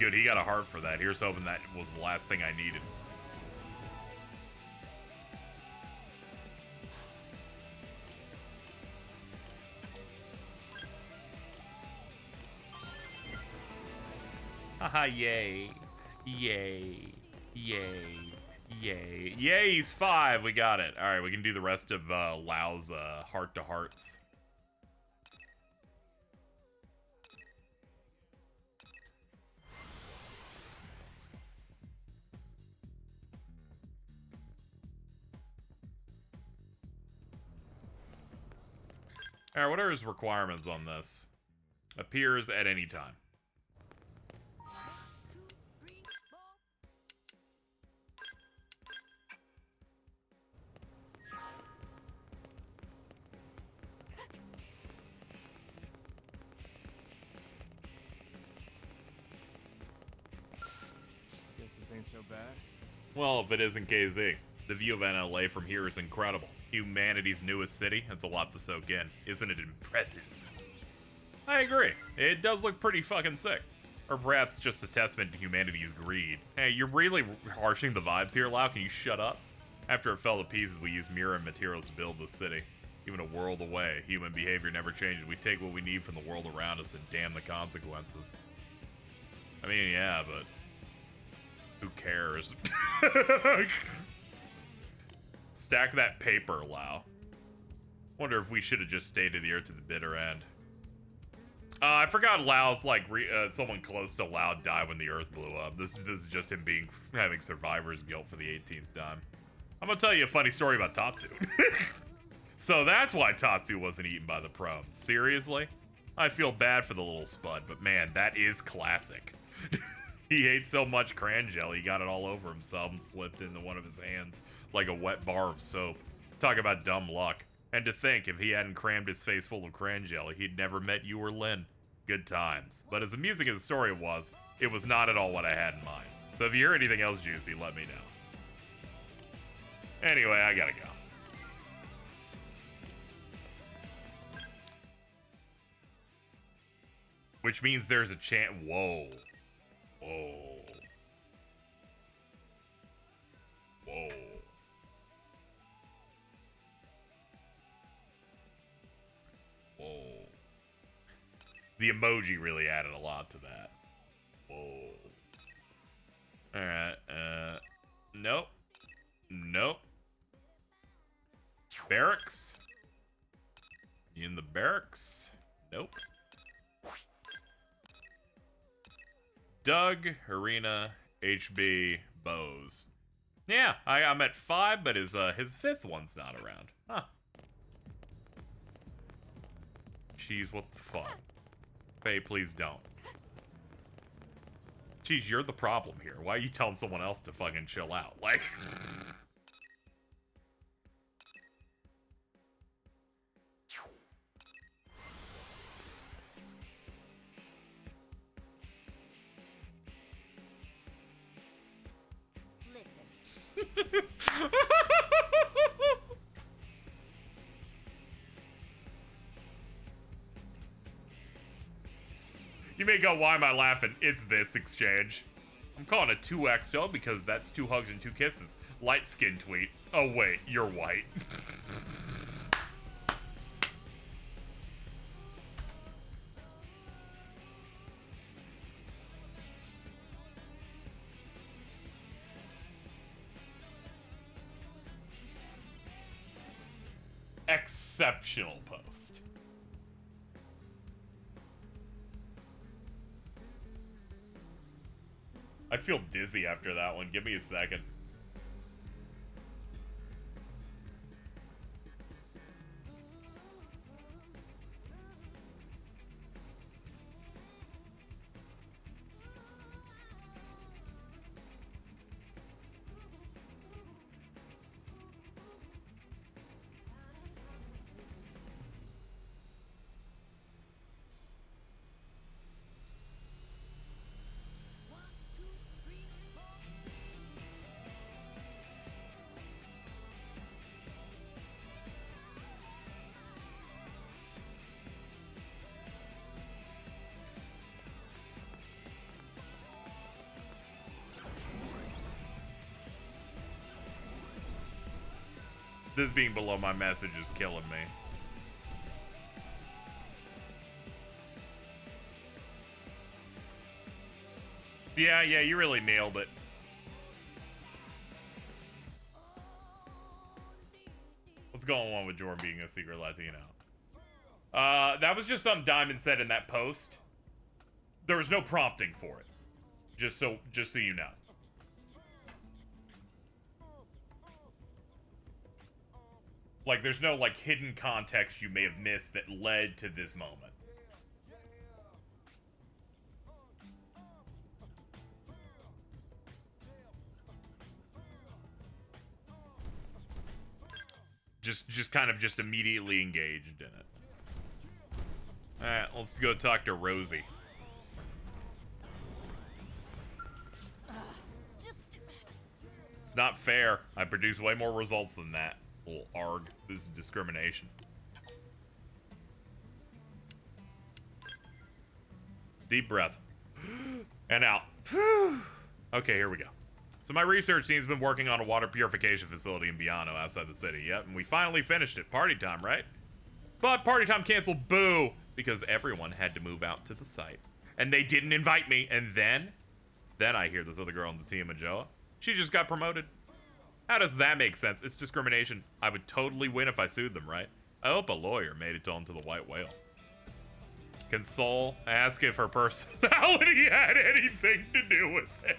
Good, he got a heart for that. Here's hoping that was the last thing I needed. Haha, yay. Yay. Yay. Yay. Yay, he's 5. We got it. Alright, we can do the rest of Lau's heart-to-hearts. Alright, what are his requirements on this? Appears at any time. Ain't so bad. Well, if it isn't KZ. The view of NLA from here is incredible. Humanity's newest city, that's a lot to soak in. Isn't it impressive? I agree. It does look pretty fucking sick. Or perhaps just a testament to humanity's greed. Hey, you're really harshing the vibes here, Lau. Can you shut up? After it fell to pieces, we used mirror and materials to build the city. Even a world away, human behavior never changes. We take what we need from the world around us and damn the consequences. I mean, yeah, but who cares? Stack that paper, Lau. Wonder if we should have just stayed here to the bitter end. I forgot Lau's like someone close to Lau died when the Earth blew up. This is just him having survivor's guilt for the 18th time. I'm gonna tell you a funny story about Tatsu. So that's why Tatsu wasn't eaten by the Prone. Seriously? I feel bad for the little spud, but man, that is classic. He ate so much cran gel, he got it all over himself and slipped into one of his hands like a wet bar of soap. Talk about dumb luck. And to think, if he hadn't crammed his face full of cran jelly, he'd never met you or Lynn. Good times. But as amusing as the story was, it was not at all what I had in mind. So if you hear anything else juicy, let me know. Anyway, I gotta go. Which means there's a chance. Whoa. Whoa. Whoa. Whoa. The emoji really added a lot to that. Whoa. Alright, nope. Nope. Barracks? You in the barracks? Nope. Doug, Arena, HB, Bose. Yeah, I'm at 5, but his 5th one's not around. Huh. Jeez, what the fuck? Faye, please don't. Jeez, you're the problem here. Why are you telling someone else to fucking chill out? Like... You may go, why am I laughing? It's this exchange. I'm calling it 2XO because that's 2 hugs and 2 kisses. Light skin tweet. Oh wait, you're white. Exceptional post. I feel dizzy after that one. Give me a second. This being below my message is killing me. Yeah, you really nailed it. What's going on with Jordan being a secret Latino? That was just something Diamond said in that post. There was no prompting for it. Just so you know. Like, there's no, like, hidden context you may have missed that led to this moment. Just kind of just immediately engaged in it. Alright, let's go talk to Rosie. It's not fair. I produce way more results than that. Little arg. This is discrimination. Deep breath. And out. Okay, here we go. So my research team's been working on a water purification facility in Biano outside the city. Yep, and we finally finished it. Party time, right? But party time canceled. Boo! Because everyone had to move out to the site. And they didn't invite me. And then I hear this other girl on the team, Majoa. She just got promoted. How does that make sense? It's discrimination. I would totally win if I sued them, right? I hope a lawyer made it onto the White Whale. Console, ask if her personality had anything to do with it.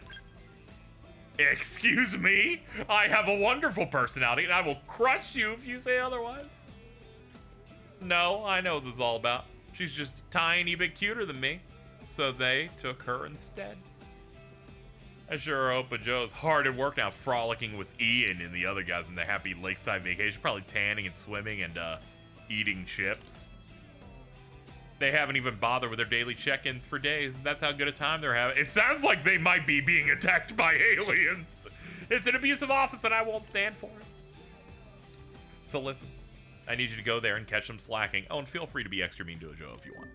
Excuse me? I have a wonderful personality, and I will crush you if you say otherwise. No, I know what this is all about. She's just a tiny bit cuter than me, so they took her instead. I sure hope Joe's hard at work now, frolicking with Ian and the other guys in the happy lakeside vacation, probably tanning and swimming and eating chips. They haven't even bothered with their daily check-ins for days. That's how good a time they're having. It sounds like they might be being attacked by aliens. It's an abusive office and I won't stand for it. So listen, I need you to go there and catch them slacking. Oh, and feel free to be extra mean to a Joe if you want.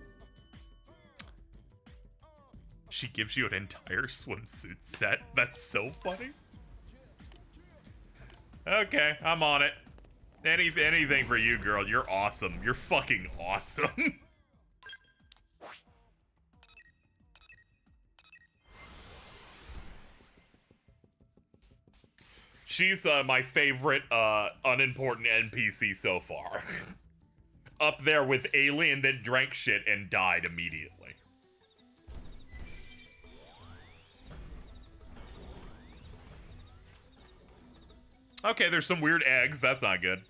She gives you an entire swimsuit set. That's so funny. Okay, I'm on it. Anything for you, girl. You're awesome. You're fucking awesome. She's my favorite unimportant NPC so far. Up there with Alien that drank shit and died immediately. Okay, there's some weird eggs. That's not good.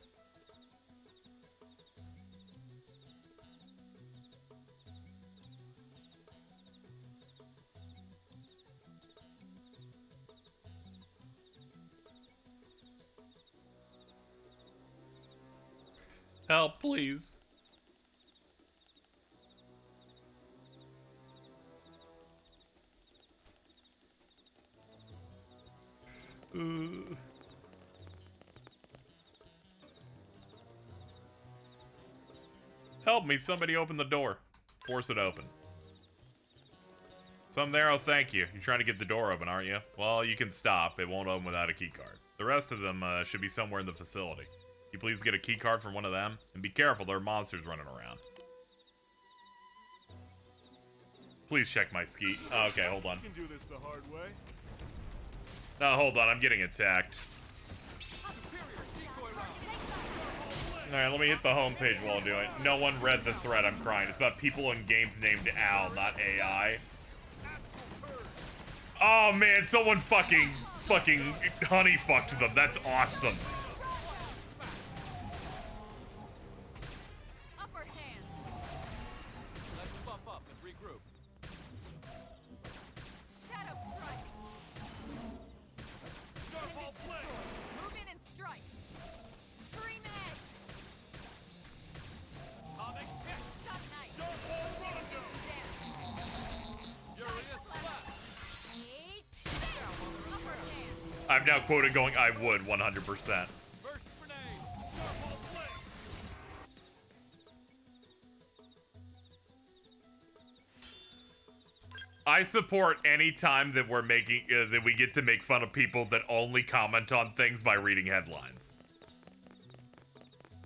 Help, please. Help me, somebody open the door. Force it open. Some there, oh thank you. You're trying to get the door open, aren't you? Well, you can stop. It won't open without a key card. The rest of them should be somewhere in the facility. Can you please get a key card from one of them? And be careful, there are monsters running around. Please check my skeet. Oh, okay, hold on. You can do this the hard way. No, hold on, I'm getting attacked. Alright, let me hit the homepage while doing it. No one read the thread, I'm crying. It's about people in games named Al, not AI. Oh man, someone fucking honey fucked them. That's awesome. Upper hand. Let's bump up and regroup. Shadow strike. Starfall play. Move in and strike. Scream edge. Atomic hit. Stop knife. Starfall run. Do some damage. Furious blast. Upper hand. I'm now quoted going, I would, 100%. First grenade. Starfall play. I support any time that we're making, that we get to make fun of people that only comment on things by reading headlines.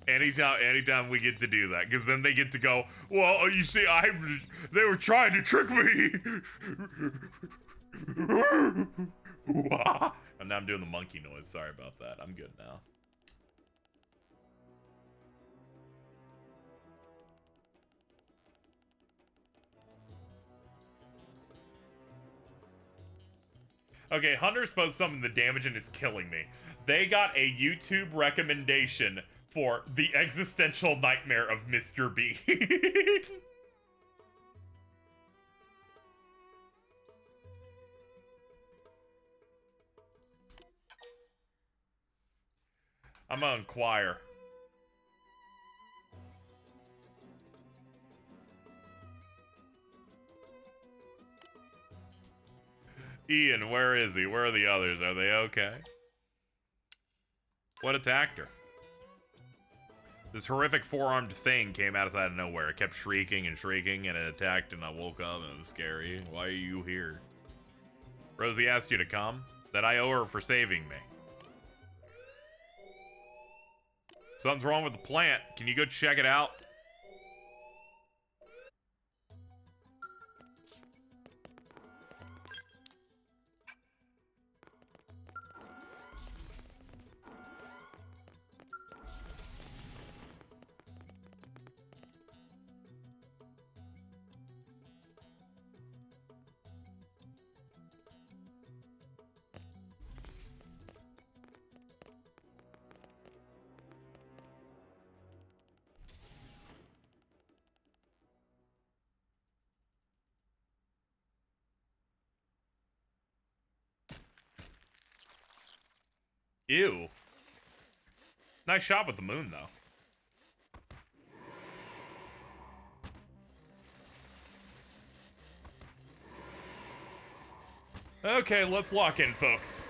Anytime we get to do that, because then they get to go, well, you see, they were trying to trick me. And now I'm doing the monkey noise. Sorry about that. I'm good now. Okay, Hunter's posted something the damage and it's killing me. They got a YouTube recommendation for The Existential Nightmare of Mr. Bean. I'm gonna inquire. Ian, where is he? Where are the others? Are they okay? What attacked her? This horrific four-armed thing came out of nowhere. It kept shrieking and shrieking, and it attacked, and I woke up, and it was scary. Why are you here? Rosie asked you to come? That I owe her for saving me. Something's wrong with the plant. Can you go check it out? Ew. Nice shot with the moon, though. Okay, let's lock in, folks.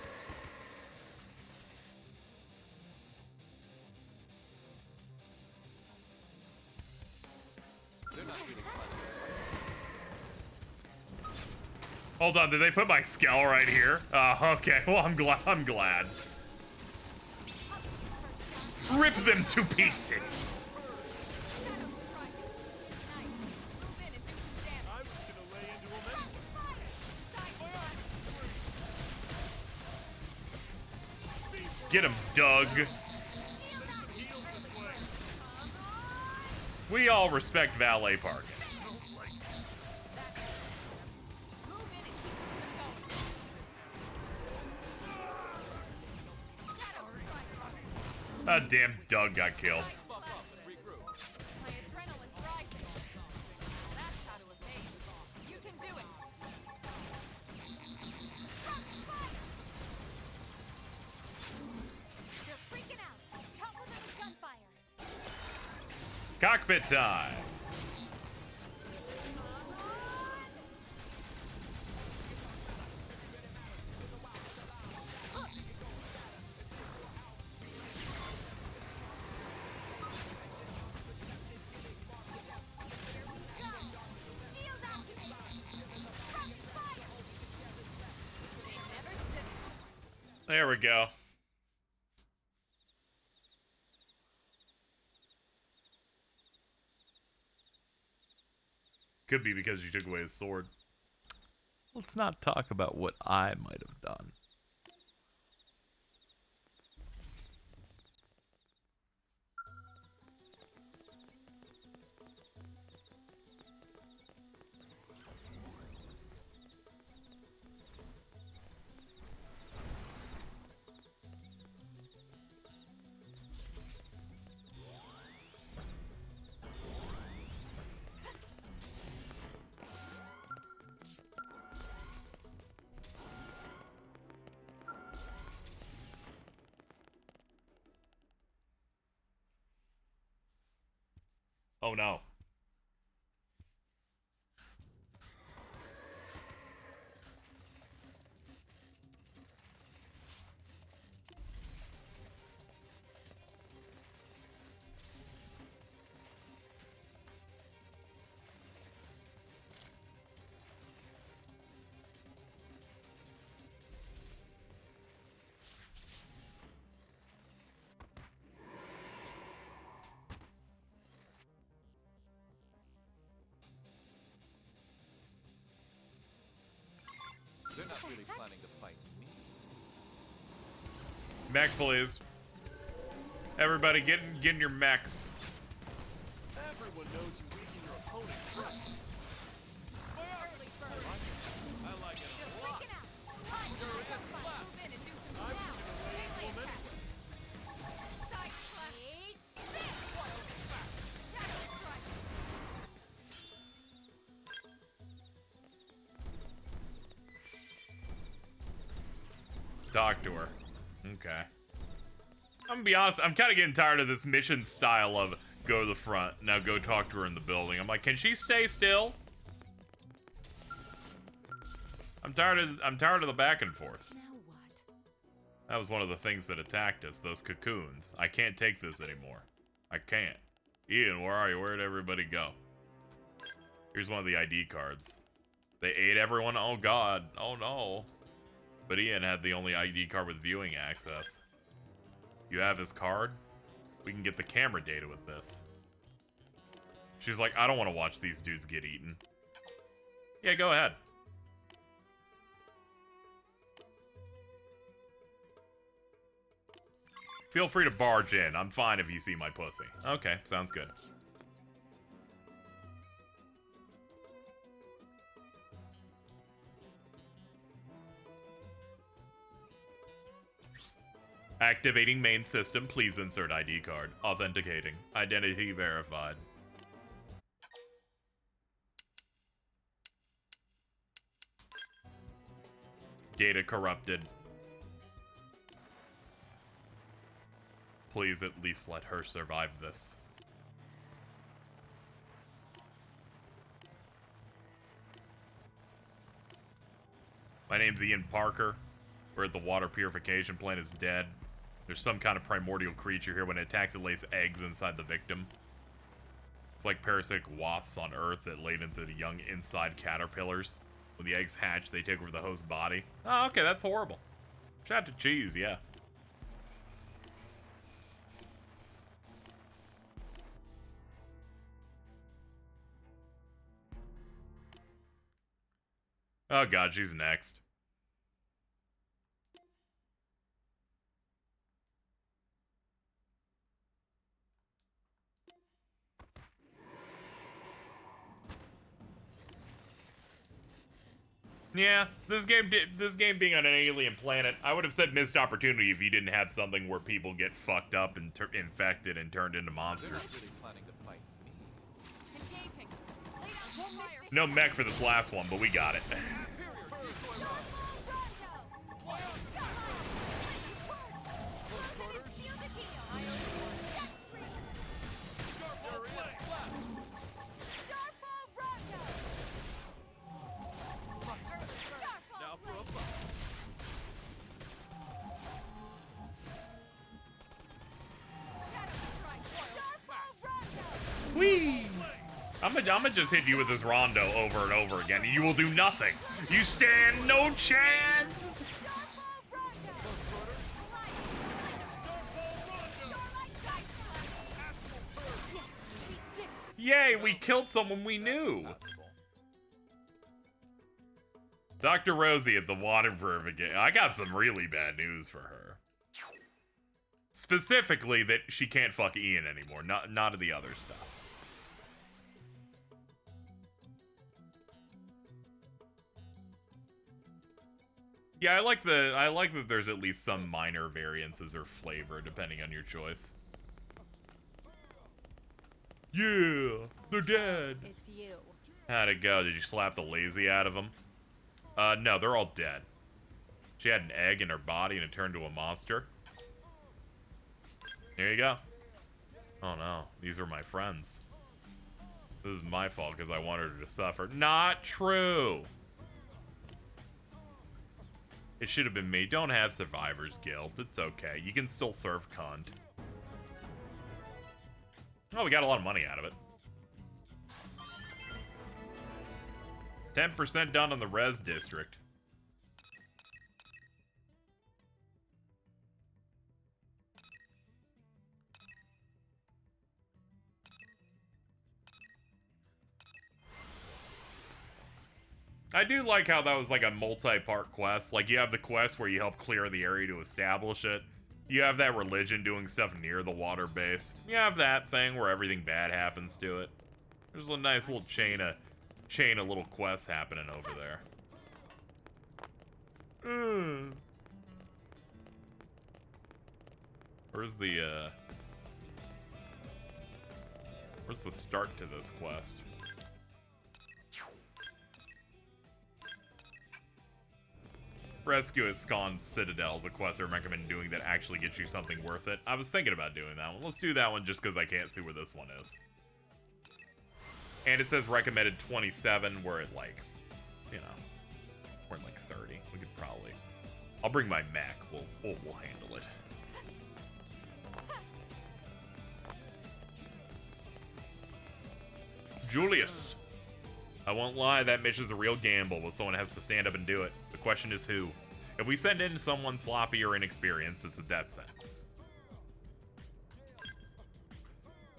Hold on, did they put my skell right here? Okay, well, I'm glad. Rip them to pieces. Get him, Doug. We all respect valet parking. Ah, damn, Doug got killed. Cockpit time. There we go. Could be because you took away his sword. Let's not talk about what I might have done. Oh no. They're not really planning to fight me. Mech, please. Everybody, get in your mechs. Everyone knows you weaken your opponent first. I like it a lot. Talk to her. Okay. I'm gonna be honest, I'm kind of getting tired of this mission style of go to the front, now go talk to her in the building. I'm like, can she stay still? I'm tired of the back and forth. Now what? That was one of the things that attacked us, those cocoons. I can't take this anymore. I can't. Ian, where are you? Where'd everybody go? Here's one of the ID cards. They ate everyone? Oh god. Oh no. But Ian had the only ID card with viewing access. You have his card? We can get the camera data with this. She's like, I don't want to watch these dudes get eaten. Yeah, go ahead. Feel free to barge in. I'm fine if you see my pussy. Okay, sounds good. Activating main system. Please insert ID card. Authenticating. Identity verified. Data corrupted. Please at least let her survive this. My name's Ian Parker. We're at the water purification plant. Is dead. There's some kind of primordial creature here. When it attacks, it lays eggs inside the victim. It's like parasitic wasps on Earth that laid into the young inside caterpillars. When the eggs hatch, they take over the host's body. Oh, okay, that's horrible. Shout out to cheese, yeah. Oh god, she's next. Yeah, this game being on an alien planet, I would have said missed opportunity if you didn't have something where people get fucked up and infected and turned into monsters. Really planning to fight me. Engaging. Lay down fire. No mech for this last one, but we got it. Now for a buck. Whee! I'm gonna just hit you with this rondo over and over again, and you will do nothing. You stand no chance! Yay, we killed someone we knew! Dr. Rosie at the water purification. I got some really bad news for her. Specifically that she can't fuck Ian anymore, not of the other stuff. Yeah, I like that there's at least some minor variances or flavor depending on your choice. Yeah, they're dead. It's you. How'd it go? Did you slap the lazy out of them? No, they're all dead. She had an egg in her body and it turned to a monster. Here you go. Oh no, these were my friends. This is my fault because I wanted her to suffer. Not true! It should have been me. Don't have survivor's guilt. It's okay. You can still serve cunt. Oh, we got a lot of money out of it. 10% done on the res district. I do like how that was like a multi-part quest. Like, you have the quest where you help clear the area to establish it. You have that religion doing stuff near the water base. You have that thing where everything bad happens to it. There's a nice little chain of little quests happening over there. Where's the start to this quest? Rescue Escon's Citadel is a quest I recommend doing that actually gets you something worth it. I was thinking about doing that one. Let's do that one just because I can't see where this one is. And it says recommended 27, we're at like, you know, we're at like 30. We could probably... I'll bring my Mech. We'll handle it. Julius. I won't lie, that mission's a real gamble, but someone has to stand up and do it. The question is who. If we send in someone sloppy or inexperienced, it's a death sentence.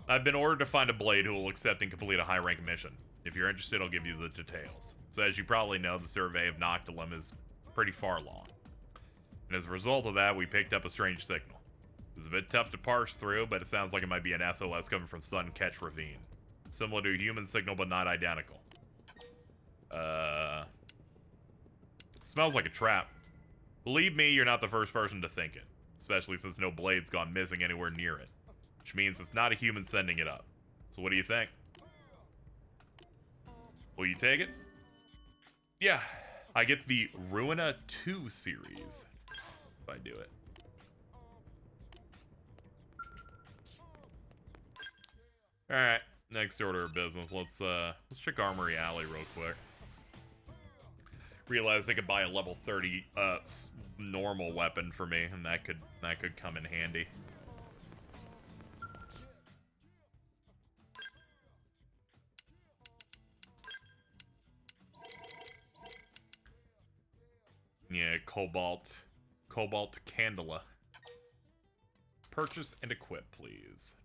I've been ordered to find a blade who will accept and complete a high-rank mission. If you're interested, I'll give you the details. So as you probably know, the survey of Noctilum is pretty far along. And as a result of that, we picked up a strange signal. It was a bit tough to parse through, but it sounds like it might be an SOS coming from Sun Catch Ravine. Similar to a human signal, but not identical. Smells like a trap. Believe me, you're not the first person to think it. Especially since no blade's gone missing anywhere near it. Which means it's not a human sending it up. So what do you think? Will you take it? Yeah. I get the Ruina 2 series. If I do it. Alright, next order of business. Let's check Armory Alley real quick. Realized I could buy a level 30 normal weapon for me, and that could come in handy. Yeah, Cobalt Candela. Purchase and equip, please.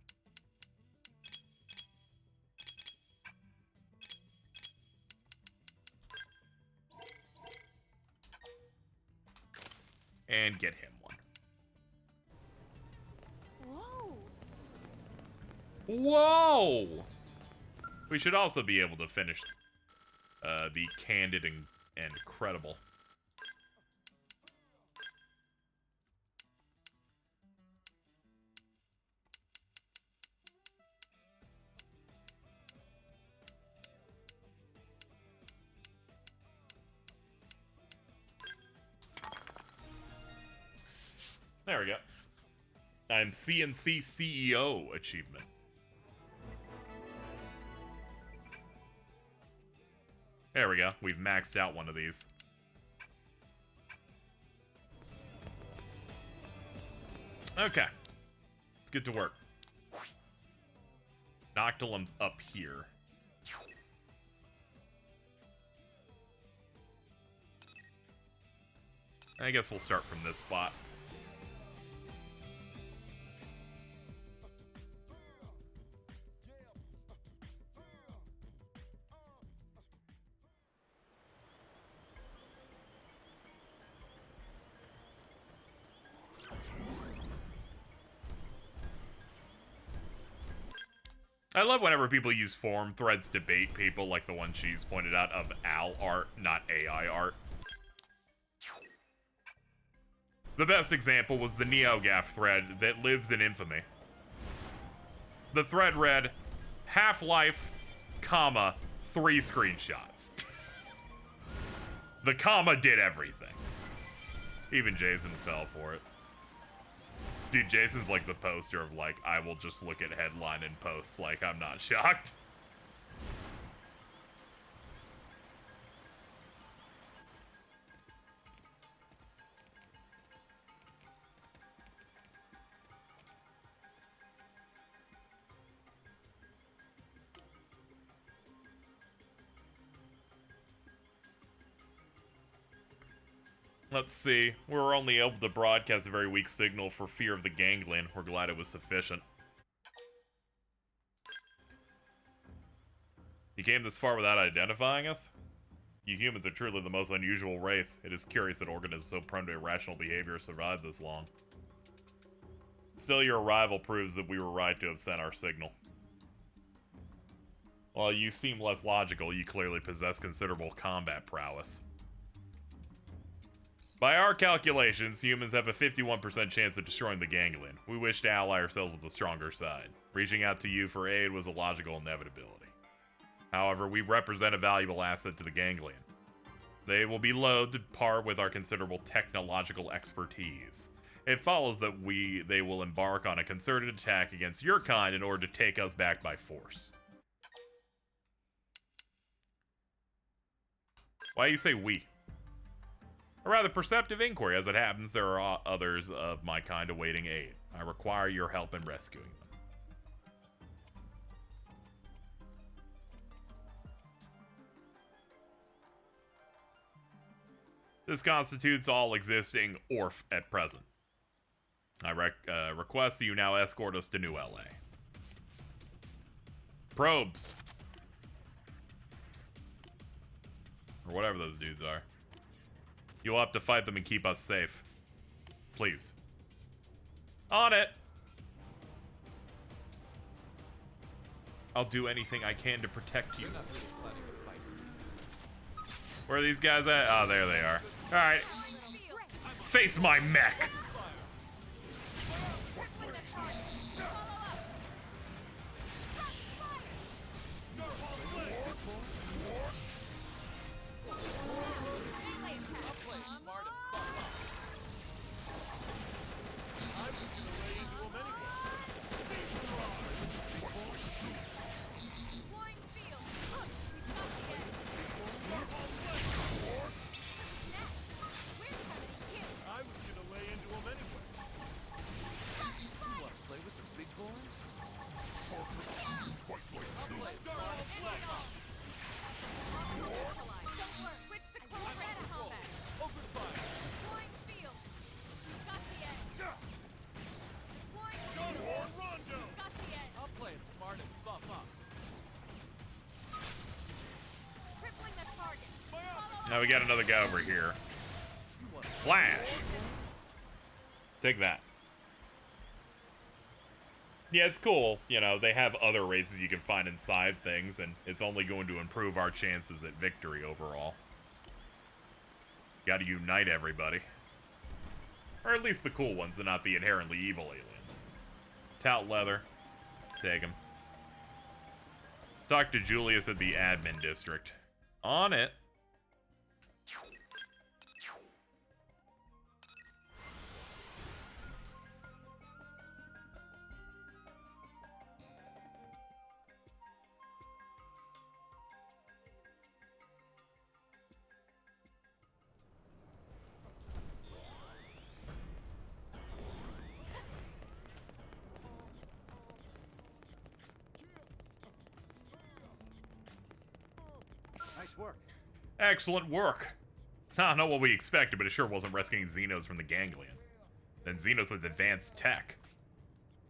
And get him one. Whoa! Whoa! We should also be able to finish the Candid and Credible. There we go. I'm CNC CEO achievement. There we go. We've maxed out one of these. Okay. Let's get to work. Noctilum's up here. I guess we'll start from this spot. I love whenever people use forum threads to bait people like the one she's pointed out of Al art, not AI art. The best example was the NeoGaf thread that lives in infamy. The thread read, Half-Life, comma, 3 screenshots. The comma did everything. Even Jason fell for it. Dude, Jason's like the poster of like, I will just look at headline and posts like I'm not shocked. Let's see. We were only able to broadcast a very weak signal for fear of the ganglion. We're glad it was sufficient. You came this far without identifying us? You humans are truly the most unusual race. It is curious that organisms so prone to irrational behavior survived this long. Still, your arrival proves that we were right to have sent our signal. While you seem less logical, you clearly possess considerable combat prowess. By our calculations, humans have a 51% chance of destroying the ganglion. We wish to ally ourselves with the stronger side. Reaching out to you for aid was a logical inevitability. However, we represent a valuable asset to the ganglion. They will be loath to par with our considerable technological expertise. It follows that they will embark on a concerted attack against your kind in order to take us back by force. Why do you say we? A rather perceptive inquiry. As it happens, there are others of my kind awaiting aid. I require your help in rescuing them. This constitutes all existing ORF at present. I request that you now escort us to New LA. Probes. Or whatever those dudes are. You'll have to fight them and keep us safe. Please. On it! I'll do anything I can to protect you. Where are these guys at? Oh, there they are. Alright. Face my mech! Now we got another guy over here. Slash. Take that. Yeah, it's cool. You know, they have other races you can find inside things, and it's only going to improve our chances at victory overall. Gotta unite everybody. Or at least the cool ones, and not the inherently evil aliens. Tout leather. Take him. Talk to Julius at the admin district. On it. Nice work. Excellent work. Not what we expected, but it sure wasn't rescuing Xenos from the ganglion. Then Xenos with advanced tech.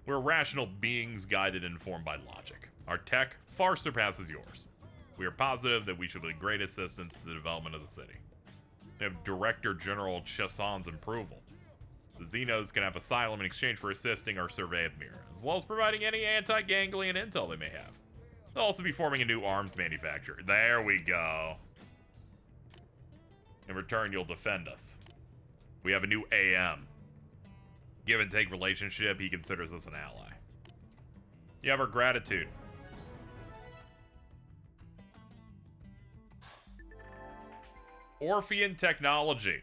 We're rational beings guided and informed by logic. Our tech far surpasses yours. We are positive that we should be great assistance to the development of the city. We have Director General Chassan's approval. The Xenos can have asylum in exchange for assisting our survey of Mira, as well as providing any anti-ganglion intel they may have. They'll also be forming a new arms manufacturer. There we go. In return, you'll defend us. We have a new AM. Give and take relationship, he considers us an ally. You have our gratitude. Orphean Technology.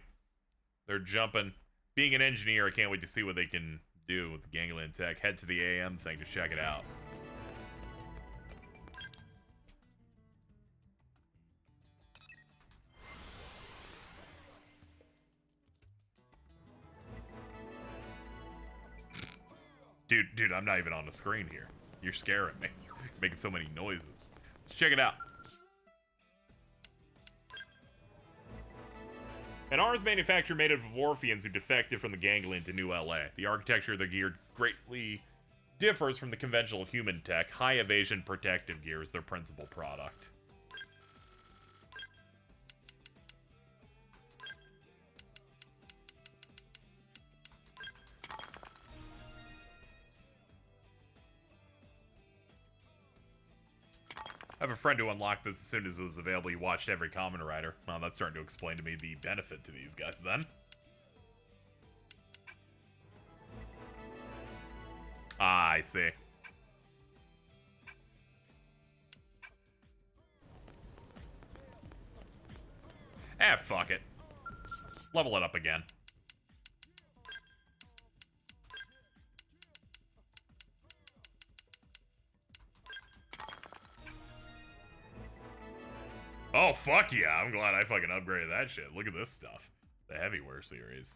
They're jumping. Being an engineer, I can't wait to see what they can do with the ganglion tech. Head to the AM thing to check it out. Dude, I'm not even on the screen here. You're scaring me. You're making so many noises. Let's check it out. An arms manufacturer made up of Orpheans who defected from the ganglion to New LA. The architecture of their gear greatly differs from the conventional human tech. High evasion protective gear is their principal product. I have a friend who unlocked this as soon as it was available. He watched every Kamen Rider. Well, that's starting to explain to me the benefit to these guys then. Ah, I see. Ah, fuck it. Level it up again. Oh, fuck yeah. I'm glad I fucking upgraded that shit. Look at this stuff. The Heavyware series.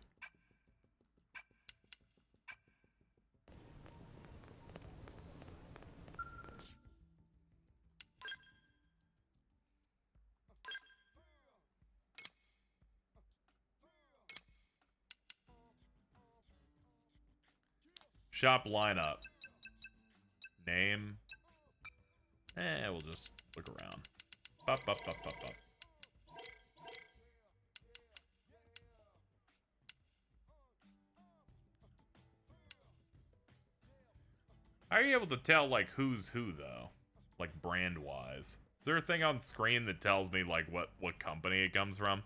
Shop lineup. Name. We'll just look around. Bop, bop, bop, bop, bop. How are you able to tell, like, who's who, though? Like, brand-wise. Is there a thing on screen that tells me, like, what company it comes from?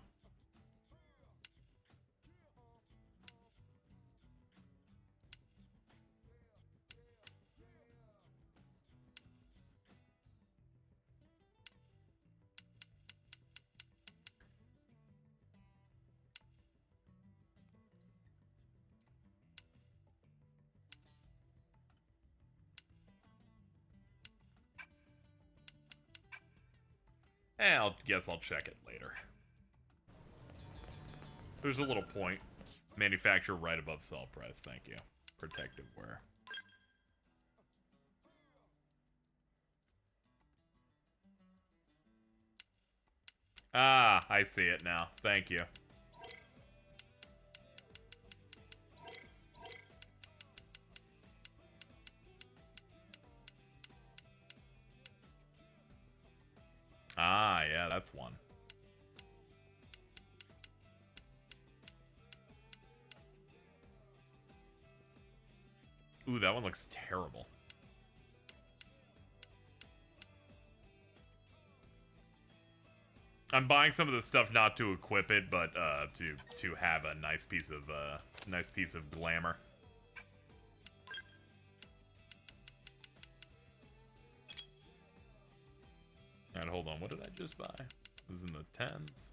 I guess I'll check it later. There's a little point. Manufacturer right above sell price, thank you. Protective wear. Ah, I see it now. Thank you. Ah, yeah, that's one. Ooh, that one looks terrible. I'm buying some of the stuff not to equip it, but to have a nice piece of glamour. And hold on, what did I just buy? It was in the 10s.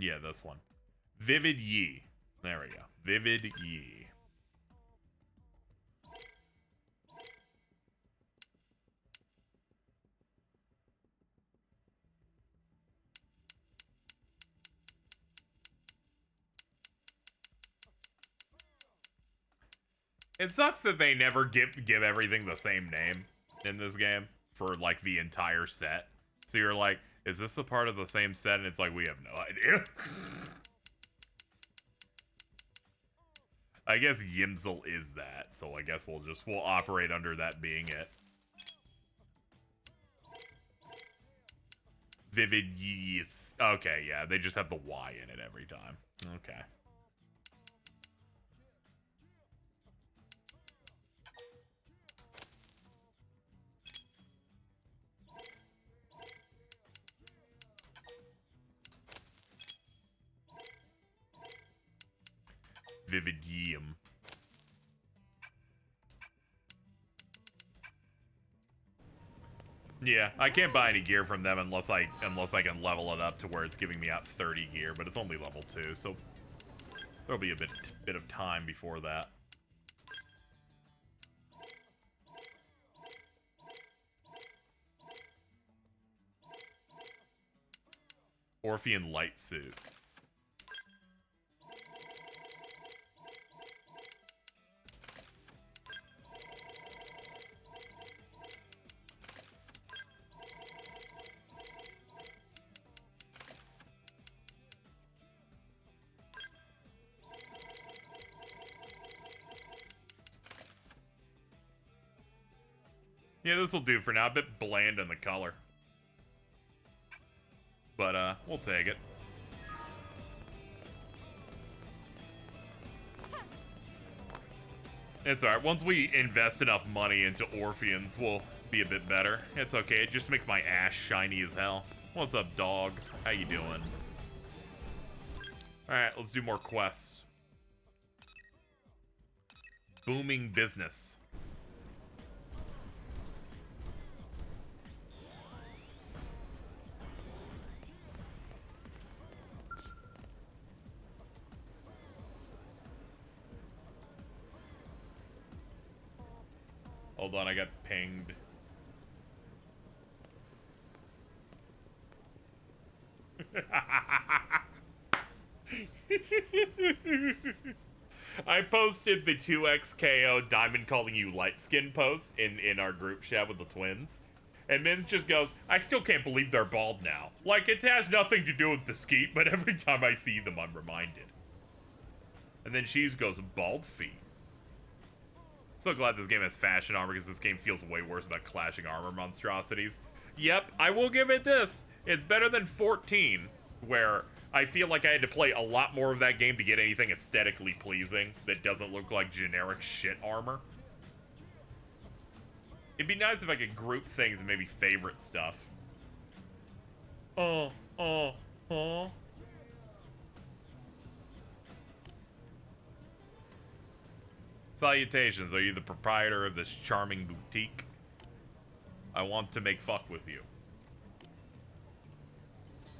Yeah, this one. Vivid Yi. There we go. Vivid Yi. It sucks that they never give everything the same name in this game for, like, the entire set. So you're like, is this a part of the same set? And it's like, we have no idea. I guess Yimzel is that, so I guess we'll operate under that being it. Vivid Yeast. Okay, yeah, they just have the Y in it every time. Okay. Vivid Yim. Yeah, I can't buy any gear from them unless I can level it up to where it's giving me out 30 gear, but it's only level 2, so there'll be a bit of time before that. Orphean light suit. Yeah, this will do for now. A bit bland in the color. But, we'll take it. It's alright. Once we invest enough money into Orpheans, we'll be a bit better. It's okay. It just makes my ass shiny as hell. What's up, dog? How you doing? Alright, let's do more quests. Booming business. Hold on, I got pinged. I posted the 2XKO Diamond calling you light skin post in our group chat with the twins. And Min just goes, I still can't believe they're bald now. Like, it has nothing to do with the skeet, but every time I see them, I'm reminded. And then Cheese goes, bald feet. So glad this game has fashion armor because this game feels way worse about clashing armor monstrosities. Yep, I will give it this. It's better than 14, where I feel like I had to play a lot more of that game to get anything aesthetically pleasing that doesn't look like generic shit armor. It'd be nice if I could group things and maybe favorite stuff. Salutations, are you the proprietor of this charming boutique? I want to make fuck with you.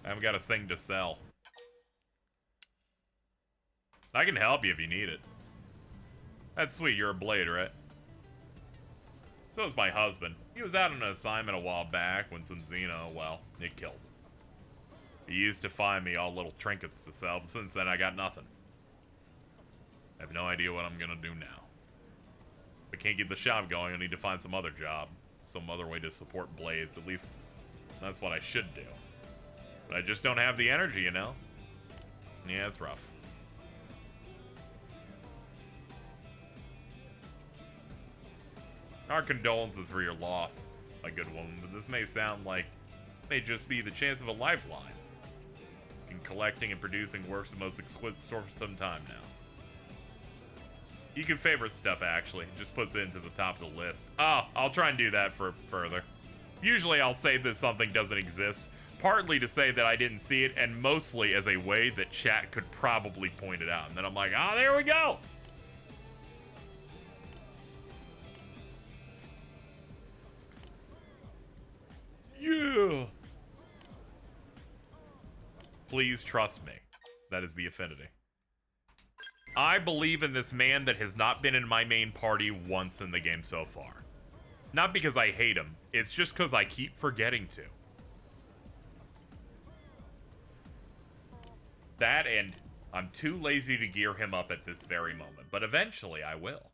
I haven't got a thing to sell. I can help you if you need it. That's sweet, you're a blade, right? So is my husband. He was out on an assignment a while back when some Xeno, well, it killed him. He used to find me all little trinkets to sell, but since then I got nothing. I have no idea what I'm gonna do now. If I can't keep the shop going, I need to find some other job. Some other way to support blades. At least that's what I should do. But I just don't have the energy, you know? Yeah, it's rough. Our condolences for your loss. good woman, but this may sound like may just be the chance of a lifeline. In collecting and producing works of most exquisite store for some time now. You can favorite stuff, actually. It just puts it into the top of the list. Oh, I'll try and do that for further. Usually I'll say that something doesn't exist, partly to say that I didn't see it, and mostly as a way that chat could probably point it out. And then I'm like, ah, there we go! Yeah! Please trust me. That is the affinity. I believe in this man that has not been in my main party once in the game so far. Not because I hate him, it's just because I keep forgetting to. That, and I'm too lazy to gear him up at this very moment, but eventually I will.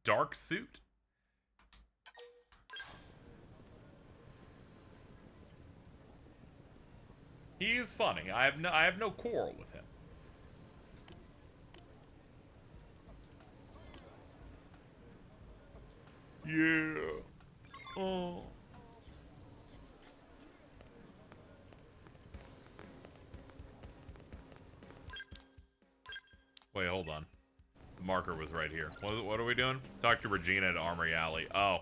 Dark suit. He is funny. I have no quarrel with him. Yeah. Oh. Wait, hold on. The marker was right here. What are we doing? Talk to Regina at Armory Alley. Oh.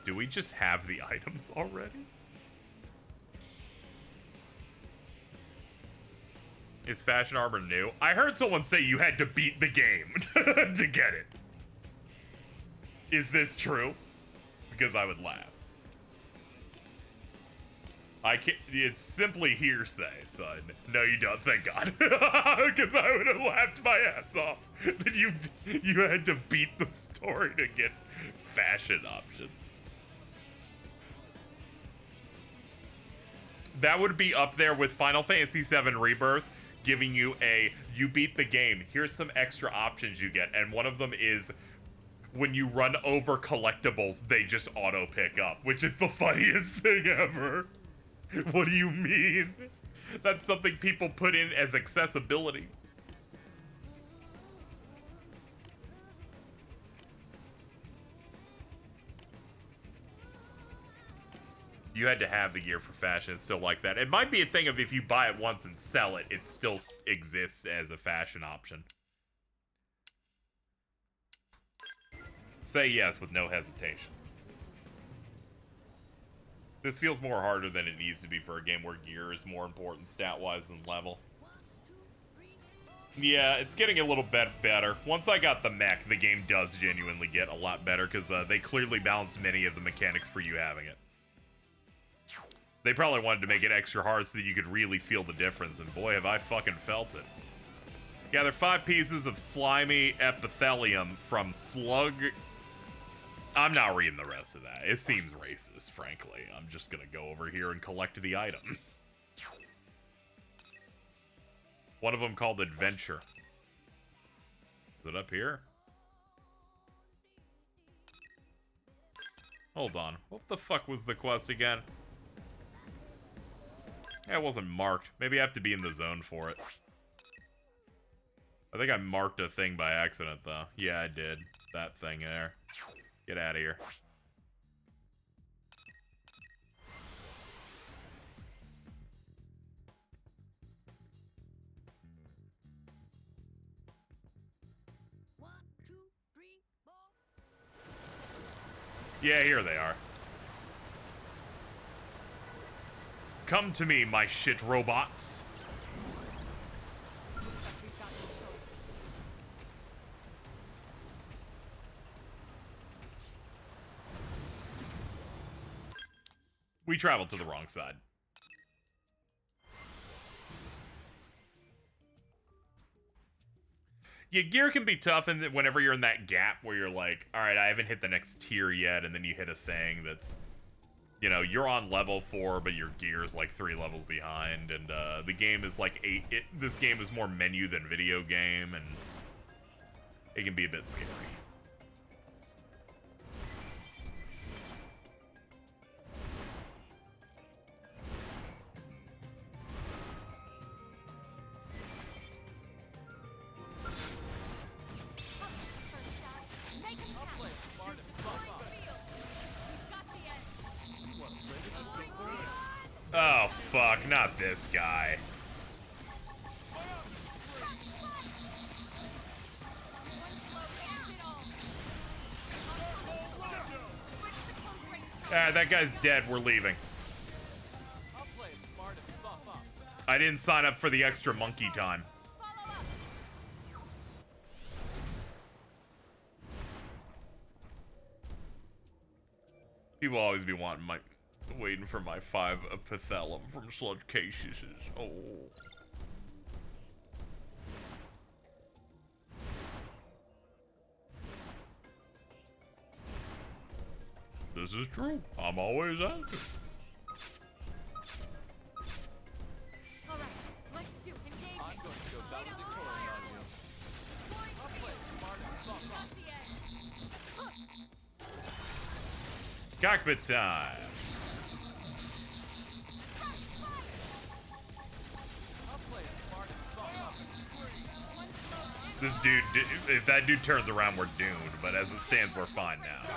Do we just have the items already? Is fashion armor new? I heard someone say you had to beat the game to get it. Is this true? Because I would laugh. I can't. It's simply hearsay, son. No, you don't. Thank God. Because I would have laughed my ass off that you had to beat the story to get fashion options. That would be up there with Final Fantasy VII Rebirth, giving you you beat the game, here's some extra options you get, and one of them is when you run over collectibles, they just auto pick up, which is the funniest thing ever. What do you mean? That's something people put in as accessibility. You had to have the gear for fashion. It's still like that. It might be a thing of if you buy it once and sell it, it still exists as a fashion option. Say yes with no hesitation. This feels more harder than it needs to be for a game where gear is more important stat-wise than level. Yeah, it's getting a little bit better. Once I got the mech, the game does genuinely get a lot better because they clearly balanced many of the mechanics for you having it. They probably wanted to make it extra hard so that you could really feel the difference, and boy, have I fucking felt it. Gather 5 pieces of slimy epithelium from slug... I'm not reading the rest of that. It seems racist, frankly. I'm just gonna go over here and collect the item. One of them called Adventure. Is it up here? Hold on. What the fuck was the quest again? Yeah, it wasn't marked. Maybe I have to be in the zone for it. I think I marked a thing by accident, though. Yeah, I did. That thing there. Get out of here. Yeah, here they are. Come to me, my shit robots. Looks like we've got no choice. We traveled to the wrong side. Yeah, gear can be tough, and whenever you're in that gap where you're like, all right, I haven't hit the next tier yet, and then you hit a thing that's, you know, you're on level 4, but your gear's like 3 levels behind, and the game is like 8. This game is more menu than video game, and it can be a bit scary. fuck, not this guy. Ah, that guy's dead. We're leaving. I didn't sign up for the extra monkey time. People always be waiting for my 5 epithelum from sludge cases. Oh. This is true. I'm always asking. Alright, let's do it. Engage. I'm going to go valedictorian on you. I'll play smart and fuck off. Cockpit time. This dude, if that dude turns around, we're doomed. But as it stands, we're fine now.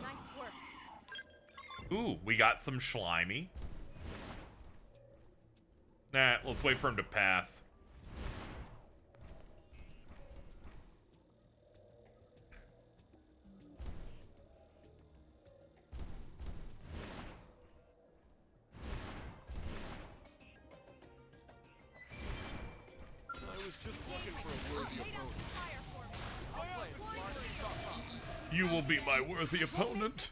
Nice work. Ooh, we got some slimy. Nah, let's wait for him to pass. I was just looking for a worthy opponent. I'll play it smart and fuck off. You will be my worthy opponent.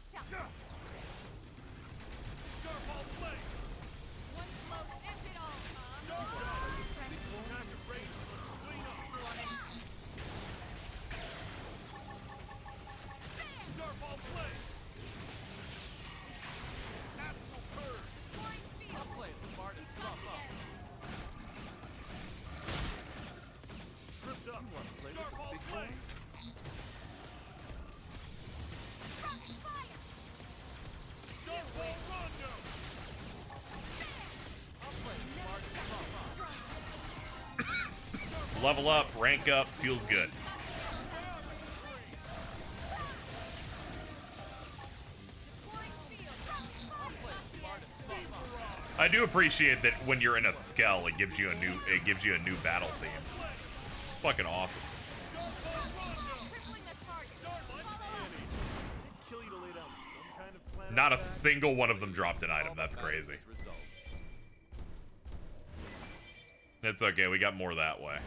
Level up, rank up, feels good. I do appreciate that when you're in a skell, it gives you a new battle theme. It's fucking awesome. Not a single one of them dropped an item. That's crazy. It's okay. We got more that way.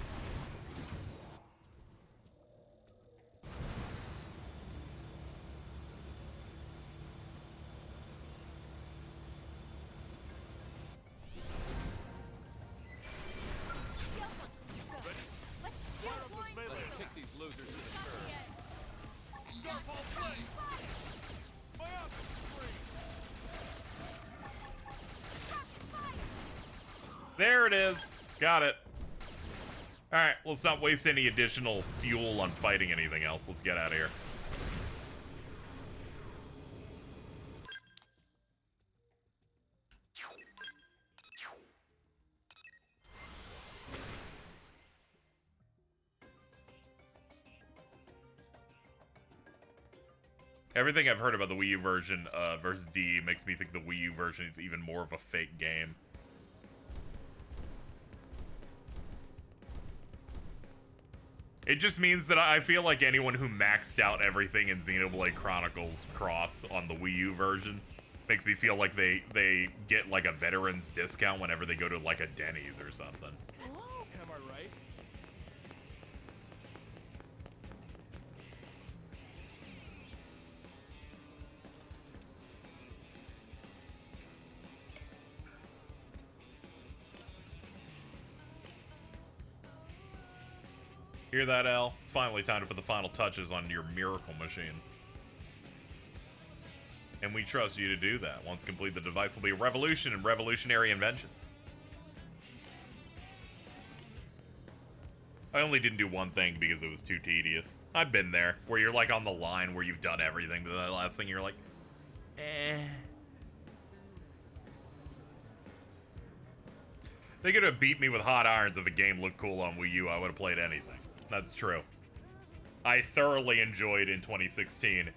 There it is. Got it. Alright, let's not waste any additional fuel on fighting anything else. Let's get out of here. Everything I've heard about the Wii U version versus D makes me think the Wii U version is even more of a fake game. It just means that I feel like anyone who maxed out everything in Xenoblade Chronicles Cross on the Wii U version makes me feel like they get like a veteran's discount whenever they go to like a Denny's or something. Whoa, am I right? Hear that, Al? It's finally time to put the final touches on your miracle machine. And we trust you to do that. Once complete, the device will be a revolution in revolutionary inventions. I only didn't do one thing because it was too tedious. I've been there, where you're like on the line where you've done everything, but the last thing you're like, eh. They could have beat me with hot irons if a game looked cool on Wii U. I would have played anything. That's true. I thoroughly enjoyed in 2016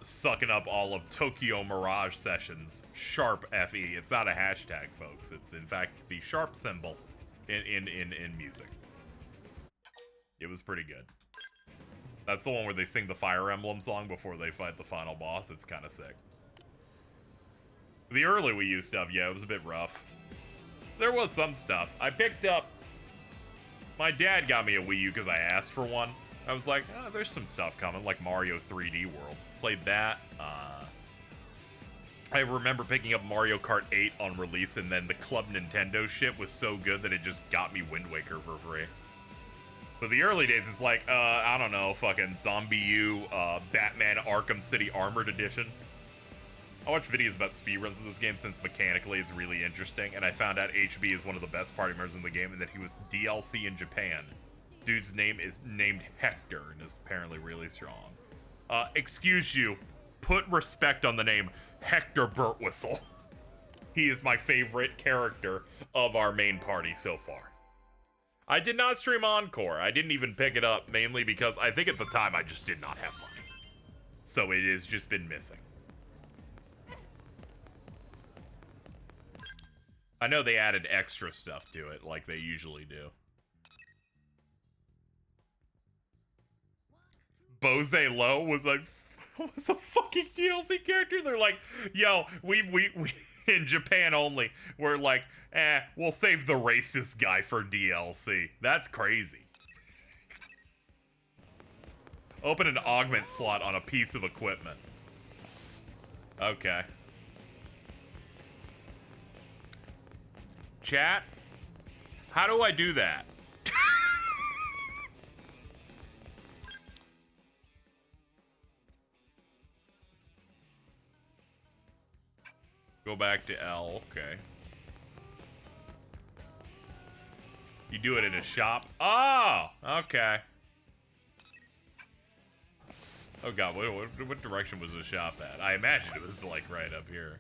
sucking up all of Tokyo Mirage Sessions Sharp FE. It's not a hashtag, folks. It's in fact the sharp symbol in music. It was pretty good. That's the one where they sing the Fire Emblem song before they fight the final boss. It's kind of sick. The early Wii U stuff, yeah, it was a bit rough. There was some stuff. I picked up... My dad got me a Wii U because I asked for one. I was like, oh, there's some stuff coming, like Mario 3D World. Played that. I remember picking up Mario Kart 8 on release, and then the Club Nintendo shit was so good that it just got me Wind Waker for free. But the early days, it's like, I don't know, fucking Zombie U, Batman Arkham City Armored Edition. I watch videos about speedruns of this game since mechanically it's really interesting, and I found out HB is one of the best party members in the game and that he was DLC in Japan. Dude's name is named Hector and is apparently really strong. Excuse you, put respect on the name Hector Burtwhistle. He is my favorite character of our main party so far. I did not stream Encore. I didn't even pick it up, mainly because I think at the time I just did not have money. So it has just been missing. I know they added extra stuff to it, like they usually do. Bose Low was a fucking DLC character. They're like, yo, we in Japan only, we're like, we'll save the racist guy for DLC. That's crazy. Open an augment slot on a piece of equipment. Okay. Chat, how do I do that? Go back to L, okay. You do it in a shop? Oh, okay. Oh god, what direction was the shop at? I imagine it was like right up here.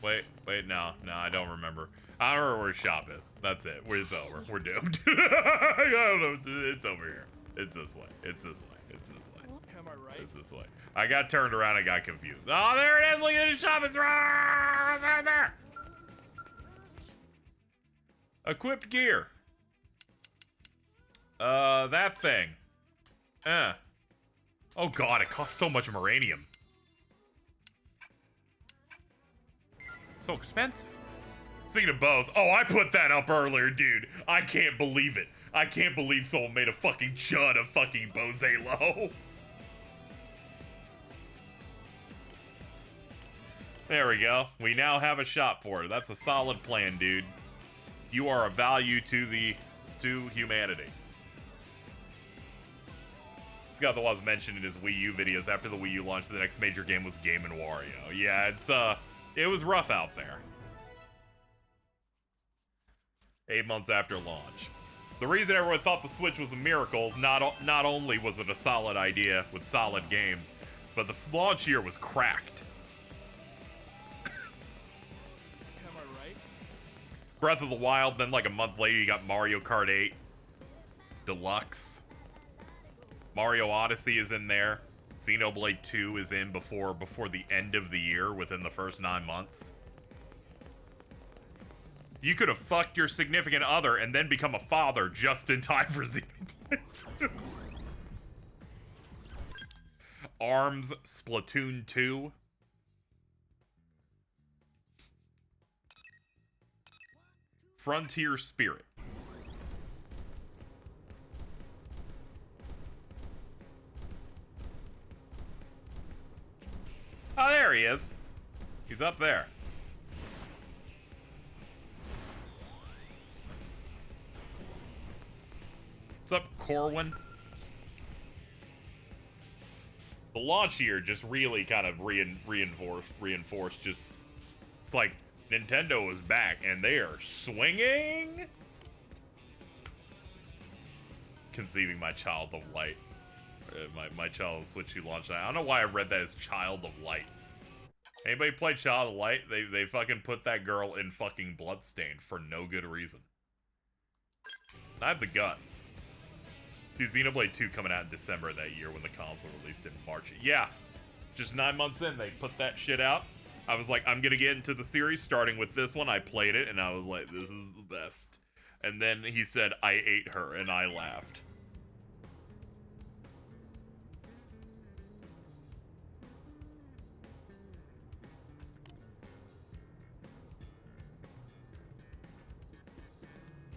Wait, no, I don't remember. I don't remember where shop is. That's it. It's over. We're doomed. I don't know. It's over here. It's this way. It's this way. It's this way. Am I right? It's this way. I got turned around. I got confused. Oh, there it is. Look at the shop. It's right there. Equipped gear. That thing. Oh god, it costs so much uranium. So expensive. Speaking of bows, oh, I put that up earlier, dude. I can't believe it. I can't believe someone made a fucking chud of fucking Bose Low. There we go. We now have a shop for it. That's a solid plan, dude. You are a value to humanity. Scott the was mentioned in his Wii U videos after the Wii U launched, the next major game was Game & Wario. Yeah, it was rough out there. 8 months after launch. The reason everyone thought the Switch was a miracle is not only was it a solid idea with solid games, but the launch year was cracked. Am I right? Breath of the Wild, then like a month later you got Mario Kart 8 Deluxe. Mario Odyssey is in there. Xenoblade 2 is in before the end of the year, within the first 9 months. You could have fucked your significant other and then become a father just in time for Xenoblade 2. ARMS Splatoon 2. Frontier Spirit. Oh, there he is. He's up there. What's up, Corwin? The launch year just really kind of reinforced just... It's like Nintendo is back and they are swinging. Conceiving my child of light. My child of Switch 2 launch. I don't know why I read that as Child of Light. Anybody play Child of Light? They fucking put that girl in fucking Bloodstained for no good reason. I have the guts. Dude, Xenoblade 2 coming out in December of that year when the console released in March. Yeah, just 9 months in, they put that shit out. I was like, I'm gonna get into the series, starting with this one. I played it, and I was like, this is the best. And then he said, I ate her, and I laughed.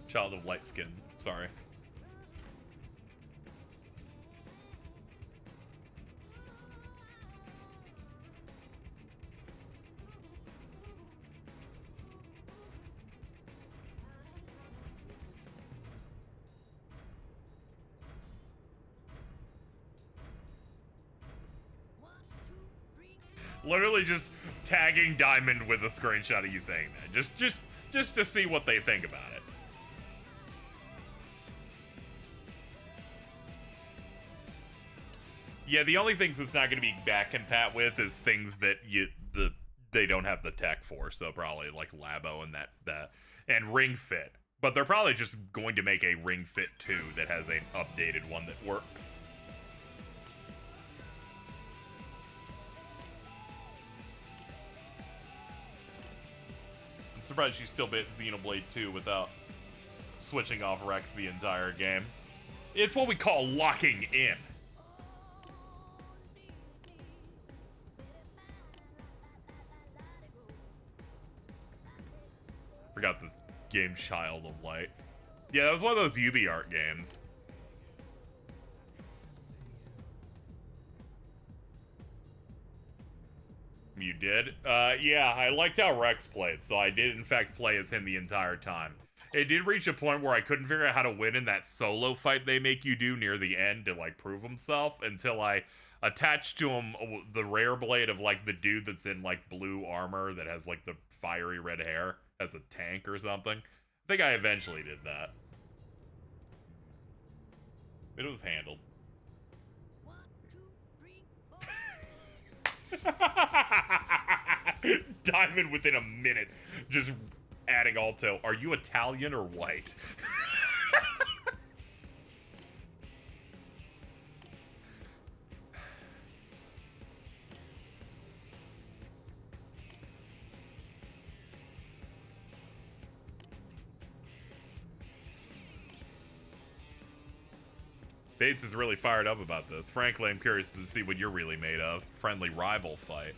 Child of light skin, sorry. Literally just tagging Diamond with a screenshot of you saying that. Just to see what they think about it. Yeah, the only things it's not going to be back and pat with is things that they don't have the tech for. So probably like Labo and that and Ring Fit. But they're probably just going to make a Ring Fit 2 that has an updated one that works. I'm surprised you still bit Xenoblade 2 without switching off Rex the entire game. It's what we call locking in. Forgot this game, Child of Light. Yeah, that was one of those UbiArt games. You did? Yeah, I liked how Rex played, so I did in fact play as him the entire time. It did reach a point where I couldn't figure out how to win in that solo fight they make you do near the end to, like, prove himself until I attached to him the rare blade of, like, the dude that's in, like, blue armor that has, like, the fiery red hair as a tank or something. I think I eventually did that. It was handled. 1, 2, 3, 4. Diamond within a minute, just adding alto. Are you Italian or white? Bates is really fired up about this. Frankly, I'm curious to see what you're really made of. Friendly rival fight.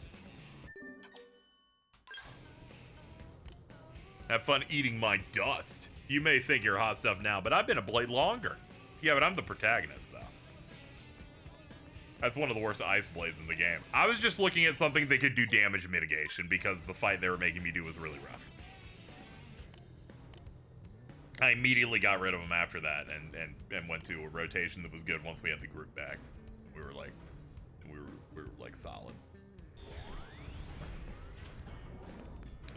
Have fun eating my dust. You may think you're hot stuff now, but I've been a blade longer. Yeah, but I'm the protagonist, though. That's one of the worst ice blades in the game. I was just looking at something that could do damage mitigation because the fight they were making me do was really rough. I immediately got rid of him after that and went to a rotation that was good once we had the group back. We were like solid.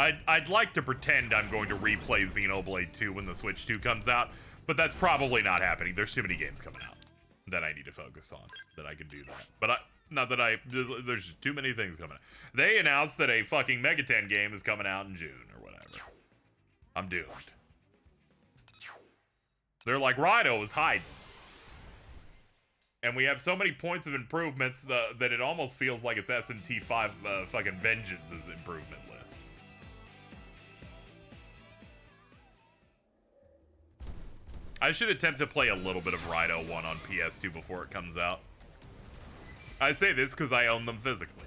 I'd like to pretend I'm going to replay Xenoblade 2 when the Switch 2 comes out, but that's probably not happening. There's too many games coming out that I need to focus on that I can do that. But there's just too many things coming out. They announced that a fucking Megaten game is coming out in June or whatever. I'm doomed. They're like, Rhino is hiding. And we have so many points of improvements that it almost feels like it's SMT5 fucking Vengeance's improvement list. I should attempt to play a little bit of Rhino 1 on PS2 before it comes out. I say this because I own them physically.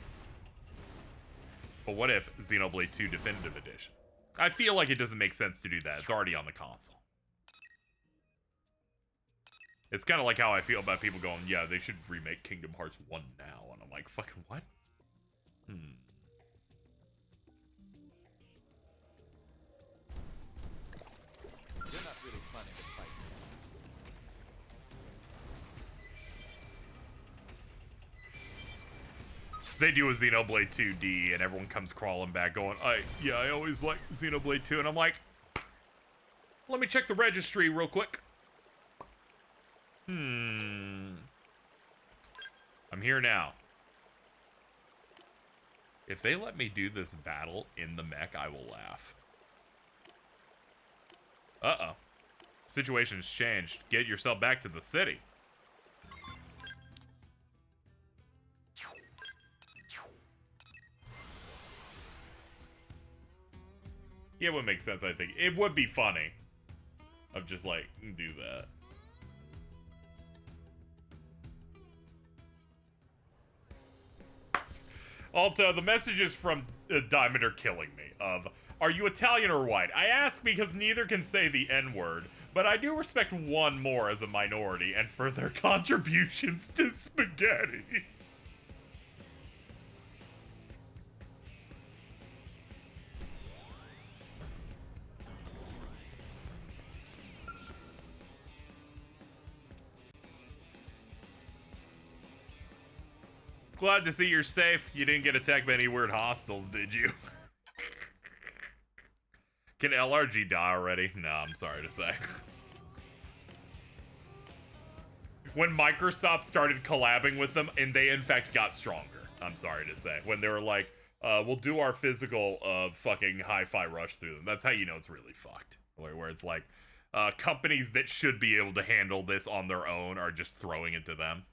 But what if Xenoblade 2 Definitive Edition? I feel like it doesn't make sense to do that. It's already on the console. It's kind of like how I feel about people going, yeah, they should remake Kingdom Hearts 1 now. And I'm like, fucking what? You're not really planning to fight. They do a Xenoblade 2D and everyone comes crawling back going, I always liked Xenoblade 2. And I'm like, let me check the registry real quick. I'm here now. If they let me do this battle in the mech, I will laugh. Uh-oh. Situation's changed. Get yourself back to the city. Yeah, it would make sense, I think. It would be funny. Of just, like, do that. Also, the messages from Diamond are killing me. Of, are you Italian or white? I ask because neither can say the N-word, but I do respect one more as a minority and for their contributions to spaghetti. Glad to see you're safe. You didn't get attacked by any weird hostiles, did you? Can LRG die already? No, I'm sorry to say. When Microsoft started collabing with them, and they in fact got stronger, I'm sorry to say. When they were like, we'll do our physical fucking hi-fi rush through them. That's how you know it's really fucked. Where it's like, companies that should be able to handle this on their own are just throwing it to them.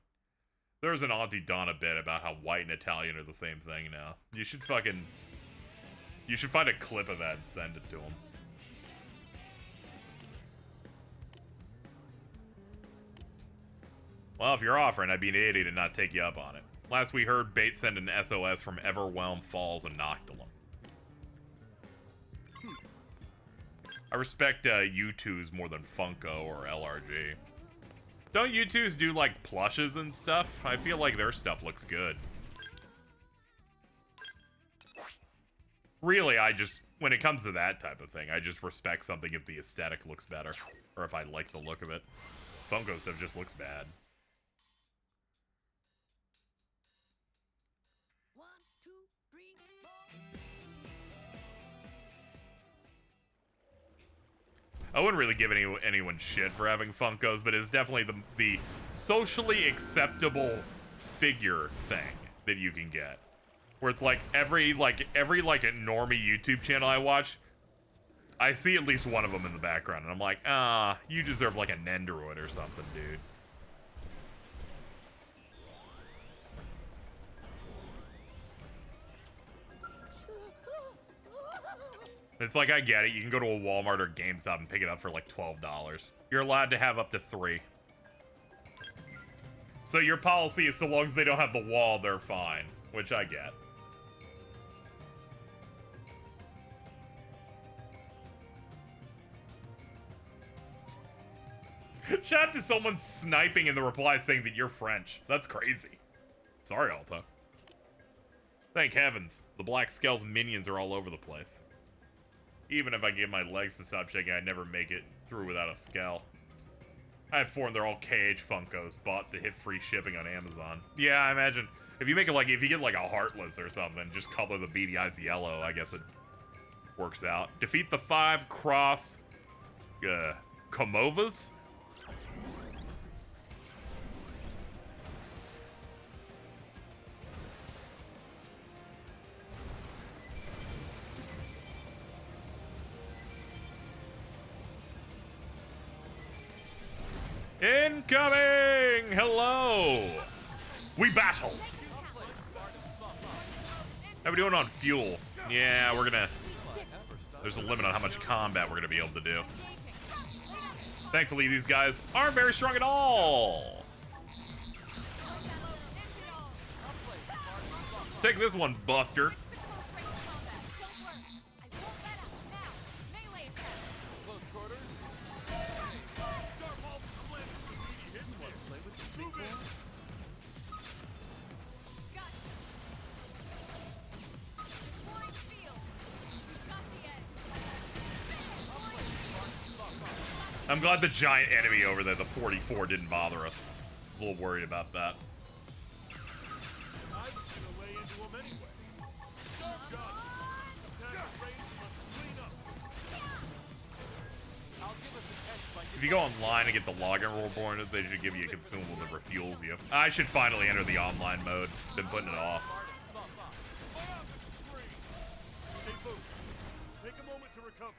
There's an Auntie Donna bit about how white and Italian are the same thing now. You should find a clip of that and send it to them. Well, if you're offering, I'd be an idiot and not take you up on it. Last we heard, Bait sent an SOS from Everwhelm Falls and Noctilum. I respect U2s more than Funko or LRG. Don't U2s do, like, plushes and stuff? I feel like their stuff looks good. Really, when it comes to that type of thing, I just respect something if the aesthetic looks better. Or if I like the look of it. Funko stuff just looks bad. I wouldn't really give anyone shit for having Funkos, but it's definitely the socially acceptable figure thing that you can get. Where it's like every normie YouTube channel I watch, I see at least one of them in the background, and I'm like, you deserve like a Nendoroid or something, dude. It's like, I get it. You can go to a Walmart or GameStop and pick it up for like $12. You're allowed to have up to 3. So your policy is so long as they don't have the wall, they're fine. Which I get. Shout out to someone sniping in the reply saying that you're French. That's crazy. Sorry, Alta. Thank heavens. The Black Skell's minions are all over the place. Even if I get my legs to stop shaking, I'd never make it through without a skell. I have 4 and they're all KH Funkos bought to hit free shipping on Amazon. Yeah, I imagine if you make it like, if you get like a Heartless or something, just color the beady eyes yellow, I guess it works out. Defeat the 5 cross Komovas? Incoming! Hello! We battle! How we doing on fuel? Yeah, we're gonna... There's a limit on how much combat we're gonna be able to do. Thankfully, these guys aren't very strong at all! Take this one, Buster. I'm glad the giant enemy over there, the 44, didn't bother us. I was a little worried about that. If you go online and get the login reborn, they should give you a consumable that refuels you. I should finally enter the online mode. Been putting it off. Take a moment to recover.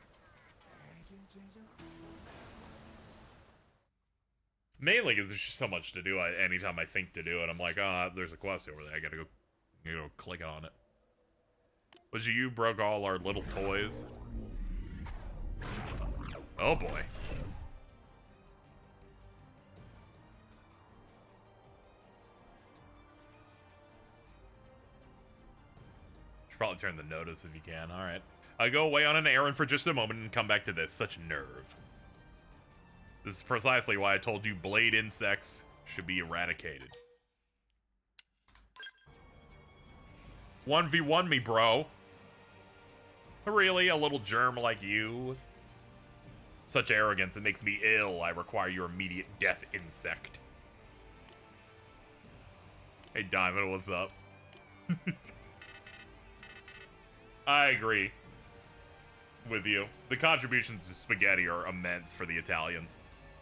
Mainly because there's just so much to do. Anytime I think to do it, I'm like, oh, there's a quest over there. I gotta go click on it. Was you broke all our little toys? Oh boy. Should probably turn the notice if you can. Alright. I go away on an errand for just a moment and come back to this. Such nerve. This is precisely why I told you blade insects should be eradicated. 1v1 me, bro. Really? A little germ like you? Such arrogance, it makes me ill. I require your immediate death, insect. Hey, Diamond, what's up? I agree with you. The contributions to spaghetti are immense for the Italians.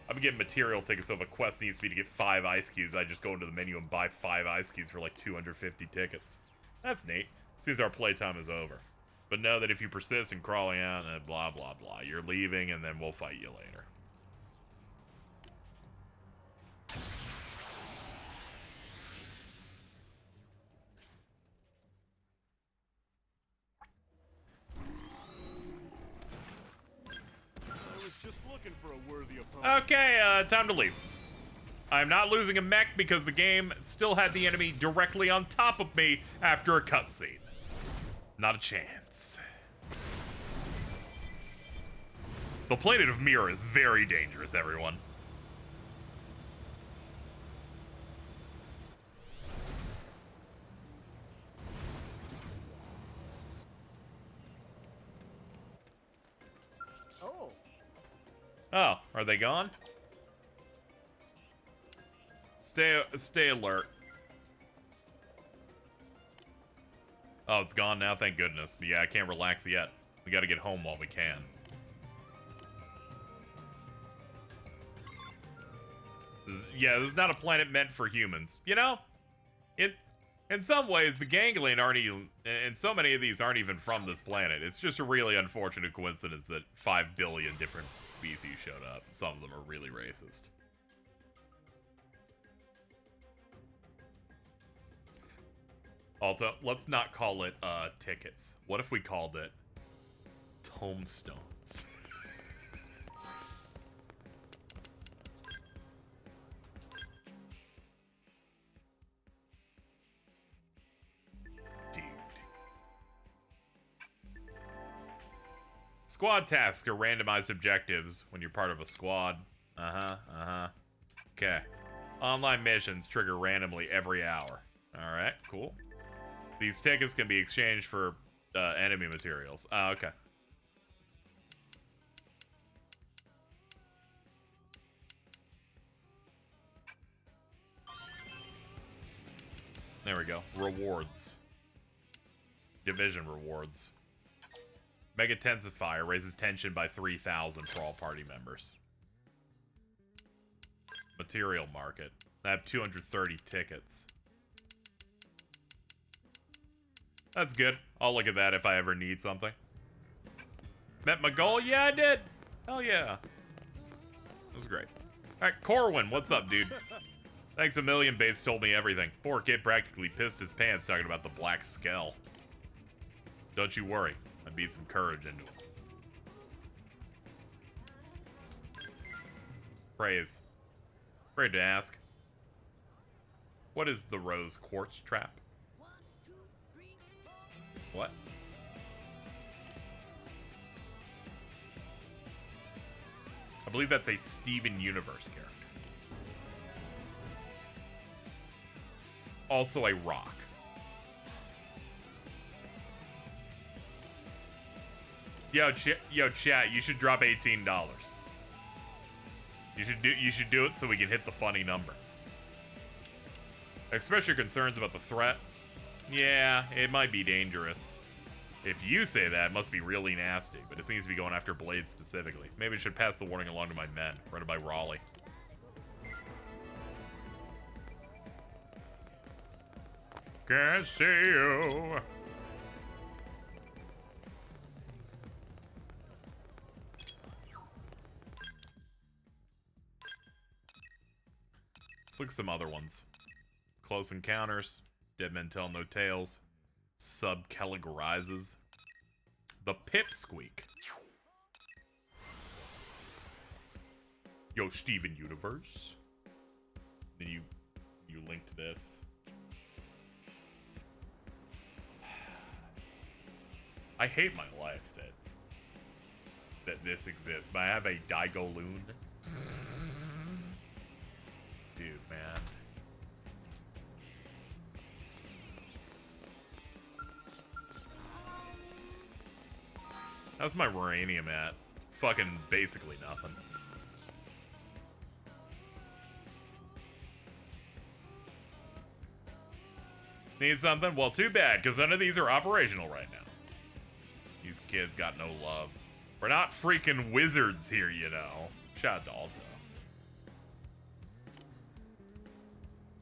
I've been getting material tickets, so if a quest needs me to get 5 ice cubes, I just go into the menu and buy 5 ice cubes for like 250 tickets. That's neat. Seems our playtime is over. But know that if you persist in crawling out and blah blah blah, you're leaving and then we'll fight you later. I was just looking for a worthy opponent. Okay, time to leave. I'm not losing a mech because the game still had the enemy directly on top of me after a cutscene. Not a chance. The planet of Mirror is very dangerous, everyone. Oh, are they gone? Stay alert. Oh, it's gone now, thank goodness. But yeah, I can't relax yet. We gotta get home while we can. Yeah, this is not a planet meant for humans. You know, in some ways, the ganglion aren't even, and so many of these aren't even from this planet. It's just a really unfortunate coincidence that 5 billion different species showed up. Some of them are really racist. Also, let's not call it tickets. What if we called it tombstones? Dude. Squad tasks are randomized objectives when you're part of a squad. Okay. Online missions trigger randomly every hour. Alright, cool. These tickets can be exchanged for enemy materials. Oh, okay. There we go. Rewards. Division rewards. Mega Tensifier raises tension by 3,000 for all party members. Material market. I have 230 tickets. That's good. I'll look at that if I ever need something. Met my goal? Yeah, I did. Hell yeah. That was great. Alright, Corwin, what's up, dude? Thanks a million, Bates told me everything. Poor kid practically pissed his pants talking about the black skell. Don't you worry. I beat some courage into him. Praise. Afraid to ask. What is the rose quartz trap? What? I believe that's a Steven Universe character. Also a rock. Yo, chat, you should drop $18. You should do it so we can hit the funny number. Express your concerns about the threat. Yeah, it might be dangerous. If you say that, it must be really nasty, but it seems to be going after Blade specifically. Maybe I should pass the warning along to my men, running by Raleigh. Can't see you. Let's look at some other ones. Close Encounters. Dead Men Tell No Tales. Subcategorizes. The Pipsqueak. Yo, Steven Universe. Then you linked this. I hate my life that this exists, but I have a Daigoloon. Dude, man. How's my uranium at? Fucking basically nothing. Need something? Well, too bad, because none of these are operational right now. These kids got no love. We're not freaking wizards here, you know. Shout out to Alto.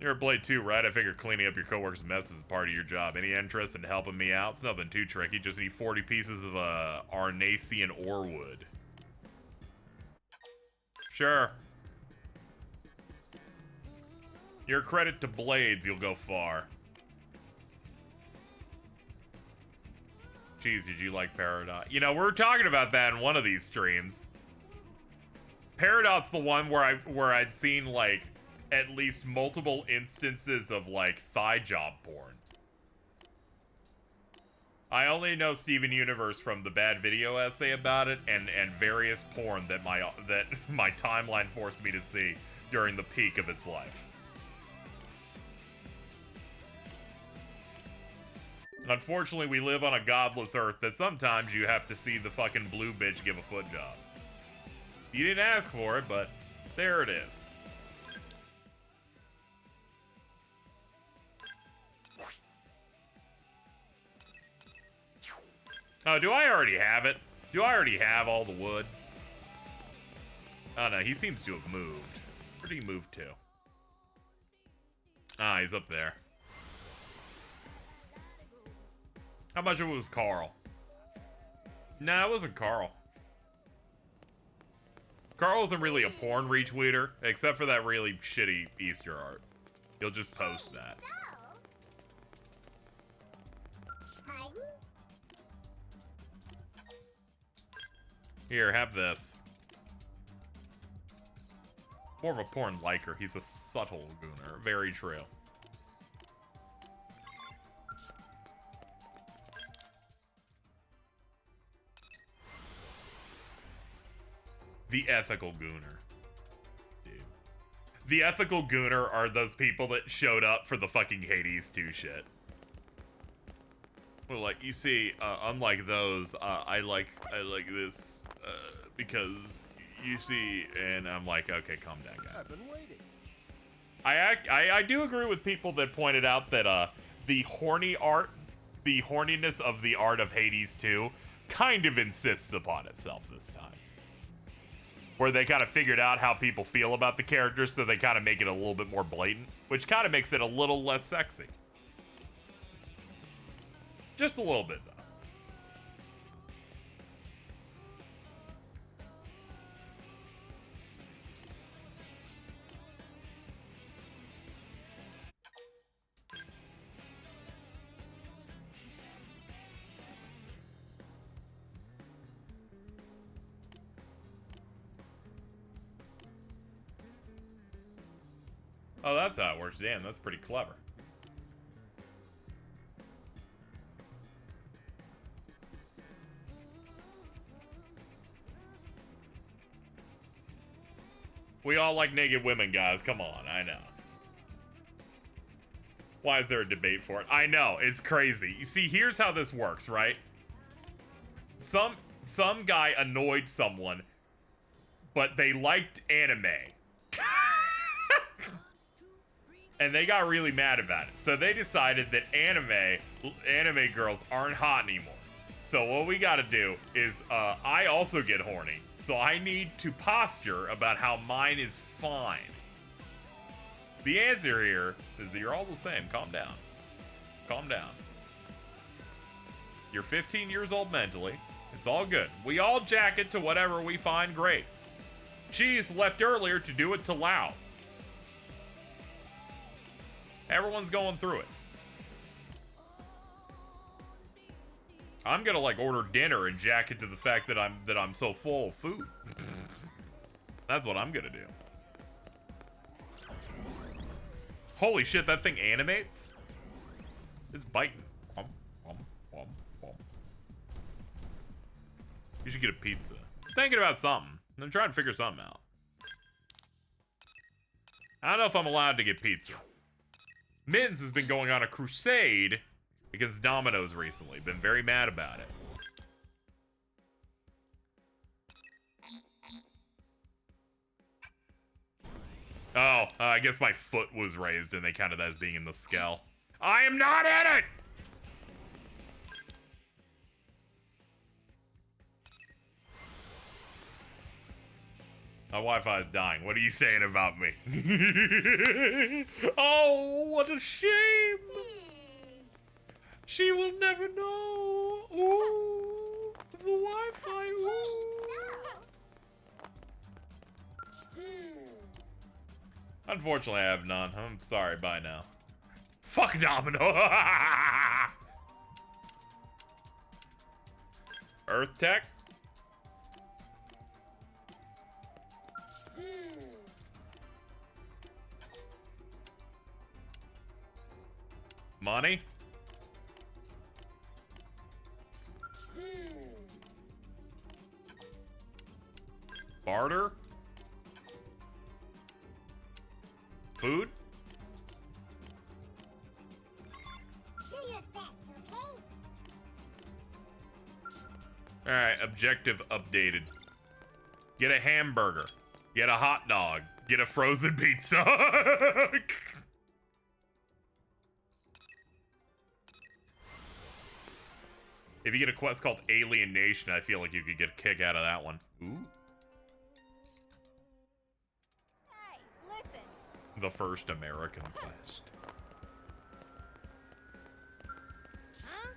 You're a Blade 2, right? I figure cleaning up your coworkers' messes is part of your job. Any interest in helping me out? It's nothing too tricky. Just need 40 pieces of Arnasian ore wood. Sure. Your credit to Blades, you'll go far. Jeez, did you like Peridot? You know, we were talking about that in one of these streams. Peridot's the one where I'd seen like at least multiple instances of like thigh job porn. I only know Steven Universe from the bad video essay about it and various porn that my timeline forced me to see during the peak of its life. Unfortunately, we live on a godless earth that sometimes you have to see the fucking blue bitch give a foot job. You didn't ask for it, but there it is. Oh, do I already have it? Do I already have all the wood? Oh no, he seems to have moved. Where did he move to? Ah, he's up there. How much of it was Carl? Nah, it wasn't Carl. Carl isn't really a porn retweeter, except for that really shitty Easter art. He'll just post that. Here, have this. More of a porn liker. He's a subtle gooner. Very true. The ethical gooner. Dude. The ethical gooner are those people that showed up for the fucking Hades 2 shit. Well, like, you see, unlike those, I like this, because, you see, and I'm like, okay, calm down, guys. I've been waiting. I do agree with people that pointed out that, the horniness of the art of Hades 2 kind of insists upon itself this time. Where they kind of figured out how people feel about the characters, so they kind of make it a little bit more blatant, which kind of makes it a little less sexy. Just a little bit, though. Oh, that's how it works. Damn, that's pretty clever. We all like naked women, guys. Come on, I know. Why is there a debate for it? I know, it's crazy. You see, here's how this works, right? Some guy annoyed someone, but they liked anime. And they got really mad about it. So they decided that anime girls aren't hot anymore. So what we gotta do is, I also get horny. So I need to posture about how mine is fine. The answer here is that you're all the same. Calm down. Calm down. You're 15 years old mentally. It's all good. We all jack it to whatever we find great. Cheese left earlier to do it to Lao. Everyone's going through it. I'm gonna like order dinner and jack it to the fact that I'm so full of food. That's what I'm gonna do. Holy shit, that thing animates? It's biting. You should get a pizza. Thinking about something. I'm trying to figure something out. I don't know if I'm allowed to get pizza. Mittens has been going on a crusade against Domino's recently. Been very mad about it. Oh, I guess my foot was raised and they counted that as being in the skell. I am not in it! My Wi-Fi is dying. What are you saying about me? Oh, what a shame! She will never know. Ooh, the Wi-Fi. Ooh. Unfortunately, I have none. I'm sorry. Bye now. Fuck Domino. Earth Tech. Money? Barter? Food? Do your best, okay? Alright, objective updated. Get a hamburger. Get a hot dog. Get a frozen pizza. If you get a quest called Alienation, I feel like you could get a kick out of that one. Ooh. Hey, listen. The first American quest. Huh?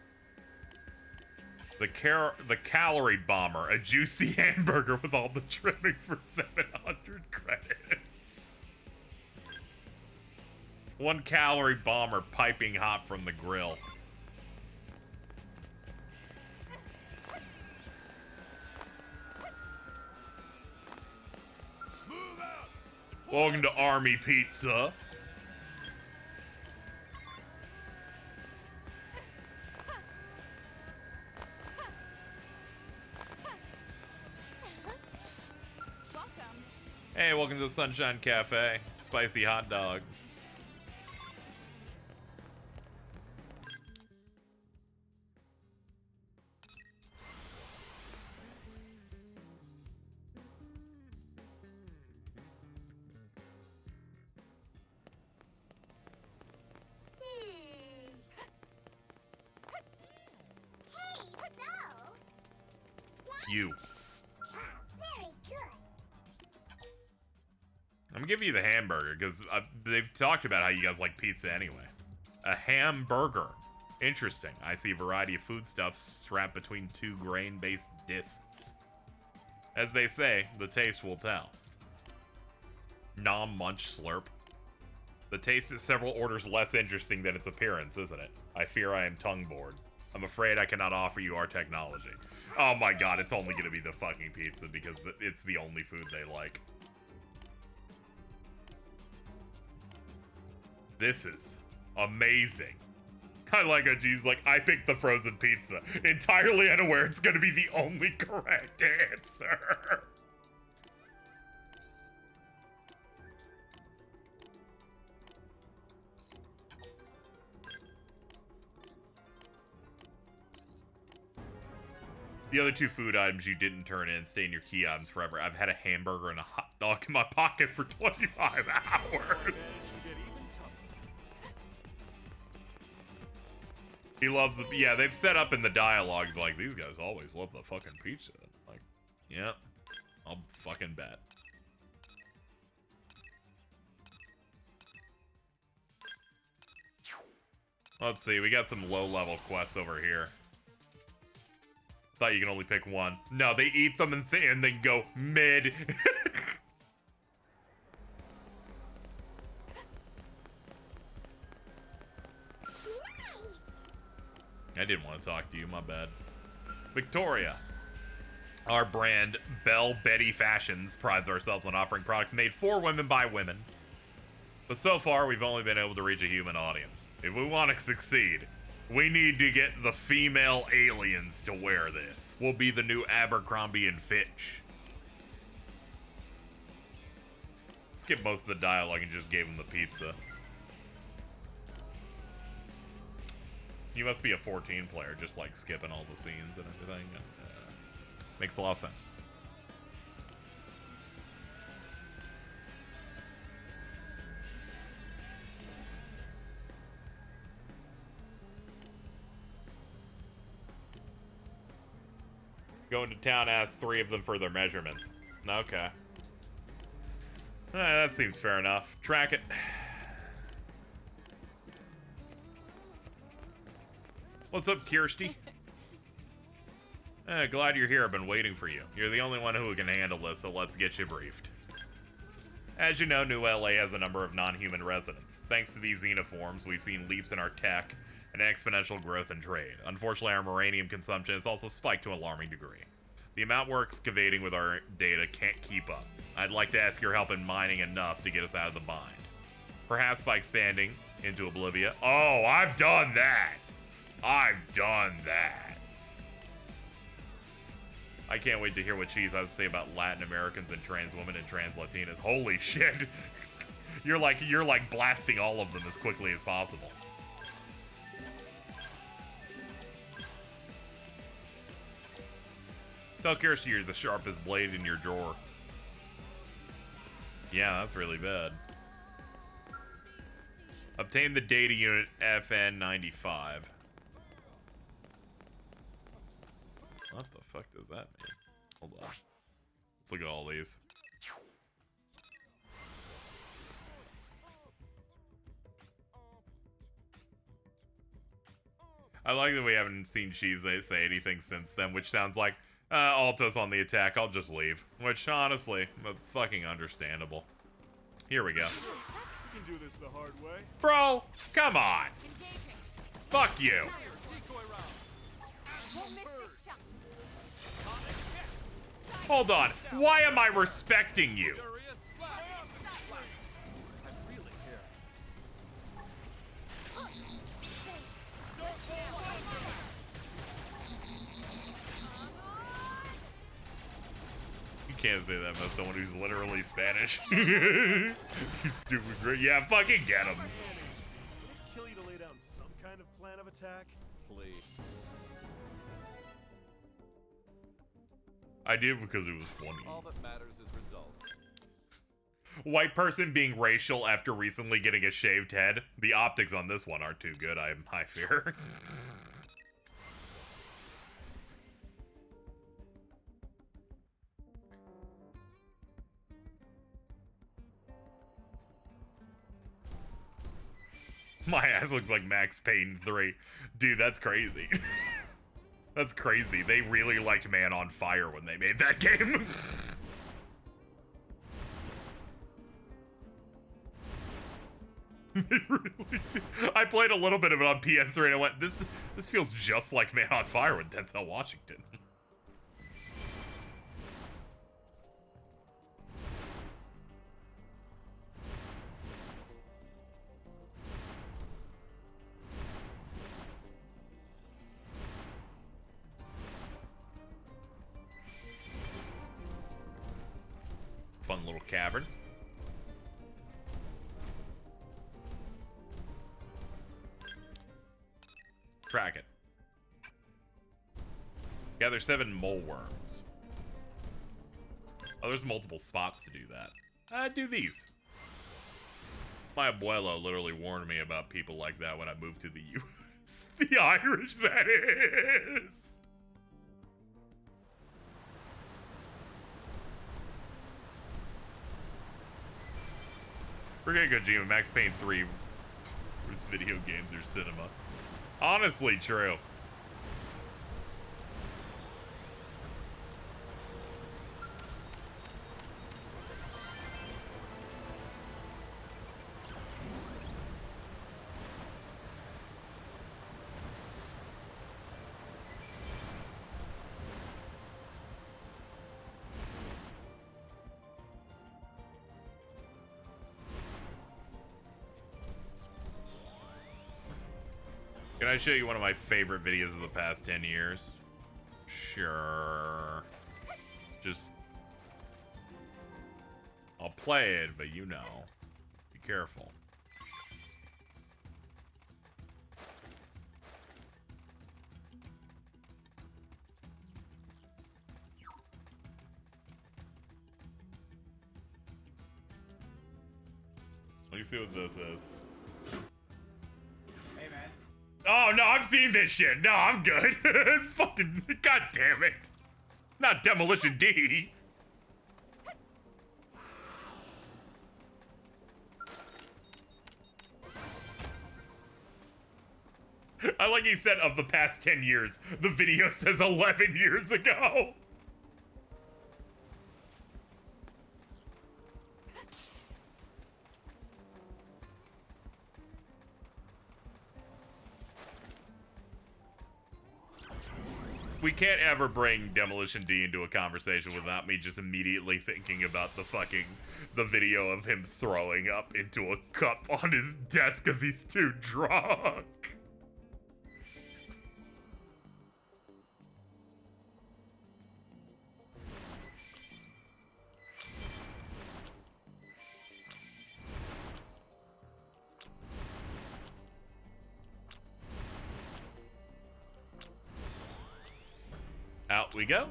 The Calorie Bomber, a juicy hamburger with all the trimmings for 700 credits. 1 calorie bomber piping hot from the grill. Welcome to Army Pizza. Welcome. Hey, welcome to the Sunshine Cafe. Spicy hot dog. You. Very good. I'm giving you the hamburger because they've talked about how you guys like pizza anyway. A hamburger. Interesting. I see a variety of foodstuffs strapped between 2 grain-based discs. As they say, the taste will tell. Nom munch slurp. The taste is several orders less interesting than its appearance, isn't it? I fear I am tongue-bored. I'm afraid I cannot offer you our technology. Oh my god, it's only gonna be the fucking pizza because it's the only food they like. This is amazing. I like how she's like, I picked the frozen pizza, entirely unaware it's gonna be the only correct answer. The other 2 food items you didn't turn in stay in your key items forever. I've had a hamburger and a hot dog in my pocket for 25 hours. He loves the... Yeah, they've set up in the dialogue, like, these guys always love the fucking pizza. Like, yeah, I'll fucking bet. Let's see, we got some low-level quests over here. Thought you can only pick one. No, they eat them and then go mid. I didn't want to talk to you, my bad. Victoria. Our brand, Belle Betty Fashions, prides ourselves on offering products made for women by women. But so far, we've only been able to reach a human audience. If we want to succeed, we need to get the female aliens to wear this. We'll be the new Abercrombie and Fitch. Skip most of the dialogue and just gave him the pizza. You must be a 14 player, just like skipping all the scenes and everything. Makes a lot of sense. Going to town, ask 3 of them for their measurements. Okay. That seems fair enough. Track it. What's up, Kirsty? Glad you're here. I've been waiting for you. You're the only one who can handle this, so let's get you briefed. As you know, New LA has a number of non-human residents. Thanks to these xenoforms, we've seen leaps in our tech and exponential growth in trade. Unfortunately, our uranium consumption has also spiked to an alarming degree. The amount we're excavating with our data can't keep up. I'd like to ask your help in mining enough to get us out of the bind. Perhaps by expanding into Oblivia. Oh, I've done that! I've done that! I can't wait to hear what Cheese has to say about Latin Americans and trans women and trans Latinas. Holy shit! You're like blasting all of them as quickly as possible. Tell Kirsty you're the sharpest blade in your drawer. Yeah, that's really bad. Obtain the data unit FN95. What the fuck does that mean? Hold on. Let's look at all these. I like that we haven't seen Cheese say anything since then, which sounds like, Alto's on the attack, I'll just leave. Which, honestly, fucking understandable. Here we go. You can do this the hard way. Bro, come on. Engaging. Fuck you. Won't miss this shot. Hold on. Why am I respecting you? You can't say that about someone who's literally Spanish. You stupid great. Yeah, fucking get him. Would it kill you to lay down some kind of plan of attack? Please. I did because it was funny. All that matters is results. White person being racial after recently getting a shaved head. The optics on this one aren't too good, I fear. My ass looks like Max Payne 3. Dude, that's crazy. That's crazy. They really liked Man on Fire when they made that game. They really do. I played a little bit of it on PS3 and I went, this feels just like Man on Fire with Denzel Washington. Fun little cavern. Track it. Gather 7 mole worms. Oh, there's multiple spots to do that. Do these. My abuelo literally warned me about people like that when I moved to the U.S. The Irish, that is. We're gonna go Gma. Max Payne 3 versus video games or cinema. Honestly, true. Can I show you one of my favorite videos of the past 10 years? Sure. Just... I'll play it, but you know. Be careful. Let me see what this is. Hey, man. Oh, no, I've seen this shit. No, I'm good. It's fucking... God damn it. Not Demolition D. I like he said of the past 10 years. The video says 11 years ago. We can't ever bring Demolition D into a conversation without me just immediately thinking about the video of him throwing up into a cup on his desk because he's too drunk. Out we go.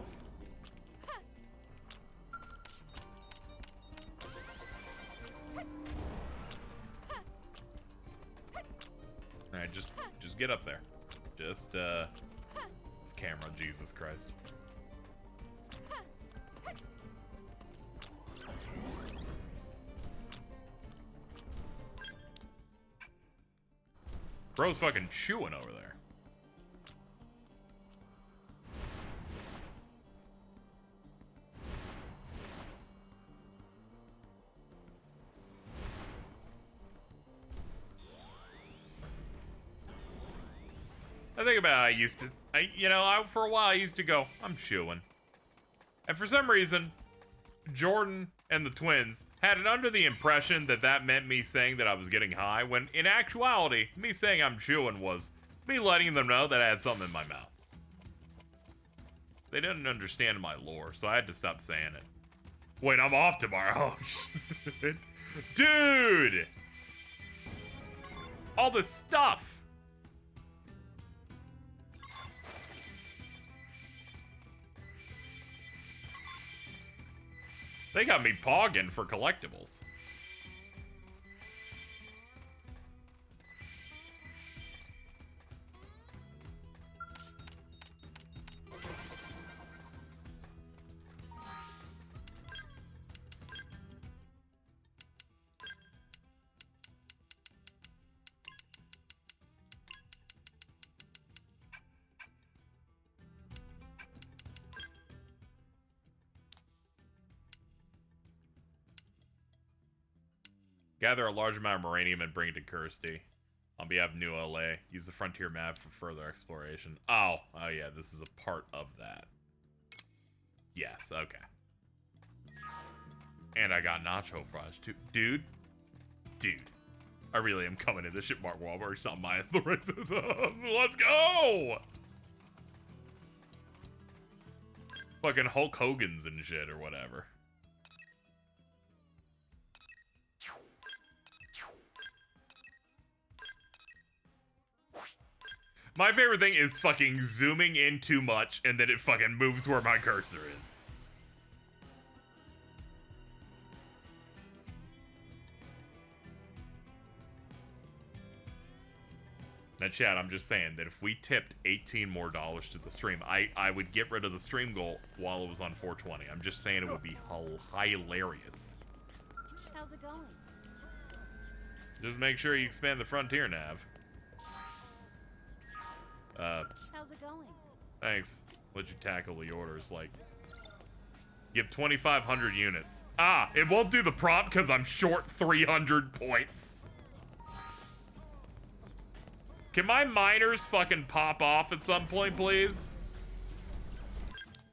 Alright, just get up there. Just, this camera, Jesus Christ. Bro's fucking chewing over there. I think about it, for a while I used to go, I'm chewing. And for some reason, Jordan and the twins had it under the impression that that meant me saying that I was getting high, when in actuality, me saying I'm chewing was me letting them know that I had something in my mouth. They didn't understand my lore, so I had to stop saying it. Wait, I'm off tomorrow. Oh, shit. Dude! All this stuff! They got me pogging for collectibles. Gather a large amount of uranium and bring it to Kirsty. On behalf of New LA, use the frontier map for further exploration. Oh yeah, this is a part of that. Yes, okay. And I got nacho fries too. Dude. I really am coming in this shit, Mark Wahlberg. Something minus the racism. Let's go! Fucking Hulk Hogan's and shit or whatever. My favorite thing is fucking zooming in too much and then it fucking moves where my cursor is. Now, Chad, I'm just saying that if we tipped $18 more to the stream, I would get rid of the stream goal while it was on 420. I'm just saying it would be hilarious. How's it going? Just make sure you expand the frontier nav. How's it going? Thanks. Let you tackle the orders, like... Give 2,500 units. Ah, it won't do the prompt because I'm short 300 points. Can my miners fucking pop off at some point, please?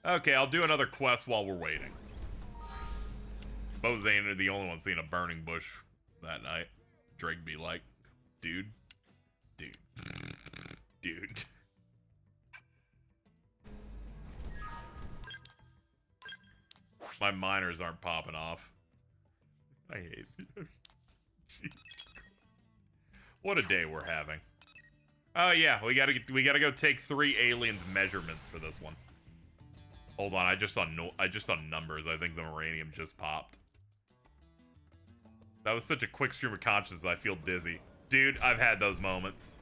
Okay, I'll do another quest while we're waiting. Bo Zane are the only one seeing a burning bush that night. Drake be like, dude. My miners aren't popping off. I hate it. What a day we're having. Oh yeah, we gotta go take 3 aliens measurements for this one. Hold on, I just saw numbers. I think the uranium just popped. That was such a quick stream of consciousness, I feel dizzy. Dude, I've had those moments.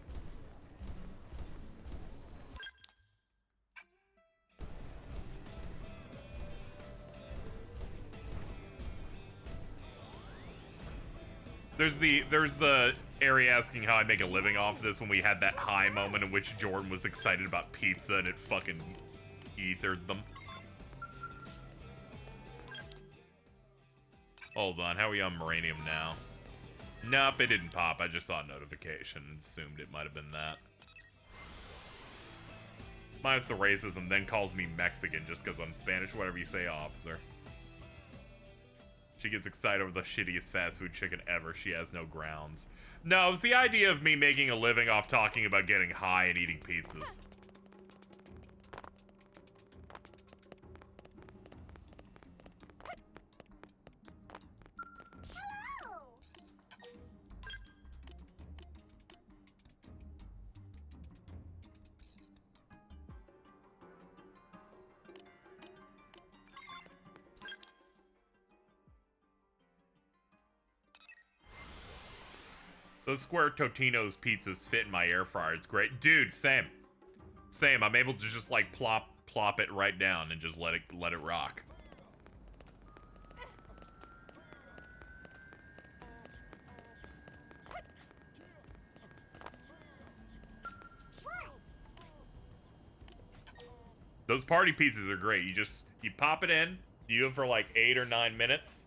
There's the area asking how I make a living off this when we had that high moment in which Jordan was excited about pizza and it fucking ethered them. Hold on, how are we on uranium now? Nope, it didn't pop. I just saw a notification and assumed it might have been that. Minus the racism, then calls me Mexican just because I'm Spanish. Whatever you say, officer. She gets excited over the shittiest fast food chicken ever. She has no grounds. No, it was the idea of me making a living off talking about getting high and eating pizzas. Those square Totino's pizzas fit in my air fryer. It's great. Dude, same. Same. I'm able to just like plop it right down and just let it rock. Those party pizzas are great. You pop it in, you do it for like 8 or 9 minutes.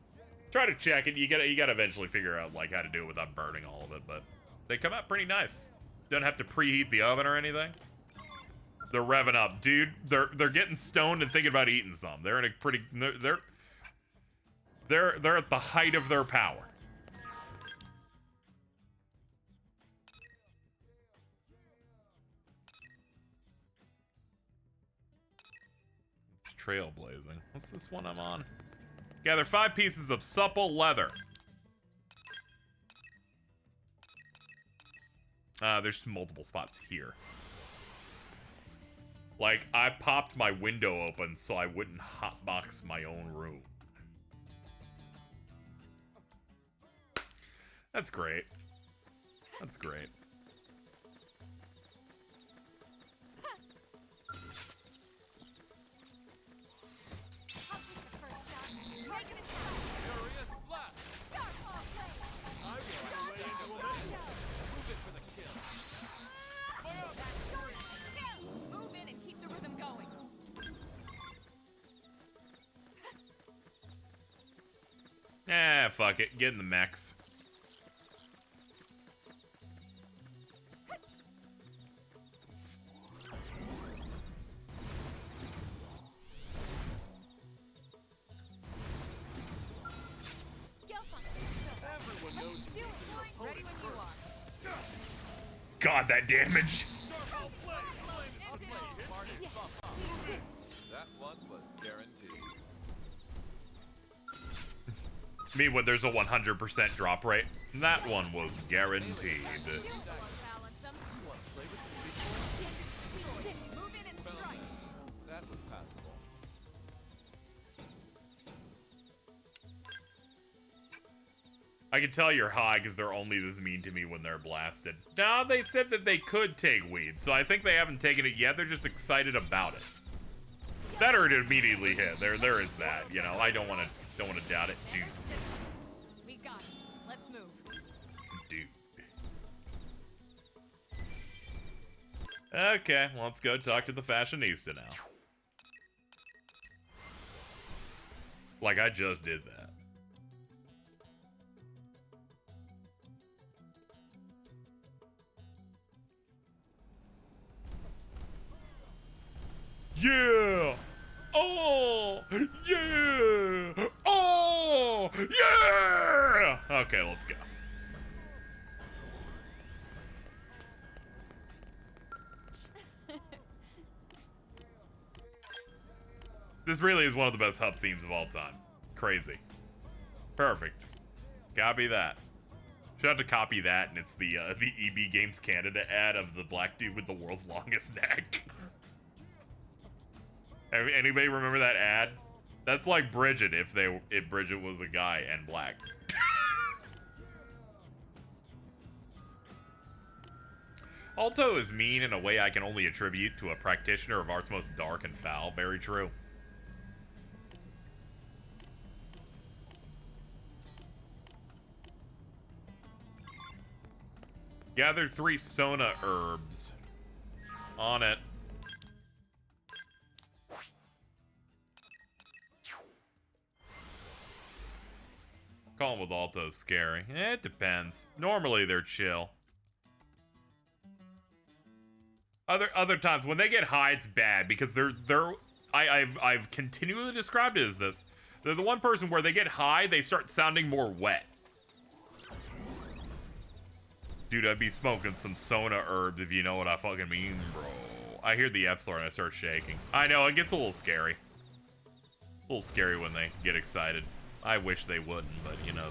Try to check it. You gotta eventually figure out like how to do it without burning all of it, but they come out pretty nice. Don't have to preheat the oven or anything. They're revving up, dude. They're getting stoned and thinking about eating some. They're in a pretty they're at the height of their power. It's trailblazing. What's this one I'm on? Gather 5 pieces of supple leather. There's multiple spots here. Like, I popped my window open so I wouldn't hotbox my own room. That's great. That's great. Eh, fuck it. Get in the mechs. God, that damage. That one was guaranteed. Me when there's a 100% drop rate. That one was guaranteed. That was passable. I can tell you're high because they're only this mean to me when they're blasted. No, they said that they could take weed, so I think they haven't taken it yet. They're just excited about it. That or it immediately hit. There is that. You know, I don't want to doubt it, dude. We got it. Let's move. Dude. Okay, well, let's go talk to the fashionista now. Like I just did that. Yeah! Oh! Yeah! Oh! Yeah! Okay, let's go. This really is one of the best hub themes of all time. Crazy. Perfect. Copy that. Should have to copy that, and it's the EB Games Canada ad of the black dude with the world's longest neck. Anybody remember that ad? That's like Bridget if Bridget was a guy and black. Alto is mean in a way I can only attribute to a practitioner of arts most dark and foul. Very true. Gather 3 Sona herbs. On it. Calling with Alto is scary. It depends. Normally they're chill. Other times when they get high, it's bad because I've continually described it as this. They're the one person where they get high, they start sounding more wet. Dude, I'd be smoking some Sona herbs if you know what I fucking mean, bro. I hear the Epsilon and I start shaking. I know, it gets a little scary. A little scary when they get excited. I wish they wouldn't, but you know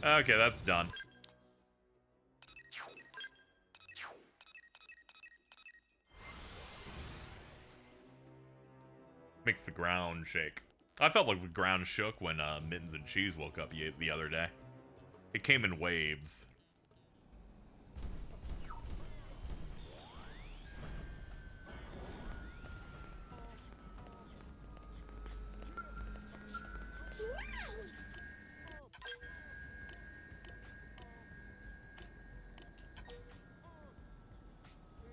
that. Okay, that's done. Makes the ground shake. I felt like the ground shook when Mittens and Cheese woke up the other day. It came in waves.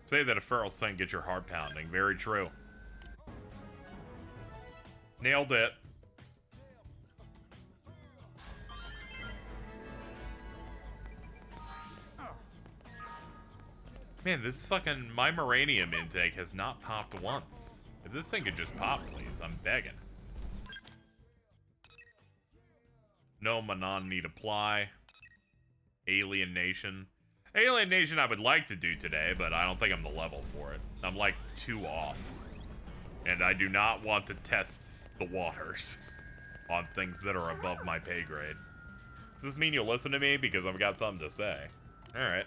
Say that a feral scent gets your heart pounding. Very true. Nailed it. Man, this fucking my Moranium intake has not popped once. If this thing could just pop, please, I'm begging. No Manon need apply. Alien Nation. Alien Nation I would like to do today, but I don't think I'm the level for it. I'm like 2 off. And I do not want to test the waters on things that are above my pay grade. Does this mean you'll listen to me? Because I've got something to say. Alright.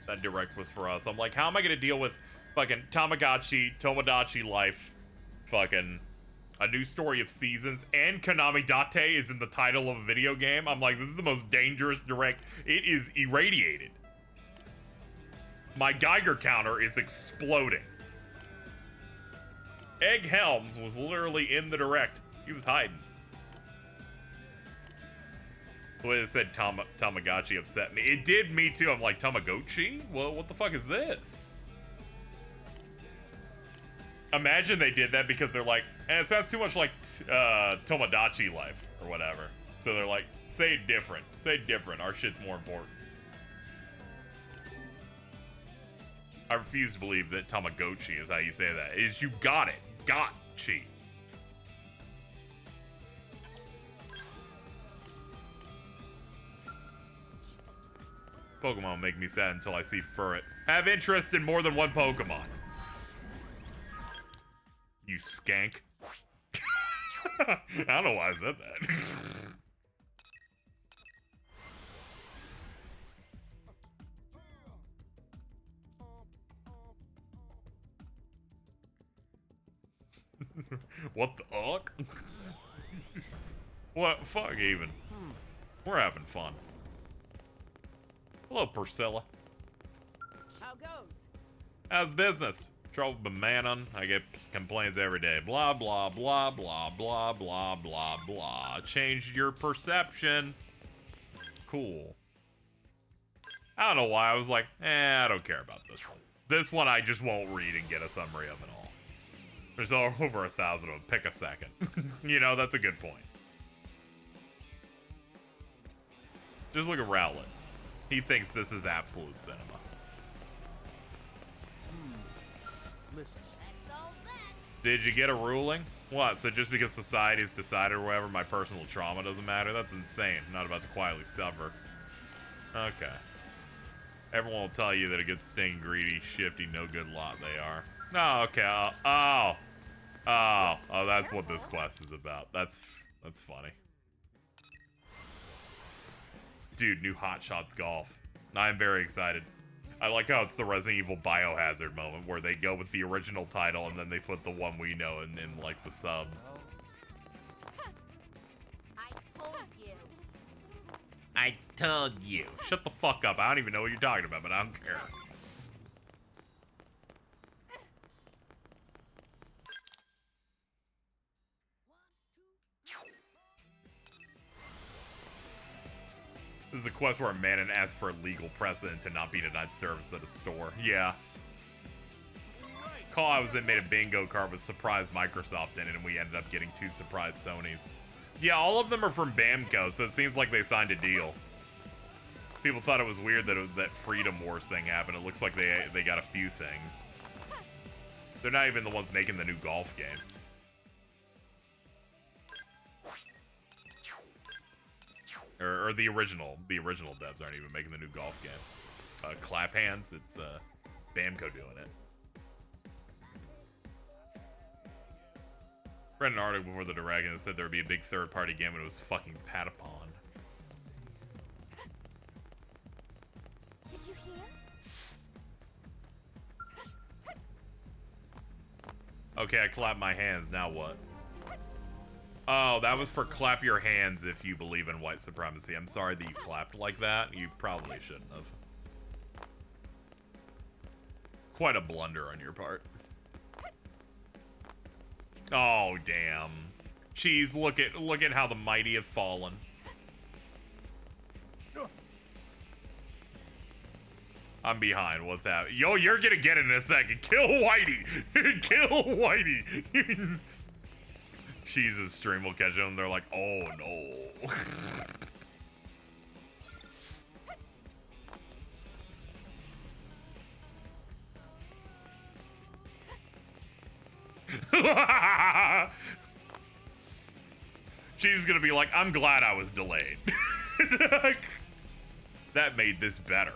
That direct was for us. I'm like, how am I gonna deal with fucking Tomodachi Life, fucking A New Story of Seasons, and Konami Date is in the title of a video game? I'm like, this is the most dangerous direct. It is irradiated. My Geiger counter is exploding. Egg Helms was literally in the direct. He was hiding. The way they said Tamagotchi upset me. It did me too. I'm like, Tamagotchi? Well, what the fuck is this? Imagine they did that because they're like, it sounds too much like Tomodachi Life or whatever. So they're like, say it different. Say it different. Our shit's more important. I refuse to believe that Tamagotchi is how you say that. Is you got it. Got-chi. Pokemon make me sad until I see Furret. Have interest in more than one Pokemon. You skank. I don't know why I said that. What the fuck? What fuck even? We're having fun. Hello, Priscilla. How goes? How's business? Trouble bananing. I get complaints every day. Blah, blah, blah, blah, blah, blah, blah, blah. Changed your perception. Cool. I don't know why. I was like, I don't care about this one. This one I just won't read and get a summary of it all. There's over 1,000 of them. Pick a second. You know, that's a good point. Just look at Rowlet. He thinks this is absolute cinema. Listen. That's all that. Did you get a ruling? What? So just because society's decided or whatever, my personal trauma doesn't matter? That's insane. I'm not about to quietly suffer. Okay. Everyone will tell you that a good sting, greedy, shifty, no good lot they are. Oh, okay. Oh. Oh, that's what this quest is about. That's funny. Dude, new Hot Shots Golf. I'm very excited. I like how it's the Resident Evil Biohazard moment where they go with the original title and then they put the one we know in like the sub. I told you. I told you. Shut the fuck up. I don't even know what you're talking about, but I don't care. This is a quest where a man asks for a legal precedent to not be denied service at a store. Yeah. Call I was in made a bingo card with surprise Microsoft in it, and we ended up getting 2 surprise Sonys. Yeah, all of them are from Bamco, so it seems like they signed a deal. People thought it was weird that that Freedom Wars thing happened. It looks like they got a few things. They're not even the ones making the new golf game. Or the original devs aren't even making the new golf game. Clap Hands, it's Bamco doing it. Read an article before the Dragon that said there would be a big third-party game, and it was fucking Patapon. Did you hear? Okay, I clap my hands, now what? Oh, that was for clap your hands if you believe in white supremacy. I'm sorry that you clapped like that. You probably shouldn't have. Quite a blunder on your part. Oh, damn. Jeez, look at how the mighty have fallen. I'm behind. What's happening? Yo, you're gonna get it in a second. Kill Whitey! Kill Whitey! Jesus, stream will catch them. They're like, oh no. She's gonna be like, I'm glad I was delayed. That made this better.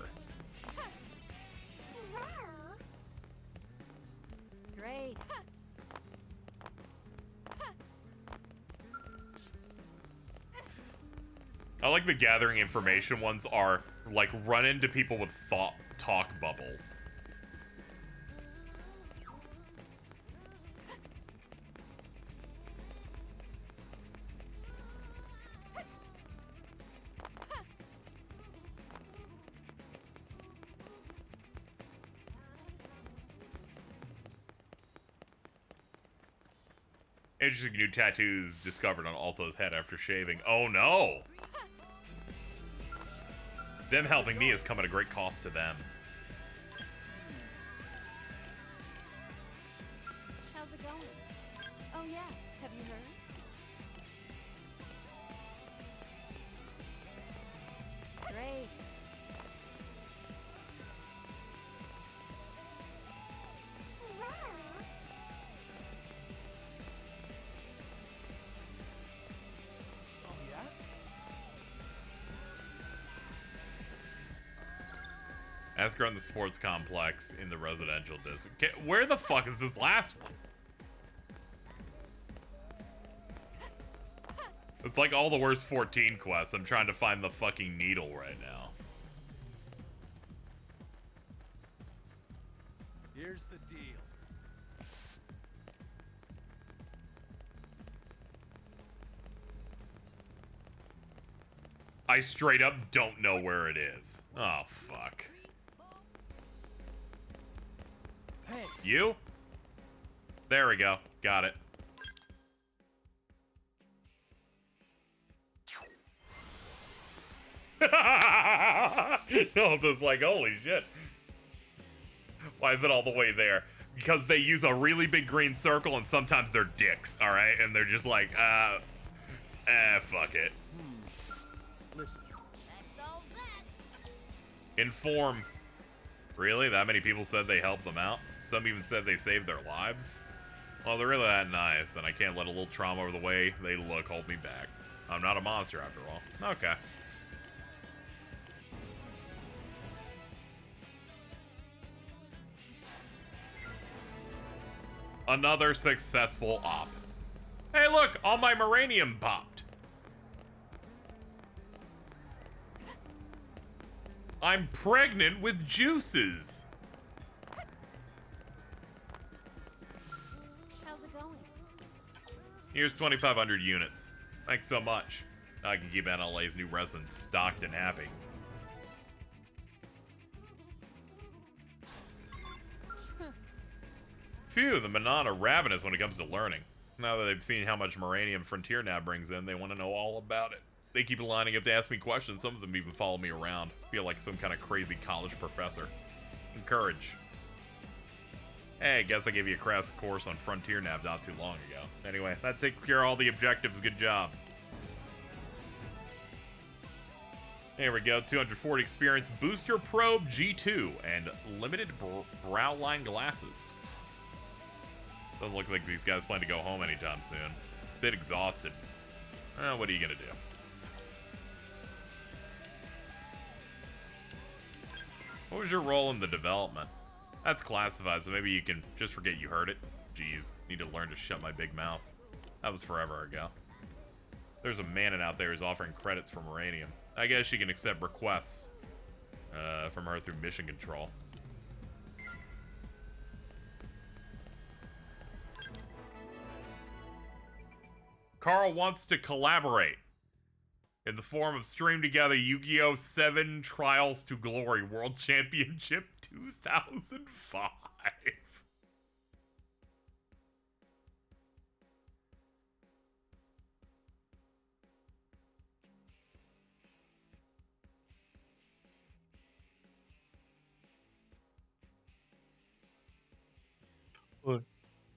Great. I like the gathering information ones are like run into people with talk bubbles. Interesting new tattoos discovered on Alto's head after shaving. Oh no! Them helping me has come at a great cost to them. How's it going? Oh yeah, have you heard? Great. Ask her on the sports complex in the residential district. Okay, where the fuck is this last one? It's like all the worst 14 quests. I'm trying to find the fucking needle right now. Here's the deal. I straight up don't know where it is. Oh, fuck. Hey. You? There we go. Got it. No, it's like, holy shit. Why is it all the way there? Because they use a really big green circle and sometimes they're dicks, alright? And they're just like, fuck it. Listen. That's all that. Inform. Really? That many people said they helped them out? Some even said they saved their lives? Well, they're really that nice, and I can't let a little trauma over the way they look hold me back. I'm not a monster after all. Okay. Another successful op. Hey, look, all my Moranium popped. I'm pregnant with juices. How's it going? Here's 2,500 units. Thanks so much. I can keep NLA's new residents stocked and happy. Phew, the Manon are ravenous when it comes to learning. Now that they've seen how much Moranium Frontier now brings in, they want to know all about it. They keep lining up to ask me questions. Some of them even follow me around. Feel like some kind of crazy college professor. Encourage. Hey, guess I gave you a crash course on Frontier Nav not too long ago. Anyway, that takes care of all the objectives. Good job. There we go. 240 experience. Booster Probe G2 and limited brow line glasses. Doesn't look like these guys plan to go home anytime soon. Bit exhausted. What are you gonna do? What was your role in the development? That's classified, so maybe you can just forget you heard it. Jeez, need to learn to shut my big mouth. That was forever ago. There's a Manon out there who's offering credits for Moranium. I guess she can accept requests from her through mission control. Carl wants to collaborate in the form of Stream Together Yu-Gi-Oh! 7 Trials to Glory World Championship 2005.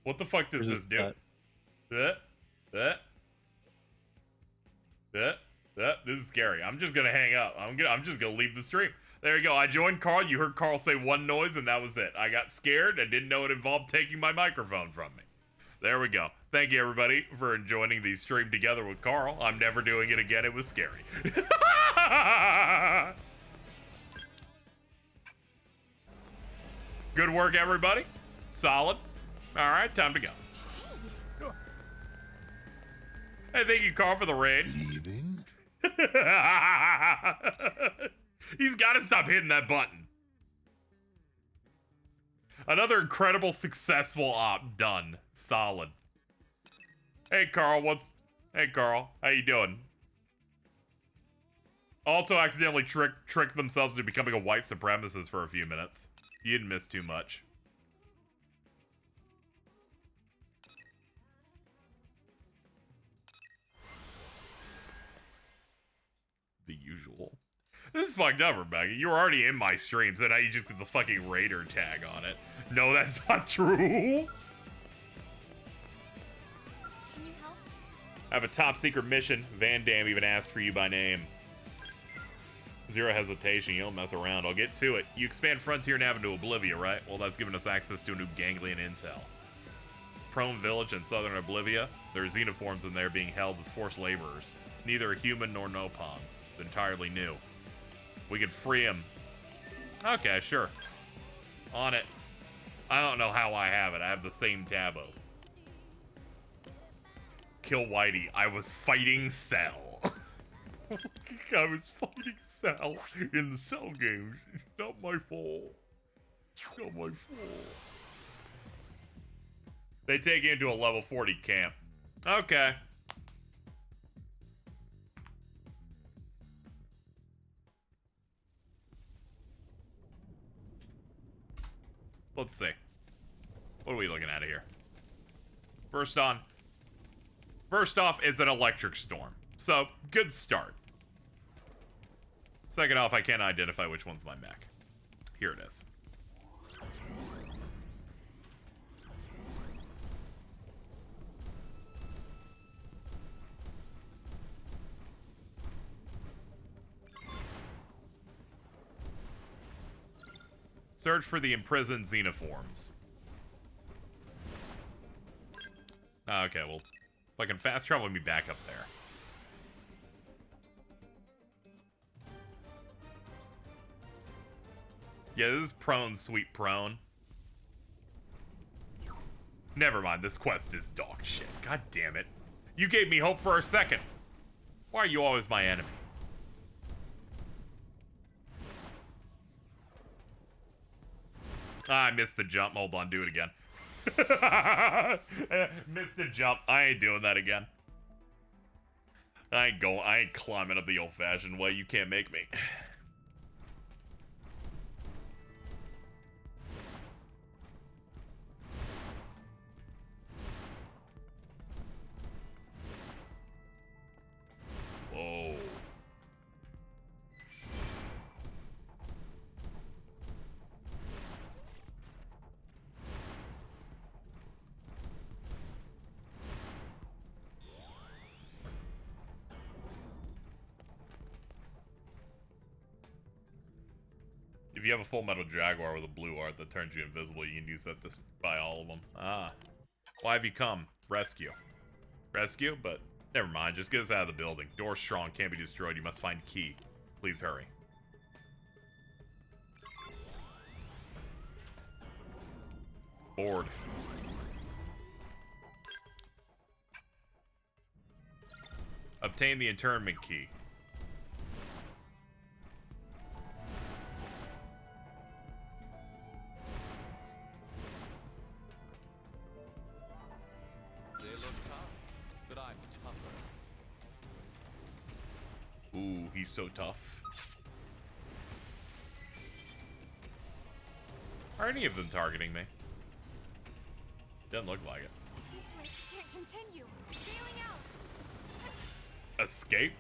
What the fuck does this do? This is scary. I'm just gonna hang up. I'm just gonna leave the stream. There you go. I joined Carl. You heard Carl say one noise, and that was it. I got scared. I didn't know it involved taking my microphone from me. There we go. Thank you, everybody, for joining the stream together with Carl. I'm never doing it again. It was scary. Good work, everybody. Solid. All right, time to go. Hey, thank you, Carl, for the raid. Leaving? He's got to stop hitting that button. Another incredible, successful op done. Solid. Hey, Carl, Hey, Carl, how you doing? Alto accidentally tricked themselves into becoming a white supremacist for a few minutes. You didn't miss too much. The usual. This is fucked up, Rebecca. You were already in my stream, so now you just get the fucking Raider tag on it. No, that's not true. Can you help? I have a top secret mission. Van Damme even asked for you by name. Zero hesitation. You don't mess around. I'll get to it. You expand Frontier Nav into Oblivia, right? Well, that's given us access to a new ganglion intel. Prone Village in southern Oblivia. There are xenoforms in there being held as forced laborers. Neither a human nor Nopon. It's entirely new. We can free him. Okay, sure. On it. I don't know how I have it. I have the same tab open. Kill Whitey. I was fighting Cell. I was fighting Cell in the Cell games. It's not my fault. It's not my fault. They take you into a level 40 camp. Okay. Let's see. What are we looking at here? First off, it's an electric storm. So, good start. Second off, I can't identify which one's my mech. Here it is. Search for the imprisoned xenoforms. Okay, well, if I can fast travel me back up there. Yeah, this is Prone, Sweet Prone. Never mind, this quest is dog shit. God damn it. You gave me hope for a second. Why are you always my enemy? I missed the jump. Hold on, do it again. Missed the jump. I ain't doing that again. I ain't climbing up the old-fashioned way. You can't make me. Whoa. If you have a Full Metal Jaguar with a blue art that turns you invisible, you can use that to buy all of them. Ah. Why have you come? Rescue. Rescue? But never mind. Just get us out of the building. Door strong. Can't be destroyed. You must find key. Please hurry. Board. Obtain the internment key. They look tough, but I'm tougher. Ooh, he's so tough. Are any of them targeting me? Doesn't look like it. This way can't continue. Bailing out. Escape?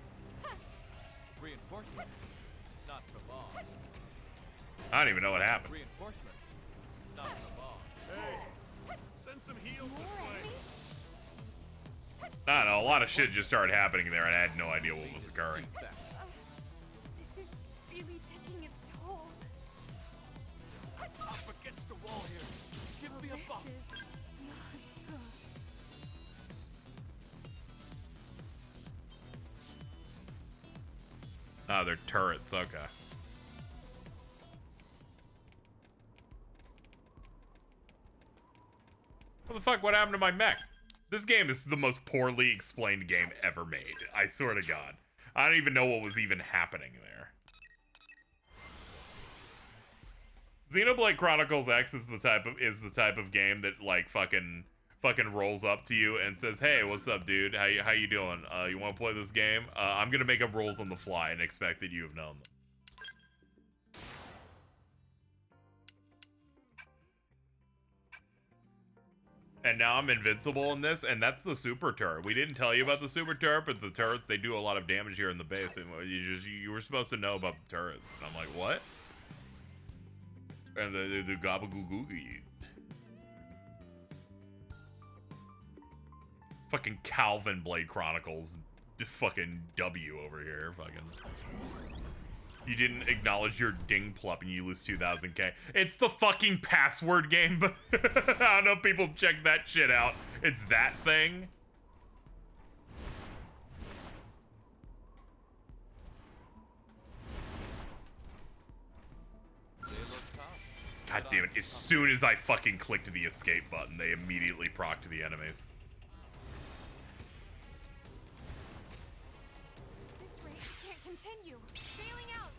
Reinforcements, not the bomb. I don't even know what happened. Reinforcements, not the bomb. Hey, send some heals this way. I don't know, a lot of shit just started happening there and I had no idea what was occurring. This is really taking its toll. Up against the wall here. Give me a bump. This is not good. Ah, they're turrets, okay. What the fuck, what happened to my mech? This game is the most poorly explained game ever made. I swear to God. I don't even know what was even happening there. Xenoblade Chronicles X is the type of game that like fucking rolls up to you and says, "Hey, what's up, dude? How you doing? You want to play this game? I'm gonna make up rules on the fly and expect that you have known them." And now I'm invincible in this, and that's the super turret. We didn't tell you about the super turret, but the turrets, they do a lot of damage here in the base. And you were supposed to know about the turrets. And I'm like, what? And the gabagoo-googie. Fucking Calvin Blade Chronicles. Fucking W over here. Fucking. You didn't acknowledge your ding plup and you lose 2000k. It's the fucking password game, but I don't know if people check that shit out. It's that thing. God damn it, as soon as I fucking clicked the escape button, they immediately procced the enemies. This rate can't continue. Bailing out.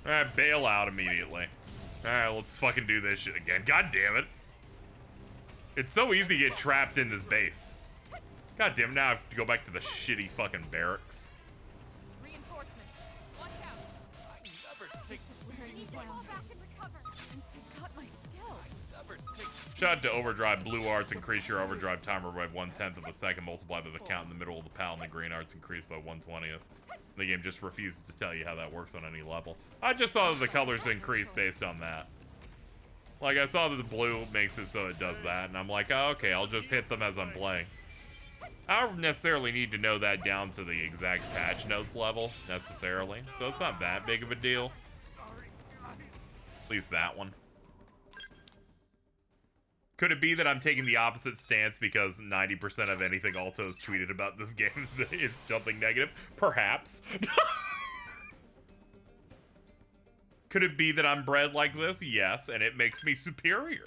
Alright, bail out immediately. Alright, let's fucking do this shit again. God damn it. It's so easy to get trapped in this base. God damn it, now I have to go back to the shitty fucking barracks. Reinforcements, watch out. I never take This is wearing me down. Fall back and recover. I got my skill. never take Shout out to Overdrive. Blue arts increase your overdrive timer by 1/10 of a second, multiplied by the count in the middle of the panel, and the green arts increased by 1/20th. The game just refuses to tell you how that works on any level. I just saw that the colors increase based on that. Like, I saw that the blue makes it so it does that, and I'm like, oh, okay, I'll just hit them as I'm playing. I don't necessarily need to know that down to the exact patch notes level, necessarily, so it's not that big of a deal. At least that one. Could it be that I'm taking the opposite stance because 90% of anything Alto's tweeted about this game is something negative? Perhaps. Could it be that I'm bred like this? Yes, and it makes me superior.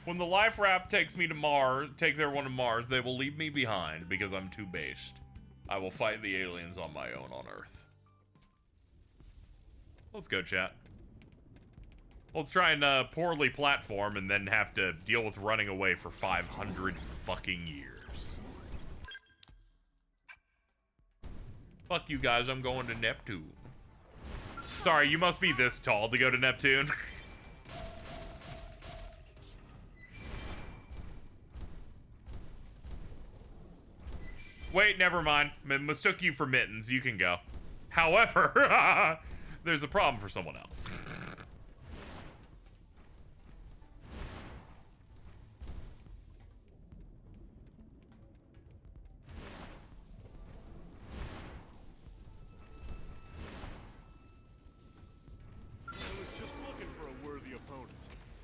When the life raft takes me to Mars, takes everyone to Mars, they will leave me behind because I'm too based. I will fight the aliens on my own on Earth. Let's go, chat. Let's try and poorly platform and then have to deal with running away for 500 fucking years. Fuck you guys, I'm going to Neptune. Sorry, you must be this tall to go to Neptune. Wait, never mind. Mistook you for Mittens. You can go. However, there's a problem for someone else. I was just looking for a worthy opponent.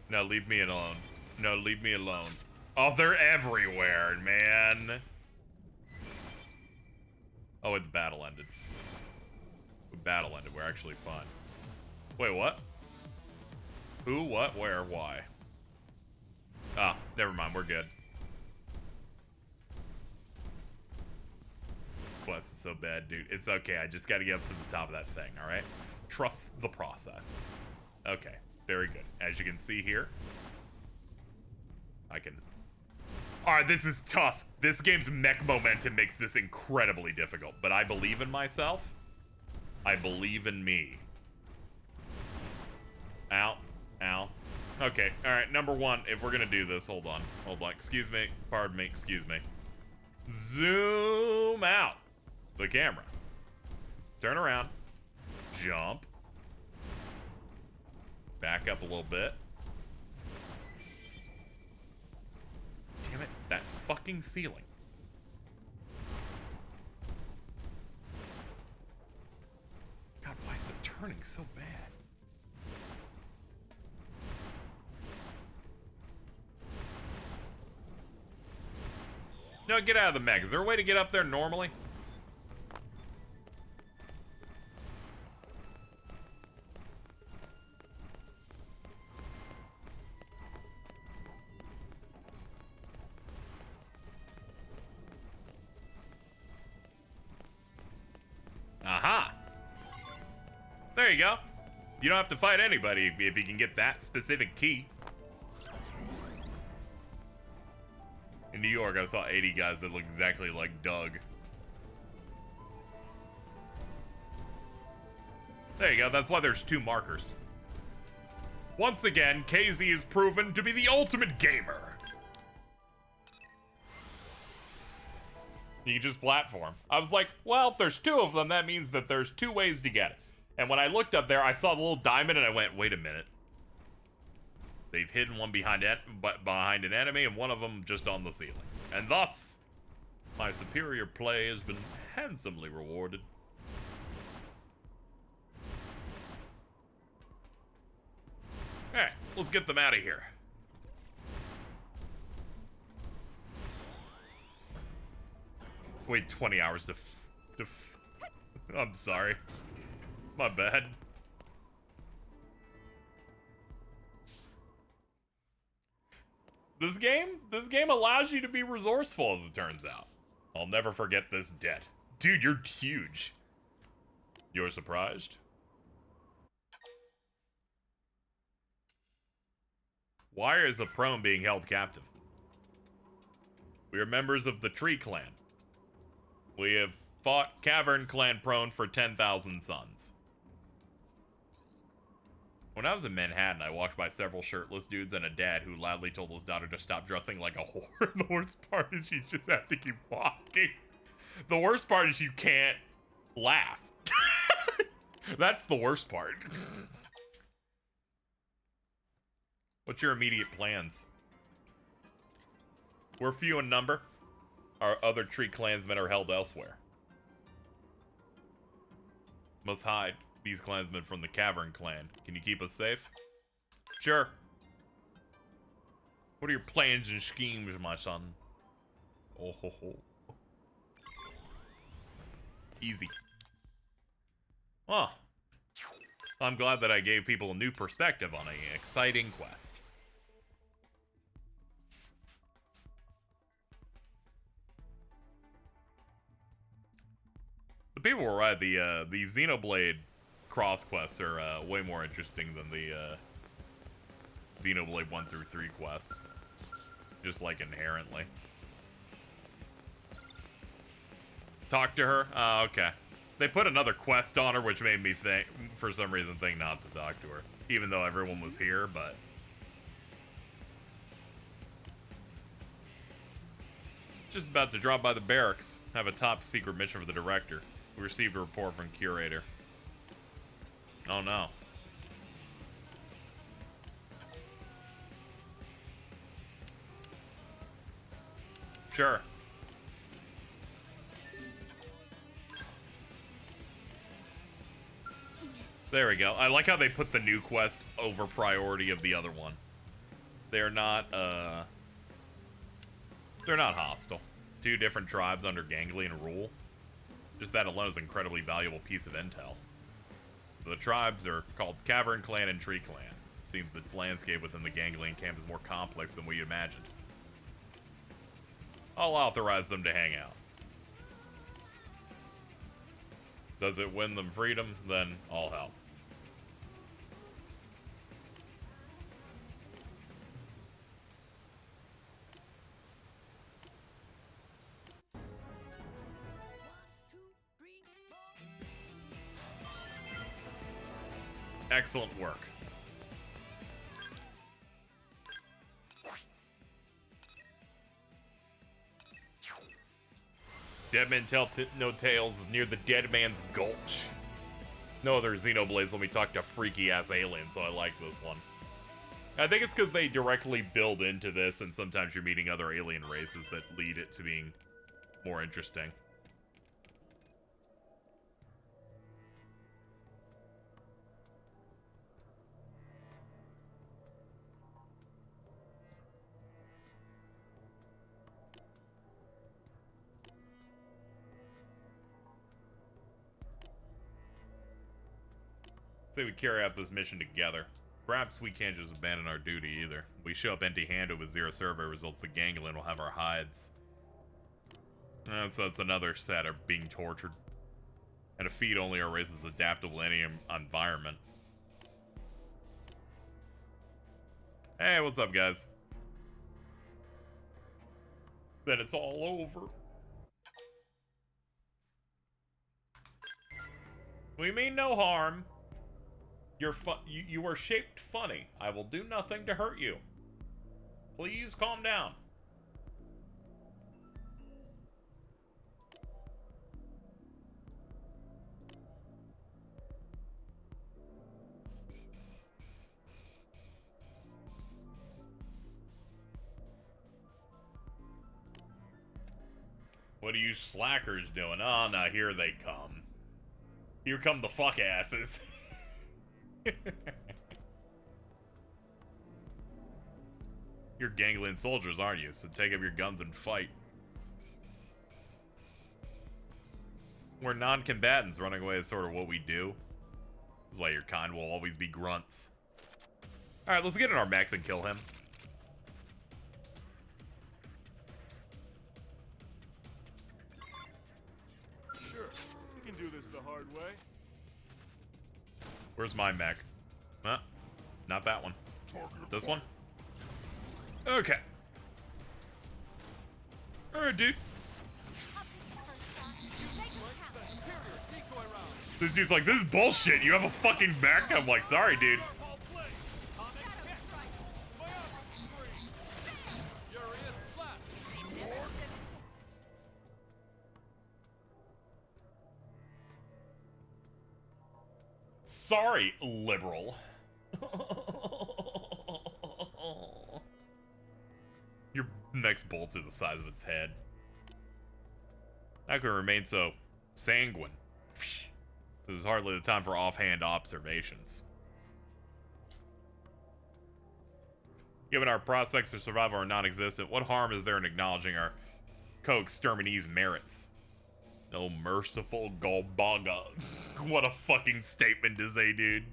No, leave me alone. No, leave me alone. Oh, they're everywhere, man. Oh, the battle ended. The battle ended. We're actually fine. Wait, what? Who, what, where, why? Ah, never mind. We're good. This quest is so bad, dude. It's okay. I just got to get up to the top of that thing, all right? Trust the process. Okay, very good. As you can see here, I can... Alright, this is tough. This game's mech momentum makes this incredibly difficult, but I believe in myself. I believe in me. Ow. Ow. Okay, alright, number one, if we're gonna do this, hold on. Hold on. Excuse me. Pardon me. Excuse me. Zoom out the camera. Turn around. Jump. Back up a little bit. Damn it, that fucking ceiling. God, why is it turning so bad? No, get out of the mech. Is there a way to get up there normally? Aha! There you go. You don't have to fight anybody if you can get that specific key. In New York, I saw 80 guys that look exactly like Doug. There you go. That's why there's 2 markers. Once again, KZ is proven to be the ultimate gamer. You can just platform. I was like, well, if there's 2 of them, that means that there's 2 ways to get it. And when I looked up there, I saw the little diamond and I went, wait a minute. They've hidden one behind an enemy and one of them just on the ceiling. And thus, my superior play has been handsomely rewarded. Alright, let's get them out of here. Wait 20 hours to I'm sorry. My bad. This game allows you to be resourceful, as it turns out. I'll never forget this debt. Dude, you're huge. You're surprised? Why is a prone being held captive? We are members of the Tree Clan. We have fought Cavern Clan prone for 10,000 suns. When I was in Manhattan, I walked by several shirtless dudes and a dad who loudly told his daughter to stop dressing like a whore. The worst part is you just have to keep walking. The worst part is you can't laugh. That's the worst part. What's your immediate plans? We're few in number. Our other Tree clansmen are held elsewhere. Must hide these clansmen from the Cavern Clan. Can you keep us safe? Sure. What are your plans and schemes, my son? Oh ho ho. Easy. Oh. I'm glad that I gave people a new perspective on an exciting quest. people were right. The Xenoblade cross quests are way more interesting than the Xenoblade 1 through 3 quests. Just like inherently. Talk to her? Oh, okay. They put another quest on her, which made me think, for some reason, think not to talk to her. Even though everyone was here, but... Just about to drop by the barracks. Have a top secret mission for the director. We received a report from Curator. Oh no. Sure. There we go. I like how they put the new quest over priority of the other one. They're not hostile. Two different tribes under Ganglion rule. Just that alone is an incredibly valuable piece of intel. The tribes are called Cavern Clan and Tree Clan. Seems the landscape within the Ganglion camp is more complex than we imagined. I'll authorize them to hang out. Does it win them freedom? Then I'll help. Excellent work. Dead Men Tell No Tales is near the Dead Man's Gulch. No other Xenoblades let me talk to freaky-ass aliens, so I like this one. I think it's because they directly build into this, and sometimes you're meeting other alien races that lead it to being more interesting. Say we carry out this mission together. Perhaps we can't just abandon our duty either. We show up empty-handed with 0 survey results, the Ganglion will have our hides. So it's another set of being tortured. And a feed only our race is adaptable to any environment. Hey, what's up, guys? Then it's all over. We mean no harm. You are shaped funny. I will do nothing to hurt you. Please calm down. What are you slackers doing? Oh, now here they come. Here come the fuck asses. You're Ganglion soldiers, aren't you? So take up your guns and fight. We're non-combatants. Running away is sort of what we do. That's why your kind will always be grunts. Alright, let's get in our mechs and kill him. Sure, you can do this the hard way. Where's my mech? Huh? Not that one. This one? Okay. Alright, dude. This dude's like, this is bullshit. You have a fucking mech? I'm like, sorry, dude. Sorry, liberal. Your neck's bolts are the size of its head. How can it remain so sanguine? This is hardly the time for offhand observations. Given our prospects for survival are non-existent, what harm is there in acknowledging our co-exterminee's merits? No merciful Golbaga. What a fucking statement to say, dude.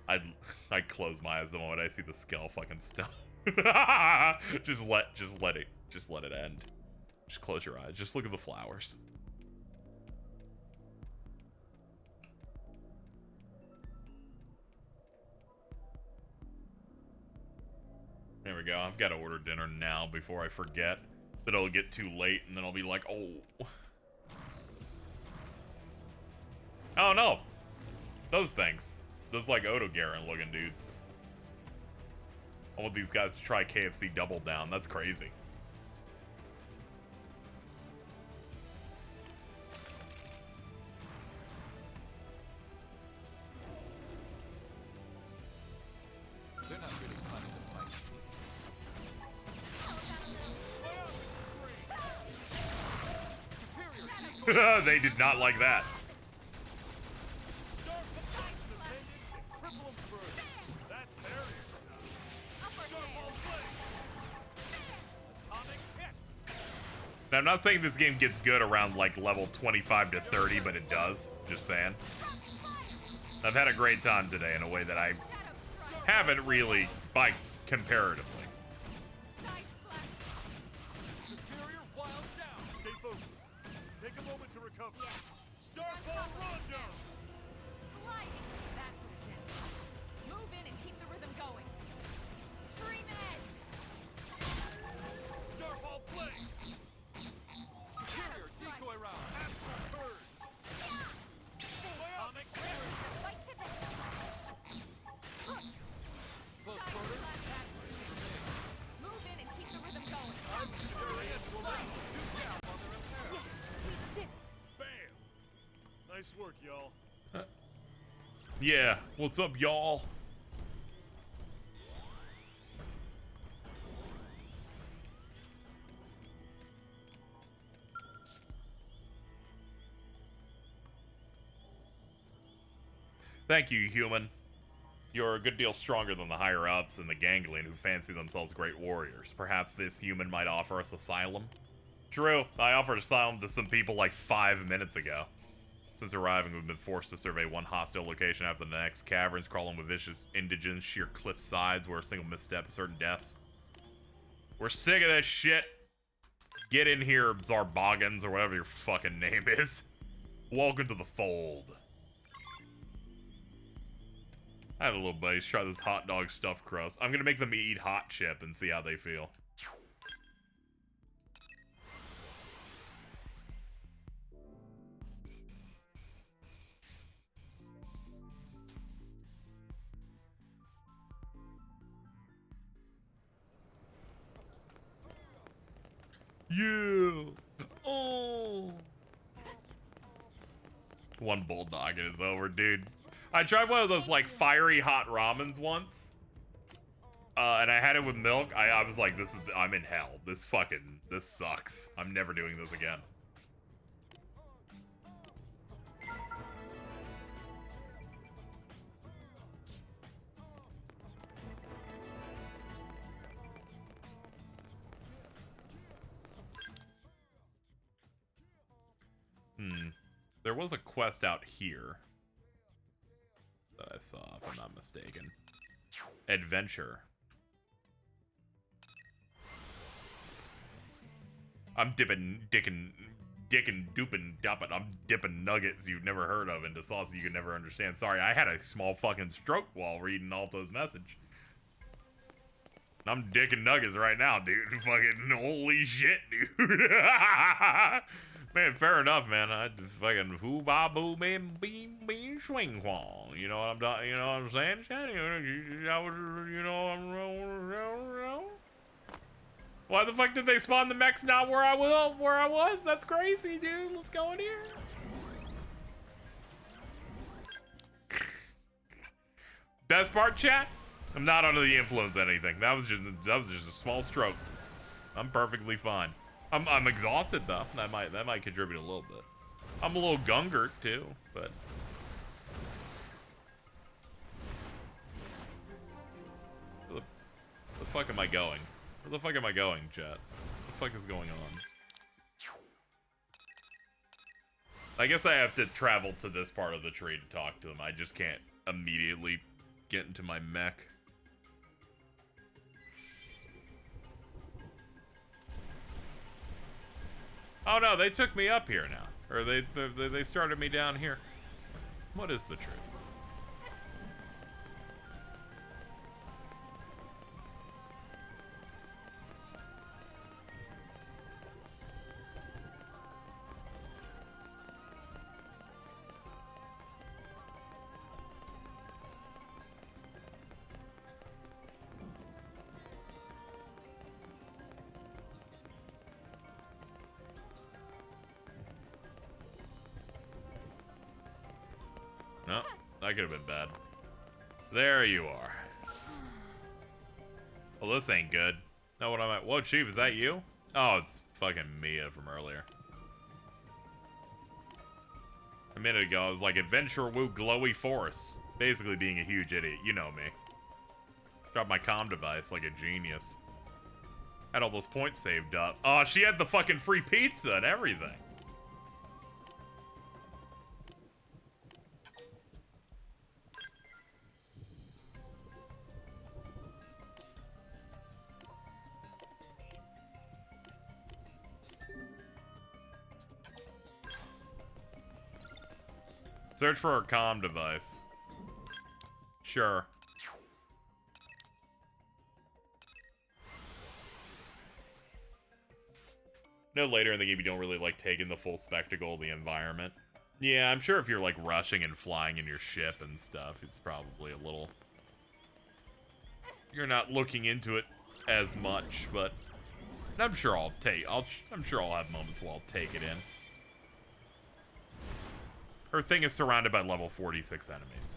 I'd close my eyes the moment I see the skell fucking stuff. just let it end. Just close your eyes. Just look at the flowers. There we go. I've got to order dinner now before I forget that it'll get too late, and then I'll be like, oh. Oh, no. Those things. Those, like, Otogaron-looking dudes. I want these guys to try KFC Double Down. That's crazy. They're not really planning to fight. They did not like that. Now, I'm not saying this game gets good around like level 25 to 30, but it does. Just saying. I've had a great time today in a way that I haven't really, by comparatively. Superior wild down. Stay focused. Take a moment to recover. Starfall Rondo. Sliding. That put a dent. Move in and keep the rhythm going. Scream edge. Starfall play. Superior decoy round. Astral purge. Atomic hit. Right to the... Close quarters. Move in and keep the rhythm going. Superior will let you shoot down while they're in peril. Yes, we did it. Bam. Nice work, y'all. Yeah, what's up, y'all? Thank you, human. You're a good deal stronger than the higher-ups and the ganglion who fancy themselves great warriors. Perhaps this human might offer us asylum? True, I offered asylum to some people like 5 minutes ago. Since arriving, we've been forced to survey one hostile location after the next. Caverns crawling with vicious indigents, sheer cliff sides where a single misstep is certain death. We're sick of this shit. Get in here, Zarboggans, or whatever your fucking name is. Welcome to the fold. I had a little buddies try this hot dog stuffed crust. I'm gonna make them eat hot chip and see how they feel. Yeah. Oh. One bulldog and it's over, dude. I tried one of those like fiery hot ramens once, and I had it with milk. I was like, I'm in hell. This sucks. I'm never doing this again. There was a quest out here that I saw, if I'm not mistaken. Adventure. I'm dicking, dooping, dupping. I'm dipping nuggets you've never heard of into sauce you could never understand. Sorry, I had a small fucking stroke while reading Alto's message. I'm dicking nuggets right now, dude. Fucking holy shit, dude. Man, fair enough, man. I fucking hoo ba boo beam beam beam swing kwong. You know what I'm doing? You know what I'm saying? You know. Why the fuck did they spawn the mechs not where I was? That's crazy, dude. Let's go in here. Best part, chat? I'm not under the influence of anything. That was just a small stroke. I'm perfectly fine. I'm exhausted though. That might contribute a little bit. I'm a little gungert too, but where the fuck am I going? Where the fuck am I going, chat? What the fuck is going on? I guess I have to travel to this part of the tree to talk to them. I just can't immediately get into my mech. Oh no, they took me up here now. Or they started me down here. What is the truth? No, that could have been bad. There you are. Well, this ain't good. No, what am I? Whoa, Chief, is that you? Oh, it's fucking Mia from earlier. A minute ago, I was like, Adventure Woo Glowy Force. Basically being a huge idiot. You know me. Dropped my comm device like a genius. Had all those points saved up. Oh, she had the fucking free pizza and everything. Search for her comm device. Sure. No, later in the game you don't really like taking the full spectacle of the environment. Yeah, I'm sure if you're like rushing and flying in your ship and stuff, it's probably a little... You're not looking into it as much, but I'm sure I'm sure I'll have moments where I'll take it in. Her thing is surrounded by level 46 enemies.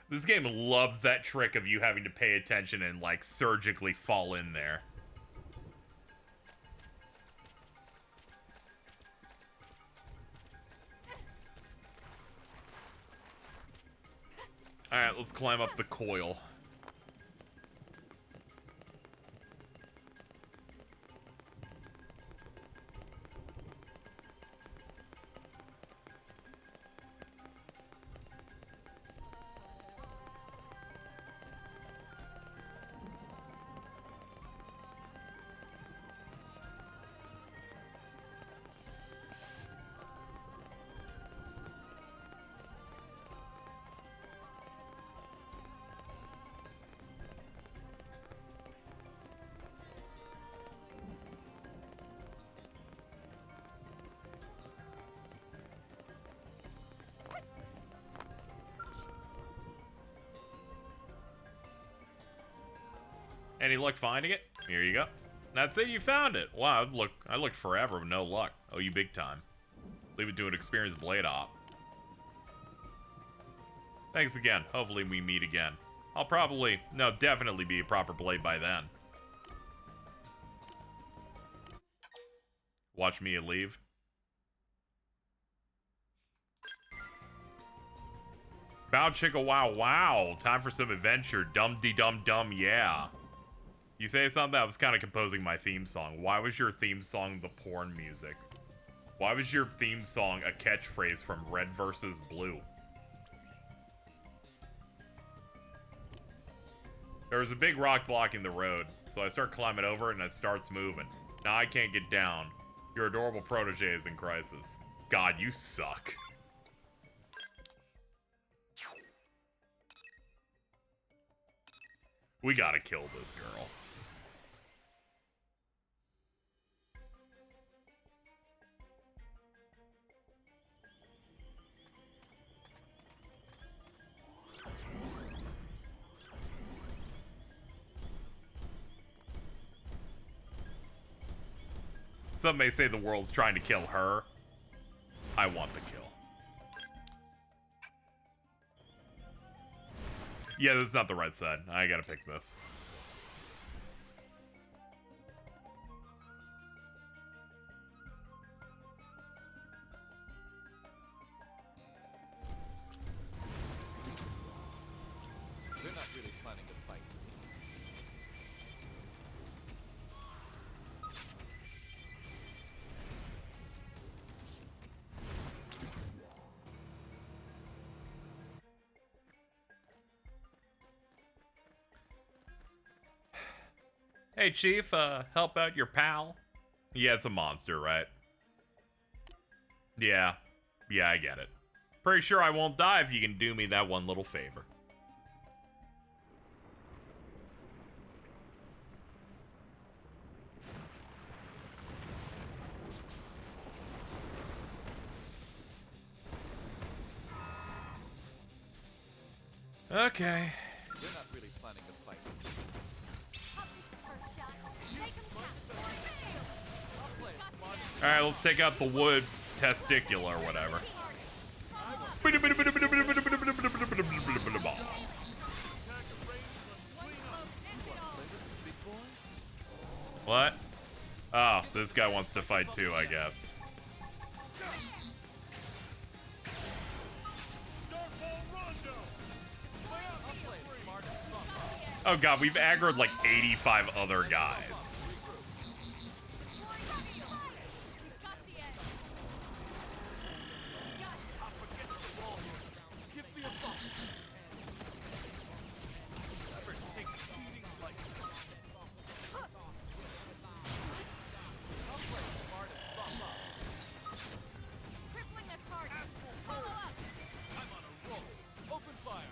This game loves that trick of you having to pay attention and, like, surgically fall in there. Alright, let's climb up the coil. Any luck finding it? Here you go. That's it, you found it. Wow, I looked forever with no luck. Oh, you big time. Leave it to an experienced blade op. Thanks again. Hopefully we meet again. I'll definitely be a proper blade by then. Watch me leave. Bow chicka wow wow. Time for some adventure. Dum de dum dum yeah. You say something that was kind of composing my theme song. Why was your theme song the porn music? Why was your theme song a catchphrase from Red vs. Blue? There was a big rock blocking the road, so I start climbing over it and it starts moving. Now I can't get down. Your adorable protege is in crisis. God, you suck. We gotta kill this girl. Some may say the world's trying to kill her. I want the kill. Yeah, this is not the right side. I gotta pick this. They're not really planning to fight. Hey, Chief, help out your pal? Yeah, it's a monster, right? Yeah. Yeah, I get it. Pretty sure I won't die if you can do me that one little favor. Okay. They're not really planning to fight. I'll take the first shot. Take him down. I'll play it smart. Alright, let's take out the wood testicle or whatever. What? Oh, this guy wants to fight too, I guess. Oh god, we've aggroed like 85 other guys. Crippling the target. Follow up. I'm on a roll. Open fire.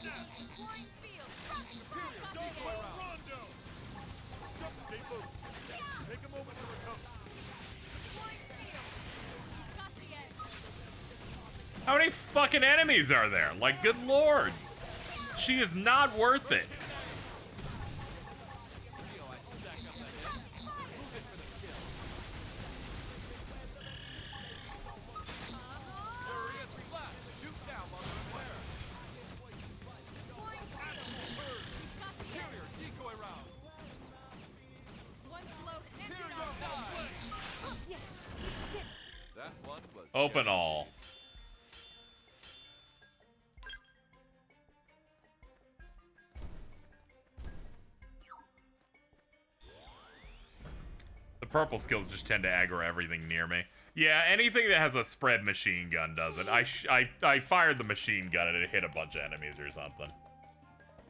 Deploying field. Superior, don't go around. Stay focused. Take a moment to recover. Deploying field. He's got the edge. How many fucking enemies are there? Like, good lord. She is not worth it. Open all. The purple skills just tend to aggro everything near me. Yeah, anything that has a spread machine gun does it. I fired the machine gun and it hit a bunch of enemies or something.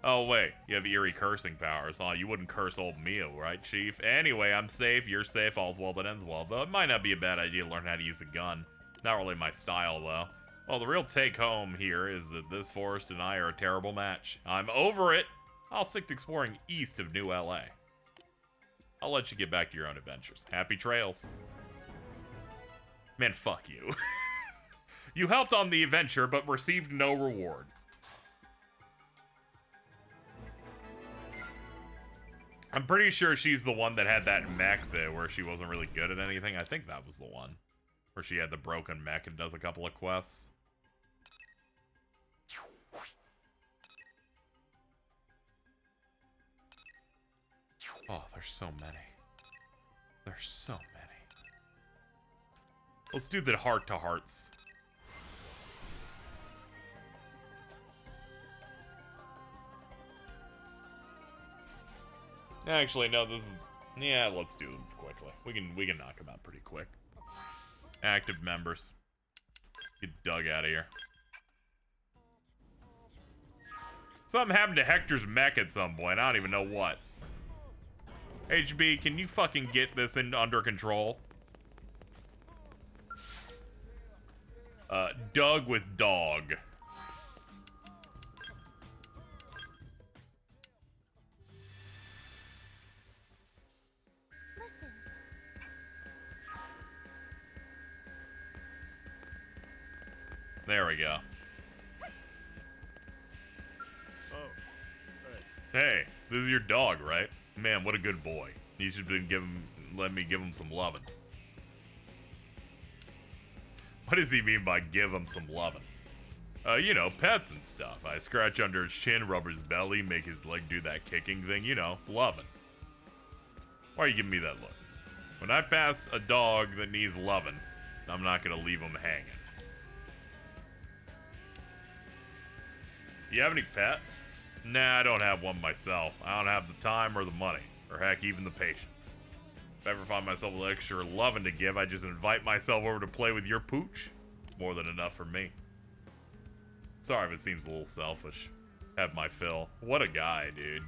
Oh wait, you have eerie cursing powers, huh? You wouldn't curse old Mio, right, Chief? Anyway, I'm safe, you're safe, all's well that ends well. Though it might not be a bad idea to learn how to use a gun. Not really my style, though. Well, the real take-home here is that this forest and I are a terrible match. I'm over it! I'll stick to exploring east of New LA. I'll let you get back to your own adventures. Happy trails. Man, fuck you. You helped on the adventure, but received no reward. I'm pretty sure she's the one that had that mech there where she wasn't really good at anything. I think that was the one. Where she had the broken mech and does a couple of quests. Oh, there's so many. There's so many. Let's do the heart-to-hearts. Actually, no, this is... Yeah, let's do them quickly. We can knock them out pretty quick. Active members. Get Doug out of here. Something happened to Hector's mech at some point. I don't even know what. HB, can you fucking get this under control? Doug with dog. There we go. Oh, hey, this is your dog, right? Man, what a good boy. You should have been let me give him some lovin'. What does he mean by give him some lovin'? You know, pets and stuff. I scratch under his chin, rub his belly, make his leg do that kicking thing, you know, lovin'. Why are you giving me that look? When I pass a dog that needs lovin', I'm not gonna leave him hanging. You have any pets? Nah, I don't have one myself. I don't have the time or the money, or heck, even the patience. If I ever find myself with extra loving to give, I just invite myself over to play with your pooch. It's more than enough for me. Sorry if it seems a little selfish. Have my fill. What a guy, dude.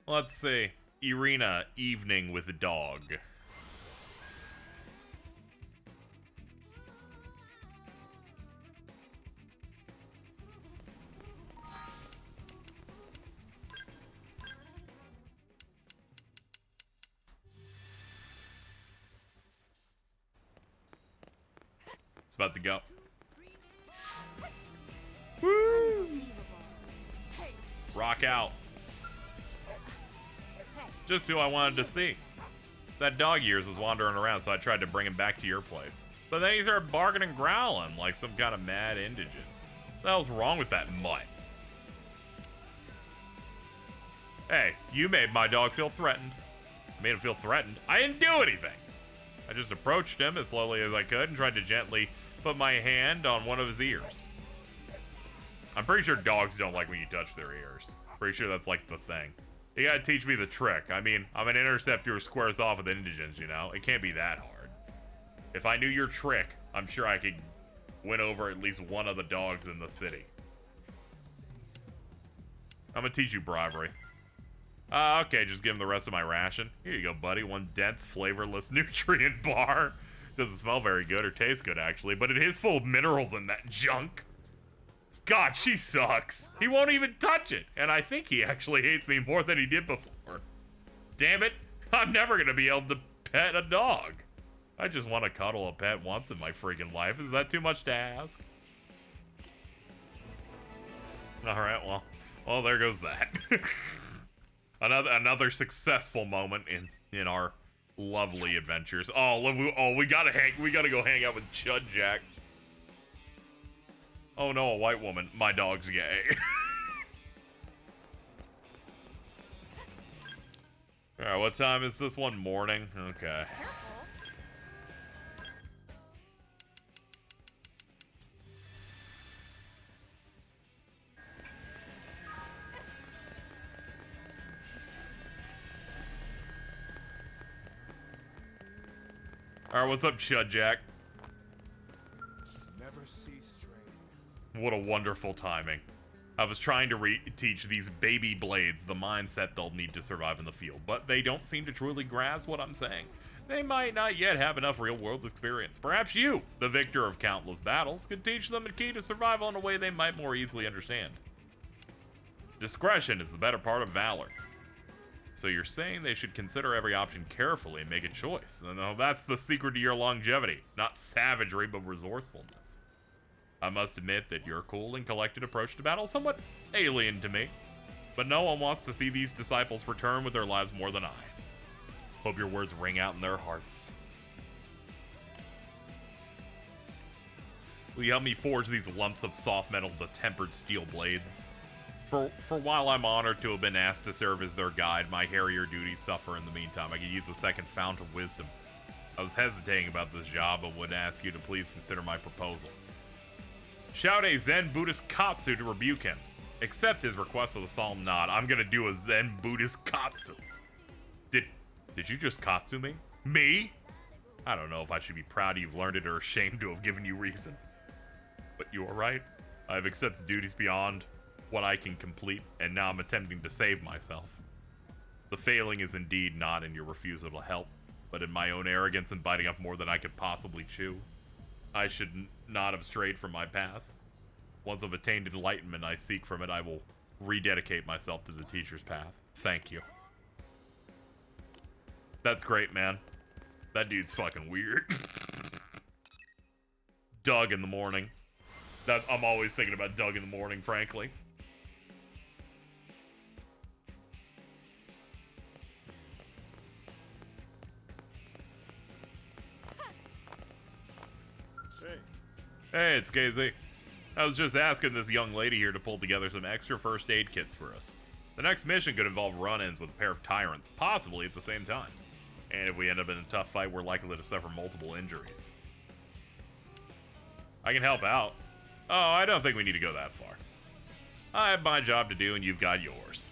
Let's see. Irina, evening with a dog. It's about to go. Woo! Rock out. Just who I wanted to see. That dog of yours was wandering around, so I tried to bring him back to your place. But then he started barking and growling like some kind of mad indigent. What the hell's wrong with that mutt? Hey, you made my dog feel threatened. I made him feel threatened. I didn't do anything. I just approached him as slowly as I could and tried to gently put my hand on one of his ears. I'm pretty sure dogs don't like when you touch their ears. Pretty sure that's like the thing. You gotta teach me the trick. I mean, I'm an interceptor who squares off with indigents, you know? It can't be that hard. If I knew your trick, I'm sure I could win over at least one of the dogs in the city. I'm gonna teach you bribery. Okay, just give him the rest of my ration. Here you go, buddy. One dense, flavorless nutrient bar. Doesn't smell very good or taste good, actually, but it is full of minerals in that junk. God, she sucks. He won't even touch it. And I think he actually hates me more than he did before. Damn it. I'm never going to be able to pet a dog. I just want to cuddle a pet once in my freaking life. Is that too much to ask? Alright, well, there goes that. Another successful moment in our lovely adventures. We gotta go hang out with Chud Jack. Oh no, a white woman. My dog's gay. Alright, what time is this one? Morning? Okay. Alright, what's up, Chud Jack? Never cease training. What a wonderful timing. I was trying to teach these baby blades the mindset they'll need to survive in the field, but they don't seem to truly grasp what I'm saying. They might not yet have enough real-world experience. Perhaps you, the victor of countless battles, could teach them the key to survival in a way they might more easily understand. Discretion is the better part of valor. So you're saying they should consider every option carefully and make a choice. And that's the secret to your longevity. Not savagery, but resourcefulness. I must admit that your cool and collected approach to battle is somewhat alien to me. But no one wants to see these disciples return with their lives more than I. Hope your words ring out in their hearts. Will you help me forge these lumps of soft metal to tempered steel blades? For while I'm honored to have been asked to serve as their guide, my hairier duties suffer in the meantime. I could use a second fount of wisdom. I was hesitating about this job, but would ask you to please consider my proposal. Shout a Zen Buddhist Katsu to rebuke him. Accept his request with a solemn nod. I'm gonna do a Zen Buddhist Katsu. Did you just Katsu me? Me? I don't know if I should be proud you've learned it or ashamed to have given you reason. But you are right. I have accepted duties beyond what I can complete, and now I'm attempting to save myself. The failing is indeed not in your refusal to help, but in my own arrogance and biting up more than I could possibly chew. I should not have strayed from my path. Once I've attained enlightenment I seek from it, I will rededicate myself to the teacher's path. Thank you. That's great, man. That dude's fucking weird. Doug in the morning. I'm always thinking about Doug in the morning, frankly. Hey, it's KZ. I was just asking this young lady here to pull together some extra first aid kits for us. The next mission could involve run-ins with a pair of tyrants, possibly at the same time. And if we end up in a tough fight, we're likely to suffer multiple injuries. I can help out. Oh, I don't think we need to go that far. I have my job to do and you've got yours.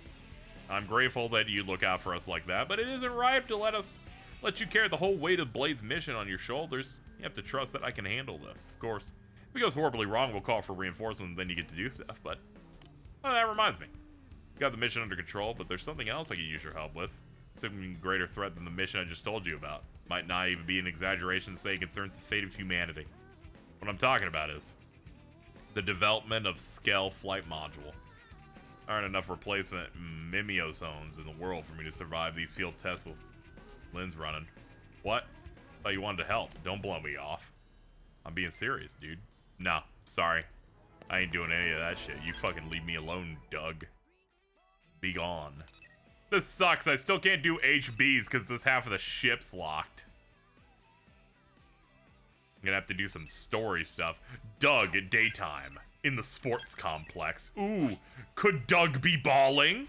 I'm grateful that you look out for us like that, but it isn't right to let you carry the whole weight of Blade's mission on your shoulders. You have to trust that I can handle this. Of course, if it goes horribly wrong, we'll call for reinforcements and then you get to do stuff, but... Oh, that reminds me. Got the mission under control, but there's something else I could use your help with. Something greater threat than the mission I just told you about. Might not even be an exaggeration to say it concerns the fate of humanity. What I'm talking about is the development of skell flight module. There aren't enough replacement mimiozones in the world for me to survive these field tests with Lynn's running. What? Thought you wanted to help. Don't blow me off. I'm being serious, dude. No, sorry. I ain't doing any of that shit. You fucking leave me alone, Doug. Be gone. This sucks. I still can't do HBs because this half of the ship's locked. I'm gonna have to do some story stuff. Doug at daytime in the sports complex. Ooh, could Doug be balling?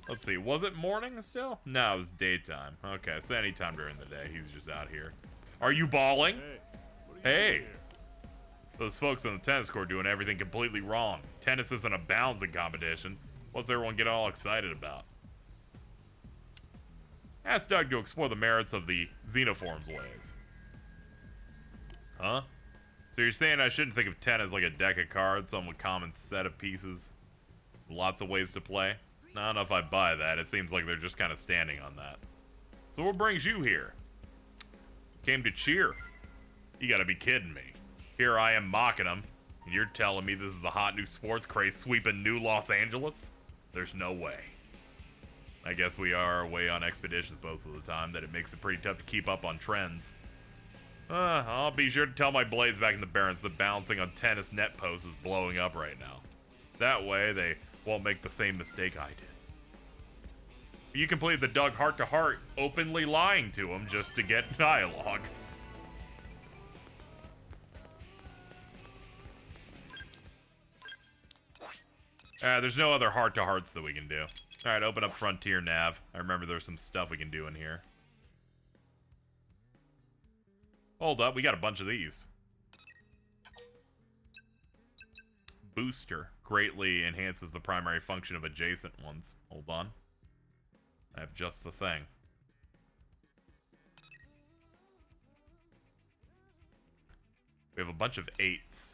Let's see, was it morning still? No, it was daytime. Okay, so anytime during the day, he's just out here. Are you balling? Hey. Those folks on the tennis court doing everything completely wrong. Tennis isn't a bouncing competition. What's everyone get all excited about? Ask Doug to explore the merits of the Xenoform's ways. Huh? So you're saying I shouldn't think of tennis like a deck of cards, some common set of pieces? Lots of ways to play? I don't know if I buy that. It seems like they're just kind of standing on that. So what brings you here? Came to cheer. You gotta be kidding me. Here I am mocking them, and you're telling me this is the hot new sports craze sweeping New Los Angeles? There's no way. I guess we are away on expeditions most of the time, that it makes it pretty tough to keep up on trends. I'll be sure to tell my blades back in the Barrens that bouncing on tennis net posts is blowing up right now. That way, they won't make the same mistake I did. You completed the Doug heart-to-heart, openly lying to him just to get dialogue. There's no other heart-to-hearts that we can do. Alright, open up Frontier Nav. I remember there's some stuff we can do in here. Hold up, we got a bunch of these. Booster greatly enhances the primary function of adjacent ones. Hold on. I have just the thing. We have a bunch of 8s.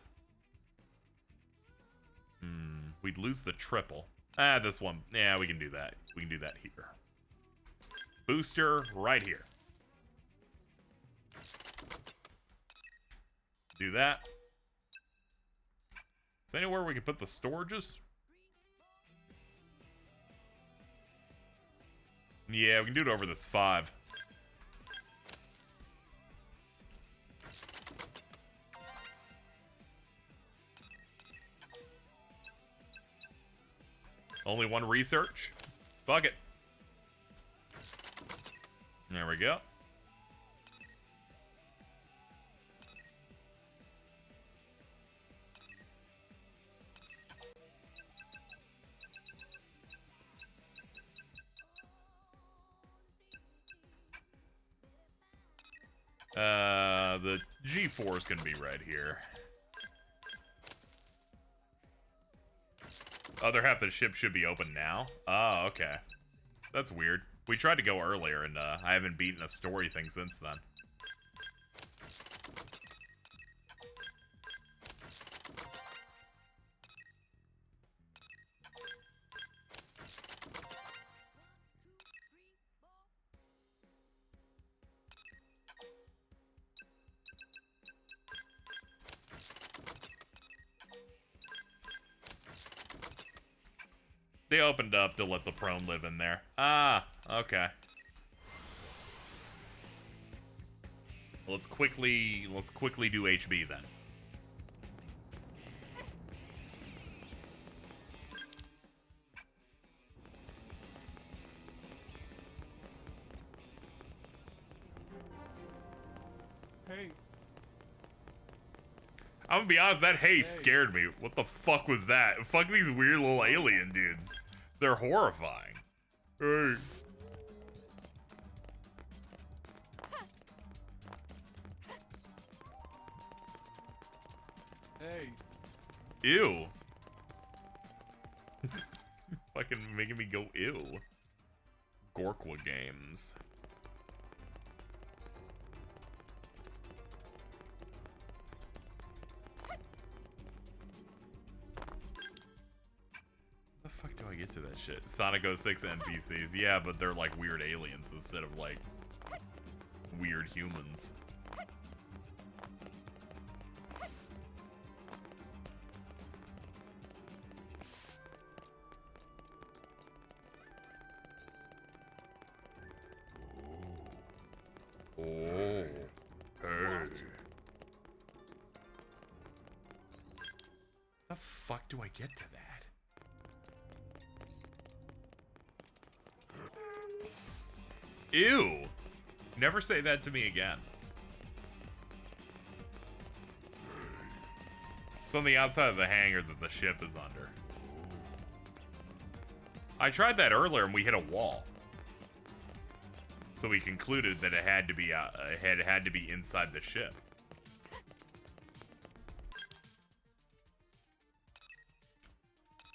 We'd lose the triple. This one. Yeah, we can do that. We can do that here. Booster right here. Do that. Is there anywhere we can put the storages? Yeah, we can do it over this 5. Only one research? Fuck it. There we go. The G4 is gonna be right here. Other half of the ship should be open now. Oh, okay. That's weird. We tried to go earlier, and I haven't beaten a story thing since then. They opened up to let the prone live in there. Ah, okay. Let's quickly do HB then. Hey. I'm gonna be honest, that hey scared me. What the fuck was that? Fuck these weird little alien dudes. They're horrifying. Hey. Hey. Ew. Fucking making me go ew. Gorkwa games. Do I get to that shit? Sonic 06 NPCs. Yeah, but they're like weird aliens instead of like weird humans. Oh. Hey. How the fuck do I get to that? Ew! Never say that to me again. It's on the outside of the hangar that the ship is under. I tried that earlier and we hit a wall. So we concluded that it had to be had to be inside the ship.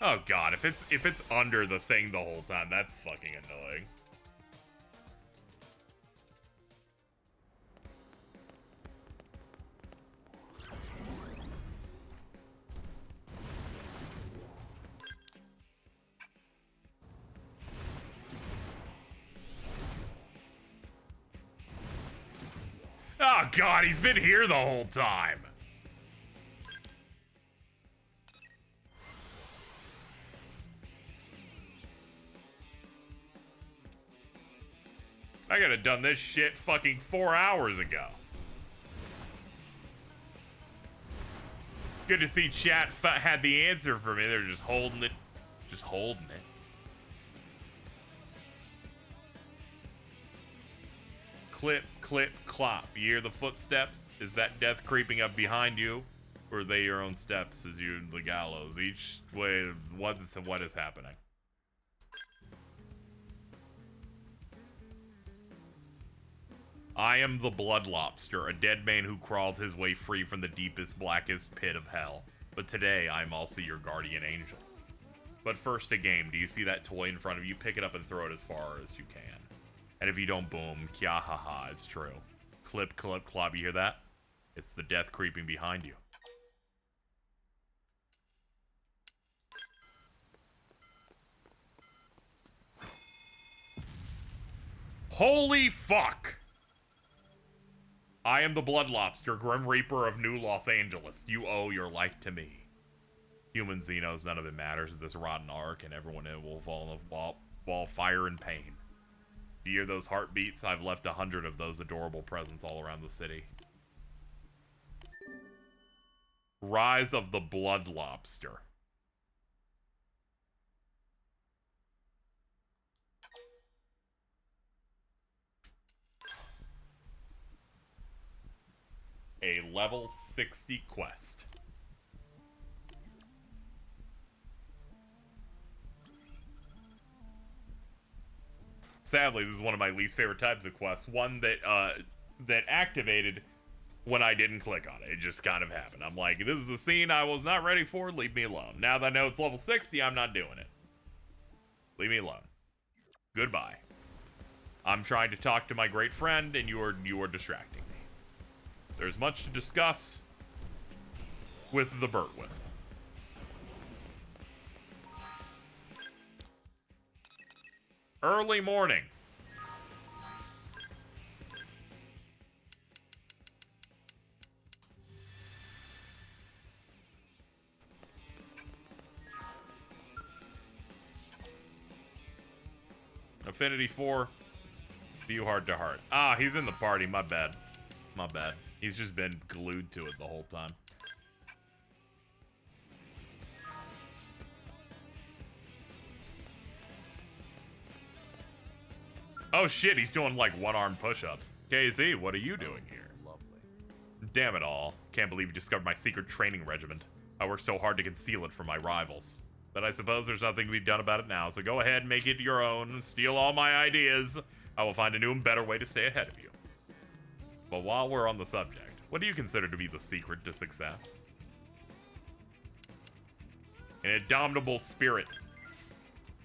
Oh god, if it's under the thing the whole time, that's fucking annoying. Oh god, he's been here the whole time. I could have done this shit fucking 4 hours ago. Good to see chat had the answer for me. They're just holding it. Just holding it. Clip, clip, clop. You hear the footsteps? Is that death creeping up behind you? Or are they your own steps as you the gallows? Each way, what is happening? I am the blood lobster, a dead man who crawled his way free from the deepest, blackest pit of hell. But today, I'm also your guardian angel. But first, a game. Do you see that toy in front of you? Pick it up and throw it as far as you can. And if you don't, boom, kya ha ha, it's true. Clip, clip, clop, you hear that? It's the death creeping behind you. Holy fuck! I am the Blood Lobster, Grim Reaper of New Los Angeles. You owe your life to me. Human Xenos, none of it matters. This rotten ark, and everyone in it will fall in the ball fire and pain. Do you hear those heartbeats? I've left 100 of those adorable presents all around the city. Rise of the Blood Lobster. A level 60 quest. Sadly, this is one of my least favorite types of quests. One that that activated when I didn't click on it. It just kind of happened. I'm like, this is a scene I was not ready for. Leave me alone. Now that I know it's level 60, I'm not doing it. Leave me alone. Goodbye. I'm trying to talk to my great friend, and you are distracting me. There's much to discuss with the bird whistle. Early morning. Affinity 4. View heart to heart. Ah, he's in the party. My bad. My bad. He's just been glued to it the whole time. Oh shit, he's doing like one-arm push-ups. KZ, what are you doing here? Lovely. Damn it all. Can't believe you discovered my secret training regiment. I worked so hard to conceal it from my rivals. But I suppose there's nothing to be done about it now, so go ahead and make it your own. Steal all my ideas. I will find a new and better way to stay ahead of you. But while we're on the subject, what do you consider to be the secret to success? An indomitable spirit.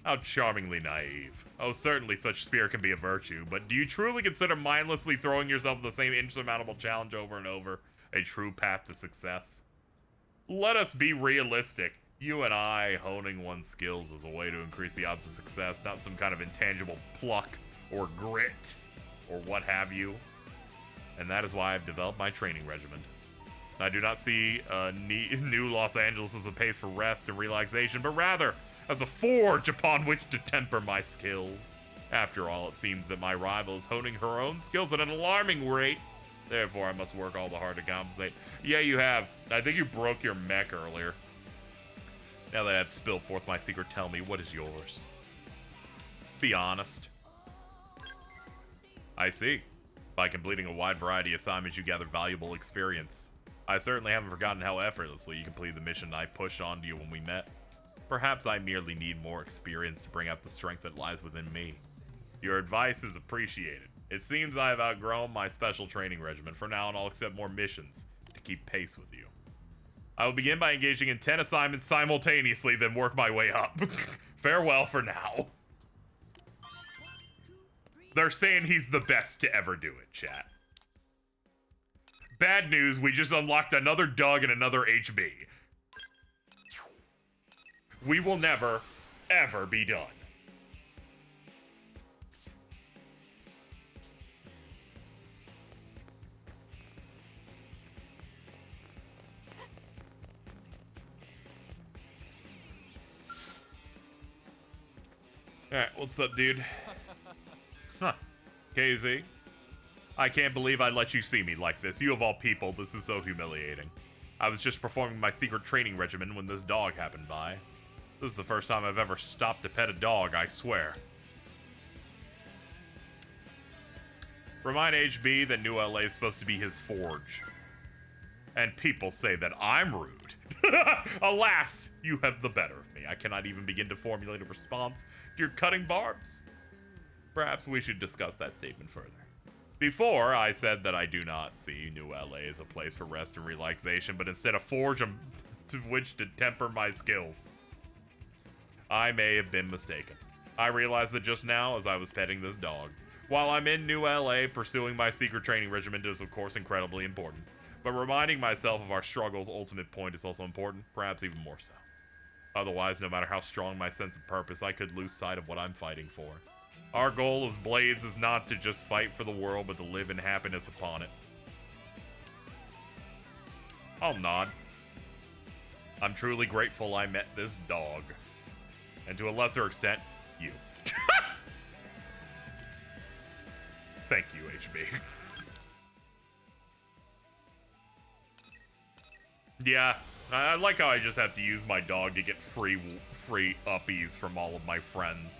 How charmingly naive. Oh, certainly such spirit can be a virtue, but do you truly consider mindlessly throwing yourself the same insurmountable challenge over and over a true path to success? Let us be realistic. You and I honing one's skills is a way to increase the odds of success, not some kind of intangible pluck or grit or what have you. and that is why I've developed my training regimen. I do not see new Los Angeles as a place for rest and relaxation, but rather as a forge upon which to temper my skills. After all, it seems that my rival is honing her own skills at an alarming rate. Therefore, I must work all the harder to compensate. Yeah, you have. I think you broke your mech earlier. Now that I've spilled forth my secret, tell me, what is yours? Be honest. I see. By completing a wide variety of assignments, you gather valuable experience. I certainly haven't forgotten how effortlessly you completed the mission I pushed onto you when we met. Perhaps I merely need more experience to bring out the strength that lies within me. Your advice is appreciated. It seems I have outgrown my special training regimen. For now, and I'll accept more missions to keep pace with you. I will begin by engaging in 10 assignments simultaneously, then work my way up. Farewell for now. They're saying he's the best to ever do it, chat. Bad news, we just unlocked another Doug and another HB. We will never, ever be done. Alright, what's up, dude? Huh. KZ? I can't believe I let you see me like this. You of all people, this is so humiliating. I was just performing my secret training regimen when this dog happened by. This is the first time I've ever stopped to pet a dog, I swear. Remind HB that New LA is supposed to be his forge. And people say that I'm rude. Alas, you have the better of me. I cannot even begin to formulate a response to your cutting barbs. Perhaps we should discuss that statement further. Before, I said that I do not see New LA as a place for rest and relaxation, but instead a forge to which to temper my skills. I may have been mistaken. I realized that just now as I was petting this dog. While I'm in New LA, pursuing my secret training regimen is of course incredibly important. But reminding myself of our struggle's ultimate point is also important, perhaps even more so. Otherwise, no matter how strong my sense of purpose, I could lose sight of what I'm fighting for. Our goal as Blades is not to just fight for the world, but to live in happiness upon it. I'll nod. I'm truly grateful I met this dog. And to a lesser extent, you. Thank you, HB. Yeah, I like how I just have to use my dog to get free uppies from all of my friends.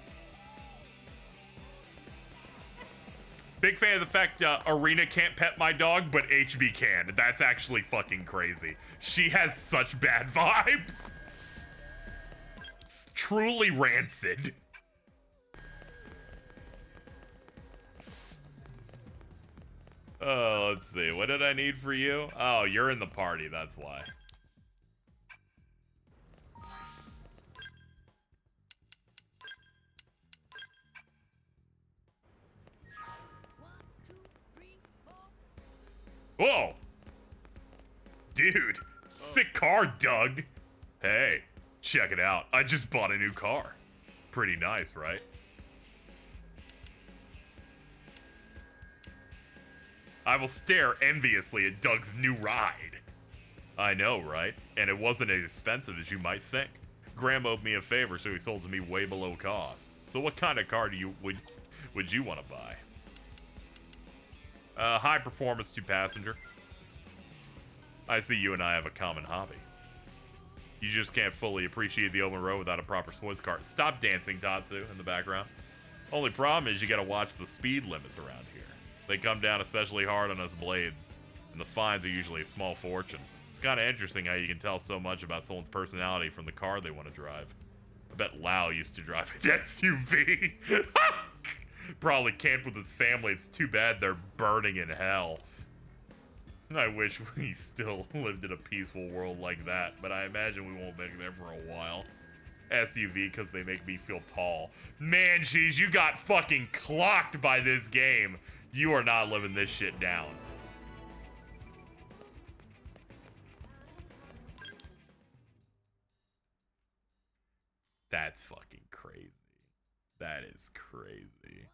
Big fan of the fact Arena can't pet my dog, but HB can. That's actually fucking crazy. She has such bad vibes. Truly rancid. Oh, let's see. What did I need for you? Oh, you're in the party. That's why. Whoa! Dude, sick car, Doug. Hey, check it out. I just bought a new car. Pretty nice, right? I will stare enviously at Doug's new ride. I know, right? And it wasn't as expensive as you might think. Graham owed me a favor, so he sold to me way below cost. So what kind of car would you want to buy? High performance 2-passenger. I see you and I have a common hobby. You just can't fully appreciate the open road without a proper sports car. Stop dancing, Tatsu, in the background. Only problem is you gotta watch the speed limits around here. They come down especially hard on us Blades, and the fines are usually a small fortune. It's kinda interesting how you can tell so much about someone's personality from the car they want to drive. I bet Lau used to drive an SUV. Probably camped with his family. It's too bad they're burning in hell. I wish we still lived in a peaceful world like that, but I imagine we won't make it there for a while. SUV because they make me feel tall. Man, Cheese, you got fucking clocked by this game. You are not living this shit down. That's fucking crazy. That is crazy.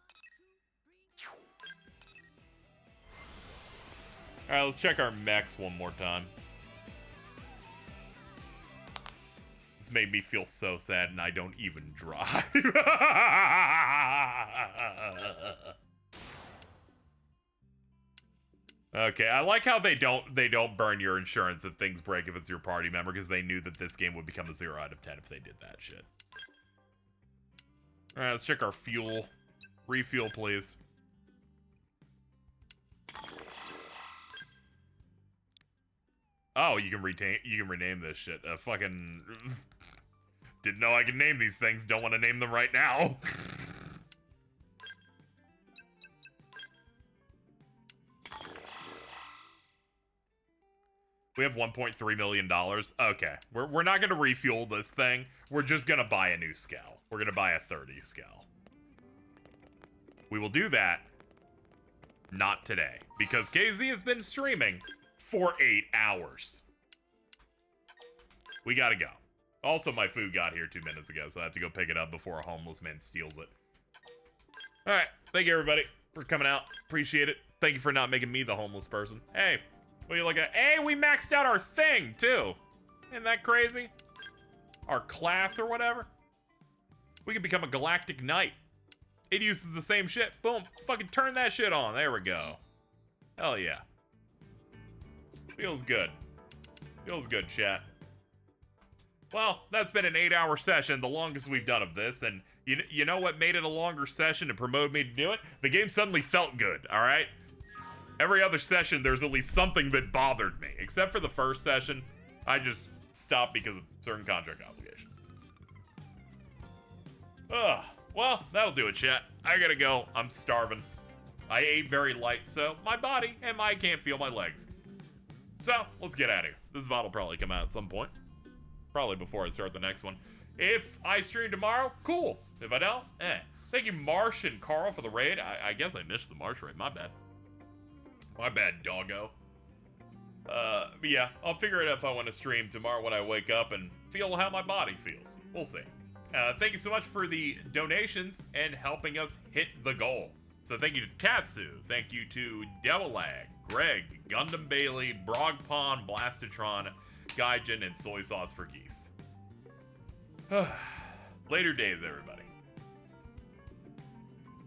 Alright, let's check our mechs one more time. This made me feel so sad and I don't even drive. Okay, I like how they don't burn your insurance if things break if it's your party member, because they knew that this game would become a 0 out of 10 if they did that shit. Alright, let's check our fuel. Refuel, please. Oh, you can rename this shit. Fucking didn't know I could name these things. Don't want to name them right now. We have $1.3 million. Okay, we're not gonna refuel this thing. We're just gonna buy a new skell. We're gonna buy a 30 skell. We will do that. Not today, because KZ has been streaming for 8 hours. We gotta go. Also, my food got here 2 minutes ago, so I have to go pick it up before a homeless man steals it. Alright, thank you everybody for coming out. Appreciate it. Thank you for not making me the homeless person. Hey, what do you look at? Hey, we maxed out our thing, too. Isn't that crazy? Our class or whatever. We could become a galactic knight. It uses the same shit. Boom. Fucking turn that shit on. There we go. Hell yeah. Feels good. Feels good, chat. Well, that's been an 8-hour session, the longest we've done of this, and you know what made it a longer session and promoted me to do it? The game suddenly felt good, alright? Every other session, there's at least something that bothered me. Except for the first session, I just stopped because of certain contract obligations. Ugh. Well, that'll do it, chat. I gotta go. I'm starving. I ate very light, so my body and I can't feel my legs. So, let's get out of here. This VOD will probably come out at some point. Probably before I start the next one. If I stream tomorrow, cool. If I don't, eh. Thank you, Marsh and Carl, for the raid. I guess I missed the Marsh raid. My bad. My bad, doggo. But yeah, I'll figure it out if I want to stream tomorrow when I wake up and feel how my body feels. We'll see. Thank you so much for the donations and helping us hit the goal. So thank you to Katsu, thank you to Devilag, Greg, Gundam Bailey, Brogpon, Blastatron, Gaijin, and Soy Sauce for Geese. Later days, everybody.